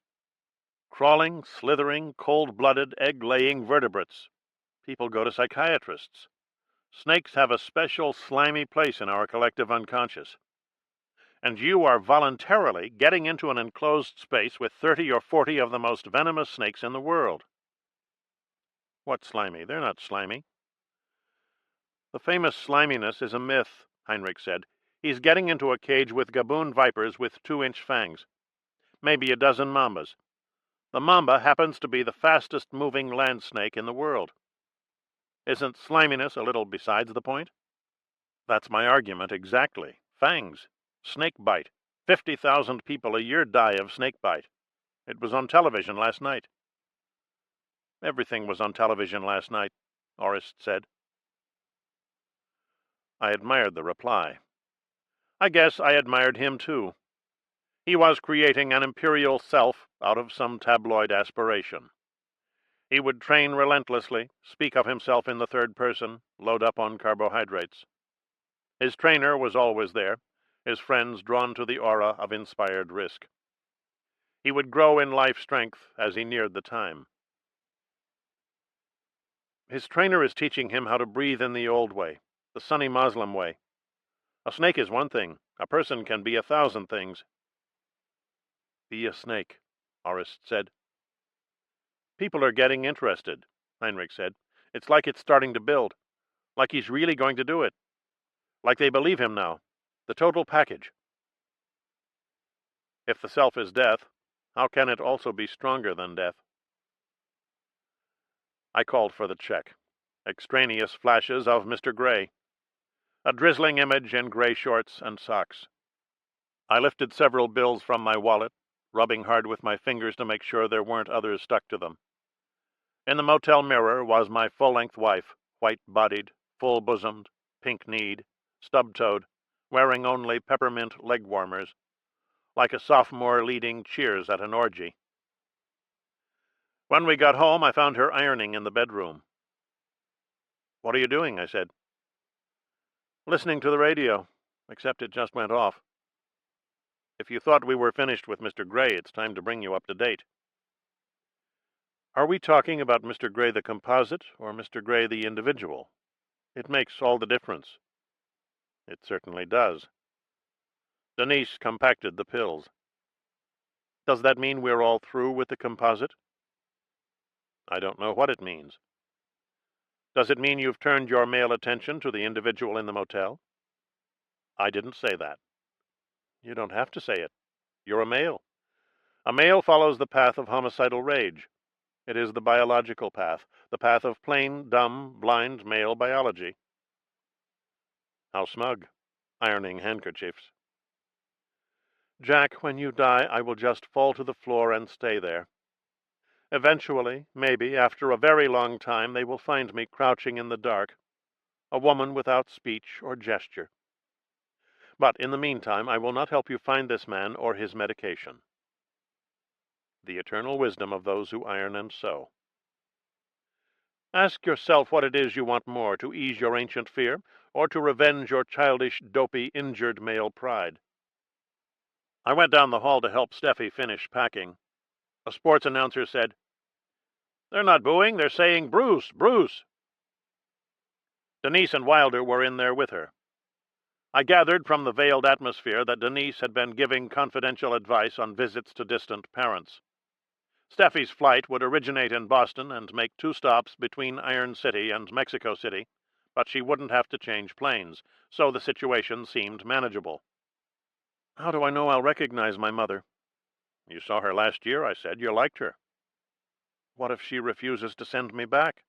Crawling, slithering, cold-blooded, egg-laying vertebrates. People go to psychiatrists. Snakes have a special slimy place in our collective unconscious. And you are voluntarily getting into an enclosed space with 30 or 40 of the most venomous snakes in the world. What's slimy? They're not slimy. The famous sliminess is a myth, Heinrich said. He's getting into a cage with gaboon vipers with 2-inch fangs. Maybe a dozen mambas. The mamba happens to be the fastest-moving land snake in the world. Isn't sliminess a little besides the point? That's my argument exactly. Fangs. Snake bite. 50,000 people a year die of snake bite. It was on television last night. Everything was on television last night, Orist said. I admired the reply. I guess I admired him too. He was creating an imperial self out of some tabloid aspiration. He would train relentlessly, speak of himself in the third person, load up on carbohydrates. His trainer was always there, his friends drawn to the aura of inspired risk. He would grow in life strength as he neared the time. His trainer is teaching him how to breathe in the old way, the sunny Muslim way. A snake is one thing. A person can be 1,000 things. Be a snake, Orist said. People are getting interested, Heinrich said. It's like it's starting to build. Like he's really going to do it. Like they believe him now. The total package. If the self is death, how can it also be stronger than death? I called for the check. Extraneous flashes of Mr. Gray. A drizzling image in gray shorts and socks. I lifted several bills from my wallet, rubbing hard with my fingers to make sure there weren't others stuck to them. In the motel mirror was my full-length wife, white-bodied, full-bosomed, pink-kneed, stub-toed, wearing only peppermint leg warmers, like a sophomore leading cheers at an orgy. When we got home, I found her ironing in the bedroom. What are you doing? I said. Listening to the radio, except it just went off. If you thought we were finished with Mr. Gray, it's time to bring you up to date. Are we talking about Mr. Gray the composite or Mr. Gray the individual? It makes all the difference. It certainly does. Denise compacted the pills. Does that mean we're all through with the composite? I don't know what it means. Does it mean you've turned your male attention to the individual in the motel? I didn't say that. You don't have to say it. You're a male. A male follows the path of homicidal rage. It is the biological path, the path of plain, dumb, blind male biology. How smug, ironing handkerchiefs. Jack, when you die, I will just fall to the floor and stay there. Eventually, maybe, after a very long time, they will find me crouching in the dark, a woman without speech or gesture. But in the meantime, I will not help you find this man or his medication. The eternal wisdom of those who iron and sew. Ask yourself what it is you want more, to ease your ancient fear, or to revenge your childish, dopey, injured male pride. I went down the hall to help Steffi finish packing. A sports announcer said, "They're not booing, they're saying Bruce, Bruce." Denise and Wilder were in there with her. I gathered from the veiled atmosphere that Denise had been giving confidential advice on visits to distant parents. Steffi's flight would originate in Boston and make 2 stops between Iron City and Mexico City, but she wouldn't have to change planes, so the situation seemed manageable. How do I know I'll recognize my mother? You saw her last year, I said. You liked her. What if she refuses to send me back?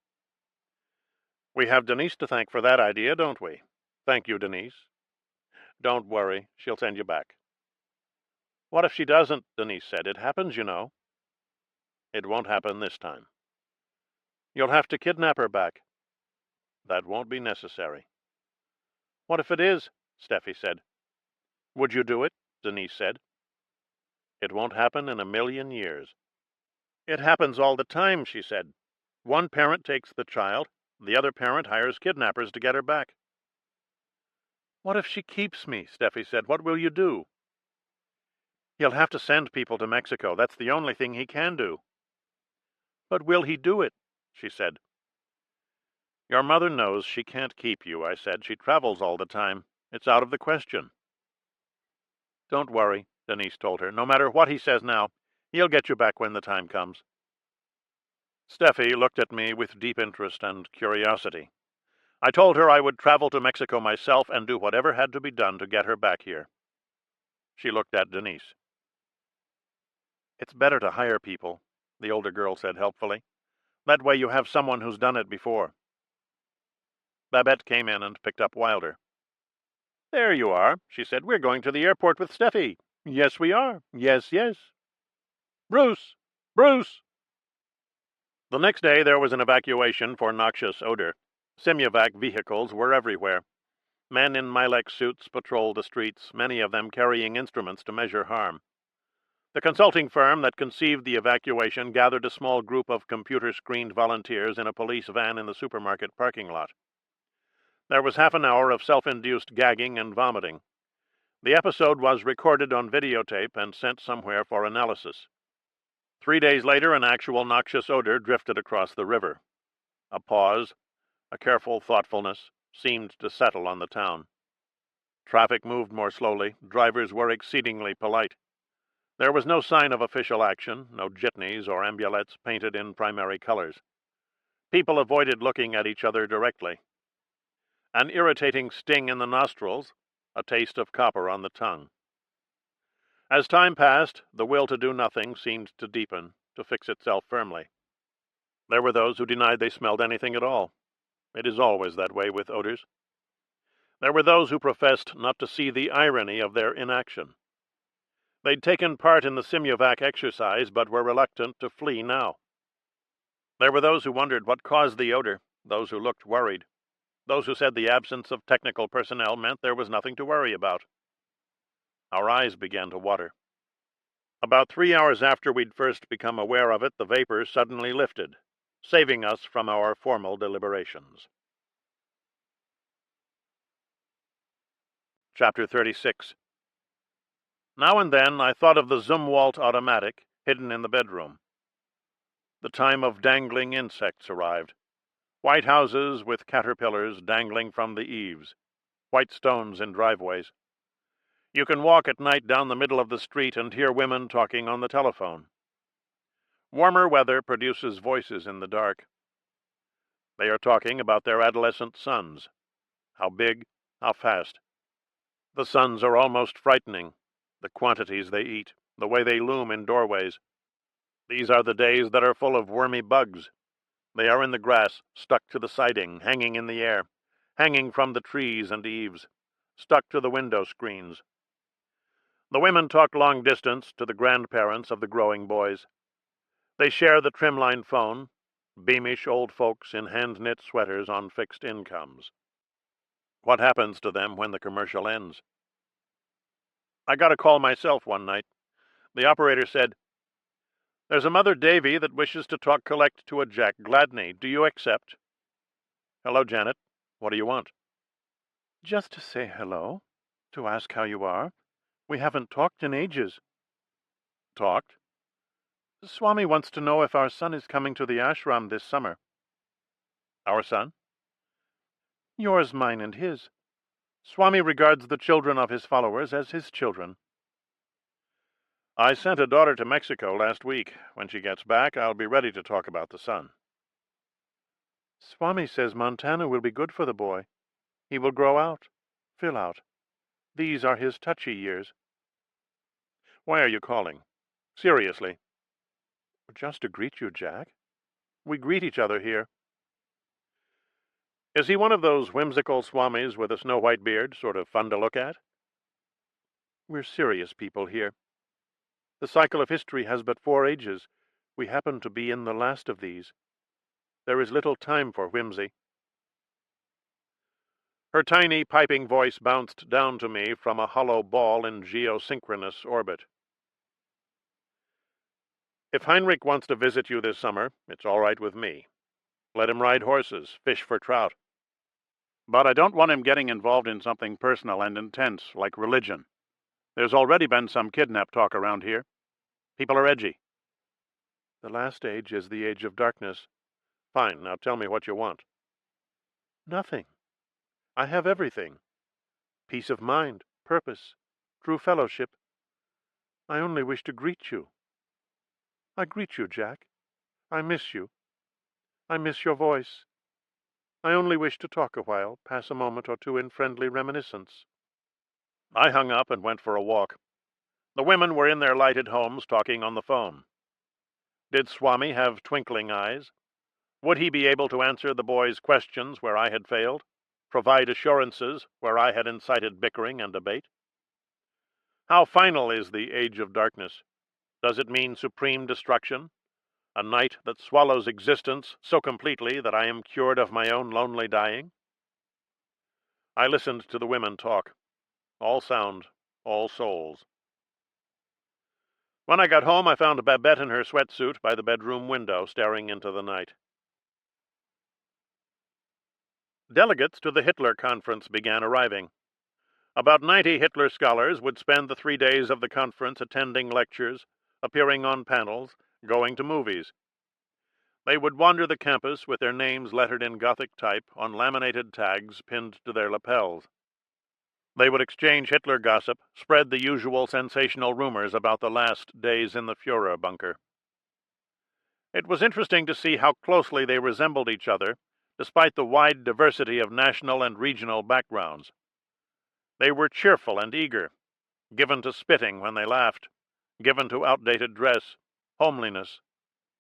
We have Denise to thank for that idea, don't we? Thank you, Denise. Don't worry, she'll send you back. What if she doesn't? Denise said. It happens, you know. It won't happen this time. You'll have to kidnap her back. That won't be necessary. What if it is? Steffi said. Would you do it? Denise said. It won't happen in a million years. It happens all the time, she said. One parent takes the child, The other parent hires kidnappers to get her back. What if she keeps me? Steffi said. What will you do? He'll have to send people to Mexico. That's the only thing he can do. But will he do it? She said. Your mother knows she can't keep you, I said. She travels all the time. It's out of the question. Don't worry, Denise told her. No matter what he says now, he'll get you back when the time comes. Steffi looked at me with deep interest and curiosity. I told her I would travel to Mexico myself and do whatever had to be done to get her back here. She looked at Denise. It's better to hire people, the older girl said helpfully. That way you have someone who's done it before. Babette came in and picked up Wilder. There you are, she said. We're going to the airport with Steffi. Yes, we are. Yes, yes. Bruce! Bruce! The next day there was an evacuation for noxious odor. Simuvac vehicles were everywhere. Men in Milex suits patrolled the streets, many of them carrying instruments to measure harm. The consulting firm that conceived the evacuation gathered a small group of computer-screened volunteers in a police van in the supermarket parking lot. There was half an hour of self-induced gagging and vomiting. The episode was recorded on videotape and sent somewhere for analysis. 3 days later, an actual noxious odor drifted across the river. A pause, a careful thoughtfulness, seemed to settle on the town. Traffic moved more slowly. Drivers were exceedingly polite. There was no sign of official action, no jitneys or ambulettes painted in primary colors. People avoided looking at each other directly. An irritating sting in the nostrils, a taste of copper on the tongue. As time passed, the will to do nothing seemed to deepen, to fix itself firmly. There were those who denied they smelled anything at all. It is always that way with odors. There were those who professed not to see the irony of their inaction. They'd taken part in the Simuvac exercise, but were reluctant to flee now. There were those who wondered what caused the odor, those who looked worried, those who said the absence of technical personnel meant there was nothing to worry about. Our eyes began to water. About 3 hours after we'd first become aware of it, the vapor suddenly lifted, saving us from our formal deliberations. Chapter 36. Now and then I thought of the Zumwalt automatic hidden in the bedroom. The time of dangling insects arrived. White houses with caterpillars dangling from the eaves, white stones in driveways. You can walk at night down the middle of the street and hear women talking on the telephone. Warmer weather produces voices in the dark. They are talking about their adolescent sons. How big, how fast. The sons are almost frightening. The quantities they eat, the way they loom in doorways. These are the days that are full of wormy bugs. They are in the grass, stuck to the siding, hanging in the air, hanging from the trees and eaves, stuck to the window screens. The women talk long distance to the grandparents of the growing boys. They share the trimline phone, beamish old folks in hand-knit sweaters on fixed incomes. What happens to them when the commercial ends? I got a call myself one night. The operator said, "There's a Mother Davy that wishes to talk collect to a Jack Gladney. Do you accept?" "Hello, Janet. What do you want?" "Just to say hello, to ask how you are. We haven't talked in ages." "Talked?" "Swami wants to know if our son is coming to the ashram this summer." "Our son?" "Yours, mine, and his. Swami regards the children of his followers as his children." "I sent a daughter to Mexico last week. When she gets back, I'll be ready to talk about the son." "Swami says Montana will be good for the boy. He will grow out, fill out. These are his touchy years." "Why are you calling? Seriously?" "Just to greet you, Jack. We greet each other here." "Is he one of those whimsical swamis with a snow-white beard, sort of fun to look at?" "We're serious people here. The cycle of history has but 4 ages. We happen to be in the last of these. There is little time for whimsy." Her tiny, piping voice bounced down to me from a hollow ball in geosynchronous orbit. "If Heinrich wants to visit you this summer, it's all right with me. Let him ride horses, fish for trout. But I don't want him getting involved in something personal and intense, like religion. There's already been some kidnap talk around here. People are edgy. The last age is the age of darkness. Fine, now tell me what you want. Nothing. I have everything. Peace of mind, purpose, true fellowship. I only wish to greet you. I greet you, Jack. I miss you. I miss your voice. I only wish to talk a while, pass a moment or two in friendly reminiscence. I hung up and went for a walk. The women were in their lighted homes talking on the phone. Did Swami have twinkling eyes? Would he be able to answer the boys' questions where I had failed? Provide assurances where I had incited bickering and debate? How final is the age of darkness? Does it mean supreme destruction? A night that swallows existence so completely that I am cured of my own lonely dying? I listened to the women talk. All sound, all souls. When I got home, I found Babette in her sweatsuit by the bedroom window, staring into the night. Delegates to the Hitler conference began arriving. About 90 Hitler scholars would spend the 3 days of the conference attending lectures, appearing on panels, going to movies. They would wander the campus with their names lettered in Gothic type on laminated tags pinned to their lapels. They would exchange Hitler gossip, spread the usual sensational rumors about the last days in the Führer bunker. It was interesting to see how closely they resembled each other, despite the wide diversity of national and regional backgrounds. They were cheerful and eager, given to spitting when they laughed, given to outdated dress, homeliness,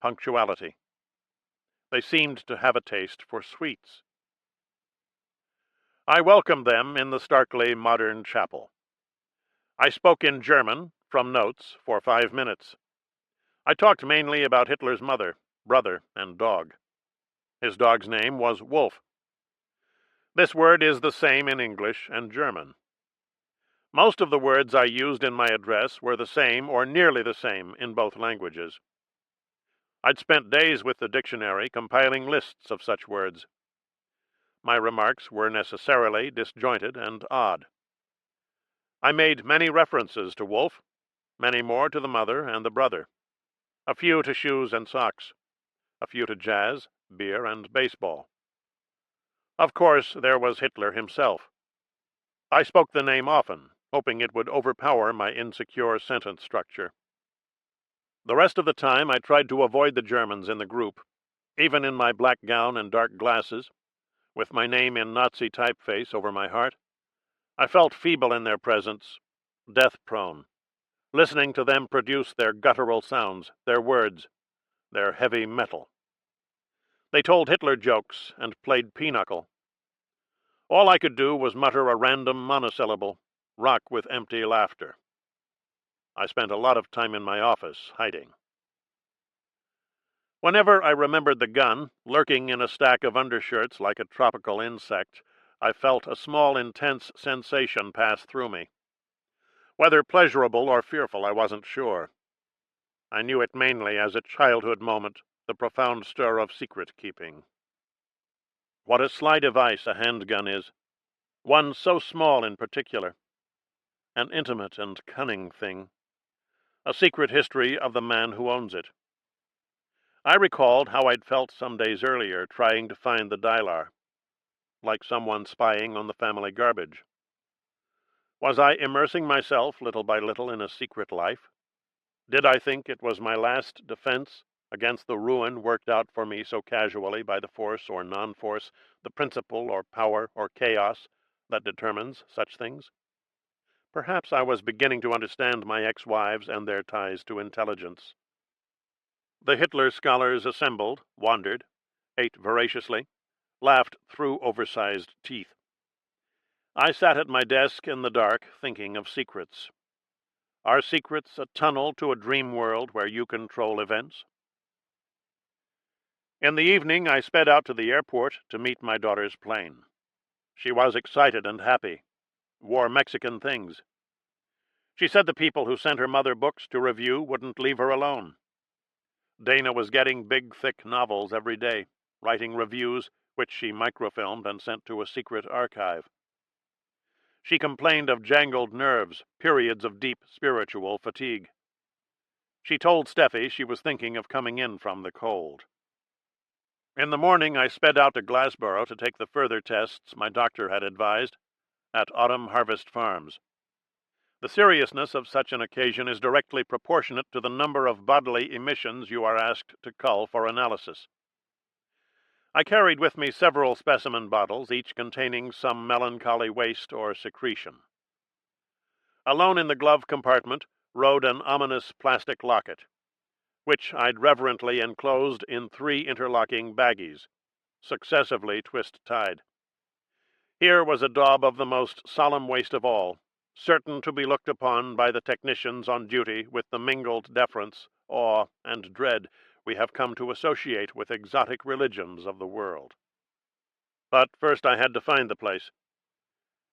punctuality. They seemed to have a taste for sweets. I welcomed them in the starkly modern chapel. I spoke in German, from notes, for 5 minutes. I talked mainly about Hitler's mother, brother, and dog. His dog's name was Wolf. This word is the same in English and German. Most of the words I used in my address were the same or nearly the same in both languages. I'd spent days with the dictionary compiling lists of such words. My remarks were necessarily disjointed and odd. I made many references to Wolf, many more to the mother and the brother, a few to shoes and socks, a few to jazz, beer, and baseball. Of course, there was Hitler himself. I spoke the name often, hoping it would overpower my insecure sentence structure. The rest of the time I tried to avoid the Germans in the group, even in my black gown and dark glasses, with my name in Nazi typeface over my heart. I felt feeble in their presence, death-prone, listening to them produce their guttural sounds, their words, their heavy metal. They told Hitler jokes and played pinochle. All I could do was mutter a random monosyllable, rock with empty laughter. I spent a lot of time in my office, hiding. Whenever I remembered the gun, lurking in a stack of undershirts like a tropical insect, I felt a small, intense sensation pass through me. Whether pleasurable or fearful, I wasn't sure. I knew it mainly as a childhood moment, the profound stir of secret-keeping. What a sly device a handgun is, one so small in particular, an intimate and cunning thing, a secret history of the man who owns it. I recalled how I'd felt some days earlier trying to find the Dylar, like someone spying on the family garbage. Was I immersing myself little by little in a secret life? Did I think it was my last defense against the ruin worked out for me so casually by the force or non-force, the principle or power or chaos that determines such things? Perhaps I was beginning to understand my ex-wives and their ties to intelligence. The Hitler scholars assembled, wandered, ate voraciously, laughed through oversized teeth. I sat at my desk in the dark, thinking of secrets. Are secrets a tunnel to a dream world where you control events? In the evening, I sped out to the airport to meet my daughter's plane. She was excited and happy, wore Mexican things. She said the people who sent her mother books to review wouldn't leave her alone. Dana was getting big, thick novels every day, writing reviews which she microfilmed and sent to a secret archive. She complained of jangled nerves, periods of deep spiritual fatigue. She told Steffi she was thinking of coming in from the cold. In the morning, I sped out to Glassboro to take the further tests my doctor had advised at Autumn Harvest Farms. The seriousness of such an occasion is directly proportionate to the number of bodily emissions you are asked to cull for analysis. I carried with me several specimen bottles, each containing some melancholy waste or secretion. Alone in the glove compartment rode an ominous plastic locket, which I'd reverently enclosed in 3 interlocking baggies, successively twist-tied. Here was a daub of the most solemn waste of all, certain to be looked upon by the technicians on duty with the mingled deference, awe, and dread we have come to associate with exotic religions of the world. But first I had to find the place.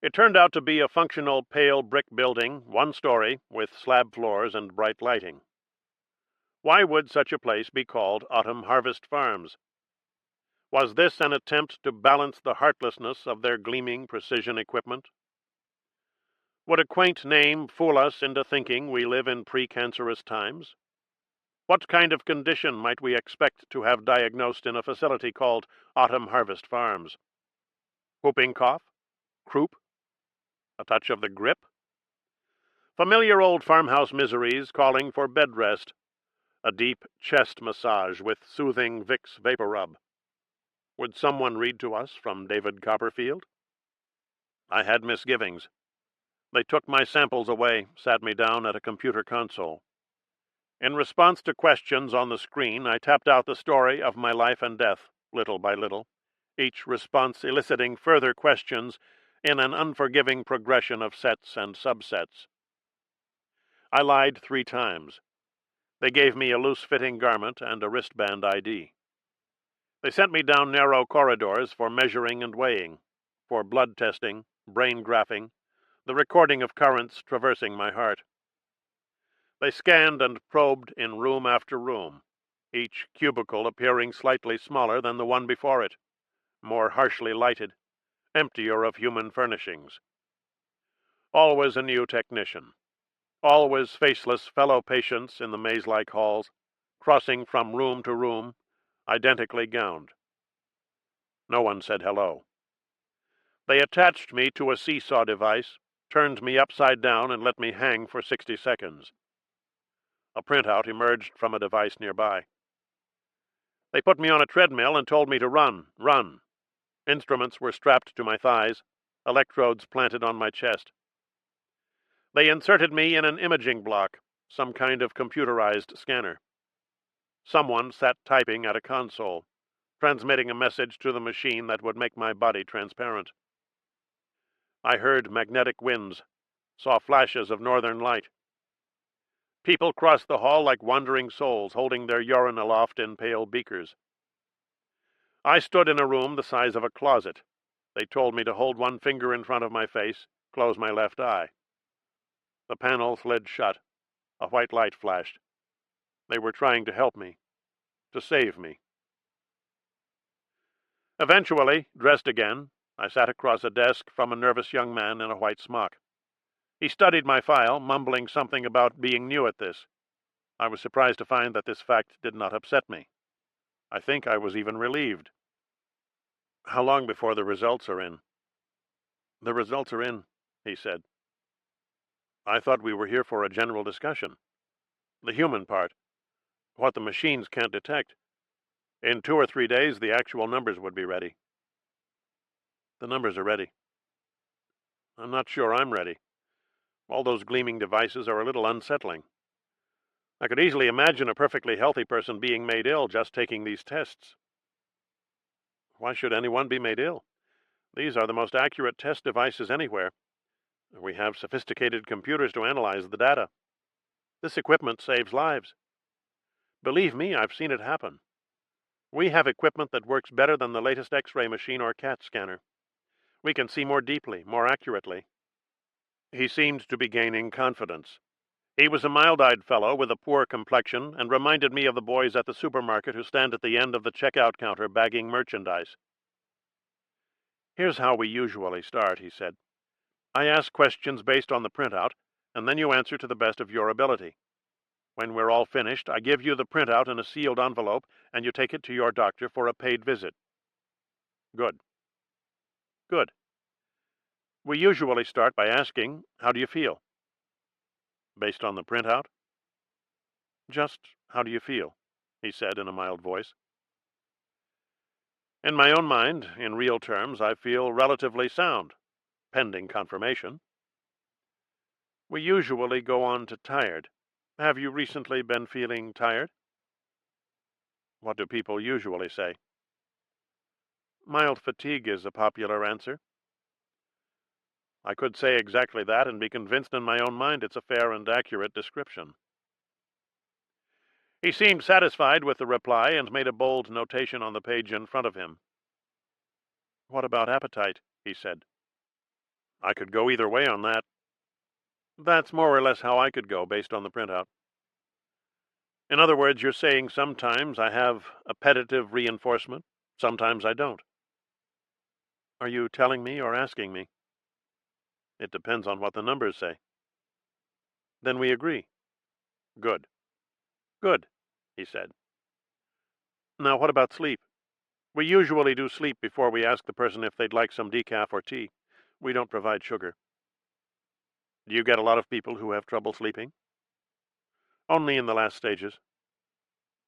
It turned out to be a functional pale brick building, 1 story, with slab floors and bright lighting. Why would such a place be called Autumn Harvest Farms? Was this an attempt to balance the heartlessness of their gleaming precision equipment? Would a quaint name fool us into thinking we live in pre-cancerous times? What kind of condition might we expect to have diagnosed in a facility called Autumn Harvest Farms? Whooping cough? Croup? A touch of the grip? Familiar old farmhouse miseries calling for bed rest. A deep chest massage with soothing Vicks Vapor Rub. Would someone read to us from David Copperfield? I had misgivings. They took my samples away, sat me down at a computer console. In response to questions on the screen, I tapped out the story of my life and death, little by little, each response eliciting further questions in an unforgiving progression of sets and subsets. I lied 3 times. They gave me a loose-fitting garment and a wristband ID. They sent me down narrow corridors for measuring and weighing, for blood testing, brain graphing, the recording of currents traversing my heart. They scanned and probed in room after room, each cubicle appearing slightly smaller than the one before it, more harshly lighted, emptier of human furnishings. Always a new technician. Always faceless fellow patients in the maze-like halls, crossing from room to room, identically gowned. No one said hello. They attached me to a seesaw device, turned me upside down, and let me hang for 60 seconds. A printout emerged from a device nearby. They put me on a treadmill and told me to run. Instruments were strapped to my thighs, electrodes planted on my chest. They inserted me in an imaging block, some kind of computerized scanner. Someone sat typing at a console, transmitting a message to the machine that would make my body transparent. I heard magnetic winds, saw flashes of northern light. People crossed the hall like wandering souls, holding their urine aloft in pale beakers. I stood in a room the size of a closet. They told me to hold 1 finger in front of my face, close my left eye. The panel slid shut. A white light flashed. They were trying to help me, to save me. Eventually, dressed again, I sat across a desk from a nervous young man in a white smock. He studied my file, mumbling something about being new at this. I was surprised to find that this fact did not upset me. I think I was even relieved. How long before the results are in? The results are in, he said. I thought we were here for a general discussion. The human part. What the machines can't detect. In 2 or 3 days, the actual numbers would be ready. The numbers are ready. I'm not sure I'm ready. All those gleaming devices are a little unsettling. I could easily imagine a perfectly healthy person being made ill just taking these tests. Why should anyone be made ill? These are the most accurate test devices anywhere. We have sophisticated computers to analyze the data. This equipment saves lives. Believe me, I've seen it happen. We have equipment that works better than the latest X-ray machine or CAT scanner. We can see more deeply, more accurately. He seemed to be gaining confidence. He was a mild-eyed fellow with a poor complexion and reminded me of the boys at the supermarket who stand at the end of the checkout counter bagging merchandise. "Here's how we usually start," he said. "I ask questions based on the printout, and then you answer to the best of your ability. When we're all finished, I give you the printout in a sealed envelope, and you take it to your doctor for a paid visit." "Good. Good. We usually start by asking, 'How do you feel?' Based on the printout?" "Just how do you feel?" he said in a mild voice. "In my own mind, in real terms, I feel relatively sound, pending confirmation." We usually go on to tired. Have you recently been feeling tired?" "What do people usually say?" "Mild fatigue is a popular answer." I could say exactly that and be convinced in my own mind it's a fair and accurate description. He seemed satisfied with the reply and made a bold notation on the page in front of him. "What about appetite?" he said. I could go either way on that. That's more or less how I could go based on the printout. In other words, you're saying sometimes I have appetitive reinforcement, sometimes I don't. Are you telling me or asking me? It depends on what the numbers say. Then we agree. Good. Good, he said. Now what about sleep? We usually do sleep before we ask the person if they'd like some decaf or tea. We don't provide sugar. Do you get a lot of people who have trouble sleeping? Only in the last stages.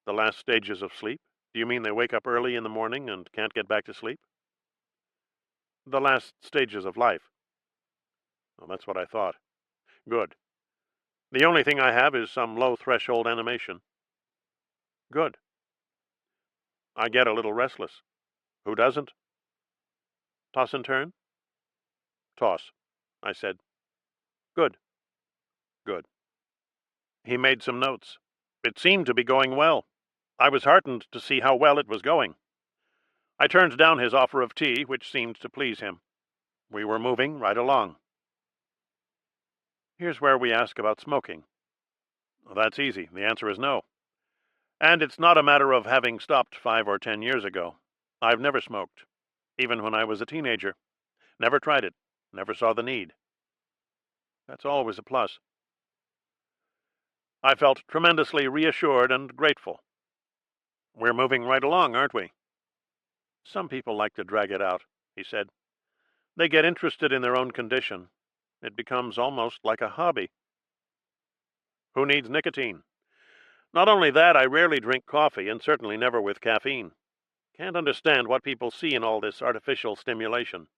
The last stages of sleep? Do you mean they wake up early in the morning and can't get back to sleep? The last stages of life. Well, that's what I thought. Good. The only thing I have is some low-threshold animation. Good. I get a little restless. Who doesn't? Toss and turn? Toss, I said. Good. Good. He made some notes. It seemed to be going well. I was heartened to see how well it was going. I turned down his offer of tea, which seemed to please him. We were moving right along. Here's where we ask about smoking. Well, that's easy. The answer is no. And it's not a matter of having stopped 5 or 10 years ago. I've never smoked, even when I was a teenager. Never tried it. Never saw the need. That's always a plus. I felt tremendously reassured and grateful. We're moving right along, aren't we? Some people like to drag it out, he said. They get interested in their own condition. It becomes almost like a hobby. Who needs nicotine? Not only that, I rarely drink coffee, and certainly never with caffeine. Can't understand what people see in all this artificial stimulation.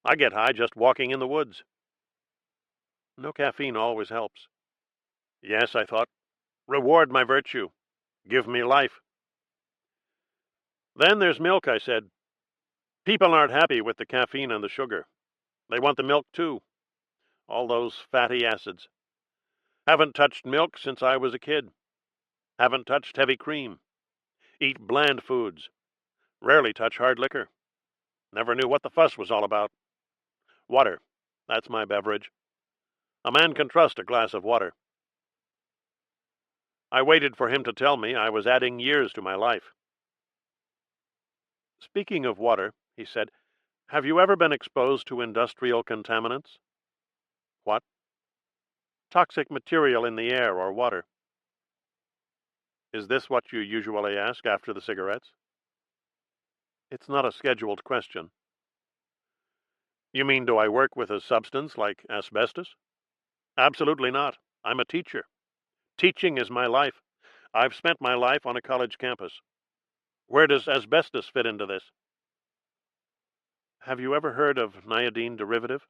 I get high just walking in the woods. No caffeine always helps. Yes, I thought. Reward my virtue. Give me life. Then there's milk, I said. People aren't happy with the caffeine and the sugar. They want the milk too. All those fatty acids. Haven't touched milk since I was a kid. Haven't touched heavy cream. Eat bland foods. Rarely touch hard liquor. Never knew what the fuss was all about. Water. That's my beverage. A man can trust a glass of water. I waited for him to tell me I was adding years to my life. Speaking of water, he said, have you ever been exposed to industrial contaminants? What? Toxic material in the air or water. Is this what you usually ask after the cigarettes? It's not a scheduled question. You mean, do I work with a substance like asbestos? Absolutely not. I'm a teacher. Teaching is my life. I've spent my life on a college campus. Where does asbestos fit into this? Have you ever heard of iodine derivative?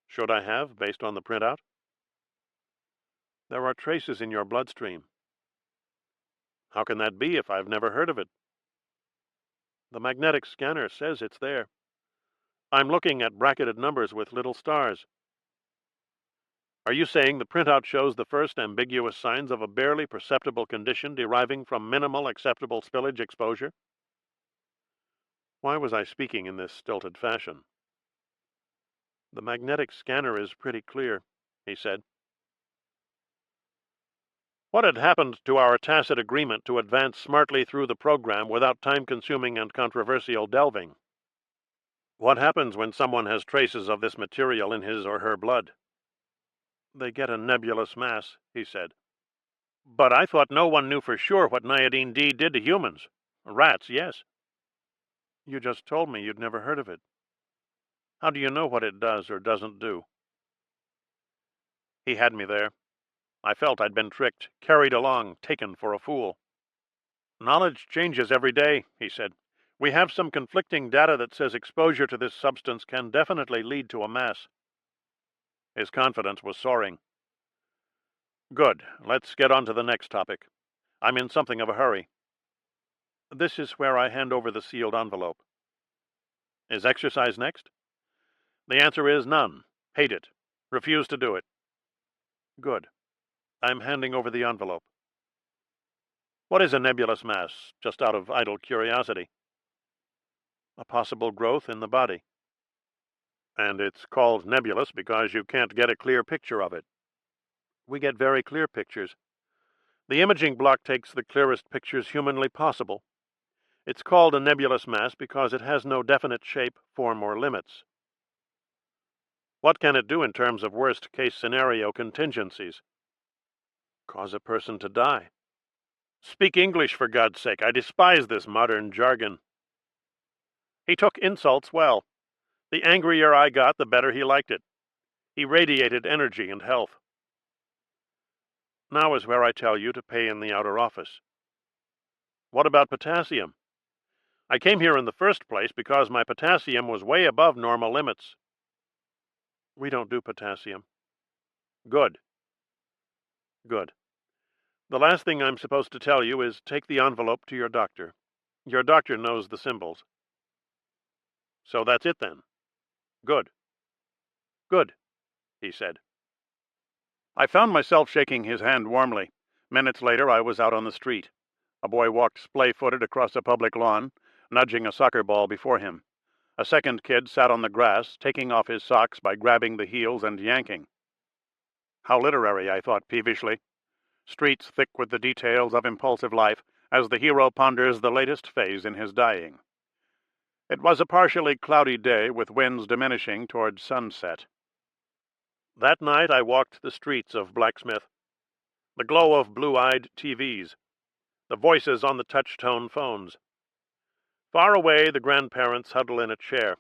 Should I have, based on the printout? There are traces in your bloodstream. How can that be if I've never heard of it? The magnetic scanner says it's there. I'm looking at bracketed numbers with little stars. Are you saying the printout shows the first ambiguous signs of a barely perceptible condition deriving from minimal acceptable spillage exposure? Why was I speaking in this stilted fashion? The magnetic scanner is pretty clear, he said. What had happened to our tacit agreement to advance smartly through the program without time-consuming and controversial delving? What happens when someone has traces of this material in his or her blood? They get a nebulous mass, he said. But I thought no one knew for sure what Niodine D did to humans. Rats, yes. You just told me you'd never heard of it. How do you know what it does or doesn't do? He had me there. I felt I'd been tricked, carried along, taken for a fool. Knowledge changes every day, he said. We have some conflicting data that says exposure to this substance can definitely lead to a mass. His confidence was soaring. Good. Let's get on to the next topic. I'm in something of a hurry. This is where I hand over the sealed envelope. Is exercise next? The answer is none. Hate it. Refuse to do it. Good. I'm handing over the envelope. What is a nebulous mass, just out of idle curiosity? A possible growth in the body. And it's called nebulous because you can't get a clear picture of it. We get very clear pictures. The imaging block takes the clearest pictures humanly possible. It's called a nebulous mass because it has no definite shape, form, or limits. What can it do in terms of worst-case scenario contingencies? Cause a person to die. Speak English, for God's sake. I despise this modern jargon. He took insults well. The angrier I got, the better he liked it. He radiated energy and health. Now is where I tell you to pay in the outer office. What about potassium? I came here in the first place because my potassium was way above normal limits. We don't do potassium. Good. Good. The last thing I'm supposed to tell you is take the envelope to your doctor. Your doctor knows the symbols. So that's it then. Good. Good, he said. I found myself shaking his hand warmly. Minutes later, I was out on the street. A boy walked splay-footed across a public lawn, nudging a soccer ball before him. A second kid sat on the grass, taking off his socks by grabbing the heels and yanking. How literary, I thought peevishly. Streets thick with the details of impulsive life, as the hero ponders the latest phase in his dying. It was a partially cloudy day, with winds diminishing toward sunset. That night I walked the streets of Blacksmith. The glow of blue-eyed TVs. The voices on the touch-tone phones. Far away, the grandparents huddle in a chair,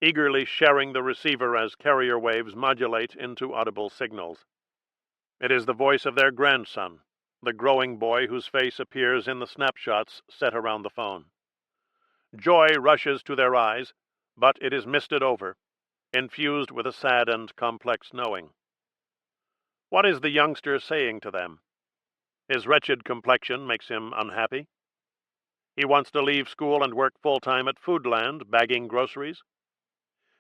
eagerly sharing the receiver as carrier waves modulate into audible signals. It is the voice of their grandson, the growing boy whose face appears in the snapshots set around the phone. Joy rushes to their eyes, but it is misted over, infused with a sad and complex knowing. What is the youngster saying to them? His wretched complexion makes him unhappy. He wants to leave school and work full-time at Foodland, bagging groceries.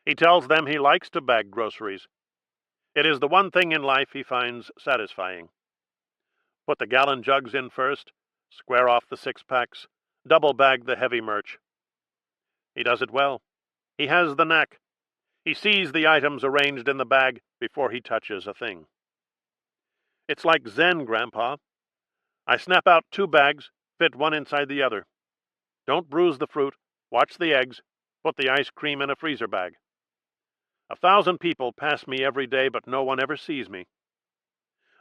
He tells them he likes to bag groceries. It is the one thing in life he finds satisfying. Put the gallon jugs in first, square off the six-packs, double-bag the heavy merch. He does it well. He has the knack. He sees the items arranged in the bag before he touches a thing. It's like Zen, Grandpa. I snap out 2 bags, fit one inside the other. Don't bruise the fruit, watch the eggs, put the ice cream in a freezer bag. 1,000 people pass me every day, but no one ever sees me.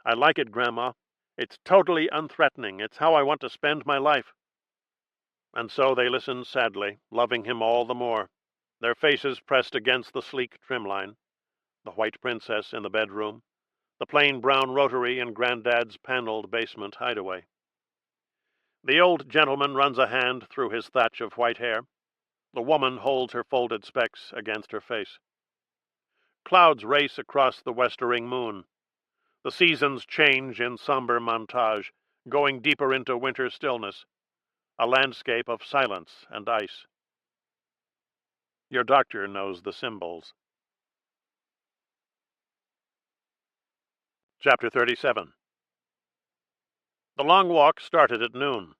I like it, Grandma. It's totally unthreatening. It's how I want to spend my life. And so they listen sadly, loving him all the more, their faces pressed against the sleek trimline, the white princess in the bedroom, the plain brown rotary in Granddad's paneled basement hideaway. The old gentleman runs a hand through his thatch of white hair. The woman holds her folded specs against her face. Clouds race across the westering moon. The seasons change in somber montage, going deeper into winter stillness, a landscape of silence and ice. Your doctor knows the symbols. Chapter 37. The long walk started at noon.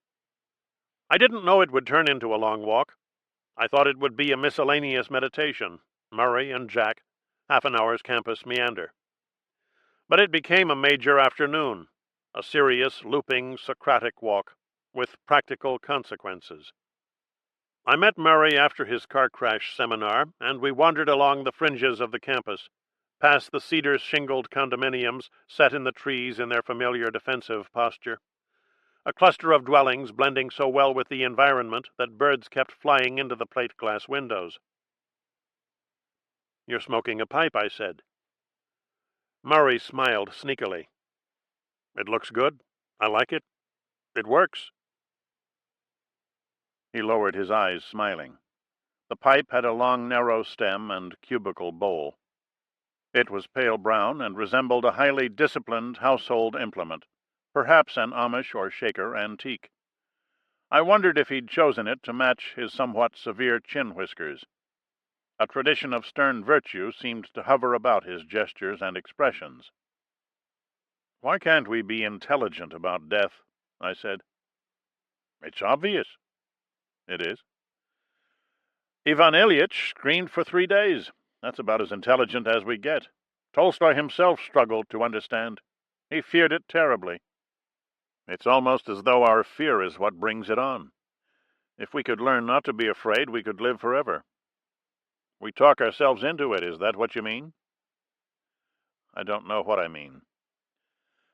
I didn't know it would turn into a long walk. I thought it would be a miscellaneous meditation, Murray and Jack, half an hour's campus meander. But it became a major afternoon. A serious, looping, Socratic walk, with practical consequences. I met Murray after his car crash seminar, and we wandered along the fringes of the campus, past the cedar-shingled condominiums set in the trees in their familiar defensive posture. A cluster of dwellings blending so well with the environment that birds kept flying into the plate glass windows. "You're smoking a pipe," I said. Murray smiled sneakily. "It looks good. I like it. It works." He lowered his eyes, smiling. The pipe had a long, narrow stem and cubical bowl. It was pale brown and resembled a highly disciplined household implement, perhaps an Amish or Shaker antique. I wondered if he'd chosen it to match his somewhat severe chin whiskers. A tradition of stern virtue seemed to hover about his gestures and expressions. "Why can't we be intelligent about death?" I said. "It's obvious." "It is." "Ivan Ilyich screamed for 3 days. That's about as intelligent as we get. Tolstoy himself struggled to understand. He feared it terribly. It's almost as though our fear is what brings it on. If we could learn not to be afraid, we could live forever." "We talk ourselves into it, is that what you mean?" "I don't know what I mean.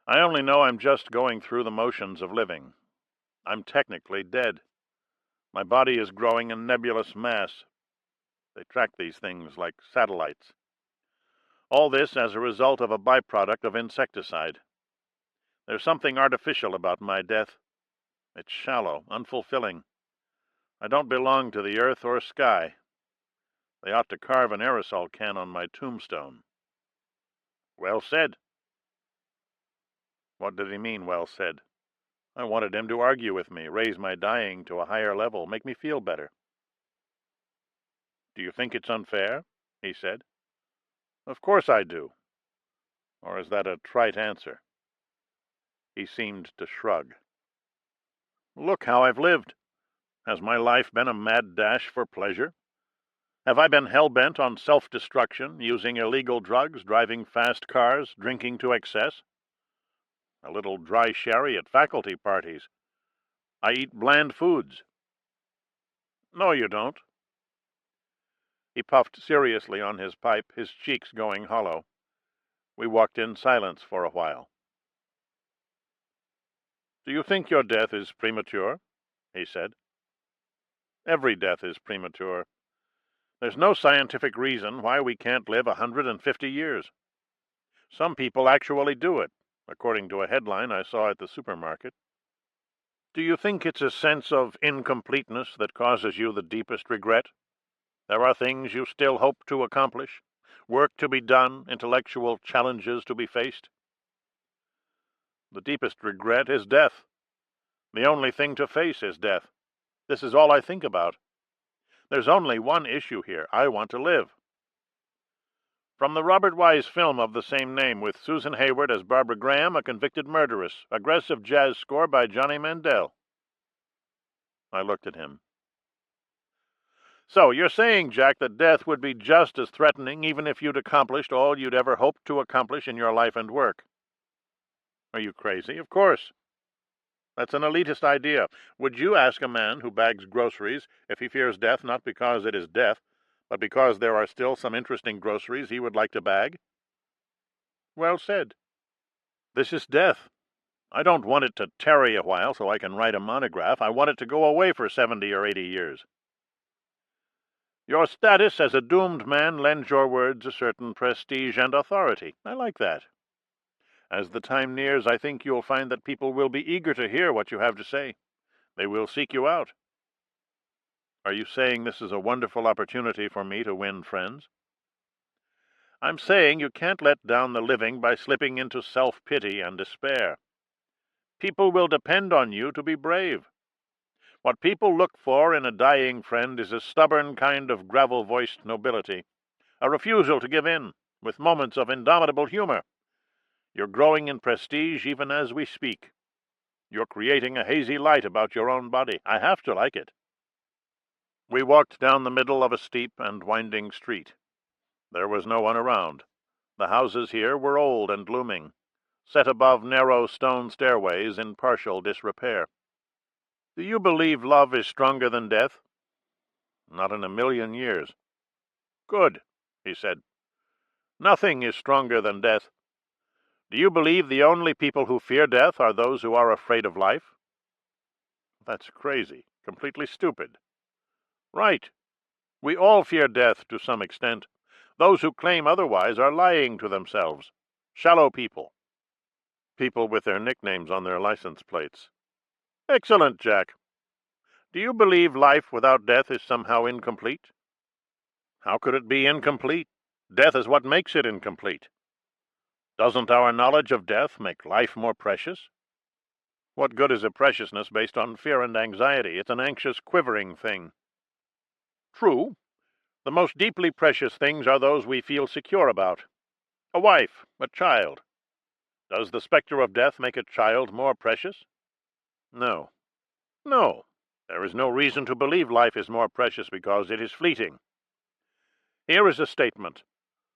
I only know I'm just going through the motions of living. I'm technically dead. My body is growing a nebulous mass. They track these things like satellites. All this as a result of a byproduct of insecticide. There's something artificial about my death. It's shallow, unfulfilling. I don't belong to the earth or sky. They ought to carve an aerosol can on my tombstone." "Well said." What did he mean, well said? I wanted him to argue with me, raise my dying to a higher level, make me feel better. "Do you think it's unfair?" he said. "Of course I do. Or is that a trite answer?" He seemed to shrug. "Look how I've lived. Has my life been a mad dash for pleasure? Have I been hell-bent on self-destruction, using illegal drugs, driving fast cars, drinking to excess? A little dry sherry at faculty parties. I eat bland foods." "No, you don't." He puffed seriously on his pipe, his cheeks going hollow. We walked in silence for a while. "Do you think your death is premature?" he said. "Every death is premature. There's no scientific reason why we can't live 150 years. Some people actually do it, according to a headline I saw at the supermarket. Do you think it's a sense of incompleteness that causes you the deepest regret? There are things you still hope to accomplish, work to be done, intellectual challenges to be faced." "The deepest regret is death. The only thing to face is death. This is all I think about. There's only one issue here. I want to live." From the Robert Wise film of the same name, with Susan Hayward as Barbara Graham, a convicted murderess. Aggressive jazz score by Johnny Mandel. I looked at him. "So, you're saying, Jack, that death would be just as threatening even if you'd accomplished all you'd ever hoped to accomplish in your life and work?" "Are you crazy? Of course. That's an elitist idea. Would you ask a man who bags groceries if he fears death not because it is death, but because there are still some interesting groceries he would like to bag?" "Well said. This is death. I don't want it to tarry a while so I can write a monograph. I want it to go away for 70 or 80 years. Your status as a doomed man lends your words a certain prestige and authority. I like that. As the time nears, I think you'll find that people will be eager to hear what you have to say. They will seek you out." "Are you saying this is a wonderful opportunity for me to win friends?" "I'm saying you can't let down the living by slipping into self-pity and despair. People will depend on you to be brave. What people look for in a dying friend is a stubborn kind of gravel-voiced nobility, a refusal to give in, with moments of indomitable humor. You're growing in prestige even as we speak. You're creating a hazy light about your own body. I have to like it." We walked down the middle of a steep and winding street. There was no one around. The houses here were old and looming. set above narrow stone stairways in partial disrepair. Do you believe love is stronger than death? Not in a million years. Good, he said. Nothing is stronger than death. Do you believe the only people who fear death are those who are afraid of life? That's crazy, completely stupid. Right. We all fear death to some extent. Those who claim otherwise are lying to themselves. Shallow people. People with their nicknames on their license plates. Excellent, Jack. Do you believe life without death is somehow incomplete? How could it be incomplete? Death is what makes it incomplete. Doesn't our knowledge of death make life more precious? What good is a preciousness based on fear and anxiety? It's an anxious, quivering thing. True. The most deeply precious things are those we feel secure about. A wife, a child. Does the specter of death make a child more precious? No. No. There is no reason to believe life is more precious because it is fleeting. Here is a statement.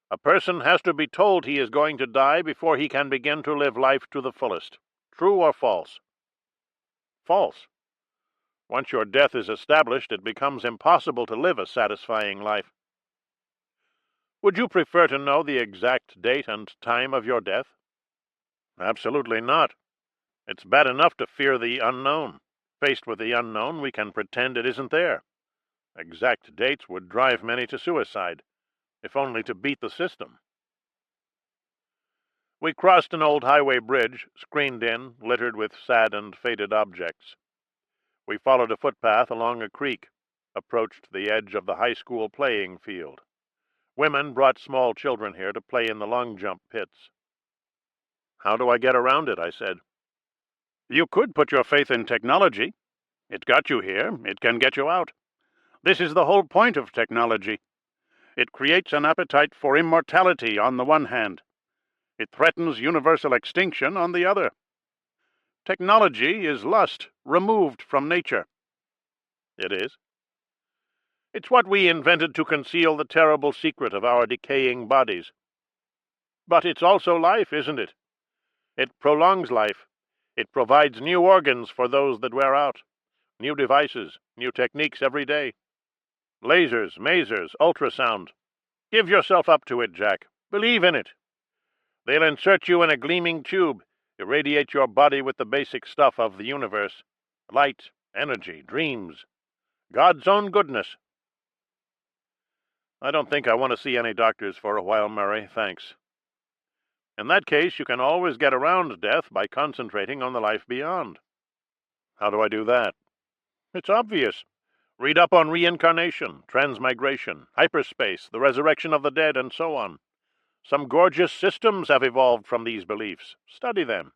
A person has to be told he is going to die before he can begin to live life to the fullest. True or false? False. Once your death is established, it becomes impossible to live a satisfying life. Would you prefer to know the exact date and time of your death? Absolutely not. It's bad enough to fear the unknown. Faced with the unknown, we can pretend it isn't there. Exact dates would drive many to suicide, if only to beat the system. We crossed an old highway bridge, screened in, littered with sad and faded objects. We followed a footpath along a creek, approached the edge of the high school playing field. Women brought small children here to play in the long jump pits. How do I get around it? I said. You could put your faith in technology. It got you here. It can get you out. This is the whole point of technology. It creates an appetite for immortality on the one hand. It threatens universal extinction on the other. Technology is lust, removed from nature. It is. It's what we invented to conceal the terrible secret of our decaying bodies. But it's also life, isn't it? It prolongs life. It provides new organs for those that wear out. New devices, new techniques every day. Lasers, masers, ultrasound. Give yourself up to it, Jack. Believe in it. They'll insert you in a gleaming tube, irradiate your body with the basic stuff of the universe. Light, energy, dreams. God's own goodness. I don't think I want to see any doctors for a while, Murray, thanks. In that case, you can always get around death by concentrating on the life beyond. How do I do that? It's obvious. Read up on reincarnation, transmigration, hyperspace, the resurrection of the dead, and so on. Some gorgeous systems have evolved from these beliefs. Study them.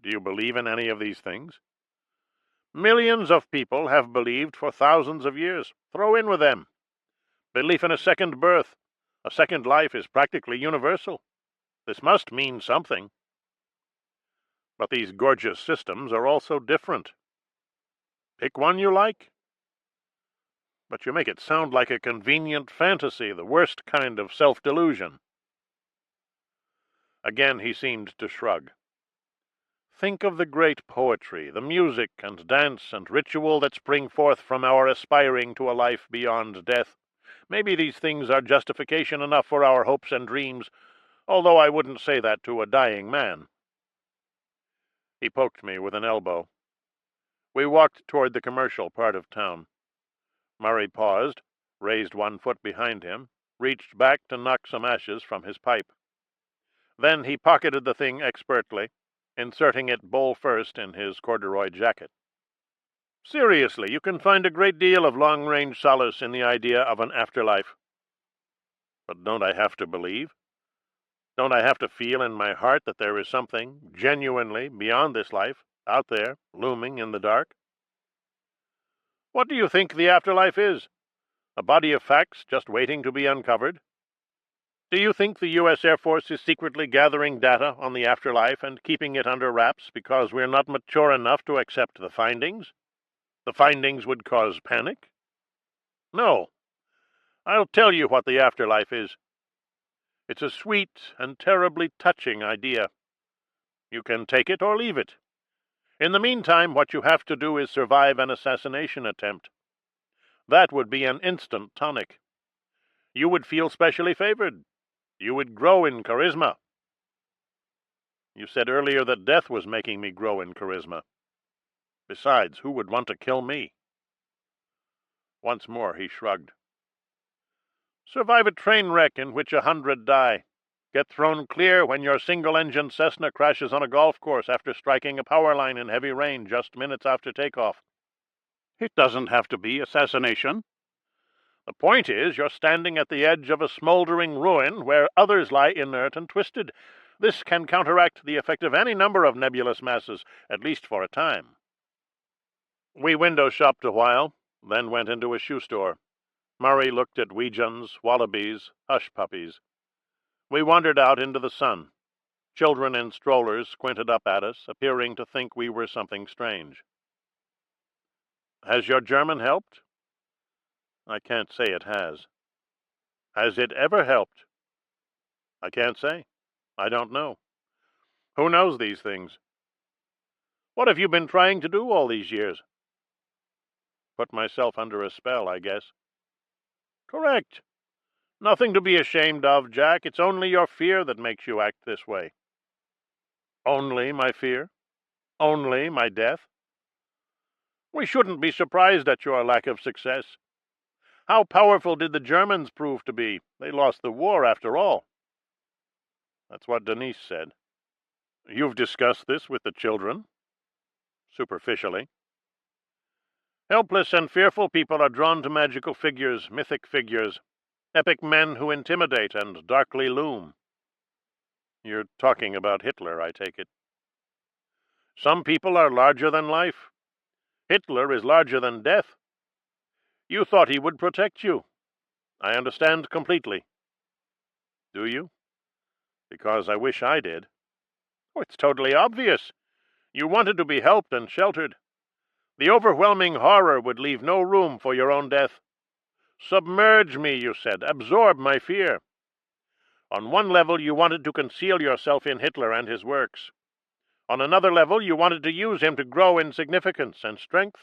Do you believe in any of these things? Millions of people have believed for thousands of years. Throw in with them. Belief in a second birth, a second life is practically universal. This must mean something. But these gorgeous systems are also different. Pick one you like. But you make it sound like a convenient fantasy, the worst kind of self-delusion. Again he seemed to shrug. Think of the great poetry, the music and dance and ritual that spring forth from our aspiring to a life beyond death. Maybe these things are justification enough for our hopes and dreams, although I wouldn't say that to a dying man. He poked me with an elbow. We walked toward the commercial part of town. Murray paused, raised one foot behind him, reached back to knock some ashes from his pipe. Then he pocketed the thing expertly, inserting it bowl first in his corduroy jacket. Seriously, you can find a great deal of long-range solace in the idea of an afterlife. But don't I have to believe? Don't I have to feel in my heart that there is something genuinely beyond this life, out there, looming in the dark? What do you think the afterlife is? A body of facts just waiting to be uncovered? Do you think the U.S. Air Force is secretly gathering data on the afterlife and keeping it under wraps because we're not mature enough to accept the findings? The findings would cause panic? No. I'll tell you what the afterlife is. It's a sweet and terribly touching idea. You can take it or leave it. In the meantime, what you have to do is survive an assassination attempt. That would be an instant tonic. You would feel specially favored. You would grow in charisma. You said earlier that death was making me grow in charisma. Besides, who would want to kill me? Once more he shrugged. Survive a train wreck in which 100 die. Get thrown clear when your single-engine Cessna crashes on a golf course after striking a power line in heavy rain just minutes after takeoff. It doesn't have to be assassination. The point is, you're standing at the edge of a smoldering ruin where others lie inert and twisted. This can counteract the effect of any number of nebulous masses, at least for a time. We window shopped a while, then went into a shoe store. Murray looked at Weejuns, wallabies, hush puppies. We wandered out into the sun. Children in strollers squinted up at us, appearing to think we were something strange. Has your German helped? I can't say it has. Has it ever helped? I can't say. I don't know. Who knows these things? What have you been trying to do all these years? Put myself under a spell, I guess. Correct. Nothing to be ashamed of, Jack. It's only your fear that makes you act this way. Only my fear? Only my death? We shouldn't be surprised at your lack of success. How powerful did the Germans prove to be? They lost the war, after all. That's what Denise said. You've discussed this with the children? Superficially. Helpless and fearful people are drawn to magical figures, mythic figures, epic men who intimidate and darkly loom. You're talking about Hitler, I take it. Some people are larger than life. Hitler is larger than death. You thought he would protect you. I understand completely. Do you? Because I wish I did. Oh, it's totally obvious. You wanted to be helped and sheltered. The overwhelming horror would leave no room for your own death. Submerge me, you said. Absorb my fear. On one level, you wanted to conceal yourself in Hitler and his works. On another level, you wanted to use him to grow in significance and strength.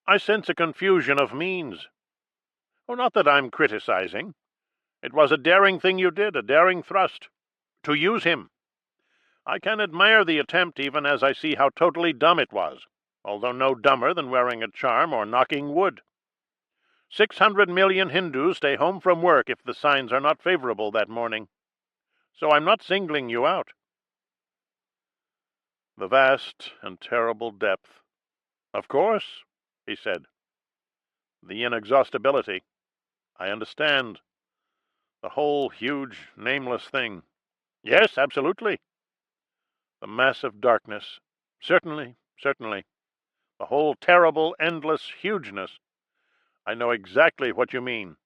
I sense a confusion of means. Oh, not that I'm criticizing. It was a daring thing you did, a daring thrust. To use him. I can admire the attempt even as I see how totally dumb it was, although no dumber than wearing a charm or knocking wood. 600 million Hindus stay home from work if the signs are not favorable that morning. So I'm not singling you out. The vast and terrible depth. Of course, he said. The inexhaustibility. I understand. The whole huge, nameless thing. Yes, absolutely. The massive darkness. Certainly, certainly. The whole terrible, endless hugeness. I know exactly what you mean.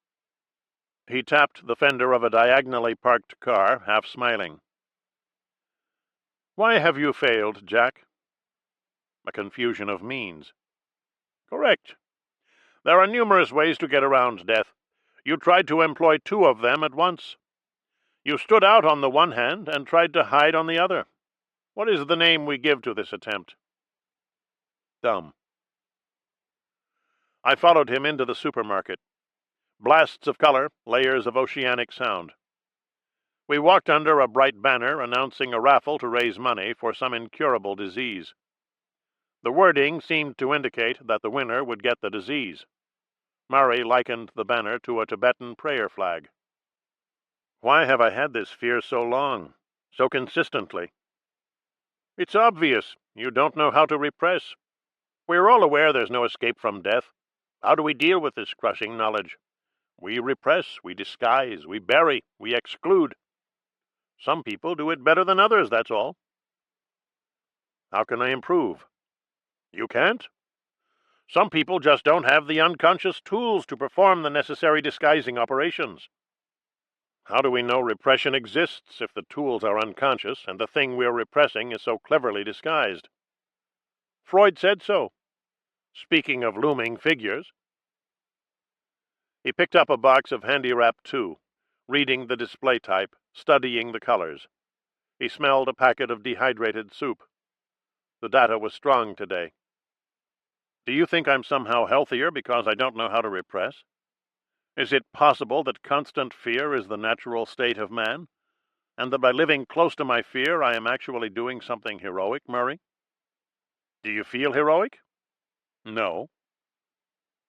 He tapped the fender of a diagonally parked car, half smiling. Why have you failed, Jack? A confusion of means. Correct. There are numerous ways to get around death. You tried to employ two of them at once. You stood out on the one hand and tried to hide on the other. What is the name we give to this attempt? Dumb. I followed him into the supermarket. Blasts of color, layers of oceanic sound. We walked under a bright banner announcing a raffle to raise money for some incurable disease. The wording seemed to indicate that the winner would get the disease. Murray likened the banner to a Tibetan prayer flag. Why have I had this fear so long, so consistently? It's obvious. You don't know how to repress. We're all aware there's no escape from death. How do we deal with this crushing knowledge? We repress, we disguise, we bury, we exclude. Some people do it better than others, that's all. How can I improve? You can't? Some people just don't have the unconscious tools to perform the necessary disguising operations. How do we know repression exists if the tools are unconscious and the thing we're repressing is so cleverly disguised? Freud said so. Speaking of looming figures. He picked up a box of Handy Wrap 2, reading the display type, studying the colors. He smelled a packet of dehydrated soup. The data was strong today. Do you think I'm somehow healthier because I don't know how to repress? Is it possible that constant fear is the natural state of man, and that by living close to my fear I am actually doing something heroic, Murray? Do you feel heroic? No.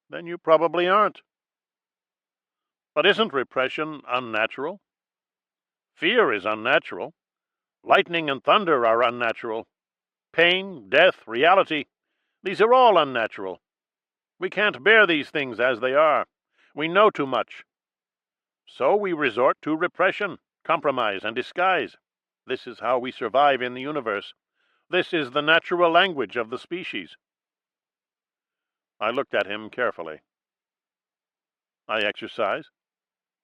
Then you probably aren't. But isn't repression unnatural? Fear is unnatural. Lightning and thunder are unnatural. Pain, death, reality, these are all unnatural. We can't bear these things as they are. We know too much. So we resort to repression, compromise, and disguise. This is how we survive in the universe. This is the natural language of the species. I looked at him carefully. I exercise.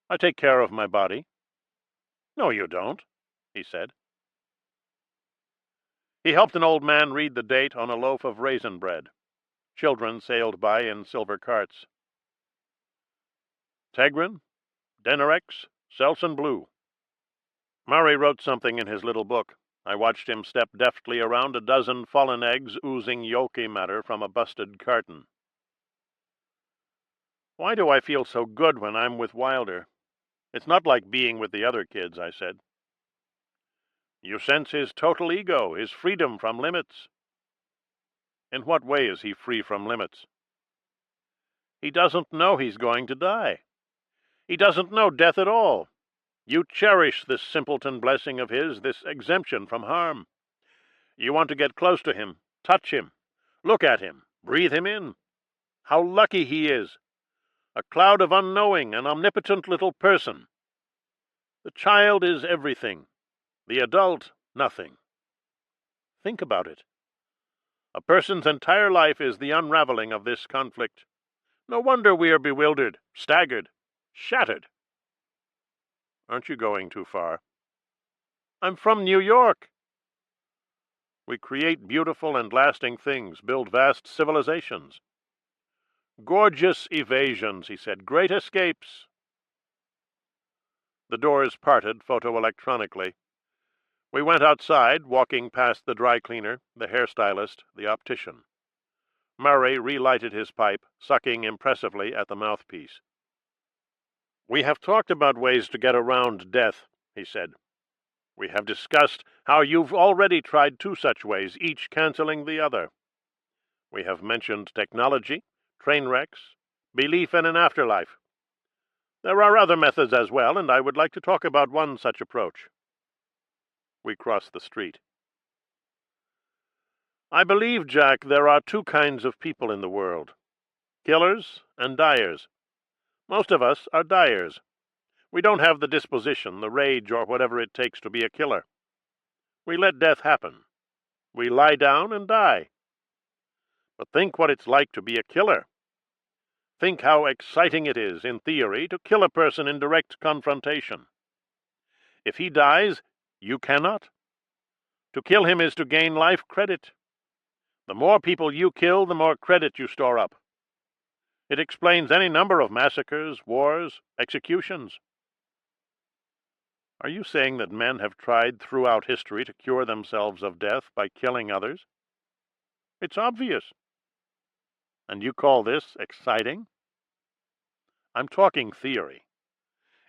I take care of my body. No, you don't, he said. He helped an old man read the date on a loaf of raisin bread. Children sailed by in silver carts. Tegrin, Denerex, Selsun Blue. Murray wrote something in his little book. I watched him step deftly around a dozen fallen eggs oozing yolky matter from a busted carton. Why do I feel so good when I'm with Wilder? It's not like being with the other kids, I said. You sense his total ego, his freedom from limits. In what way is he free from limits? He doesn't know he's going to die. He doesn't know death at all. You cherish this simpleton blessing of his, this exemption from harm. You want to get close to him, touch him, look at him, breathe him in. How lucky he is! A cloud of unknowing, an omnipotent little person. The child is everything. The adult, nothing. Think about it. A person's entire life is the unraveling of this conflict. No wonder we are bewildered, staggered, shattered. Aren't you going too far? I'm from New York. We create beautiful and lasting things, build vast civilizations. Gorgeous evasions, he said, great escapes. The doors parted photoelectronically. We went outside, walking past the dry cleaner, the hairstylist, the optician. Murray relighted his pipe, sucking impressively at the mouthpiece. We have talked about ways to get around death, he said. We have discussed how you've already tried two such ways, each canceling the other. We have mentioned technology, train wrecks, belief in an afterlife. There are other methods as well, and I would like to talk about one such approach. We crossed the street. I believe, Jack, there are two kinds of people in the world, killers and dyers. Most of us are dyers. We don't have the disposition, the rage, or whatever it takes to be a killer. We let death happen. We lie down and die. But think what it's like to be a killer. Think how exciting it is, in theory, to kill a person in direct confrontation. If he dies, you cannot. To kill him is to gain life credit. The more people you kill, the more credit you store up. It explains any number of massacres, wars, executions. Are you saying that men have tried throughout history to cure themselves of death by killing others? It's obvious. And you call this exciting? I'm talking theory.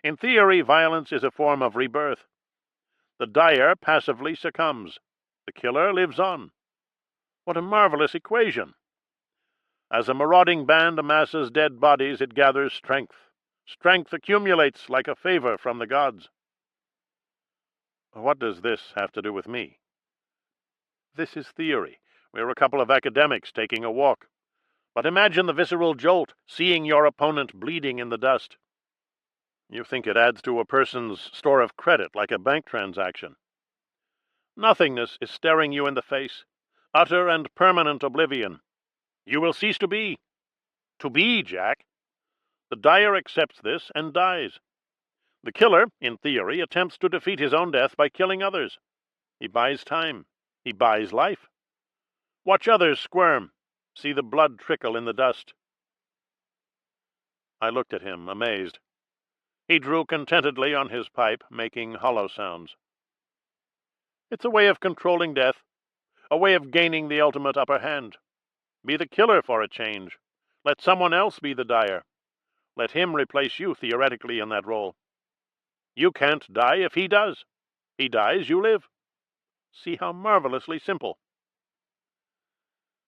In theory, violence is a form of rebirth. The dyer passively succumbs. The killer lives on. What a marvelous equation! As a marauding band amasses dead bodies, it gathers strength. Strength accumulates like a favor from the gods. What does this have to do with me? This is theory. We're a couple of academics taking a walk. But imagine the visceral jolt, seeing your opponent bleeding in the dust. You think it adds to a person's store of credit, like a bank transaction. Nothingness is staring you in the face. Utter and permanent oblivion. You will cease to be. To be, Jack. The dyer accepts this and dies. The killer, in theory, attempts to defeat his own death by killing others. He buys time. He buys life. Watch others squirm. See the blood trickle in the dust. I looked at him, amazed. He drew contentedly on his pipe, making hollow sounds. It's a way of controlling death, a way of gaining the ultimate upper hand. Be the killer for a change. Let someone else be the dyer. Let him replace you theoretically in that role. You can't die if he does. He dies, you live. See how marvelously simple.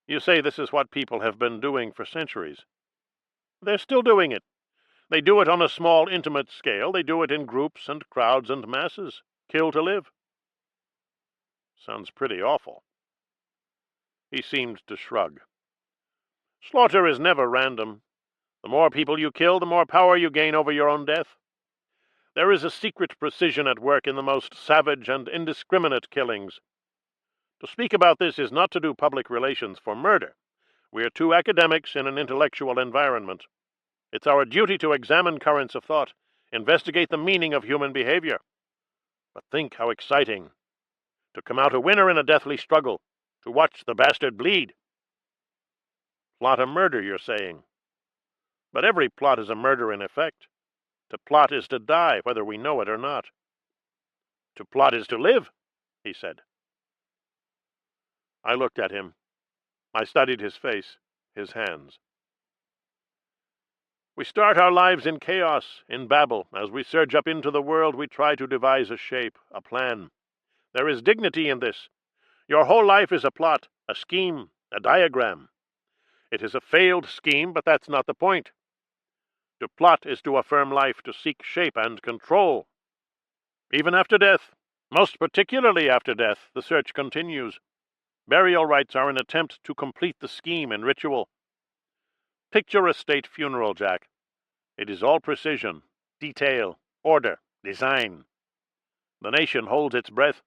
You say this is what people have been doing for centuries. They're still doing it. They do it on a small, intimate scale. They do it in groups and crowds and masses. Kill to live. Sounds pretty awful. He seemed to shrug. Slaughter is never random. The more people you kill, the more power you gain over your own death. There is a secret precision at work in the most savage and indiscriminate killings. To speak about this is not to do public relations for murder. We are two academics in an intellectual environment. It's our duty to examine currents of thought, investigate the meaning of human behavior. But think how exciting. To come out a winner in a deathly struggle, to watch the bastard bleed. Plot a murder, you're saying. But every plot is a murder in effect. To plot is to die, whether we know it or not. To plot is to live, he said. I looked at him. I studied his face, his hands. We start our lives in chaos, in babel. As we surge up into the world, we try to devise a shape, a plan. There is dignity in this. Your whole life is a plot, a scheme, a diagram. It is a failed scheme, but that's not the point. To plot is to affirm life, to seek shape and control. Even after death, most particularly after death, the search continues. Burial rites are an attempt to complete the scheme in ritual. Picture a state funeral, Jack. It is all precision, detail, order, design. The nation holds its breath.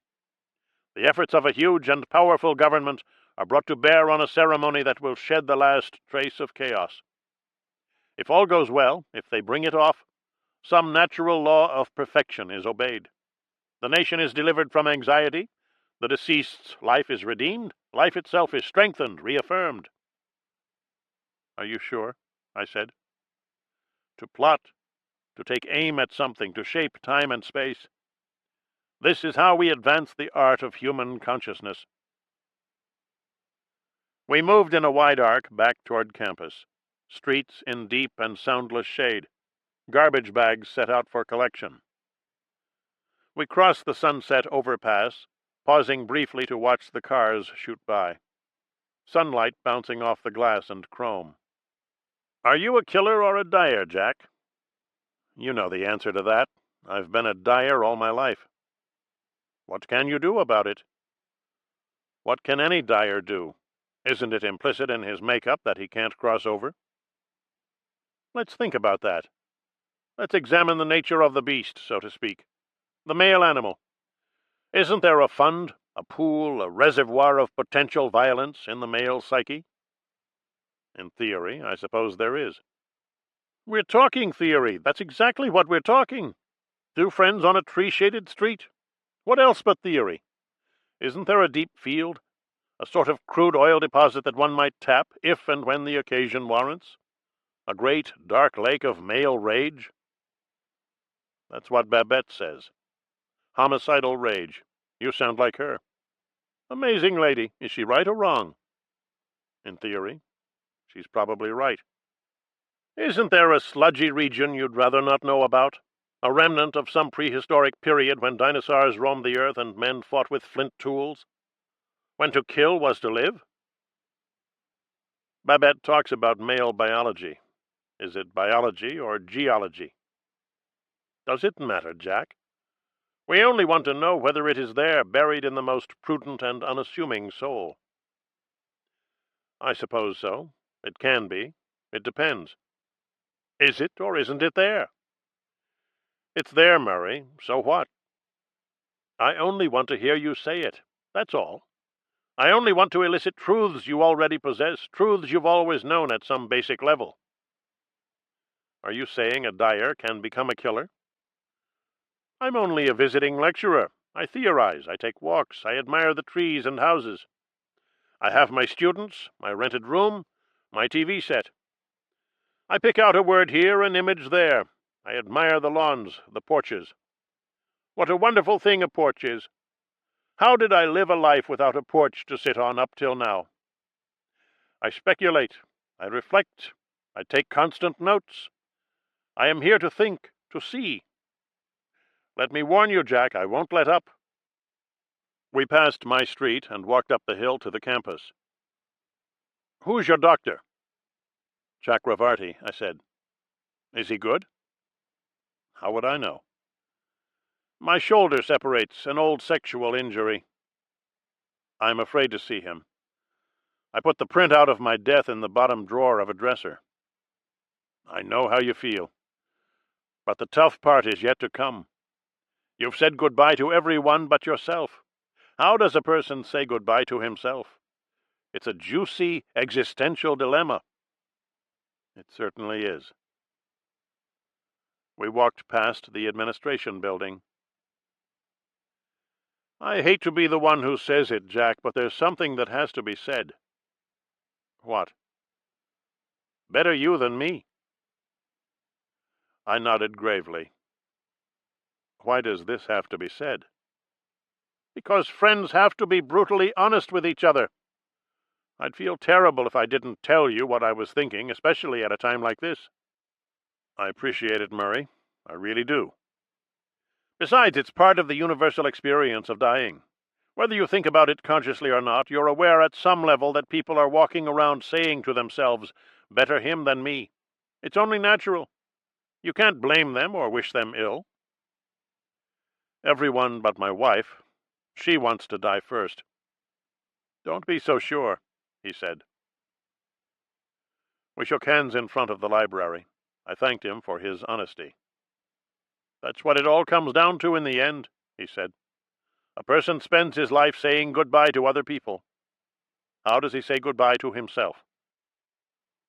The efforts of a huge and powerful government are brought to bear on a ceremony that will shed the last trace of chaos. If all goes well, if they bring it off, some natural law of perfection is obeyed. The nation is delivered from anxiety. The deceased's life is redeemed. Life itself is strengthened, reaffirmed. Are you sure? I said. To plot, to take aim at something, to shape time and space. This is how we advance the art of human consciousness. We moved in a wide arc back toward campus. Streets in deep and soundless shade. Garbage bags set out for collection. We crossed the Sunset overpass, pausing briefly to watch the cars shoot by. Sunlight bouncing off the glass and chrome. Are you a killer or a dyer, Jack? You know the answer to that. I've been a dyer all my life. What can you do about it? What can any dyer do? Isn't it implicit in his makeup that he can't cross over? Let's think about that. Let's examine the nature of the beast, so to speak. The male animal. Isn't there a fund, a pool, a reservoir of potential violence in the male psyche? In theory, I suppose there is. We're talking theory. That's exactly what we're talking. Two friends on a tree-shaded street. What else but theory? Isn't there a deep field? A sort of crude oil deposit that one might tap if and when the occasion warrants? A great, dark lake of male rage? That's what Babette says. Homicidal rage. You sound like her. Amazing lady. Is she right or wrong? In theory, she's probably right. Isn't there a sludgy region you'd rather not know about? A remnant of some prehistoric period when dinosaurs roamed the earth and men fought with flint tools? When to kill was to live? Babette talks about male biology. Is it biology or geology? Does it matter, Jack? We only want to know whether it is there, buried in the most prudent and unassuming soul. I suppose so. It can be. It depends. Is it or isn't it there? It's there, Murray. So what? I only want to hear you say it. That's all. I only want to elicit truths you already possess, truths you've always known at some basic level. Are you saying a dyer can become a killer? I'm only a visiting lecturer. I theorize, I take walks, I admire the trees and houses. I have my students, my rented room, my TV set. I pick out a word here, an image there. I admire the lawns, the porches. What a wonderful thing a porch is. How did I live a life without a porch to sit on up till now? I speculate, I reflect, I take constant notes. I am here to think, to see. Let me warn you, Jack, I won't let up. We passed my street and walked up the hill to the campus. Who's your doctor? Chakravarti, I said. Is he good? How would I know? My shoulder separates, an old sexual injury. I'm afraid to see him. I put the printout of my death in the bottom drawer of a dresser. I know how you feel. But the tough part is yet to come. You've said goodbye to everyone but yourself. How does a person say goodbye to himself? It's a juicy, existential dilemma. It certainly is. We walked past the administration building. I hate to be the one who says it, Jack, but there's something that has to be said. What? Better you than me. I nodded gravely. Why does this have to be said? Because friends have to be brutally honest with each other. I'd feel terrible if I didn't tell you what I was thinking, especially at a time like this. I appreciate it, Murray. I really do. Besides, it's part of the universal experience of dying. Whether you think about it consciously or not, you're aware at some level that people are walking around saying to themselves, "Better him than me." It's only natural. You can't blame them or wish them ill. Everyone but my wife. She wants to die first. Don't be so sure, he said. We shook hands in front of the library. I thanked him for his honesty. That's what it all comes down to in the end, he said. A person spends his life saying goodbye to other people. How does he say goodbye to himself?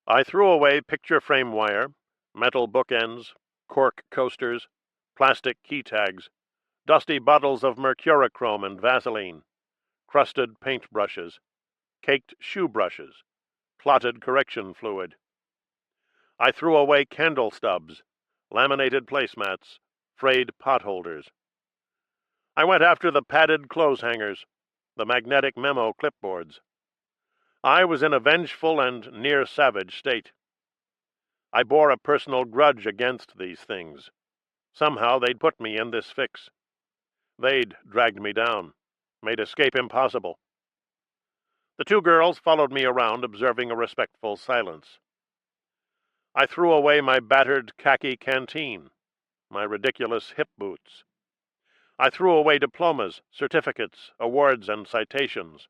I threw away picture frame wire, metal bookends, cork coasters, plastic key tags, dusty bottles of mercurochrome and Vaseline, crusted paint brushes, caked shoe brushes, clotted correction fluid. I threw away candle stubs, laminated placemats, frayed pot holders. I went after the padded clothes hangers, the magnetic memo clipboards. I was in a vengeful and near savage state. I bore a personal grudge against these things. Somehow they'd put me in this fix. They'd dragged me down, made escape impossible. The two girls followed me around, observing a respectful silence. I threw away my battered khaki canteen, my ridiculous hip boots. I threw away diplomas, certificates, awards, and citations.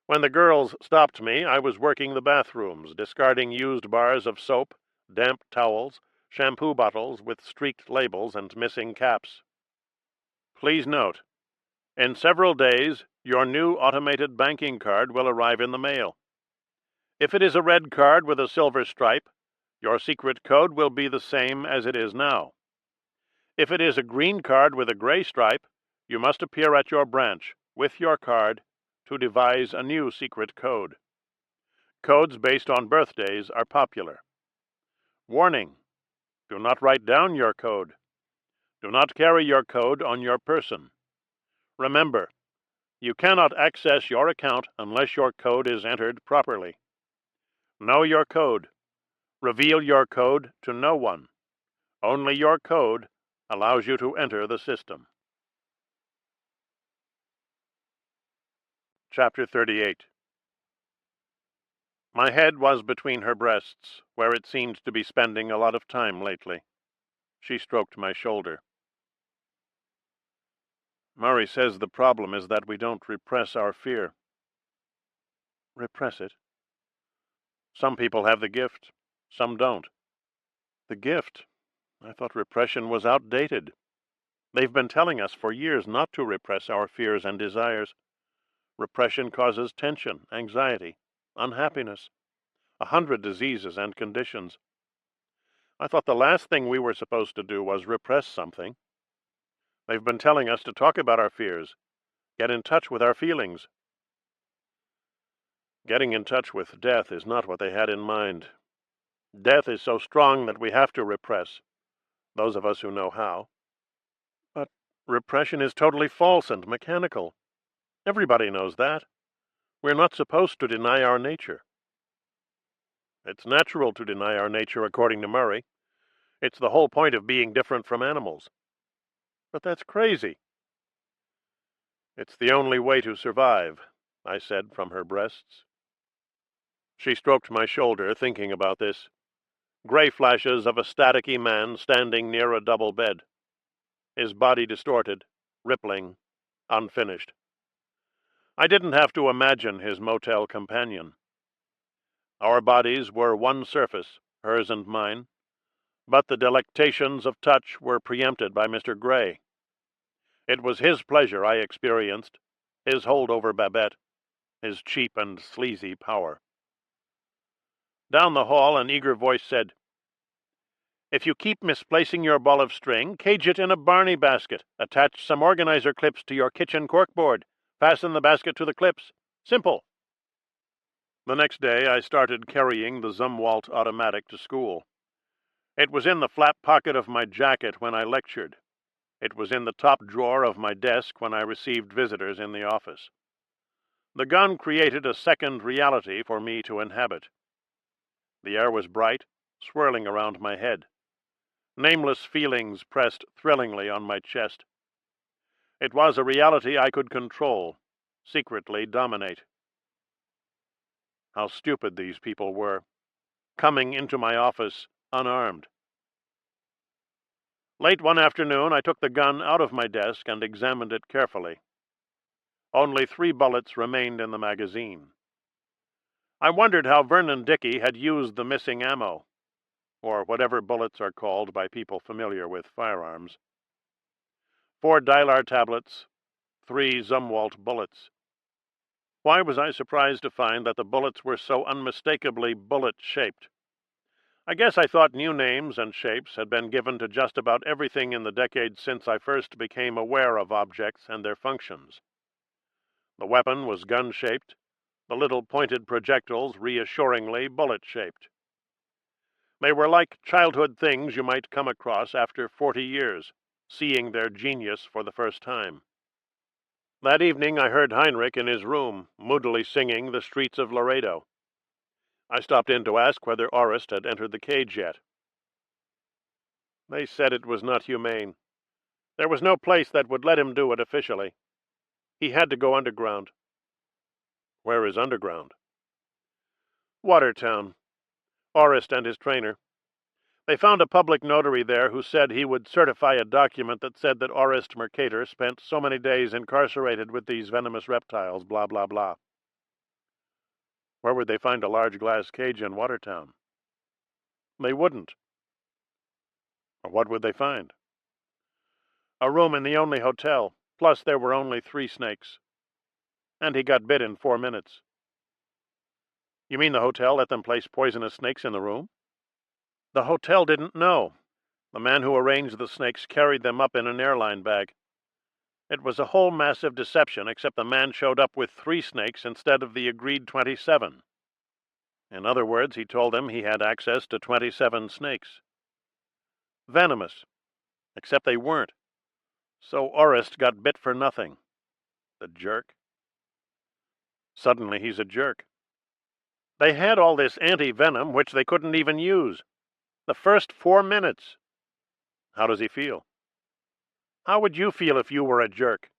When the girls stopped me, I was working the bathrooms, discarding used bars of soap, damp towels, shampoo bottles with streaked labels and missing caps. Please note, in several days, your new automated banking card will arrive in the mail. If it is a red card with a silver stripe, your secret code will be the same as it is now. If it is a green card with a gray stripe, you must appear at your branch with your card to devise a new secret code. Codes based on birthdays are popular. Warning: do not write down your code. Do not carry your code on your person. Remember, you cannot access your account unless your code is entered properly. Know your code. Reveal your code to no one. Only your code allows you to enter the system. Chapter 38. My head was between her breasts, where it seemed to be spending a lot of time lately. She stroked my shoulder. Murray says the problem is that we don't repress our fear. Repress it? Some people have the gift, some don't. The gift? I thought repression was outdated. They've been telling us for years not to repress our fears and desires. Repression causes tension, anxiety, unhappiness, 100 diseases and conditions. I thought the last thing we were supposed to do was repress something. They've been telling us to talk about our fears, get in touch with our feelings. Getting in touch with death is not what they had in mind. Death is so strong that we have to repress, those of us who know how. But repression is totally false and mechanical. Everybody knows that. We're not supposed to deny our nature. It's natural to deny our nature, according to Murray. It's the whole point of being different from animals. But that's crazy. It's the only way to survive, I said from her breasts. She stroked my shoulder, thinking about this. Gray flashes of a staticky man standing near a double bed. His body distorted, rippling, unfinished. I didn't have to imagine his motel companion. Our bodies were one surface, hers and mine, but the delectations of touch were preempted by Mr. Gray. It was his pleasure I experienced, his hold over Babette, his cheap and sleazy power. Down the hall, an eager voice said, "If you keep misplacing your ball of string, cage it in a Barney basket. Attach some organizer clips to your kitchen corkboard. Fasten the basket to the clips. Simple." The next day, I started carrying the Zumwalt automatic to school. It was in the flap pocket of my jacket when I lectured. It was in the top drawer of my desk when I received visitors in the office. The gun created a second reality for me to inhabit. The air was bright, swirling around my head. Nameless feelings pressed thrillingly on my chest. It was a reality I could control, secretly dominate. How stupid these people were, coming into my office unarmed. Late one afternoon, I took the gun out of my desk and examined it carefully. Only 3 bullets remained in the magazine. I wondered how Vernon Dickey had used the missing ammo, or whatever bullets are called by people familiar with firearms. 4 Dylar tablets, 3 Zumwalt bullets. Why was I surprised to find that the bullets were so unmistakably bullet-shaped? I guess I thought new names and shapes had been given to just about everything in the decades since I first became aware of objects and their functions. The weapon was gun-shaped, the little pointed projectiles reassuringly bullet-shaped. They were like childhood things you might come across after 40 years, seeing their genius for the first time. That evening I heard Heinrich in his room, moodily singing The Streets of Laredo. I stopped in to ask whether Orist had entered the cage yet. They said it was not humane. There was no place that would let him do it officially. He had to go underground. Where is underground? Watertown. Orist and his trainer. They found a public notary there who said he would certify a document that said that Orist Mercator spent so many days incarcerated with these venomous reptiles, blah, blah, blah. Where would they find a large glass cage in Watertown? They wouldn't. Or what would they find? A room in the only hotel, plus there were only 3 snakes. And he got bit in 4 minutes. You mean the hotel let them place poisonous snakes in the room? The hotel didn't know. The man who arranged the snakes carried them up in an airline bag. It was a whole massive deception, except the man showed up with 3 snakes instead of the agreed 27. In other words, he told them he had access to 27 snakes. Venomous, except they weren't. So Orist got bit for nothing. The jerk. Suddenly he's a jerk. They had all this anti-venom, which they couldn't even use. The first 4 minutes. How does he feel? How would you feel if you were a jerk?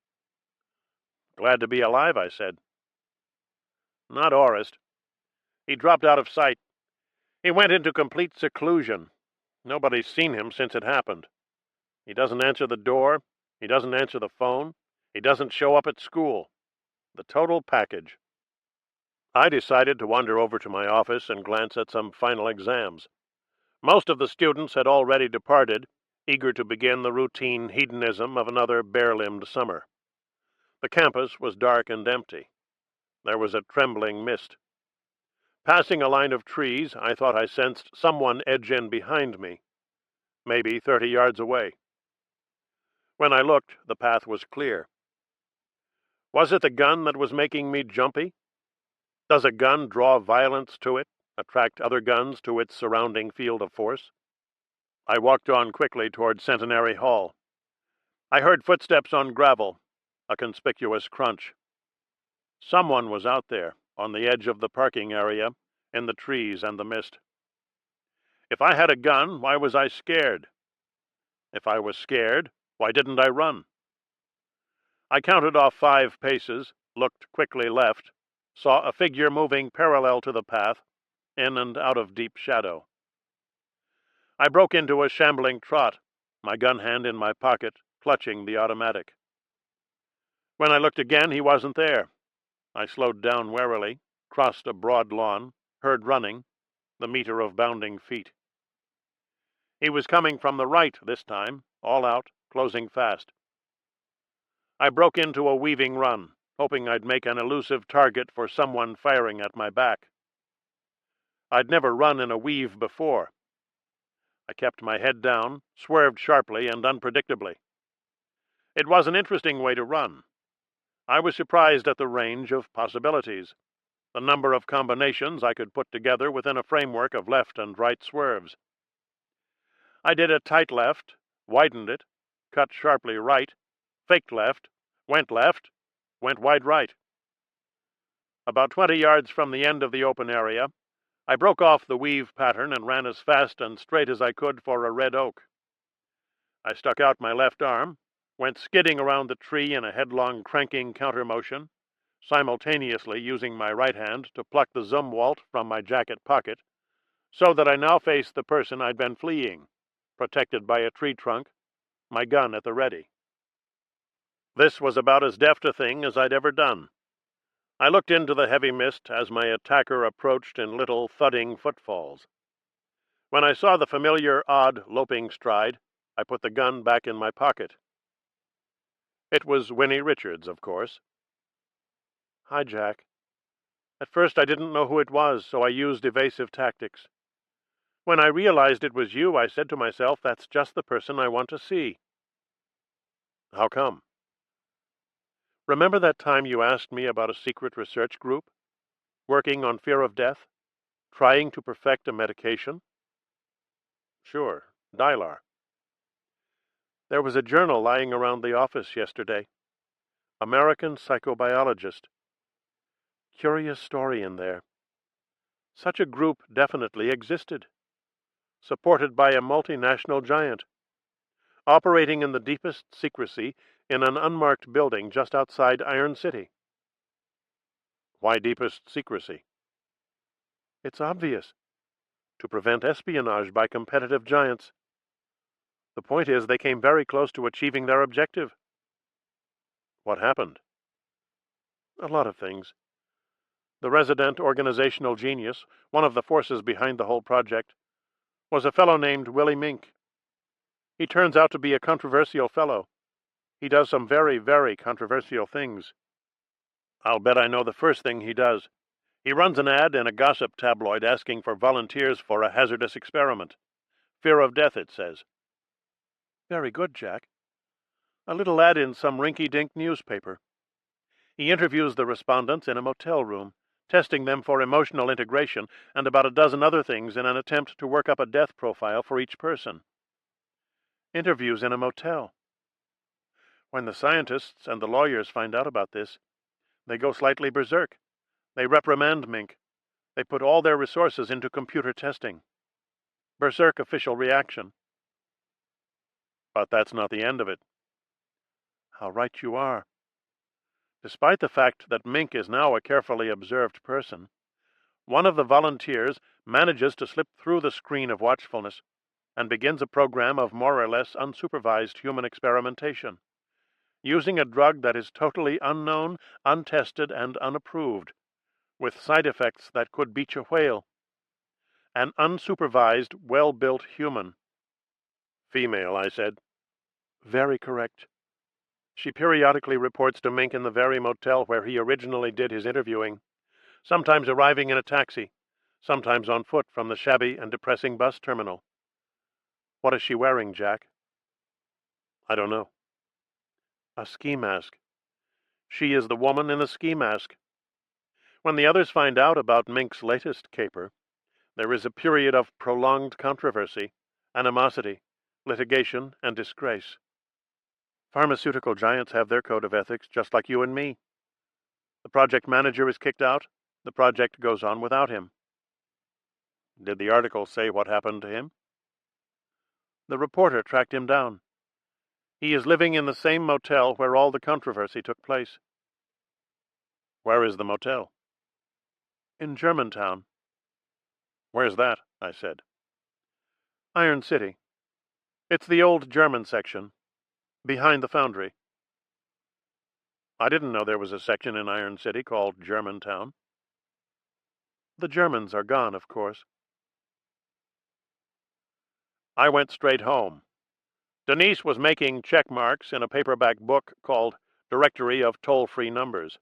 Glad to be alive, I said. Not Orist. He dropped out of sight. He went into complete seclusion. Nobody's seen him since it happened. He doesn't answer the door. He doesn't answer the phone. He doesn't show up at school. The total package. I decided to wander over to my office and glance at some final exams. Most of the students had already departed, eager to begin the routine hedonism of another bare-limbed summer. The campus was dark and empty. There was a trembling mist. Passing a line of trees, I thought I sensed someone edge in behind me, maybe 30 yards away. When I looked, the path was clear. Was it the gun that was making me jumpy? Does a gun draw violence to it, attract other guns to its surrounding field of force? I walked on quickly toward Centenary Hall. I heard footsteps on gravel, a conspicuous crunch. Someone was out there, on the edge of the parking area, in the trees and the mist. If I had a gun, why was I scared? If I was scared, why didn't I run? I counted off 5 paces, looked quickly left, saw a figure moving parallel to the path, in and out of deep shadow. I broke into a shambling trot, my gun hand in my pocket, clutching the automatic. When I looked again, he wasn't there. I slowed down warily, crossed a broad lawn, heard running, the meter of bounding feet. He was coming from the right this time, all out, closing fast. I broke into a weaving run, hoping I'd make an elusive target for someone firing at my back. I'd never run in a weave before. I kept my head down, swerved sharply and unpredictably. It was an interesting way to run. I was surprised at the range of possibilities, the number of combinations I could put together within a framework of left and right swerves. I did a tight left, widened it, cut sharply right, faked left, went wide right. About 20 yards from the end of the open area, I broke off the weave pattern and ran as fast and straight as I could for a red oak. I stuck out my left arm, went skidding around the tree in a headlong cranking counter-motion, simultaneously using my right hand to pluck the Zumwalt from my jacket pocket, so that I now faced the person I'd been fleeing, protected by a tree trunk, my gun at the ready. This was about as deft a thing as I'd ever done. I looked into the heavy mist as my attacker approached in little thudding footfalls. When I saw the familiar, odd, loping stride, I put the gun back in my pocket. It was Winnie Richards, of course. "Hi, Jack. At first I didn't know who it was, so I used evasive tactics. When I realized it was you, I said to myself, that's just the person I want to see." "How come?" "Remember that time you asked me about a secret research group? Working on fear of death? Trying to perfect a medication?" "Sure. Dylar." "There was a journal lying around the office yesterday. American Psychobiologist. Curious story in there. Such a group definitely existed. Supported by a multinational giant. Operating in the deepest secrecy in an unmarked building just outside Iron City." "Why deepest secrecy?" "It's obvious. To prevent espionage by competitive giants. The point is, they came very close to achieving their objective." "What happened?" "A lot of things. The resident organizational genius, one of the forces behind the whole project, was a fellow named Willie Mink. He turns out to be a controversial fellow. He does some very, very controversial things. I'll bet I know the first thing he does. He runs an ad in a gossip tabloid asking for volunteers for a hazardous experiment. Fear of death, it says." "Very good, Jack. A little ad in some rinky-dink newspaper. He interviews the respondents in a motel room, testing them for emotional integration and about a dozen other things in an attempt to work up a death profile for each person. Interviews in a motel. When the scientists and the lawyers find out about this, they go slightly berserk. They reprimand Mink. They put all their resources into computer testing. Berserk official reaction." "But that's not the end of it." "How right you are. Despite the fact that Mink is now a carefully observed person, one of the volunteers manages to slip through the screen of watchfulness and begins a program of more or less unsupervised human experimentation, using a drug that is totally unknown, untested, and unapproved, with side effects that could beat a whale. An unsupervised, well-built human." "Female," I said. "Very correct. She periodically reports to Mink in the very motel where he originally did his interviewing, sometimes arriving in a taxi, sometimes on foot from the shabby and depressing bus terminal." "What is she wearing, Jack?" "I don't know." "A ski mask. She is the woman in the ski mask. When the others find out about Mink's latest caper, there is a period of prolonged controversy, animosity, litigation, and disgrace. Pharmaceutical giants have their code of ethics, just like you and me. The project manager is kicked out. The project goes on without him. Did the article say what happened to him? The reporter tracked him down. He is living in the same motel where all the controversy took place. Where is the motel? In Germantown. Where's that? I said. Iron City. It's the old German section, behind the foundry. I didn't know there was a section in Iron City called Germantown. The Germans are gone, of course. I went straight home. Denise was making check marks in a paperback book called Directory of Toll-Free Numbers.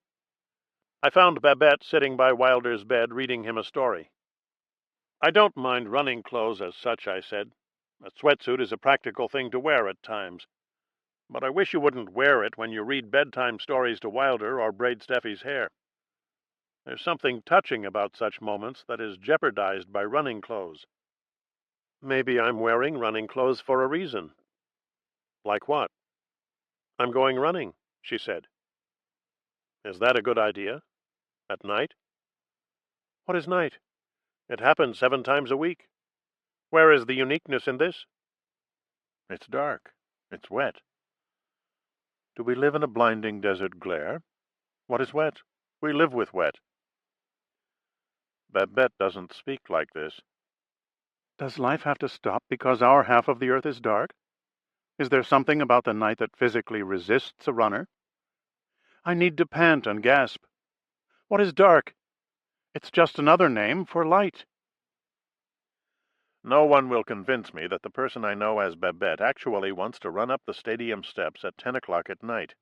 I found Babette sitting by Wilder's bed reading him a story. I don't mind running clothes as such, I said. A sweatsuit is a practical thing to wear at times. But I wish you wouldn't wear it when you read bedtime stories to Wilder or braid Steffi's hair. There's something touching about such moments that is jeopardized by running clothes. Maybe I'm wearing running clothes for a reason. Like what? I'm going running, she said. Is that a good idea? At night? What is night? It happens 7 times a week. Where is the uniqueness in this? It's dark. It's wet. Do we live in a blinding desert glare? What is wet? We live with wet. Babette doesn't speak like this. Does life have to stop because our half of the earth is dark? Is there something about the night that physically resists a runner? I need to pant and gasp. What is dark? It's just another name for light. No one will convince me that the person I know as Babette actually wants to run up the stadium steps at 10 o'clock at night.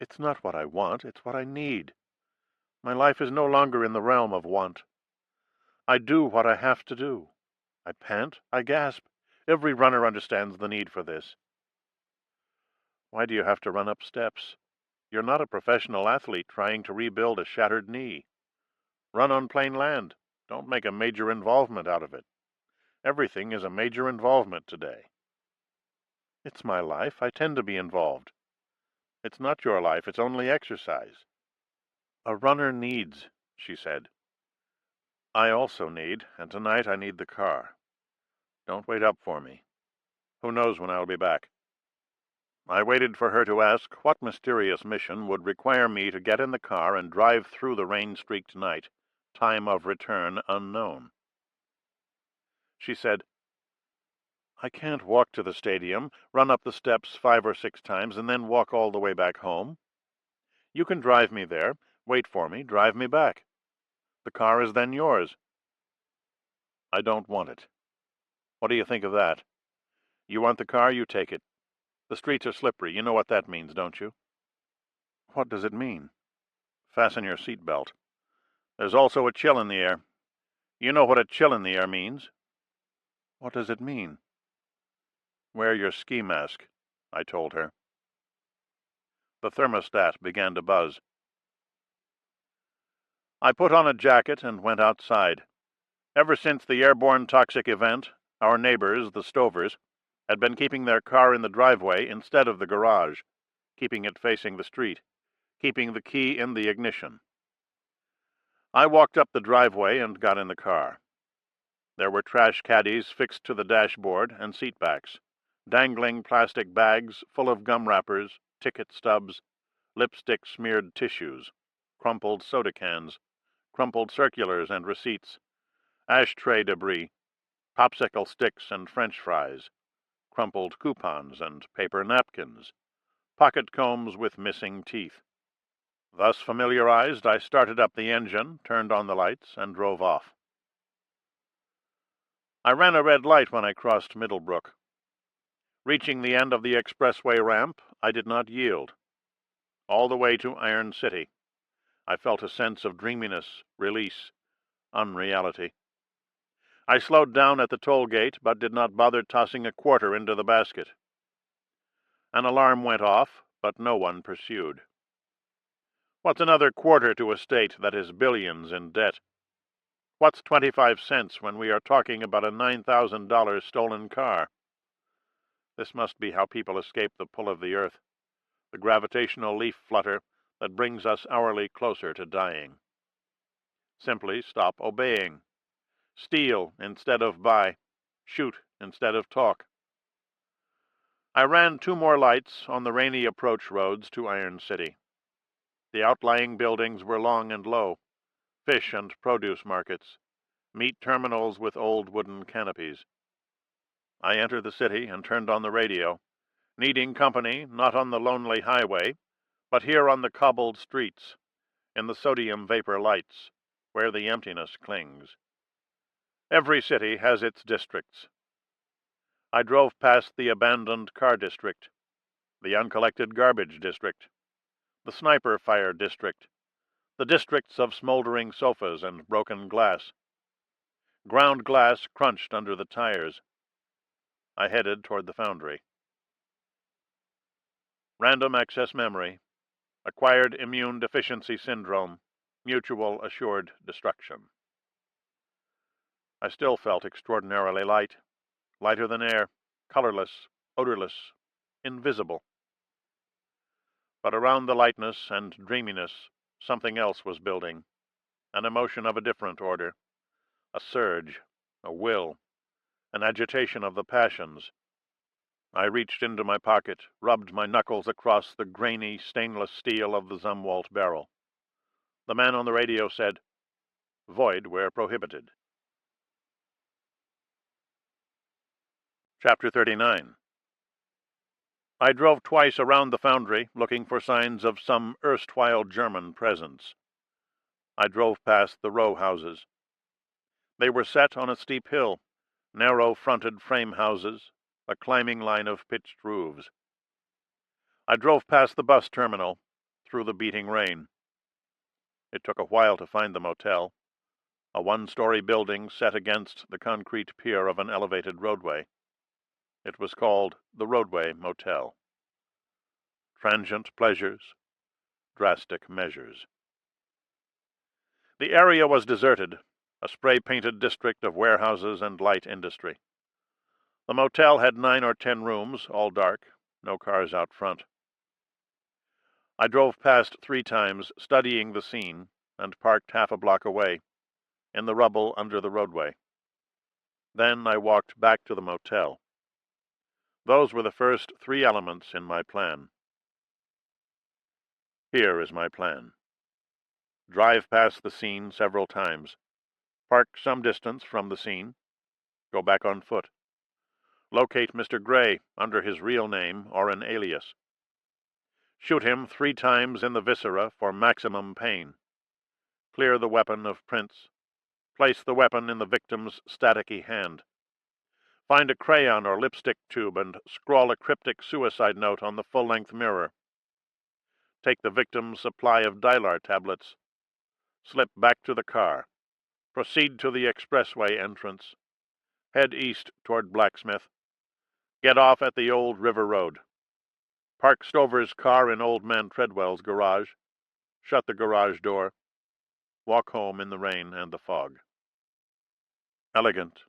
It's not what I want, it's what I need. My life is no longer in the realm of want. I do what I have to do. I pant, I gasp. Every runner understands the need for this. Why do you have to run up steps? You're not a professional athlete trying to rebuild a shattered knee. Run on plain land. Don't make a major involvement out of it. Everything is a major involvement today. It's my life. I tend to be involved. It's not your life. It's only exercise. A runner needs, she said. I also need, and tonight I need the car. Don't wait up for me. Who knows when I'll be back? I waited for her to ask what mysterious mission would require me to get in the car and drive through the rain-streaked night, time of return unknown. She said, I can't walk to the stadium, run up the steps 5 or 6 times, and then walk all the way back home. You can drive me there, wait for me, drive me back. The car is then yours. I don't want it. What do you think of that? You want the car, you take it. The streets are slippery. You know what that means, don't you? What does it mean? Fasten your seat belt. There's also a chill in the air. You know what a chill in the air means. What does it mean? Wear your ski mask, I told her. The thermostat began to buzz. I put on a jacket and went outside. Ever since the airborne toxic event, our neighbors, the Stovers, had been keeping their car in the driveway instead of the garage, keeping it facing the street, keeping the key in the ignition. I walked up the driveway and got in the car. There were trash caddies fixed to the dashboard and seat backs, dangling plastic bags full of gum wrappers, ticket stubs, lipstick-smeared tissues, crumpled soda cans, crumpled circulars and receipts, ashtray debris, popsicle sticks and French fries, crumpled coupons and paper napkins, pocket combs with missing teeth. Thus familiarized, I started up the engine, turned on the lights, and drove off. I ran a red light when I crossed Middlebrook. Reaching the end of the expressway ramp, I did not yield. All the way to Iron City, I felt a sense of dreaminess, release, unreality. I slowed down at the toll gate, but did not bother tossing a quarter into the basket. An alarm went off, but no one pursued. What's another quarter to a state that is billions in debt? What's 25 cents when we are talking about a $9,000 stolen car? This must be how people escape the pull of the earth, the gravitational leaf flutter, that brings us hourly closer to dying. Simply stop obeying. Steal instead of buy. Shoot instead of talk. I ran 2 more lights on the rainy approach roads to Iron City. The outlying buildings were long and low, fish and produce markets, meat terminals with old wooden canopies. I entered the city and turned on the radio, needing company not on the lonely highway, but here on the cobbled streets, in the sodium vapor lights, where the emptiness clings. Every city has its districts. I drove past the abandoned car district, the uncollected garbage district, the sniper fire district, the districts of smoldering sofas and broken glass. Ground glass crunched under the tires. I headed toward the foundry. Random access memory, acquired immune deficiency syndrome, mutual assured destruction. I still felt extraordinarily light, lighter than air, colorless, odorless, invisible. But around the lightness and dreaminess, something else was building, an emotion of a different order, a surge, a will, an agitation of the passions. I reached into my pocket, rubbed my knuckles across the grainy stainless steel of the Zumwalt barrel. The man on the radio said, "Void where prohibited." Chapter 39. I drove twice around the foundry, looking for signs of some erstwhile German presence. I drove past the row houses. They were set on a steep hill, narrow-fronted frame houses, a climbing line of pitched roofs. I drove past the bus terminal, through the beating rain. It took a while to find the motel, a 1-story building set against the concrete pier of an elevated roadway. It was called the Roadway Motel. Transient pleasures, drastic measures. The area was deserted, a spray-painted district of warehouses and light industry. The motel had 9 or 10 rooms, all dark, no cars out front. I drove past 3 times, studying the scene, and parked half a block away, in the rubble under the roadway. Then I walked back to the motel. Those were the first 3 elements in my plan. Here is my plan. Drive past the scene several times. Park some distance from the scene. Go back on foot. Locate Mr. Gray under his real name or an alias. Shoot him 3 times in the viscera for maximum pain. Clear the weapon of prints. Place the weapon in the victim's staticky hand. Find a crayon or lipstick tube and scrawl a cryptic suicide note on the full-length mirror. Take the victim's supply of Dylar tablets. Slip back to the car. Proceed to the expressway entrance. Head east toward Blacksmith. Get off at the old River Road. Park Stover's car in Old Man Treadwell's garage. Shut the garage door. Walk home in the rain and the fog. Elegant.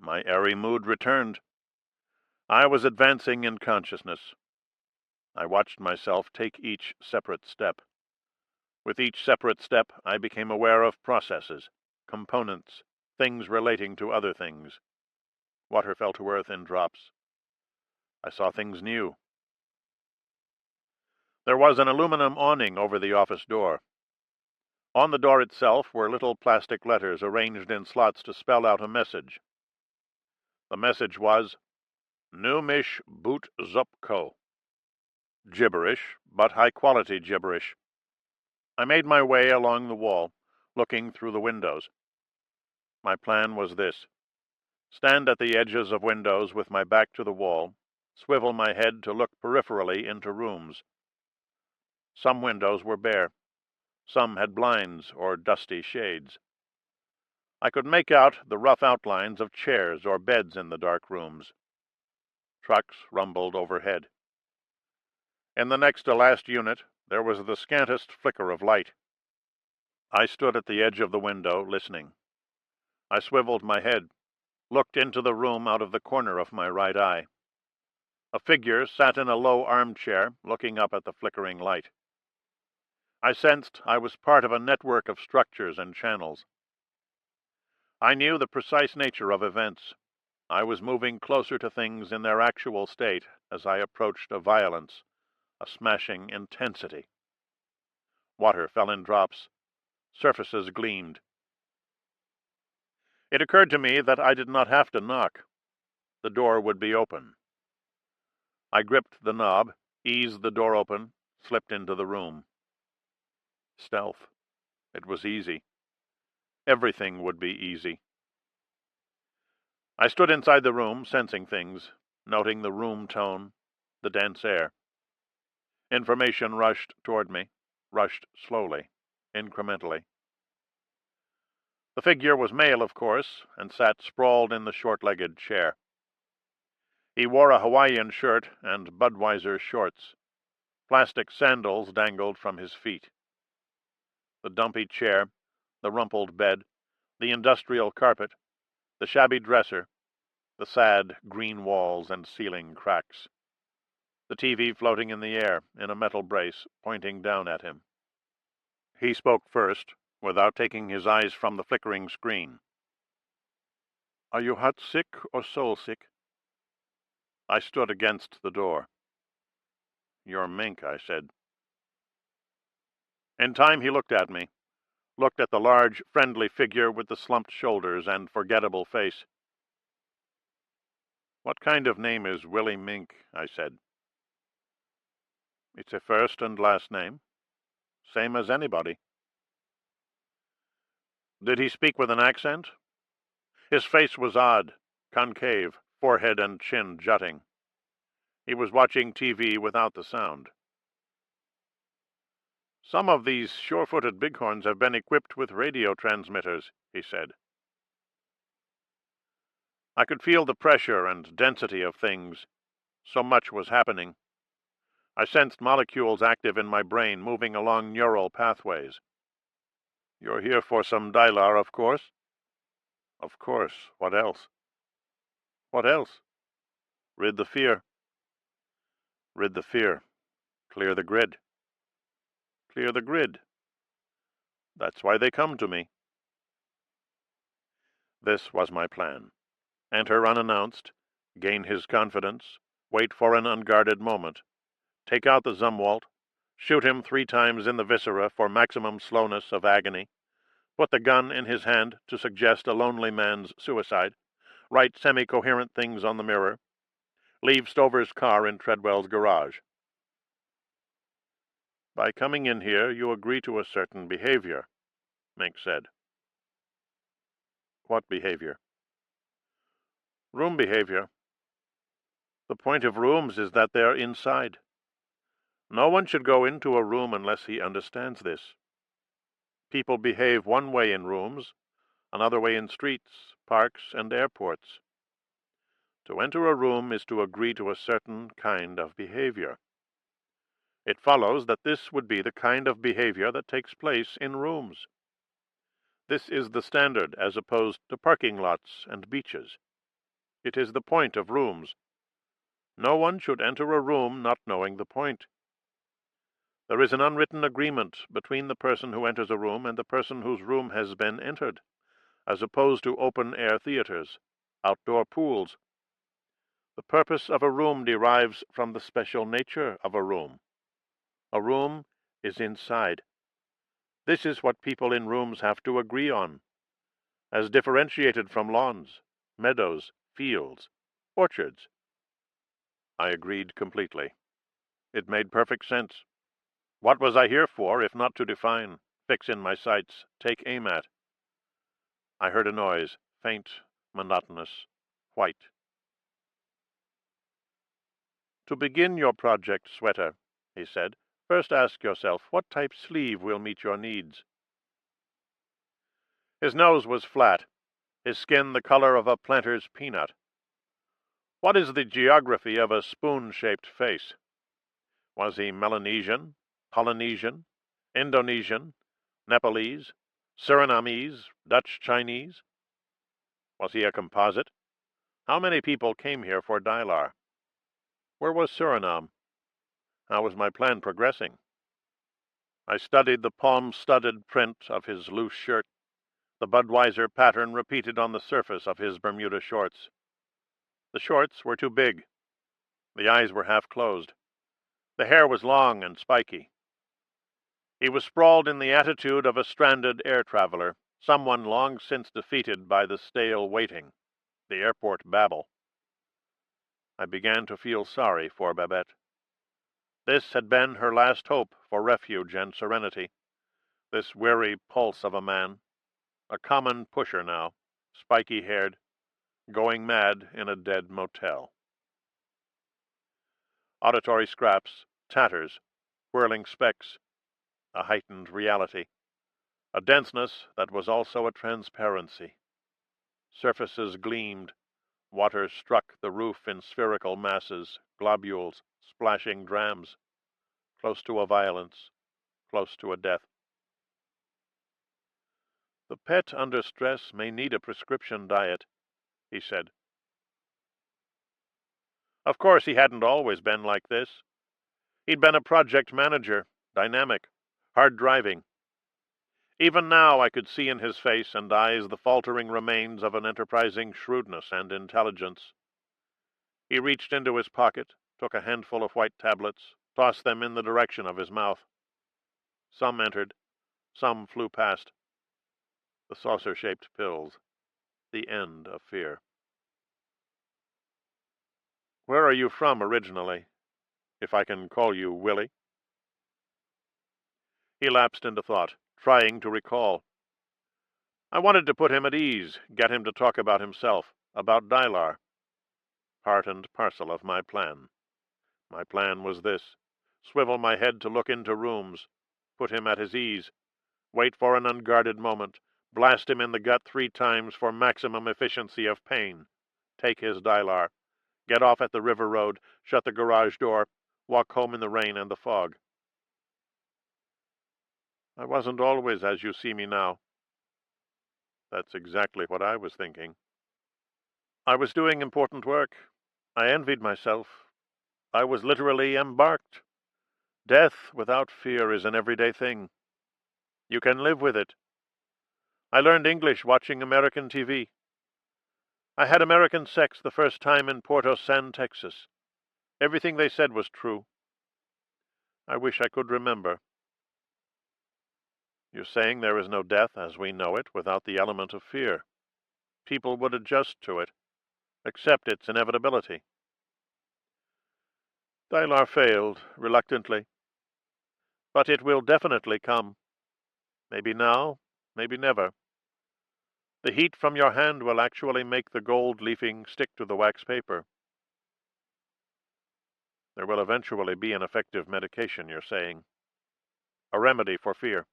My airy mood returned. I was advancing in consciousness. I watched myself take each separate step. With each separate step, I became aware of processes, components, things relating to other things. Water fell to earth in drops. I saw things new. There was an aluminum awning over the office door. On the door itself were little plastic letters arranged in slots to spell out a message. The message was, "Numish Boot Zupko." Gibberish, but high-quality gibberish. I made my way along the wall, looking through the windows. My plan was this: stand at the edges of windows with my back to the wall, swivel my head to look peripherally into rooms. Some windows were bare. Some had blinds or dusty shades. I could make out the rough outlines of chairs or beds in the dark rooms. Trucks rumbled overhead. In the next to last unit, there was the scantest flicker of light. I stood at the edge of the window, listening. I swiveled my head, looked into the room out of the corner of my right eye. A figure sat in a low armchair, looking up at the flickering light. I sensed I was part of a network of structures and channels. I knew the precise nature of events. I was moving closer to things in their actual state as I approached a violence, a smashing intensity. Water fell in drops. Surfaces gleamed. It occurred to me that I did not have to knock. The door would be open. I gripped the knob, eased the door open, slipped into the room. Stealth. It was easy. Everything would be easy. I stood inside the room, sensing things, noting the room tone, the dense air. Information rushed toward me, rushed slowly, incrementally. The figure was male, of course, and sat sprawled in the short-legged chair. He wore a Hawaiian shirt and Budweiser shorts. Plastic sandals dangled from his feet. The dumpy chair, the rumpled bed, the industrial carpet, the shabby dresser, the sad green walls and ceiling cracks. The TV floating in the air in a metal brace, pointing down at him. He spoke first, without taking his eyes from the flickering screen. "Are you heart sick or soul sick?" I stood against the door. "You're mink," I said. In time he looked at me, looked at the large, friendly figure with the slumped shoulders and forgettable face. "What kind of name is Willie Mink?" I said. "It's a first and last name. Same as anybody." Did he speak with an accent? His face was odd, concave, forehead and chin jutting. He was watching TV without the sound. "Some of these sure-footed bighorns have been equipped with radio transmitters," he said. I could feel the pressure and density of things. So much was happening. I sensed molecules active in my brain, moving along neural pathways. "You're here for some Dylar, of course?" "Of course. What else?" "What else?" "Rid the fear." "Rid the fear. Clear the grid." "Clear the grid." "That's why they come to me." This was my plan. Enter unannounced, gain his confidence, wait for an unguarded moment, take out the Zumwalt, shoot him 3 times in the viscera for maximum slowness of agony, put the gun in his hand to suggest a lonely man's suicide, write semi-coherent things on the mirror, leave Stover's car in Treadwell's garage. "By coming in here, you agree to a certain behavior," Mink said. "What behavior?" "Room behavior. The point of rooms is that they're inside. No one should go into a room unless he understands this. People behave one way in rooms, another way in streets, parks, and airports. To enter a room is to agree to a certain kind of behavior. It follows that this would be the kind of behavior that takes place in rooms. This is the standard as opposed to parking lots and beaches. It is the point of rooms. No one should enter a room not knowing the point. There is an unwritten agreement between the person who enters a room and the person whose room has been entered, as opposed to open-air theaters, outdoor pools. The purpose of a room derives from the special nature of a room. A room is inside. This is what people in rooms have to agree on, as differentiated from lawns, meadows, fields, orchards. I agreed completely. It made perfect sense. What was I here for, if not to define, fix in my sights, take aim at? I heard a noise, faint, monotonous, white. "To begin your project, Sweater," he said, "first ask yourself what type sleeve will meet your needs." His nose was flat, his skin the color of a planter's peanut. What is the geography of a spoon-shaped face? Was he Melanesian, Polynesian, Indonesian, Nepalese, Surinamese, Dutch Chinese? Was he a composite? How many people came here for Dylar? Where was Suriname? How was my plan progressing? I studied the palm-studded print of his loose shirt, the Budweiser pattern repeated on the surface of his Bermuda shorts. The shorts were too big. The eyes were half closed. The hair was long and spiky. He was sprawled in the attitude of a stranded air traveler, someone long since defeated by the stale waiting, the airport babble. I began to feel sorry for Babette. This had been her last hope for refuge and serenity, this weary pulse of a man, a common pusher now, spiky-haired, going mad in a dead motel. Auditory scraps, tatters, whirling specks, a heightened reality, a denseness that was also a transparency. Surfaces gleamed, water struck the roof in spherical masses, globules, splashing drams, close to a violence, close to a death. The pet under stress may need a prescription diet, he said. Of course, he hadn't always been like this. He'd been a project manager, dynamic, hard-driving. Even now I could see in his face and eyes the faltering remains of an enterprising shrewdness and intelligence. He reached into his pocket, took a handful of white tablets, tossed them in the direction of his mouth. Some entered, some flew past. The saucer-shaped pills, the end of fear. Where are you from originally, if I can call you Willie? He lapsed into thought, trying to recall. I wanted to put him at ease, get him to talk about himself, about Dylar. Part and parcel of my plan. My plan was this: swivel my head to look into rooms, put him at his ease, wait for an unguarded moment, blast him in the gut 3 times for maximum efficiency of pain, take his Dylar, get off at the river road, shut the garage door, walk home in the rain and the fog. I wasn't always as you see me now. That's exactly what I was thinking. I was doing important work. I envied myself. I was literally embarked. Death without fear is an everyday thing. You can live with it. I learned English watching American TV. I had American sex the first time in Porto San, Texas. Everything they said was true. I wish I could remember. You're saying there is no death as we know it without the element of fear. People would adjust to it, accept its inevitability. Dylar failed, reluctantly. But it will definitely come. Maybe now, maybe never. The heat from your hand will actually make the gold leafing stick to the wax paper. There will eventually be an effective medication, you're saying. A remedy for fear.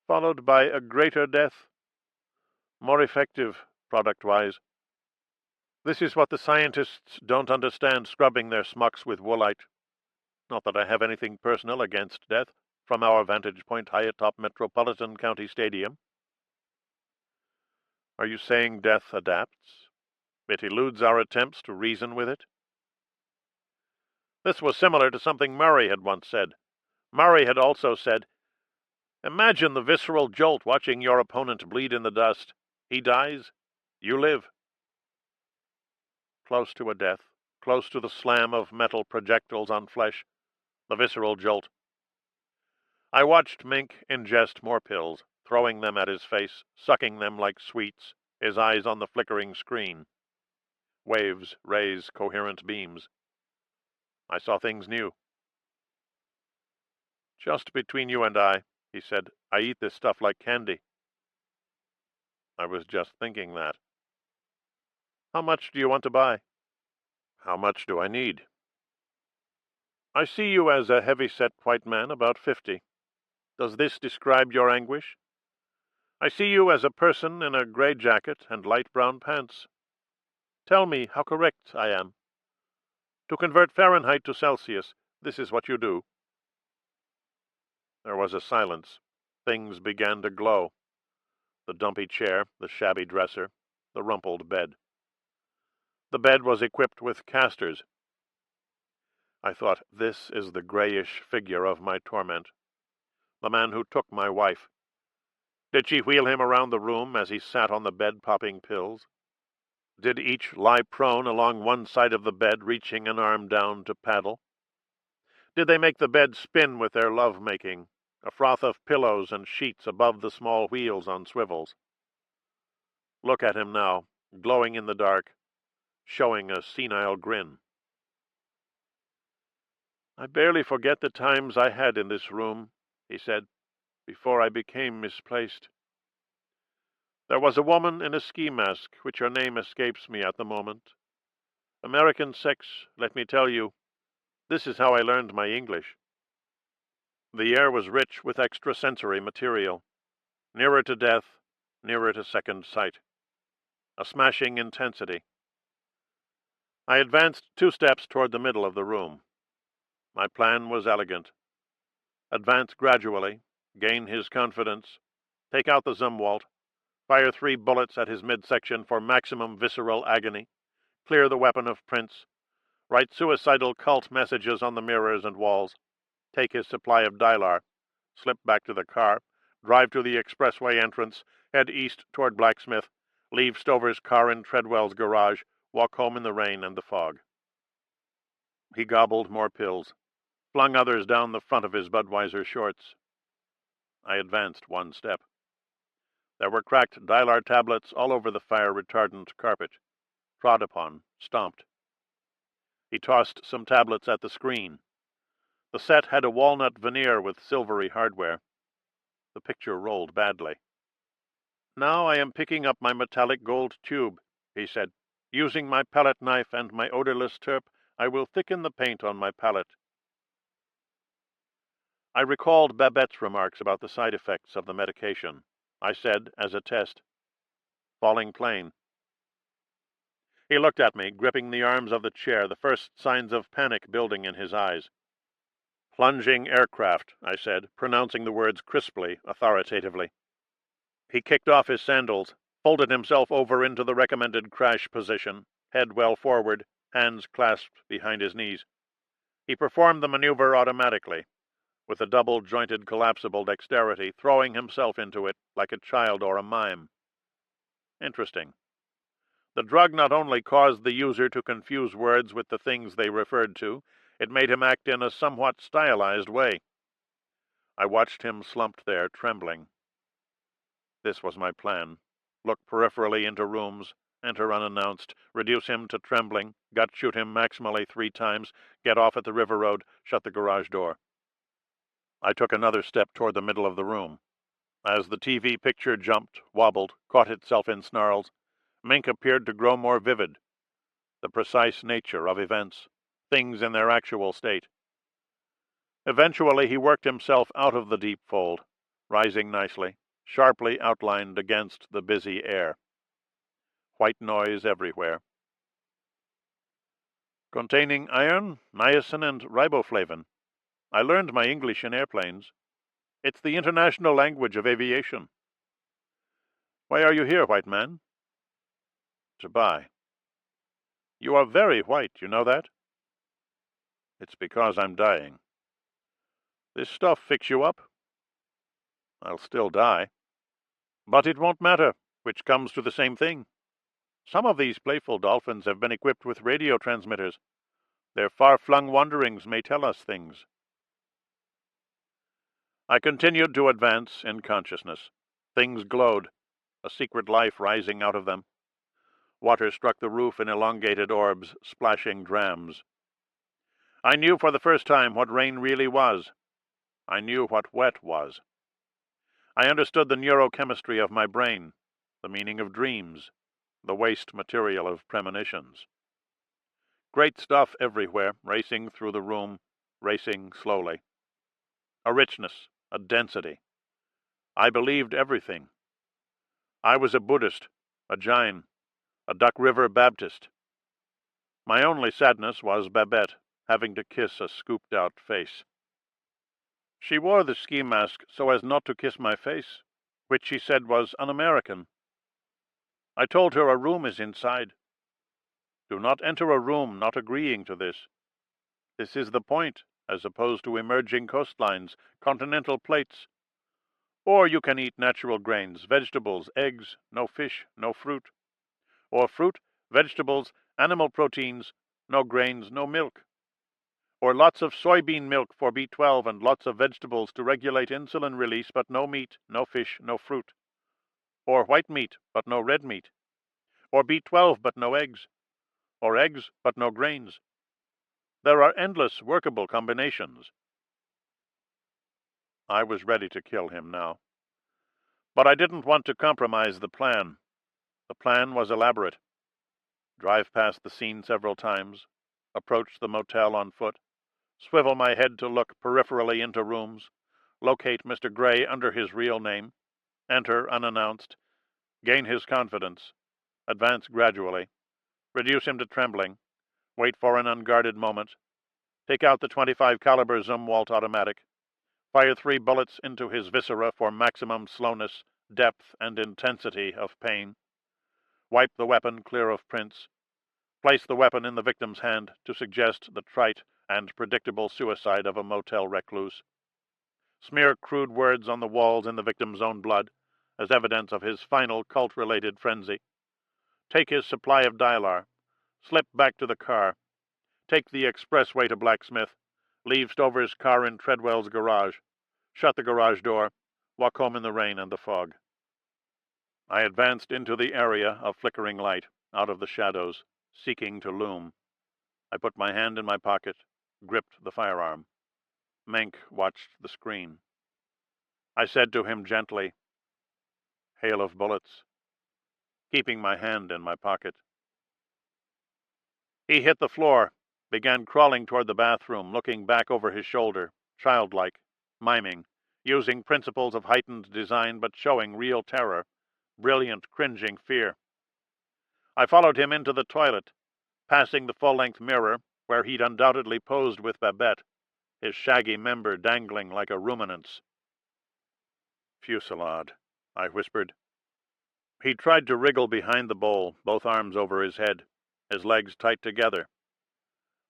Followed by a greater death. More effective, product-wise. This is what the scientists don't understand, scrubbing their smucks with woolite. Not that I have anything personal against death, from our vantage point high atop Metropolitan County Stadium. Are you saying death adapts? It eludes our attempts to reason with it? This was similar to something Murray had once said. Murray had also said, imagine the visceral jolt watching your opponent bleed in the dust. He dies, you live. Close to a death, close to the slam of metal projectiles on flesh, the visceral jolt. I watched Mink ingest more pills, throwing them at his face, sucking them like sweets, his eyes on the flickering screen. Waves, rays, coherent beams. I saw things new. Just between you and I, he said, I eat this stuff like candy. I was just thinking that. How much do you want to buy? How much do I need? I see you as a heavy-set white man, about 50. Does this describe your anguish? I see you as a person in a gray jacket and light brown pants. Tell me how correct I am. To convert Fahrenheit to Celsius, this is what you do. There was a silence. Things began to glow. The dumpy chair, the shabby dresser, the rumpled bed. The bed was equipped with casters. I thought, this is the grayish figure of my torment, the man who took my wife. Did she wheel him around the room as he sat on the bed popping pills? Did each lie prone along one side of the bed, reaching an arm down to paddle? Did they make the bed spin with their love-making, a froth of pillows and sheets above the small wheels on swivels? Look at him now, glowing in the dark, showing a senile grin. "I barely forget the times I had in this room," he said, "before I became misplaced. There was a woman in a ski mask, which her name escapes me at the moment. American sex, let me tell you, this is how I learned my English." The air was rich with extrasensory material, nearer to death, nearer to second sight. A smashing intensity. I advanced 2 steps toward the middle of the room. My plan was elegant. Advance gradually, gain his confidence, take out the Zumwalt, fire 3 bullets at his midsection for maximum visceral agony, clear the weapon of Prince, write suicidal cult messages on the mirrors and walls, take his supply of Dylar, slip back to the car, drive to the expressway entrance, head east toward Blacksmith, leave Stover's car in Treadwell's garage, walk home in the rain and the fog. He gobbled more pills, flung others down the front of his Budweiser shorts. I advanced 1 step. There were cracked Dylar tablets all over the fire-retardant carpet, trod upon, stomped. He tossed some tablets at the screen. The set had a walnut veneer with silvery hardware. The picture rolled badly. "Now I am picking up my metallic gold tube," he said. "Using my palette knife and my odorless terp, I will thicken the paint on my palette." I recalled Babette's remarks about the side effects of the medication. I said, as a test, "Falling plane." He looked at me, gripping the arms of the chair, the first signs of panic building in his eyes. "Plunging aircraft," I said, pronouncing the words crisply, authoritatively. He kicked off his sandals, folded himself over into the recommended crash position, head well forward, hands clasped behind his knees. He performed the maneuver automatically, with a double-jointed collapsible dexterity, throwing himself into it like a child or a mime. Interesting. The drug not only caused the user to confuse words with the things they referred to, it made him act in a somewhat stylized way. I watched him slumped there, trembling. This was my plan. Look peripherally into rooms, enter unannounced, reduce him to trembling, gut shoot him maximally 3 times, get off at the river road, shut the garage door. I took another step toward the middle of the room. As the TV picture jumped, wobbled, caught itself in snarls, Mink appeared to grow more vivid. The precise nature of events, things in their actual state. Eventually he worked himself out of the deep fold, rising nicely, sharply outlined against the busy air. White noise everywhere. Containing iron, niacin, and riboflavin. I learned my English in airplanes. It's the international language of aviation. Why are you here, white man? To buy. You are very white, you know that? It's because I'm dying. This stuff fix you up? I'll still die. But it won't matter, which comes to the same thing. Some of these playful dolphins have been equipped with radio transmitters. Their far-flung wanderings may tell us things. I continued to advance in consciousness. Things glowed, a secret life rising out of them. Water struck the roof in elongated orbs, splashing drams. I knew for the first time what rain really was. I knew what wet was. I understood the neurochemistry of my brain, the meaning of dreams, the waste material of premonitions. Great stuff everywhere, racing through the room, racing slowly. A richness, a density. I believed everything. I was a Buddhist, a Jain, a Duck River Baptist. My only sadness was Babette, having to kiss a scooped-out face. She wore the ski mask so as not to kiss my face, which she said was un-American. I told her a room is inside. Do not enter a room not agreeing to this. This is the point, as opposed to emerging coastlines, continental plates. Or you can eat natural grains, vegetables, eggs, no fish, no fruit. Or fruit, vegetables, animal proteins, no grains, no milk. Or lots of soybean milk for B12 and lots of vegetables to regulate insulin release, but no meat, no fish, no fruit. Or white meat, but no red meat. Or B12, but no eggs. Or eggs, but no grains. There are endless workable combinations. I was ready to kill him now. But I didn't want to compromise the plan. The plan was elaborate. Drive past the scene several times, approach the motel on foot, swivel my head to look peripherally into rooms, locate Mr. Gray under his real name, enter unannounced, gain his confidence, advance gradually, reduce him to trembling, wait for an unguarded moment, take out the .25 caliber Zumwalt automatic, fire 3 bullets into his viscera for maximum slowness, depth, and intensity of pain, wipe the weapon clear of prints, place the weapon in the victim's hand to suggest the trite and predictable suicide of a motel recluse, smear crude words on the walls in the victim's own blood as evidence of his final cult-related frenzy, take his supply of Dylar, slip back to the car, take the expressway to Blacksmith, leave Stover's car in Treadwell's garage, shut the garage door, walk home in the rain and the fog. I advanced into the area of flickering light, out of the shadows, seeking to loom. I put my hand in my pocket, gripped the firearm. Menk watched the screen. I said to him gently, "Hail of bullets," keeping my hand in my pocket. He hit the floor, began crawling toward the bathroom, looking back over his shoulder, childlike, miming, using principles of heightened design but showing real terror, brilliant, cringing fear. I followed him into the toilet, passing the full-length mirror where he'd undoubtedly posed with Babette, his shaggy member dangling like a ruminant's. "Fusillade," I whispered. He tried to wriggle behind the bowl, both arms over his head, his legs tight together.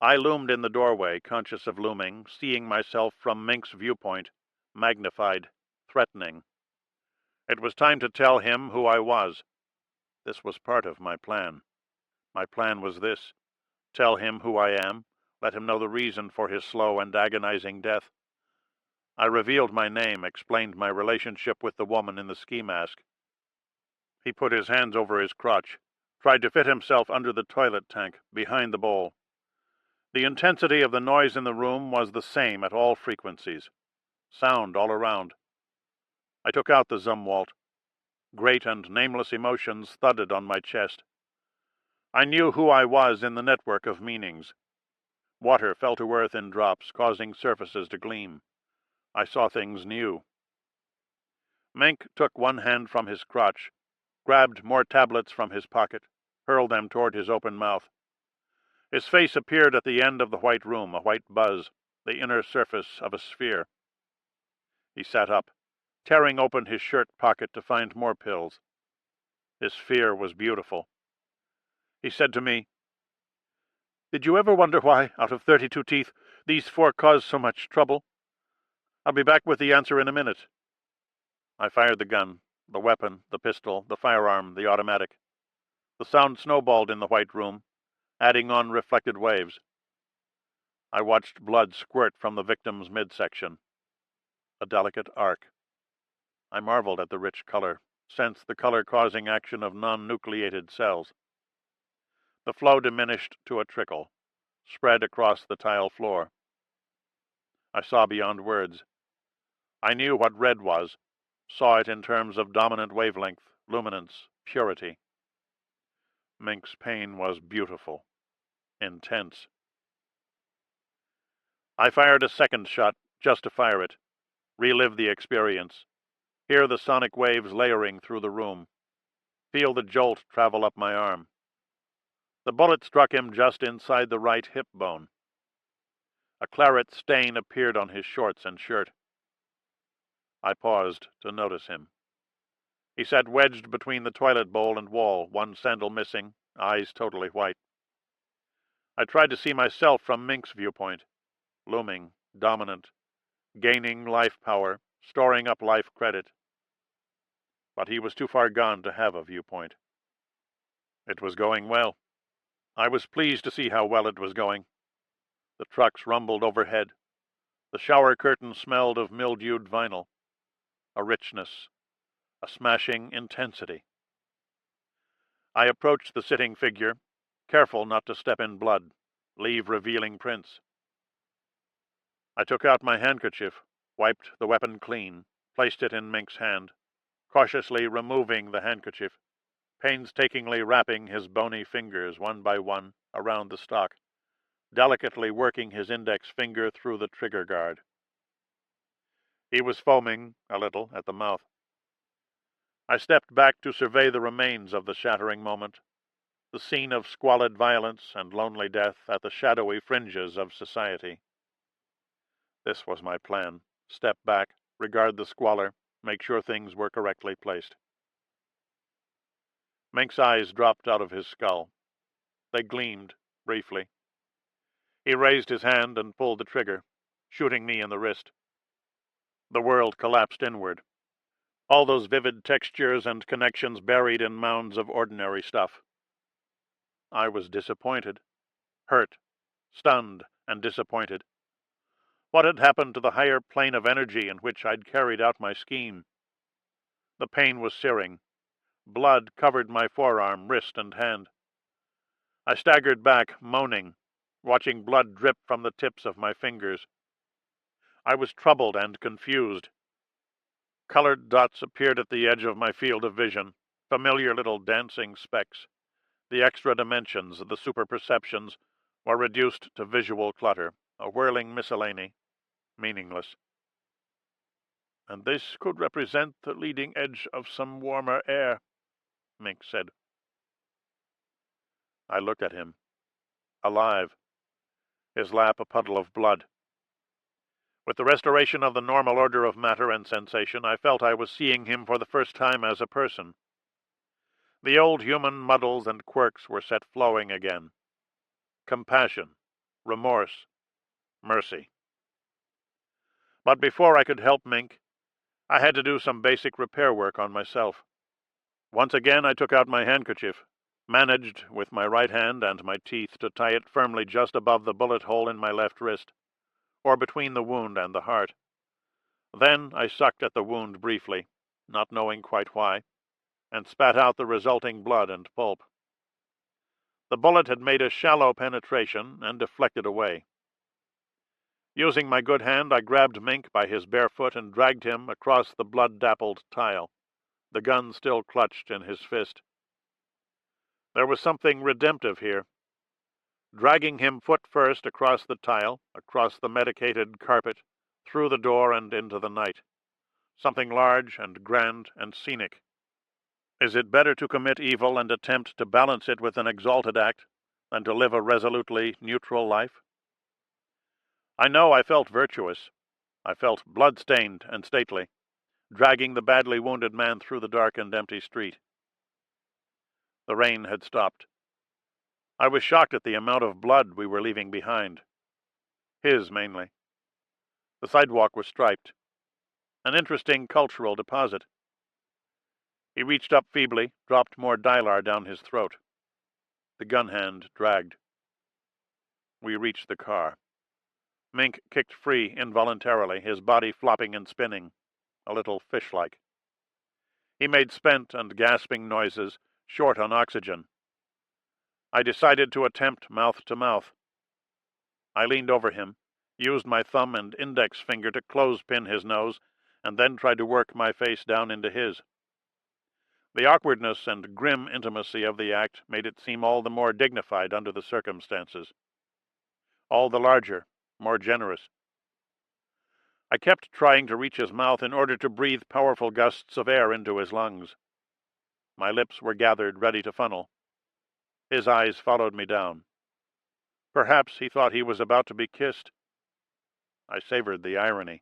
I loomed in the doorway, conscious of looming, seeing myself from Mink's viewpoint, magnified, threatening. It was time to tell him who I was. This was part of my plan. My plan was this: tell him who I am, let him know the reason for his slow and agonizing death. I revealed my name, explained my relationship with the woman in the ski mask. He put his hands over his crotch, tried to fit himself under the toilet tank, behind the bowl. The intensity of the noise in the room was the same at all frequencies. Sound all around. I took out the Zumwalt. Great and nameless emotions thudded on my chest. I knew who I was in the network of meanings. Water fell to earth in drops, causing surfaces to gleam. I saw things new. Mink took one hand from his crotch, grabbed more tablets from his pocket, hurled them toward his open mouth. His face appeared at the end of the white room, a white buzz, the inner surface of a sphere. He sat up, tearing open his shirt pocket to find more pills. His fear was beautiful. He said to me, "Did you ever wonder why, out of 32 teeth, these 4 cause so much trouble? I'll be back with the answer in a minute." I fired the gun, the weapon, the pistol, the firearm, the automatic. The sound snowballed in the white room, adding on reflected waves. I watched blood squirt from the victim's midsection. A delicate arc. I marveled at the rich color, sensed the color-causing action of non-nucleated cells. The flow diminished to a trickle, spread across the tile floor. I saw beyond words. I knew what red was, saw it in terms of dominant wavelength, luminance, purity. Mink's pain was beautiful, intense. I fired a second shot, just to fire it, relive the experience, hear the sonic waves layering through the room, feel the jolt travel up my arm. The bullet struck him just inside the right hip bone. A claret stain appeared on his shorts and shirt. I paused to notice him. He sat wedged between the toilet bowl and wall, one sandal missing, eyes totally white. I tried to see myself from Mink's viewpoint, looming, dominant, gaining life power, storing up life credit. But he was too far gone to have a viewpoint. It was going well. I was pleased to see how well it was going. The trucks rumbled overhead. The shower curtain smelled of mildewed vinyl. A richness, a smashing intensity. I approached the sitting figure, careful not to step in blood, leave revealing prints. I took out my handkerchief, wiped the weapon clean, placed it in Mink's hand, cautiously removing the handkerchief, painstakingly wrapping his bony fingers one by one around the stock, delicately working his index finger through the trigger guard. He was foaming a little at the mouth. I stepped back to survey the remains of the shattering moment, the scene of squalid violence and lonely death at the shadowy fringes of society. This was my plan. Step back, regard the squalor, make sure things were correctly placed. Mink's eyes dropped out of his skull. They gleamed, briefly. He raised his hand and pulled the trigger, shooting me in the wrist. The world collapsed inward. All those vivid textures and connections buried in mounds of ordinary stuff. I was disappointed, hurt, stunned, and disappointed. What had happened to the higher plane of energy in which I'd carried out my scheme? The pain was searing. Blood covered my forearm, wrist, and hand. I staggered back, moaning, watching blood drip from the tips of my fingers. I was troubled and confused. Colored dots appeared at the edge of my field of vision, familiar little dancing specks. The extra dimensions, the superperceptions, were reduced to visual clutter, a whirling miscellany, meaningless. And this could represent the leading edge of some warmer air, Mink said. I looked at him, alive, his lap a puddle of blood. With the restoration of the normal order of matter and sensation, I felt I was seeing him for the first time as a person. The old human muddles and quirks were set flowing again. Compassion, remorse, mercy. But before I could help Mink, I had to do some basic repair work on myself. Once again I took out my handkerchief, managed with my right hand and my teeth to tie it firmly just above the bullet hole in my left wrist, or between the wound and the heart. Then I sucked at the wound briefly, not knowing quite why, and spat out the resulting blood and pulp. The bullet had made a shallow penetration and deflected away. Using my good hand, I grabbed Mink by his bare foot and dragged him across the blood-dappled tile, the gun still clutched in his fist. There was something redemptive here. Dragging him foot first across the tile, across the medicated carpet, through the door and into the night. Something large and grand and scenic. Is it better to commit evil and attempt to balance it with an exalted act than to live a resolutely neutral life? I know I felt virtuous. I felt blood-stained and stately, dragging the badly wounded man through the dark and empty street. The rain had stopped. I was shocked at the amount of blood we were leaving behind. His, mainly. The sidewalk was striped. An interesting cultural deposit. He reached up feebly, dropped more Dylar down his throat. The gun hand dragged. We reached the car. Mink kicked free involuntarily, his body flopping and spinning, a little fish-like. He made spent and gasping noises, short on oxygen. I decided to attempt mouth-to-mouth. I leaned over him, used my thumb and index finger to close-pin his nose, and then tried to work my face down into his. The awkwardness and grim intimacy of the act made it seem all the more dignified under the circumstances. All the larger, more generous. I kept trying to reach his mouth in order to breathe powerful gusts of air into his lungs. My lips were gathered, ready to funnel. His eyes followed me down. Perhaps he thought he was about to be kissed. I savored the irony.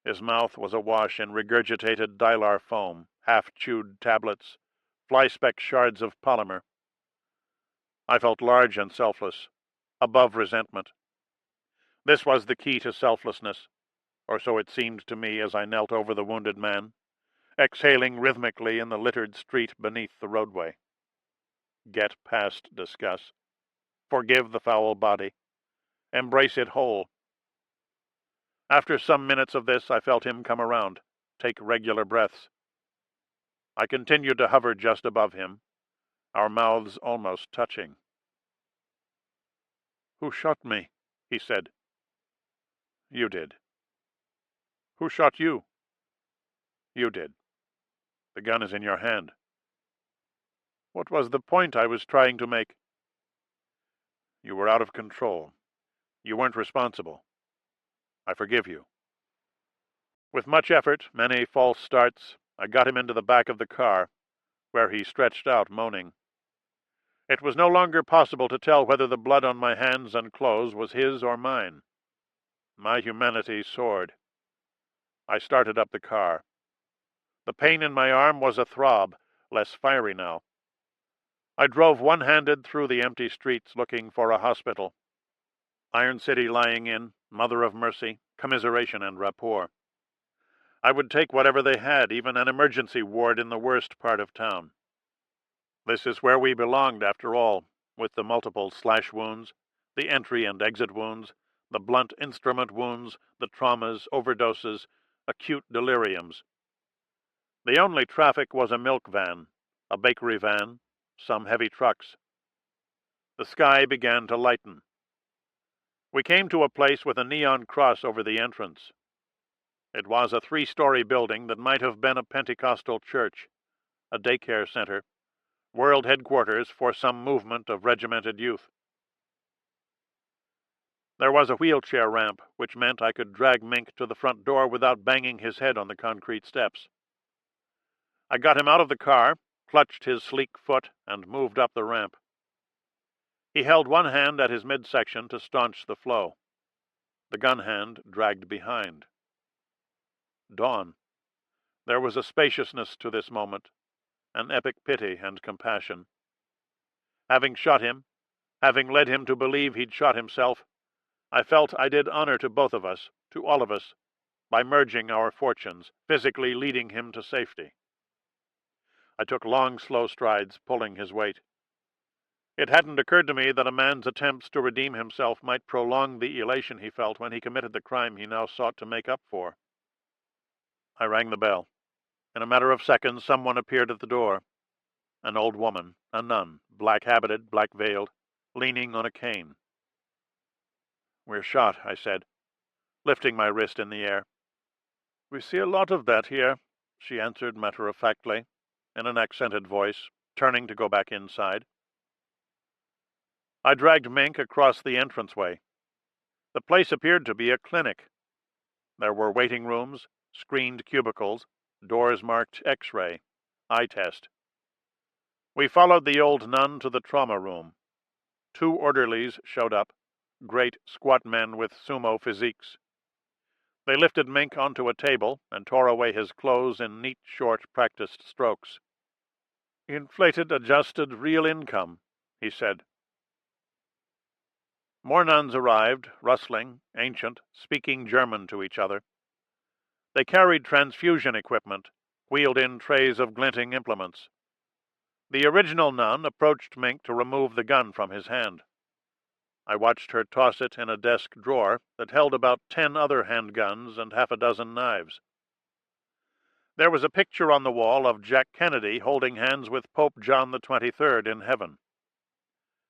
His mouth was awash in regurgitated Dylar foam, half-chewed tablets, fly-speck shards of polymer. I felt large and selfless, above resentment. This was the key to selflessness, or so it seemed to me as I knelt over the wounded man, exhaling rhythmically in the littered street beneath the roadway. Get past disgust. Forgive the foul body. Embrace it whole. After some minutes of this, I felt him come around, take regular breaths. I continued to hover just above him, our mouths almost touching. "Who shot me?" he said. "You did." "Who shot you?" "You did. The gun is in your hand." "What was the point I was trying to make?" "You were out of control. You weren't responsible. I forgive you." With much effort, many false starts, I got him into the back of the car, where he stretched out moaning. It was no longer possible to tell whether the blood on my hands and clothes was his or mine. My humanity soared. I started up the car. The pain in my arm was a throb, less fiery now. I drove one-handed through the empty streets looking for a hospital. Iron City lying in, mother of mercy, commiseration, and rapport. I would take whatever they had, even an emergency ward in the worst part of town. This is where we belonged, after all, with the multiple slash wounds, the entry and exit wounds, the blunt instrument wounds, the traumas, overdoses, acute deliriums. The only traffic was a milk van, a bakery van, some heavy trucks. The sky began to lighten. We came to a place with a neon cross over the entrance. It was a 3-story building that might have been a Pentecostal church, a daycare center, world headquarters for some movement of regimented youth. There was a wheelchair ramp, which meant I could drag Mink to the front door without banging his head on the concrete steps. I got him out of the car, clutched his sleek foot, and moved up the ramp. He held one hand at his midsection to staunch the flow. The gun hand dragged behind. Dawn. There was a spaciousness to this moment, an epic pity and compassion. Having shot him, having led him to believe he'd shot himself, I felt I did honor to both of us, to all of us, by merging our fortunes, physically leading him to safety. I took long, slow strides, pulling his weight. It hadn't occurred to me that a man's attempts to redeem himself might prolong the elation he felt when he committed the crime he now sought to make up for. I rang the bell. In a matter of seconds, someone appeared at the door. An old woman, a nun, black-habited, black-veiled, leaning on a cane. "We're shot," I said, lifting my wrist in the air. "We see a lot of that here," she answered matter-of-factly, in an accented voice, turning to go back inside. I dragged Mink across the entranceway. The place appeared to be a clinic. There were waiting rooms, screened cubicles, doors marked X-ray, eye test. We followed the old nun to the trauma room. 2 orderlies showed up, great squat men with sumo physiques. They lifted Mink onto a table and tore away his clothes in neat, short, practiced strokes. "Inflated, adjusted, real income," he said. More nuns arrived, rustling, ancient, speaking German to each other. They carried transfusion equipment, wheeled in trays of glinting implements. The original nun approached Mink to remove the gun from his hand. I watched her toss it in a desk drawer that held about 10 other handguns and half a dozen knives. There was a picture on the wall of Jack Kennedy holding hands with Pope John the 23rd in heaven.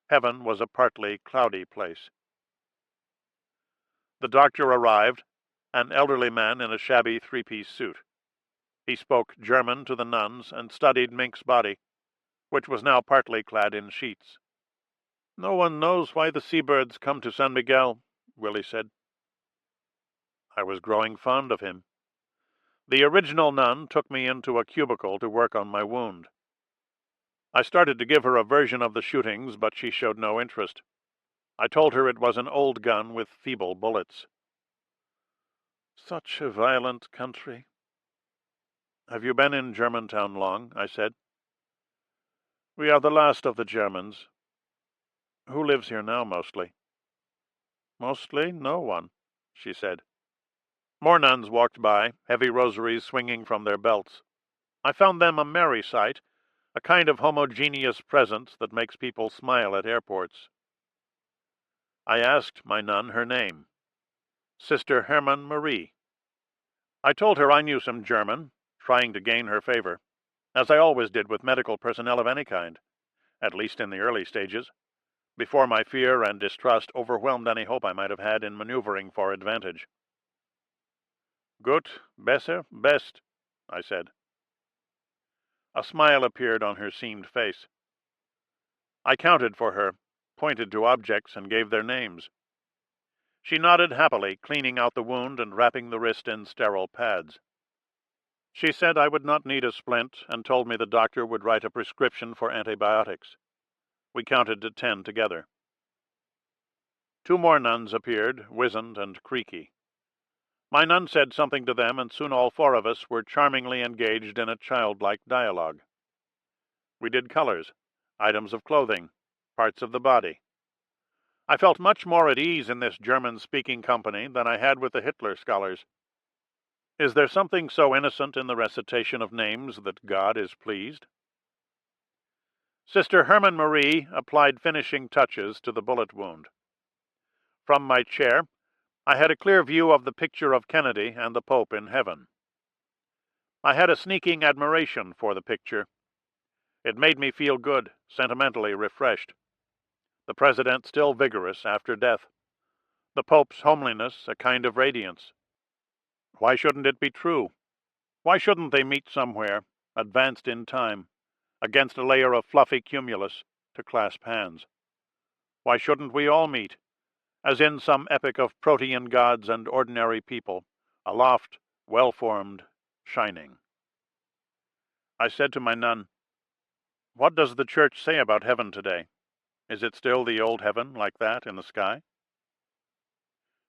Heaven was a partly cloudy place. The doctor arrived, an elderly man in a shabby 3-piece suit. He spoke German to the nuns and studied Mink's body, which was now partly clad in sheets. "No one knows why the seabirds come to San Miguel," Willie said. I was growing fond of him. The original nun took me into a cubicle to work on my wound. I started to give her a version of the shootings, but she showed no interest. I told her it was an old gun with feeble bullets. "Such a violent country." "Have you been in Germantown long?" I said. "We are the last of the Germans. Who lives here now, mostly?" Mostly no one, she said. More nuns walked by, heavy rosaries swinging from their belts. I found them a merry sight, a kind of homogeneous presence that makes people smile at airports. I asked my nun her name. Sister Hermann Marie. I told her I knew some German, trying to gain her favor, as I always did with medical personnel of any kind, at least in the early stages, before my fear and distrust overwhelmed any hope I might have had in maneuvering for advantage. Gut, besser, best, I said. A smile appeared on her seamed face. I counted for her, pointed to objects, and gave their names. She nodded happily, cleaning out the wound and wrapping the wrist in sterile pads. She said I would not need a splint, and told me the doctor would write a prescription for antibiotics. We counted to 10 together. 2 more nuns appeared, wizened and creaky. My nun said something to them, and soon all 4 of us were charmingly engaged in a childlike dialogue. We did colors, items of clothing, parts of the body. I felt much more at ease in this German-speaking company than I had with the Hitler scholars. Is there something so innocent in the recitation of names that God is pleased? Sister Hermann Marie applied finishing touches to the bullet wound. From my chair, I had a clear view of the picture of Kennedy and the Pope in heaven. I had a sneaking admiration for the picture. It made me feel good, sentimentally refreshed. The President still vigorous after death. The Pope's homeliness a kind of radiance. Why shouldn't it be true? Why shouldn't they meet somewhere, advanced in time, against a layer of fluffy cumulus, to clasp hands? Why shouldn't we all meet, as in some epic of protean gods and ordinary people, aloft, well-formed, shining? I said to my nun, "What does the Church say about heaven today? Is it still the old heaven like that in the sky?"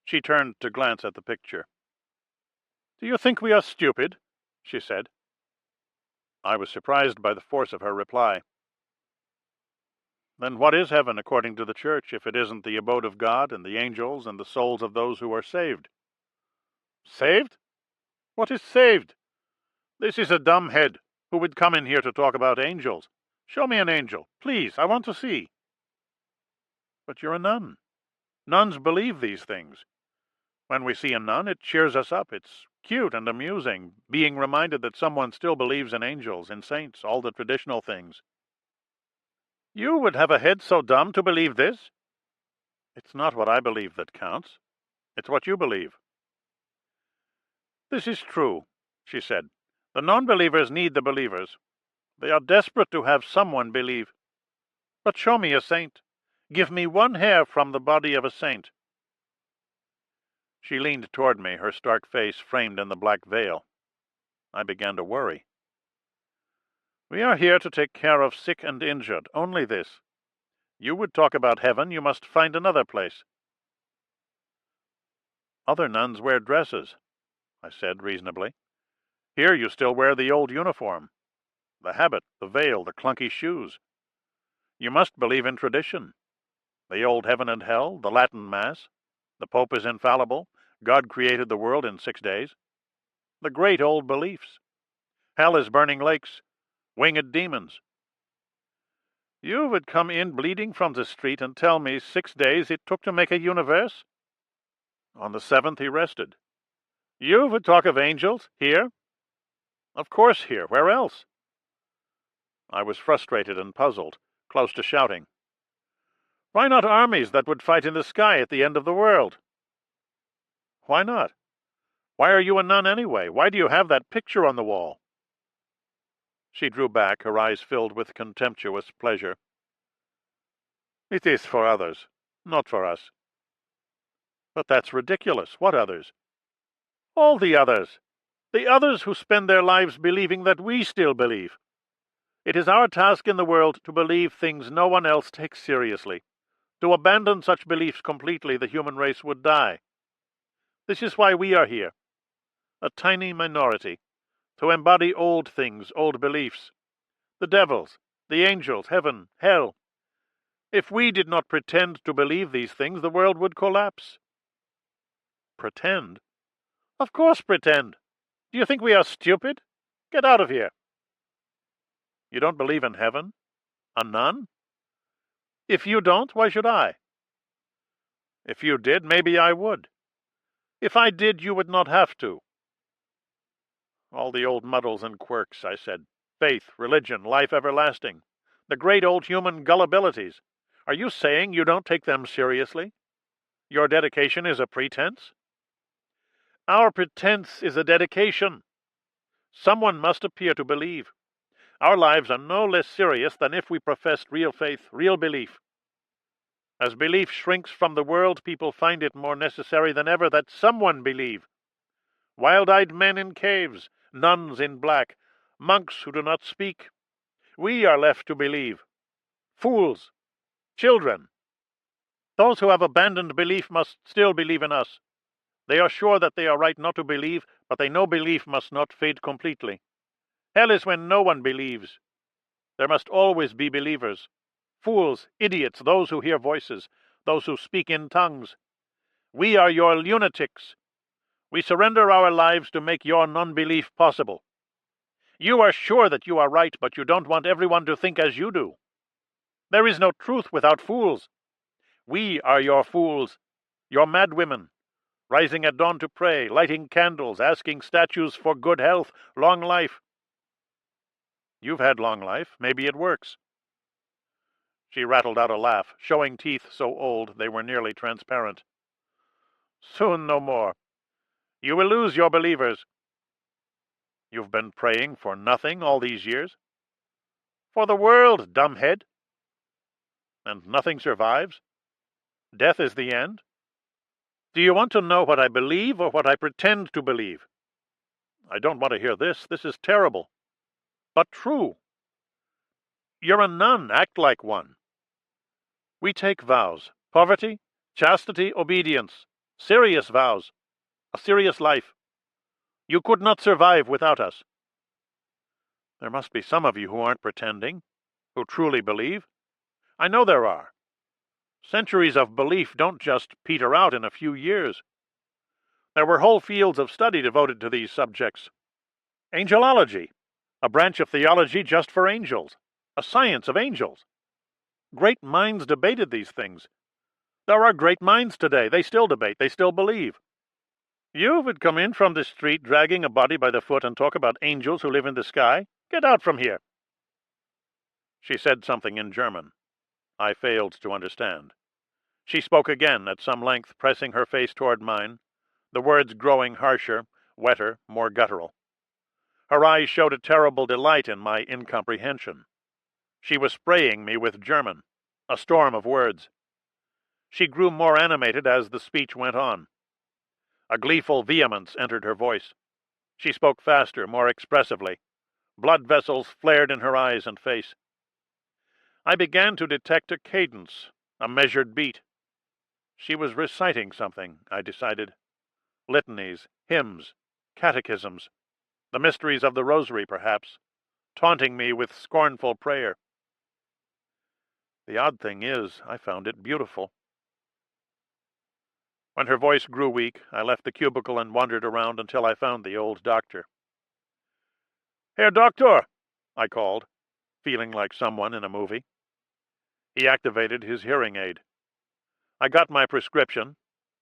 She turned to glance at the picture. "Do you think we are stupid?" she said. I was surprised by the force of her reply. Then what is heaven according to the Church, if it isn't the abode of God and the angels and the souls of those who are saved? Saved? What is saved? This is a dumb head. Who would come in here to talk about angels? Show me an angel, please. I want to see. But you're a nun. Nuns believe these things. When we see a nun, it cheers us up. It's cute and amusing, being reminded that someone still believes in angels, in saints, all the traditional things. You would have a head so dumb to believe this? It's not what I believe that counts. It's what you believe. This is true, she said. The non-believers need the believers. They are desperate to have someone believe. But show me a saint. Give me one hair from the body of a saint. She leaned toward me, her stark face framed in the black veil. I began to worry. We are here to take care of sick and injured, only this. You would talk about heaven, you must find another place. Other nuns wear dresses, I said reasonably. Here you still wear the old uniform, the habit, the veil, the clunky shoes. You must believe in tradition. The old heaven and hell, the Latin Mass, the Pope is infallible, God created the world in 6 days. The great old beliefs. Hell is burning lakes, winged demons. You would come in bleeding from the street and tell me 6 days it took to make a universe? On the 7th he rested. You would talk of angels, here? Of course here, where else? I was frustrated and puzzled, close to shouting. Why not armies that would fight in the sky at the end of the world? Why not? Why are you a nun anyway? Why do you have that picture on the wall? She drew back, her eyes filled with contemptuous pleasure. It is for others, not for us. But that's ridiculous. What others? All the others. The others who spend their lives believing that we still believe. It is our task in the world to believe things no one else takes seriously. To abandon such beliefs completely, the human race would die. This is why we are here, a tiny minority, to embody old things, old beliefs. The devils, the angels, heaven, hell. If we did not pretend to believe these things, the world would collapse. Pretend? Of course pretend. Do you think we are stupid? Get out of here. You don't believe in heaven? A nun? If you don't, why should I? If you did, maybe I would. If I did, you would not have to. All the old muddles and quirks, I said. Faith, religion, life everlasting. The great old human gullibilities. Are you saying you don't take them seriously? Your dedication is a pretense? Our pretense is a dedication. Someone must appear to believe. Our lives are no less serious than if we professed real faith, real belief. As belief shrinks from the world, people find it more necessary than ever that someone believe. Wild-eyed men in caves, nuns in black, monks who do not speak. We are left to believe. Fools. Children. Those who have abandoned belief must still believe in us. They are sure that they are right not to believe, but they know belief must not fade completely. Hell is when no one believes. There must always be believers. Fools, idiots, those who hear voices, those who speak in tongues. We are your lunatics. We surrender our lives to make your non-belief possible. You are sure that you are right, but you don't want everyone to think as you do. There is no truth without fools. We are your fools, your mad women, rising at dawn to pray, lighting candles, asking statues for good health, long life. You've had long life. Maybe it works. She rattled out a laugh, showing teeth so old they were nearly transparent. Soon no more. You will lose your believers. You've been praying for nothing all these years? For the world, dumbhead. And nothing survives? Death is the end? Do you want to know what I believe or what I pretend to believe? I don't want to hear this. This is terrible. But true. You're a nun. Act like one. We take vows. Poverty, chastity, obedience. Serious vows. A serious life. You could not survive without us. There must be some of you who aren't pretending, who truly believe. I know there are. Centuries of belief don't just peter out in a few years. There were whole fields of study devoted to these subjects. Angelology, a branch of theology just for angels, a science of angels. Great minds debated these things. There are great minds today. They still debate. They still believe. You would come in from the street dragging a body by the foot and talk about angels who live in the sky? Get out from here. She said something in German. I failed to understand. She spoke again at some length, pressing her face toward mine, the words growing harsher, wetter, more guttural. Her eyes showed a terrible delight in my incomprehension. She was spraying me with German, a storm of words. She grew more animated as the speech went on. A gleeful vehemence entered her voice. She spoke faster, more expressively. Blood vessels flared in her eyes and face. I began to detect a cadence, a measured beat. She was reciting something, I decided. Litanies, hymns, catechisms, the mysteries of the rosary, perhaps, taunting me with scornful prayer. The odd thing is, I found it beautiful. When her voice grew weak, I left the cubicle and wandered around until I found the old doctor. Herr Doctor, I called, feeling like someone in a movie. He activated his hearing aid. I got my prescription,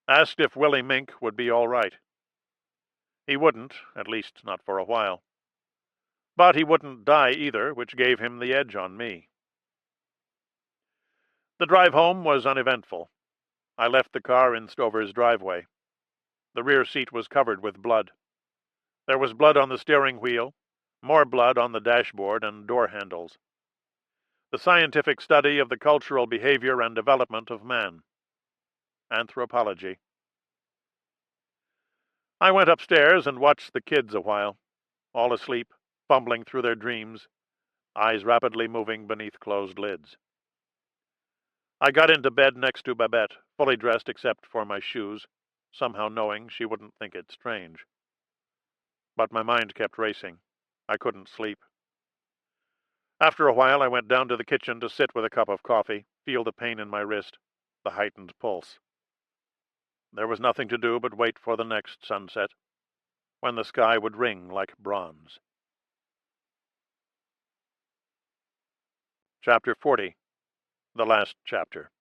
asked if Willie Mink would be all right. He wouldn't, at least not for a while. But he wouldn't die either, which gave him the edge on me. The drive home was uneventful. I left the car in Stover's driveway. The rear seat was covered with blood. There was blood on the steering wheel, more blood on the dashboard and door handles. The scientific study of the cultural behavior and development of man. Anthropology. I went upstairs and watched the kids a while, all asleep, fumbling through their dreams, eyes rapidly moving beneath closed lids. I got into bed next to Babette, fully dressed except for my shoes, somehow knowing she wouldn't think it strange. But my mind kept racing. I couldn't sleep. After a while, I went down to the kitchen to sit with a cup of coffee, feel the pain in my wrist, the heightened pulse. There was nothing to do but wait for the next sunset, when the sky would ring like bronze. Chapter 40. The last chapter.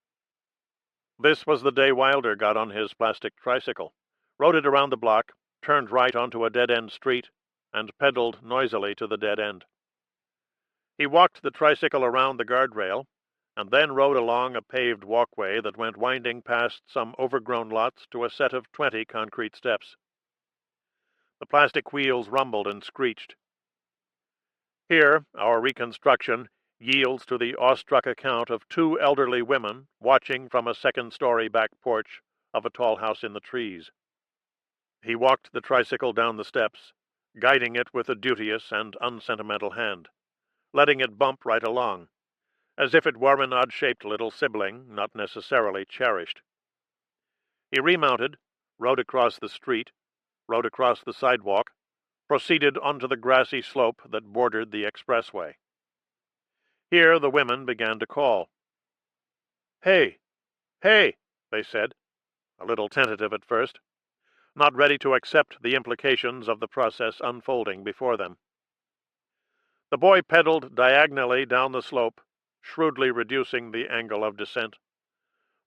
This was the day Wilder got on his plastic tricycle, rode it around the block, turned right onto a dead-end street, and pedaled noisily to the dead end. He walked the tricycle around the guardrail, and then rode along a paved walkway that went winding past some overgrown lots to a set of 20 concrete steps. The plastic wheels rumbled and screeched. Here, our reconstruction yields to the awestruck account of two elderly women watching from a second-story back porch of a tall house in the trees. He walked the tricycle down the steps, guiding it with a duteous and unsentimental hand, letting it bump right along, as if it were an odd-shaped little sibling, not necessarily cherished. He remounted, rode across the street, rode across the sidewalk, proceeded onto the grassy slope that bordered the expressway. Here the women began to call. "Hey! Hey!" they said, a little tentative at first, not ready to accept the implications of the process unfolding before them. The boy pedaled diagonally down the slope, shrewdly reducing the angle of descent,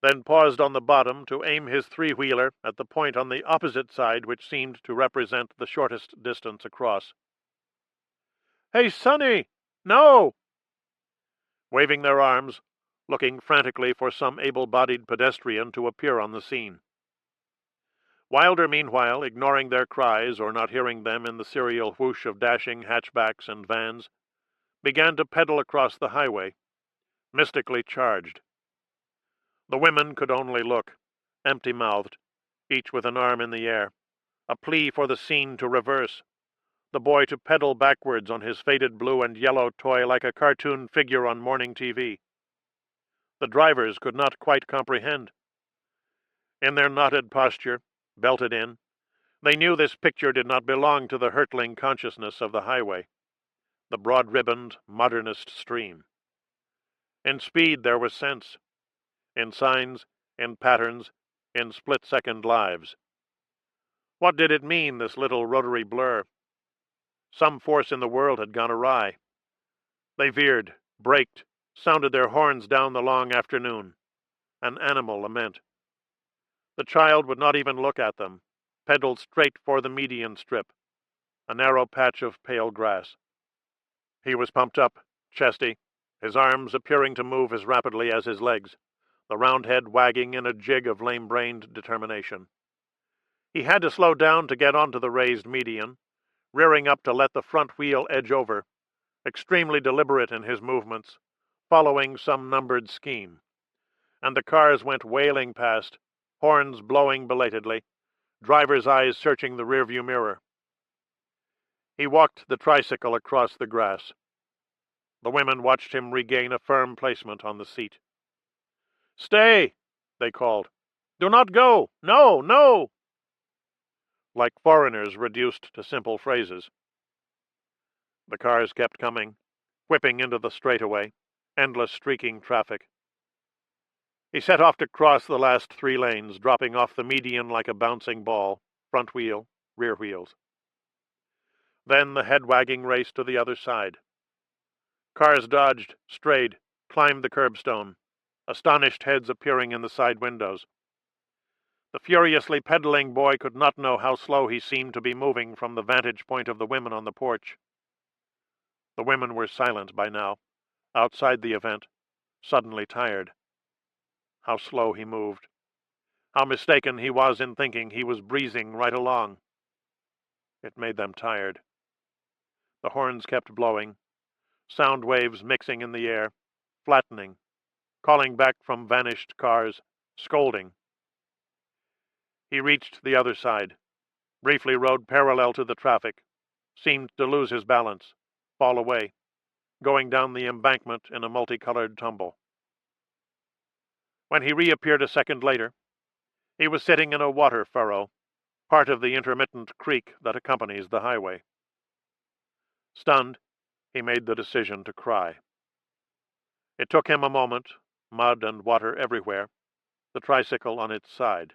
then paused on the bottom to aim his three-wheeler at the point on the opposite side which seemed to represent the shortest distance across. "Hey, Sonny! No!" Waving their arms, looking frantically for some able-bodied pedestrian to appear on the scene. Wilder, meanwhile, ignoring their cries or not hearing them in the serial whoosh of dashing hatchbacks and vans, began to pedal across the highway, mystically charged. The women could only look, empty-mouthed, each with an arm in the air, a plea for the scene to reverse, the boy to pedal backwards on his faded blue and yellow toy like a cartoon figure on morning TV. The drivers could not quite comprehend. In their knotted posture, belted in, they knew this picture did not belong to the hurtling consciousness of the highway, the broad-ribboned, modernist stream. In speed there was sense, in signs, in patterns, in split-second lives. What did it mean, this little rotary blur? Some force in the world had gone awry. They veered, braked, sounded their horns down the long afternoon. An animal lament. The child would not even look at them, pedaled straight for the median strip, a narrow patch of pale grass. He was pumped up, chesty, his arms appearing to move as rapidly as his legs, the round head wagging in a jig of lame-brained determination. He had to slow down to get onto the raised median, rearing up to let the front wheel edge over, extremely deliberate in his movements, following some numbered scheme. And the cars went wailing past, horns blowing belatedly, driver's eyes searching the rearview mirror. He walked the tricycle across the grass. The women watched him regain a firm placement on the seat. "Stay!" they called. "Do not go! No, no!" Like foreigners reduced to simple phrases. The cars kept coming, whipping into the straightaway, endless streaking traffic. He set off to cross the last 3 lanes, dropping off the median like a bouncing ball, front wheel, rear wheels. Then the head-wagging race to the other side. Cars dodged, strayed, climbed the curbstone, astonished heads appearing in the side windows. The furiously pedaling boy could not know how slow he seemed to be moving from the vantage point of the women on the porch. The women were silent by now, outside the event, suddenly tired. How slow he moved. How mistaken he was in thinking he was breezing right along. It made them tired. The horns kept blowing, sound waves mixing in the air, flattening, calling back from vanished cars, scolding. He reached the other side, briefly rode parallel to the traffic, seemed to lose his balance, fall away, going down the embankment in a multicolored tumble. When he reappeared a second later, he was sitting in a water furrow, part of the intermittent creek that accompanies the highway. Stunned, he made the decision to cry. It took him a moment, mud and water everywhere, the tricycle on its side.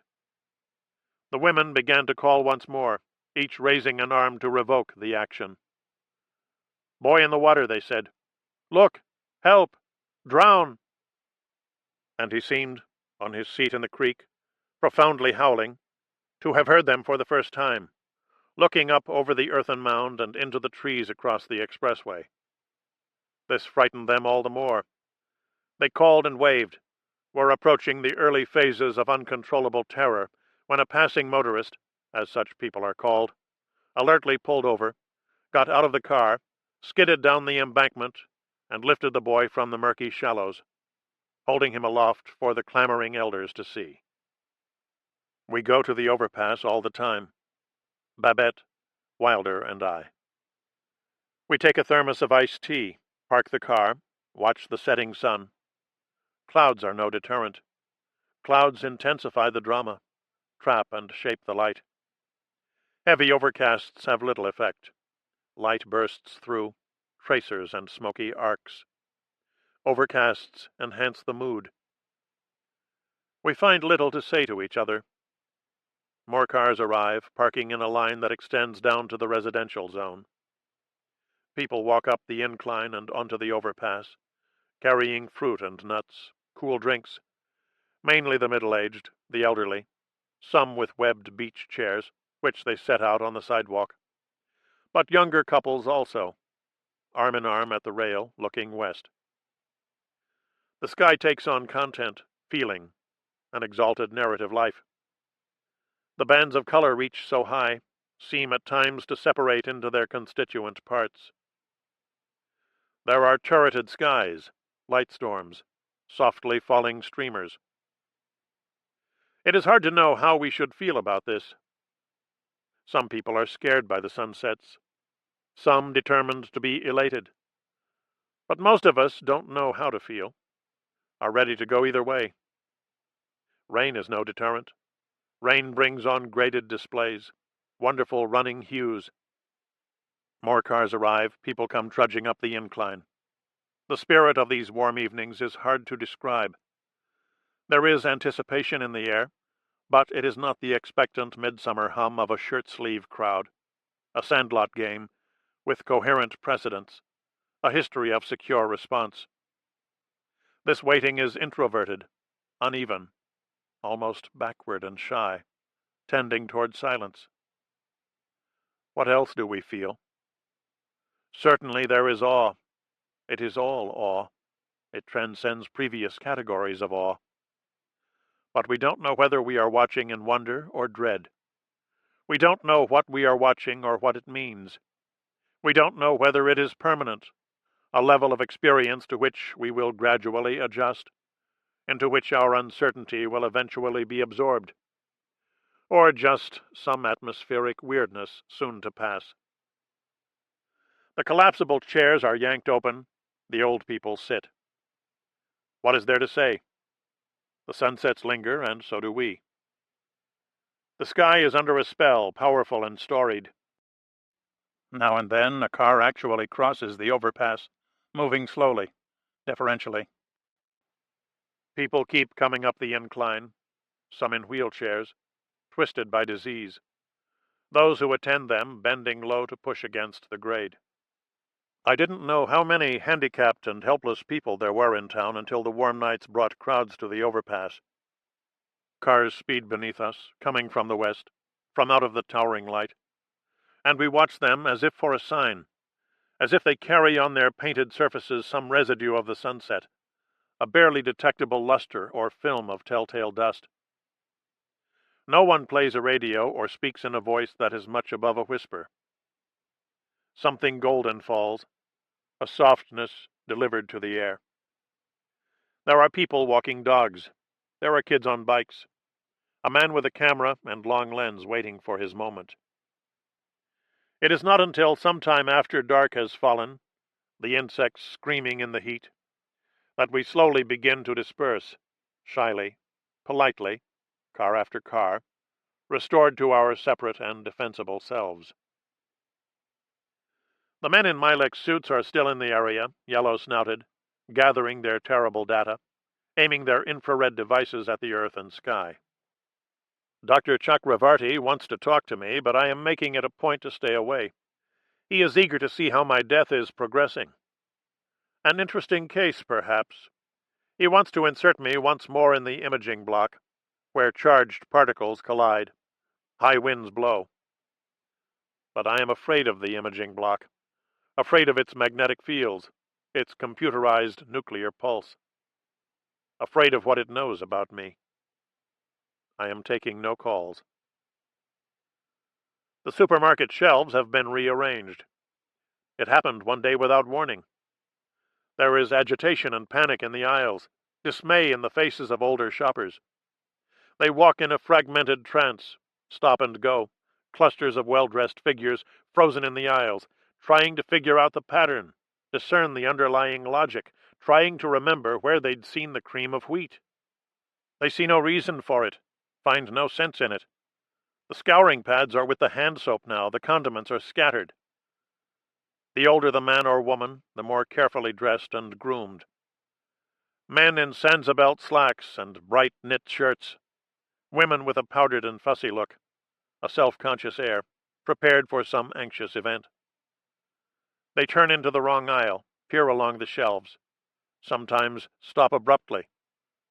The women began to call once more, each raising an arm to revoke the action. "Boy in the water," they said. "Look! Help! Drown!" And he seemed, on his seat in the creek, profoundly howling, to have heard them for the first time, looking up over the earthen mound and into the trees across the expressway. This frightened them all the more. They called and waved, were approaching the early phases of uncontrollable terror, when a passing motorist, as such people are called, alertly pulled over, got out of the car, skidded down the embankment, and lifted the boy from the murky shallows, holding him aloft for the clamoring elders to see. We go to the overpass all the time, Babette, Wilder, and I. We take a thermos of iced tea, park the car, watch the setting sun. Clouds are no deterrent. Clouds intensify the drama, trap and shape the light. Heavy overcasts have little effect. Light bursts through, tracers and smoky arcs. Overcasts enhance the mood. We find little to say to each other. More cars arrive, parking in a line that extends down to the residential zone. People walk up the incline and onto the overpass, carrying fruit and nuts, cool drinks, mainly the middle-aged, the elderly, some with webbed beach chairs, which they set out on the sidewalk, but younger couples also, arm in arm at the rail, looking west. The sky takes on content, feeling, an exalted narrative life. The bands of color reach so high, seem at times to separate into their constituent parts. There are turreted skies, light storms, softly falling streamers. It is hard to know how we should feel about this. Some people are scared by the sunsets, some determined to be elated. But most of us don't know how to feel, are ready to go either way. Rain is no deterrent. Rain brings on graded displays, wonderful running hues. More cars arrive, people come trudging up the incline. The spirit of these warm evenings is hard to describe. There is anticipation in the air, but it is not the expectant midsummer hum of a shirt-sleeve crowd, a sandlot game, with coherent precedents, a history of secure response. This waiting is introverted, uneven, almost backward and shy, tending toward silence. What else do we feel? Certainly there is awe. It is all awe. It transcends previous categories of awe. But we don't know whether we are watching in wonder or dread. We don't know what we are watching or what it means. We don't know whether it is permanent, a level of experience to which we will gradually adjust, into which our uncertainty will eventually be absorbed, or just some atmospheric weirdness soon to pass. The collapsible chairs are yanked open, the old people sit. What is there to say? The sunsets linger, and so do we. The sky is under a spell, powerful and storied. Now and then a car actually crosses the overpass, moving slowly, deferentially. People keep coming up the incline, some in wheelchairs, twisted by disease, those who attend them bending low to push against the grade. I didn't know how many handicapped and helpless people there were in town until the warm nights brought crowds to the overpass. Cars speed beneath us, coming from the west, from out of the towering light, and we watch them as if for a sign, as if they carry on their painted surfaces some residue of the sunset, a barely detectable luster or film of telltale dust. No one plays a radio or speaks in a voice that is much above a whisper. Something golden falls, a softness delivered to the air. There are people walking dogs. There are kids on bikes. A man with a camera and long lens waiting for his moment. It is not until sometime after dark has fallen, the insects screaming in the heat, that we slowly begin to disperse, shyly, politely, car after car, restored to our separate and defensible selves. The men in Milex suits are still in the area, yellow-snouted, gathering their terrible data, aiming their infrared devices at the earth and sky. Dr. Chakravarti wants to talk to me, but I am making it a point to stay away. He is eager to see how my death is progressing. An interesting case, perhaps. He wants to insert me once more in the imaging block, where charged particles collide, high winds blow. But I am afraid of the imaging block, afraid of its magnetic fields, its computerized nuclear pulse, afraid of what it knows about me. I am taking no calls. The supermarket shelves have been rearranged. It happened one day without warning. There is agitation and panic in the aisles, dismay in the faces of older shoppers. They walk in a fragmented trance, stop and go, clusters of well-dressed figures frozen in the aisles, trying to figure out the pattern, discern the underlying logic, trying to remember where they'd seen the cream of wheat. They see no reason for it, find no sense in it. The scouring pads are with the hand soap now, the condiments are scattered. The older the man or woman, the more carefully dressed and groomed. Men in Sansa-belt slacks and bright knit shirts. Women with a powdered and fussy look, a self-conscious air, prepared for some anxious event. They turn into the wrong aisle, peer along the shelves, sometimes stop abruptly,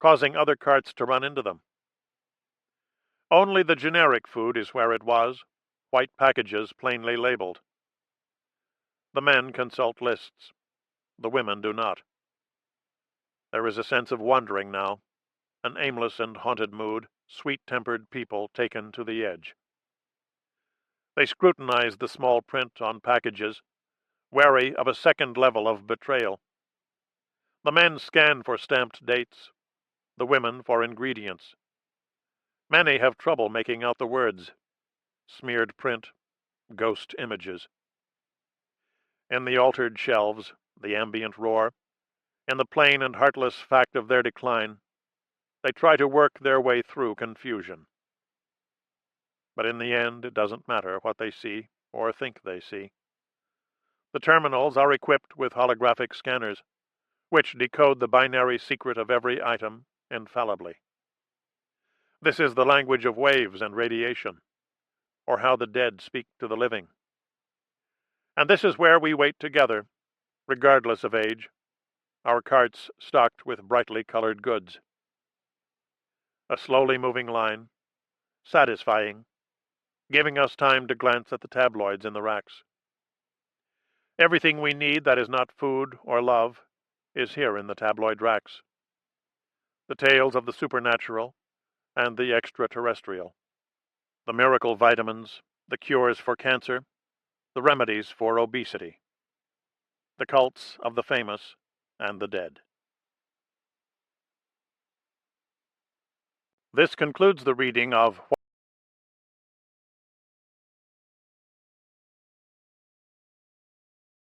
causing other carts to run into them. Only the generic food is where it was, white packages plainly labeled. The men consult lists. The women do not. There is a sense of wandering now, an aimless and haunted mood, sweet-tempered people taken to the edge. They scrutinize the small print on packages, wary of a second level of betrayal. The men scan for stamped dates, the women for ingredients. Many have trouble making out the words. Smeared print, ghost images. In the altered shelves, the ambient roar, in the plain and heartless fact of their decline, they try to work their way through confusion. But in the end, it doesn't matter what they see or think they see. The terminals are equipped with holographic scanners, which decode the binary secret of every item infallibly. This is the language of waves and radiation, or how the dead speak to the living. And this is where we wait together, regardless of age, our carts stocked with brightly colored goods. A slowly moving line, satisfying, giving us time to glance at the tabloids in the racks. Everything we need that is not food or love is here in the tabloid racks. The tales of the supernatural and the extraterrestrial. The miracle vitamins, the cures for cancer, the remedies for obesity. The cults of the famous and the dead. This concludes the reading of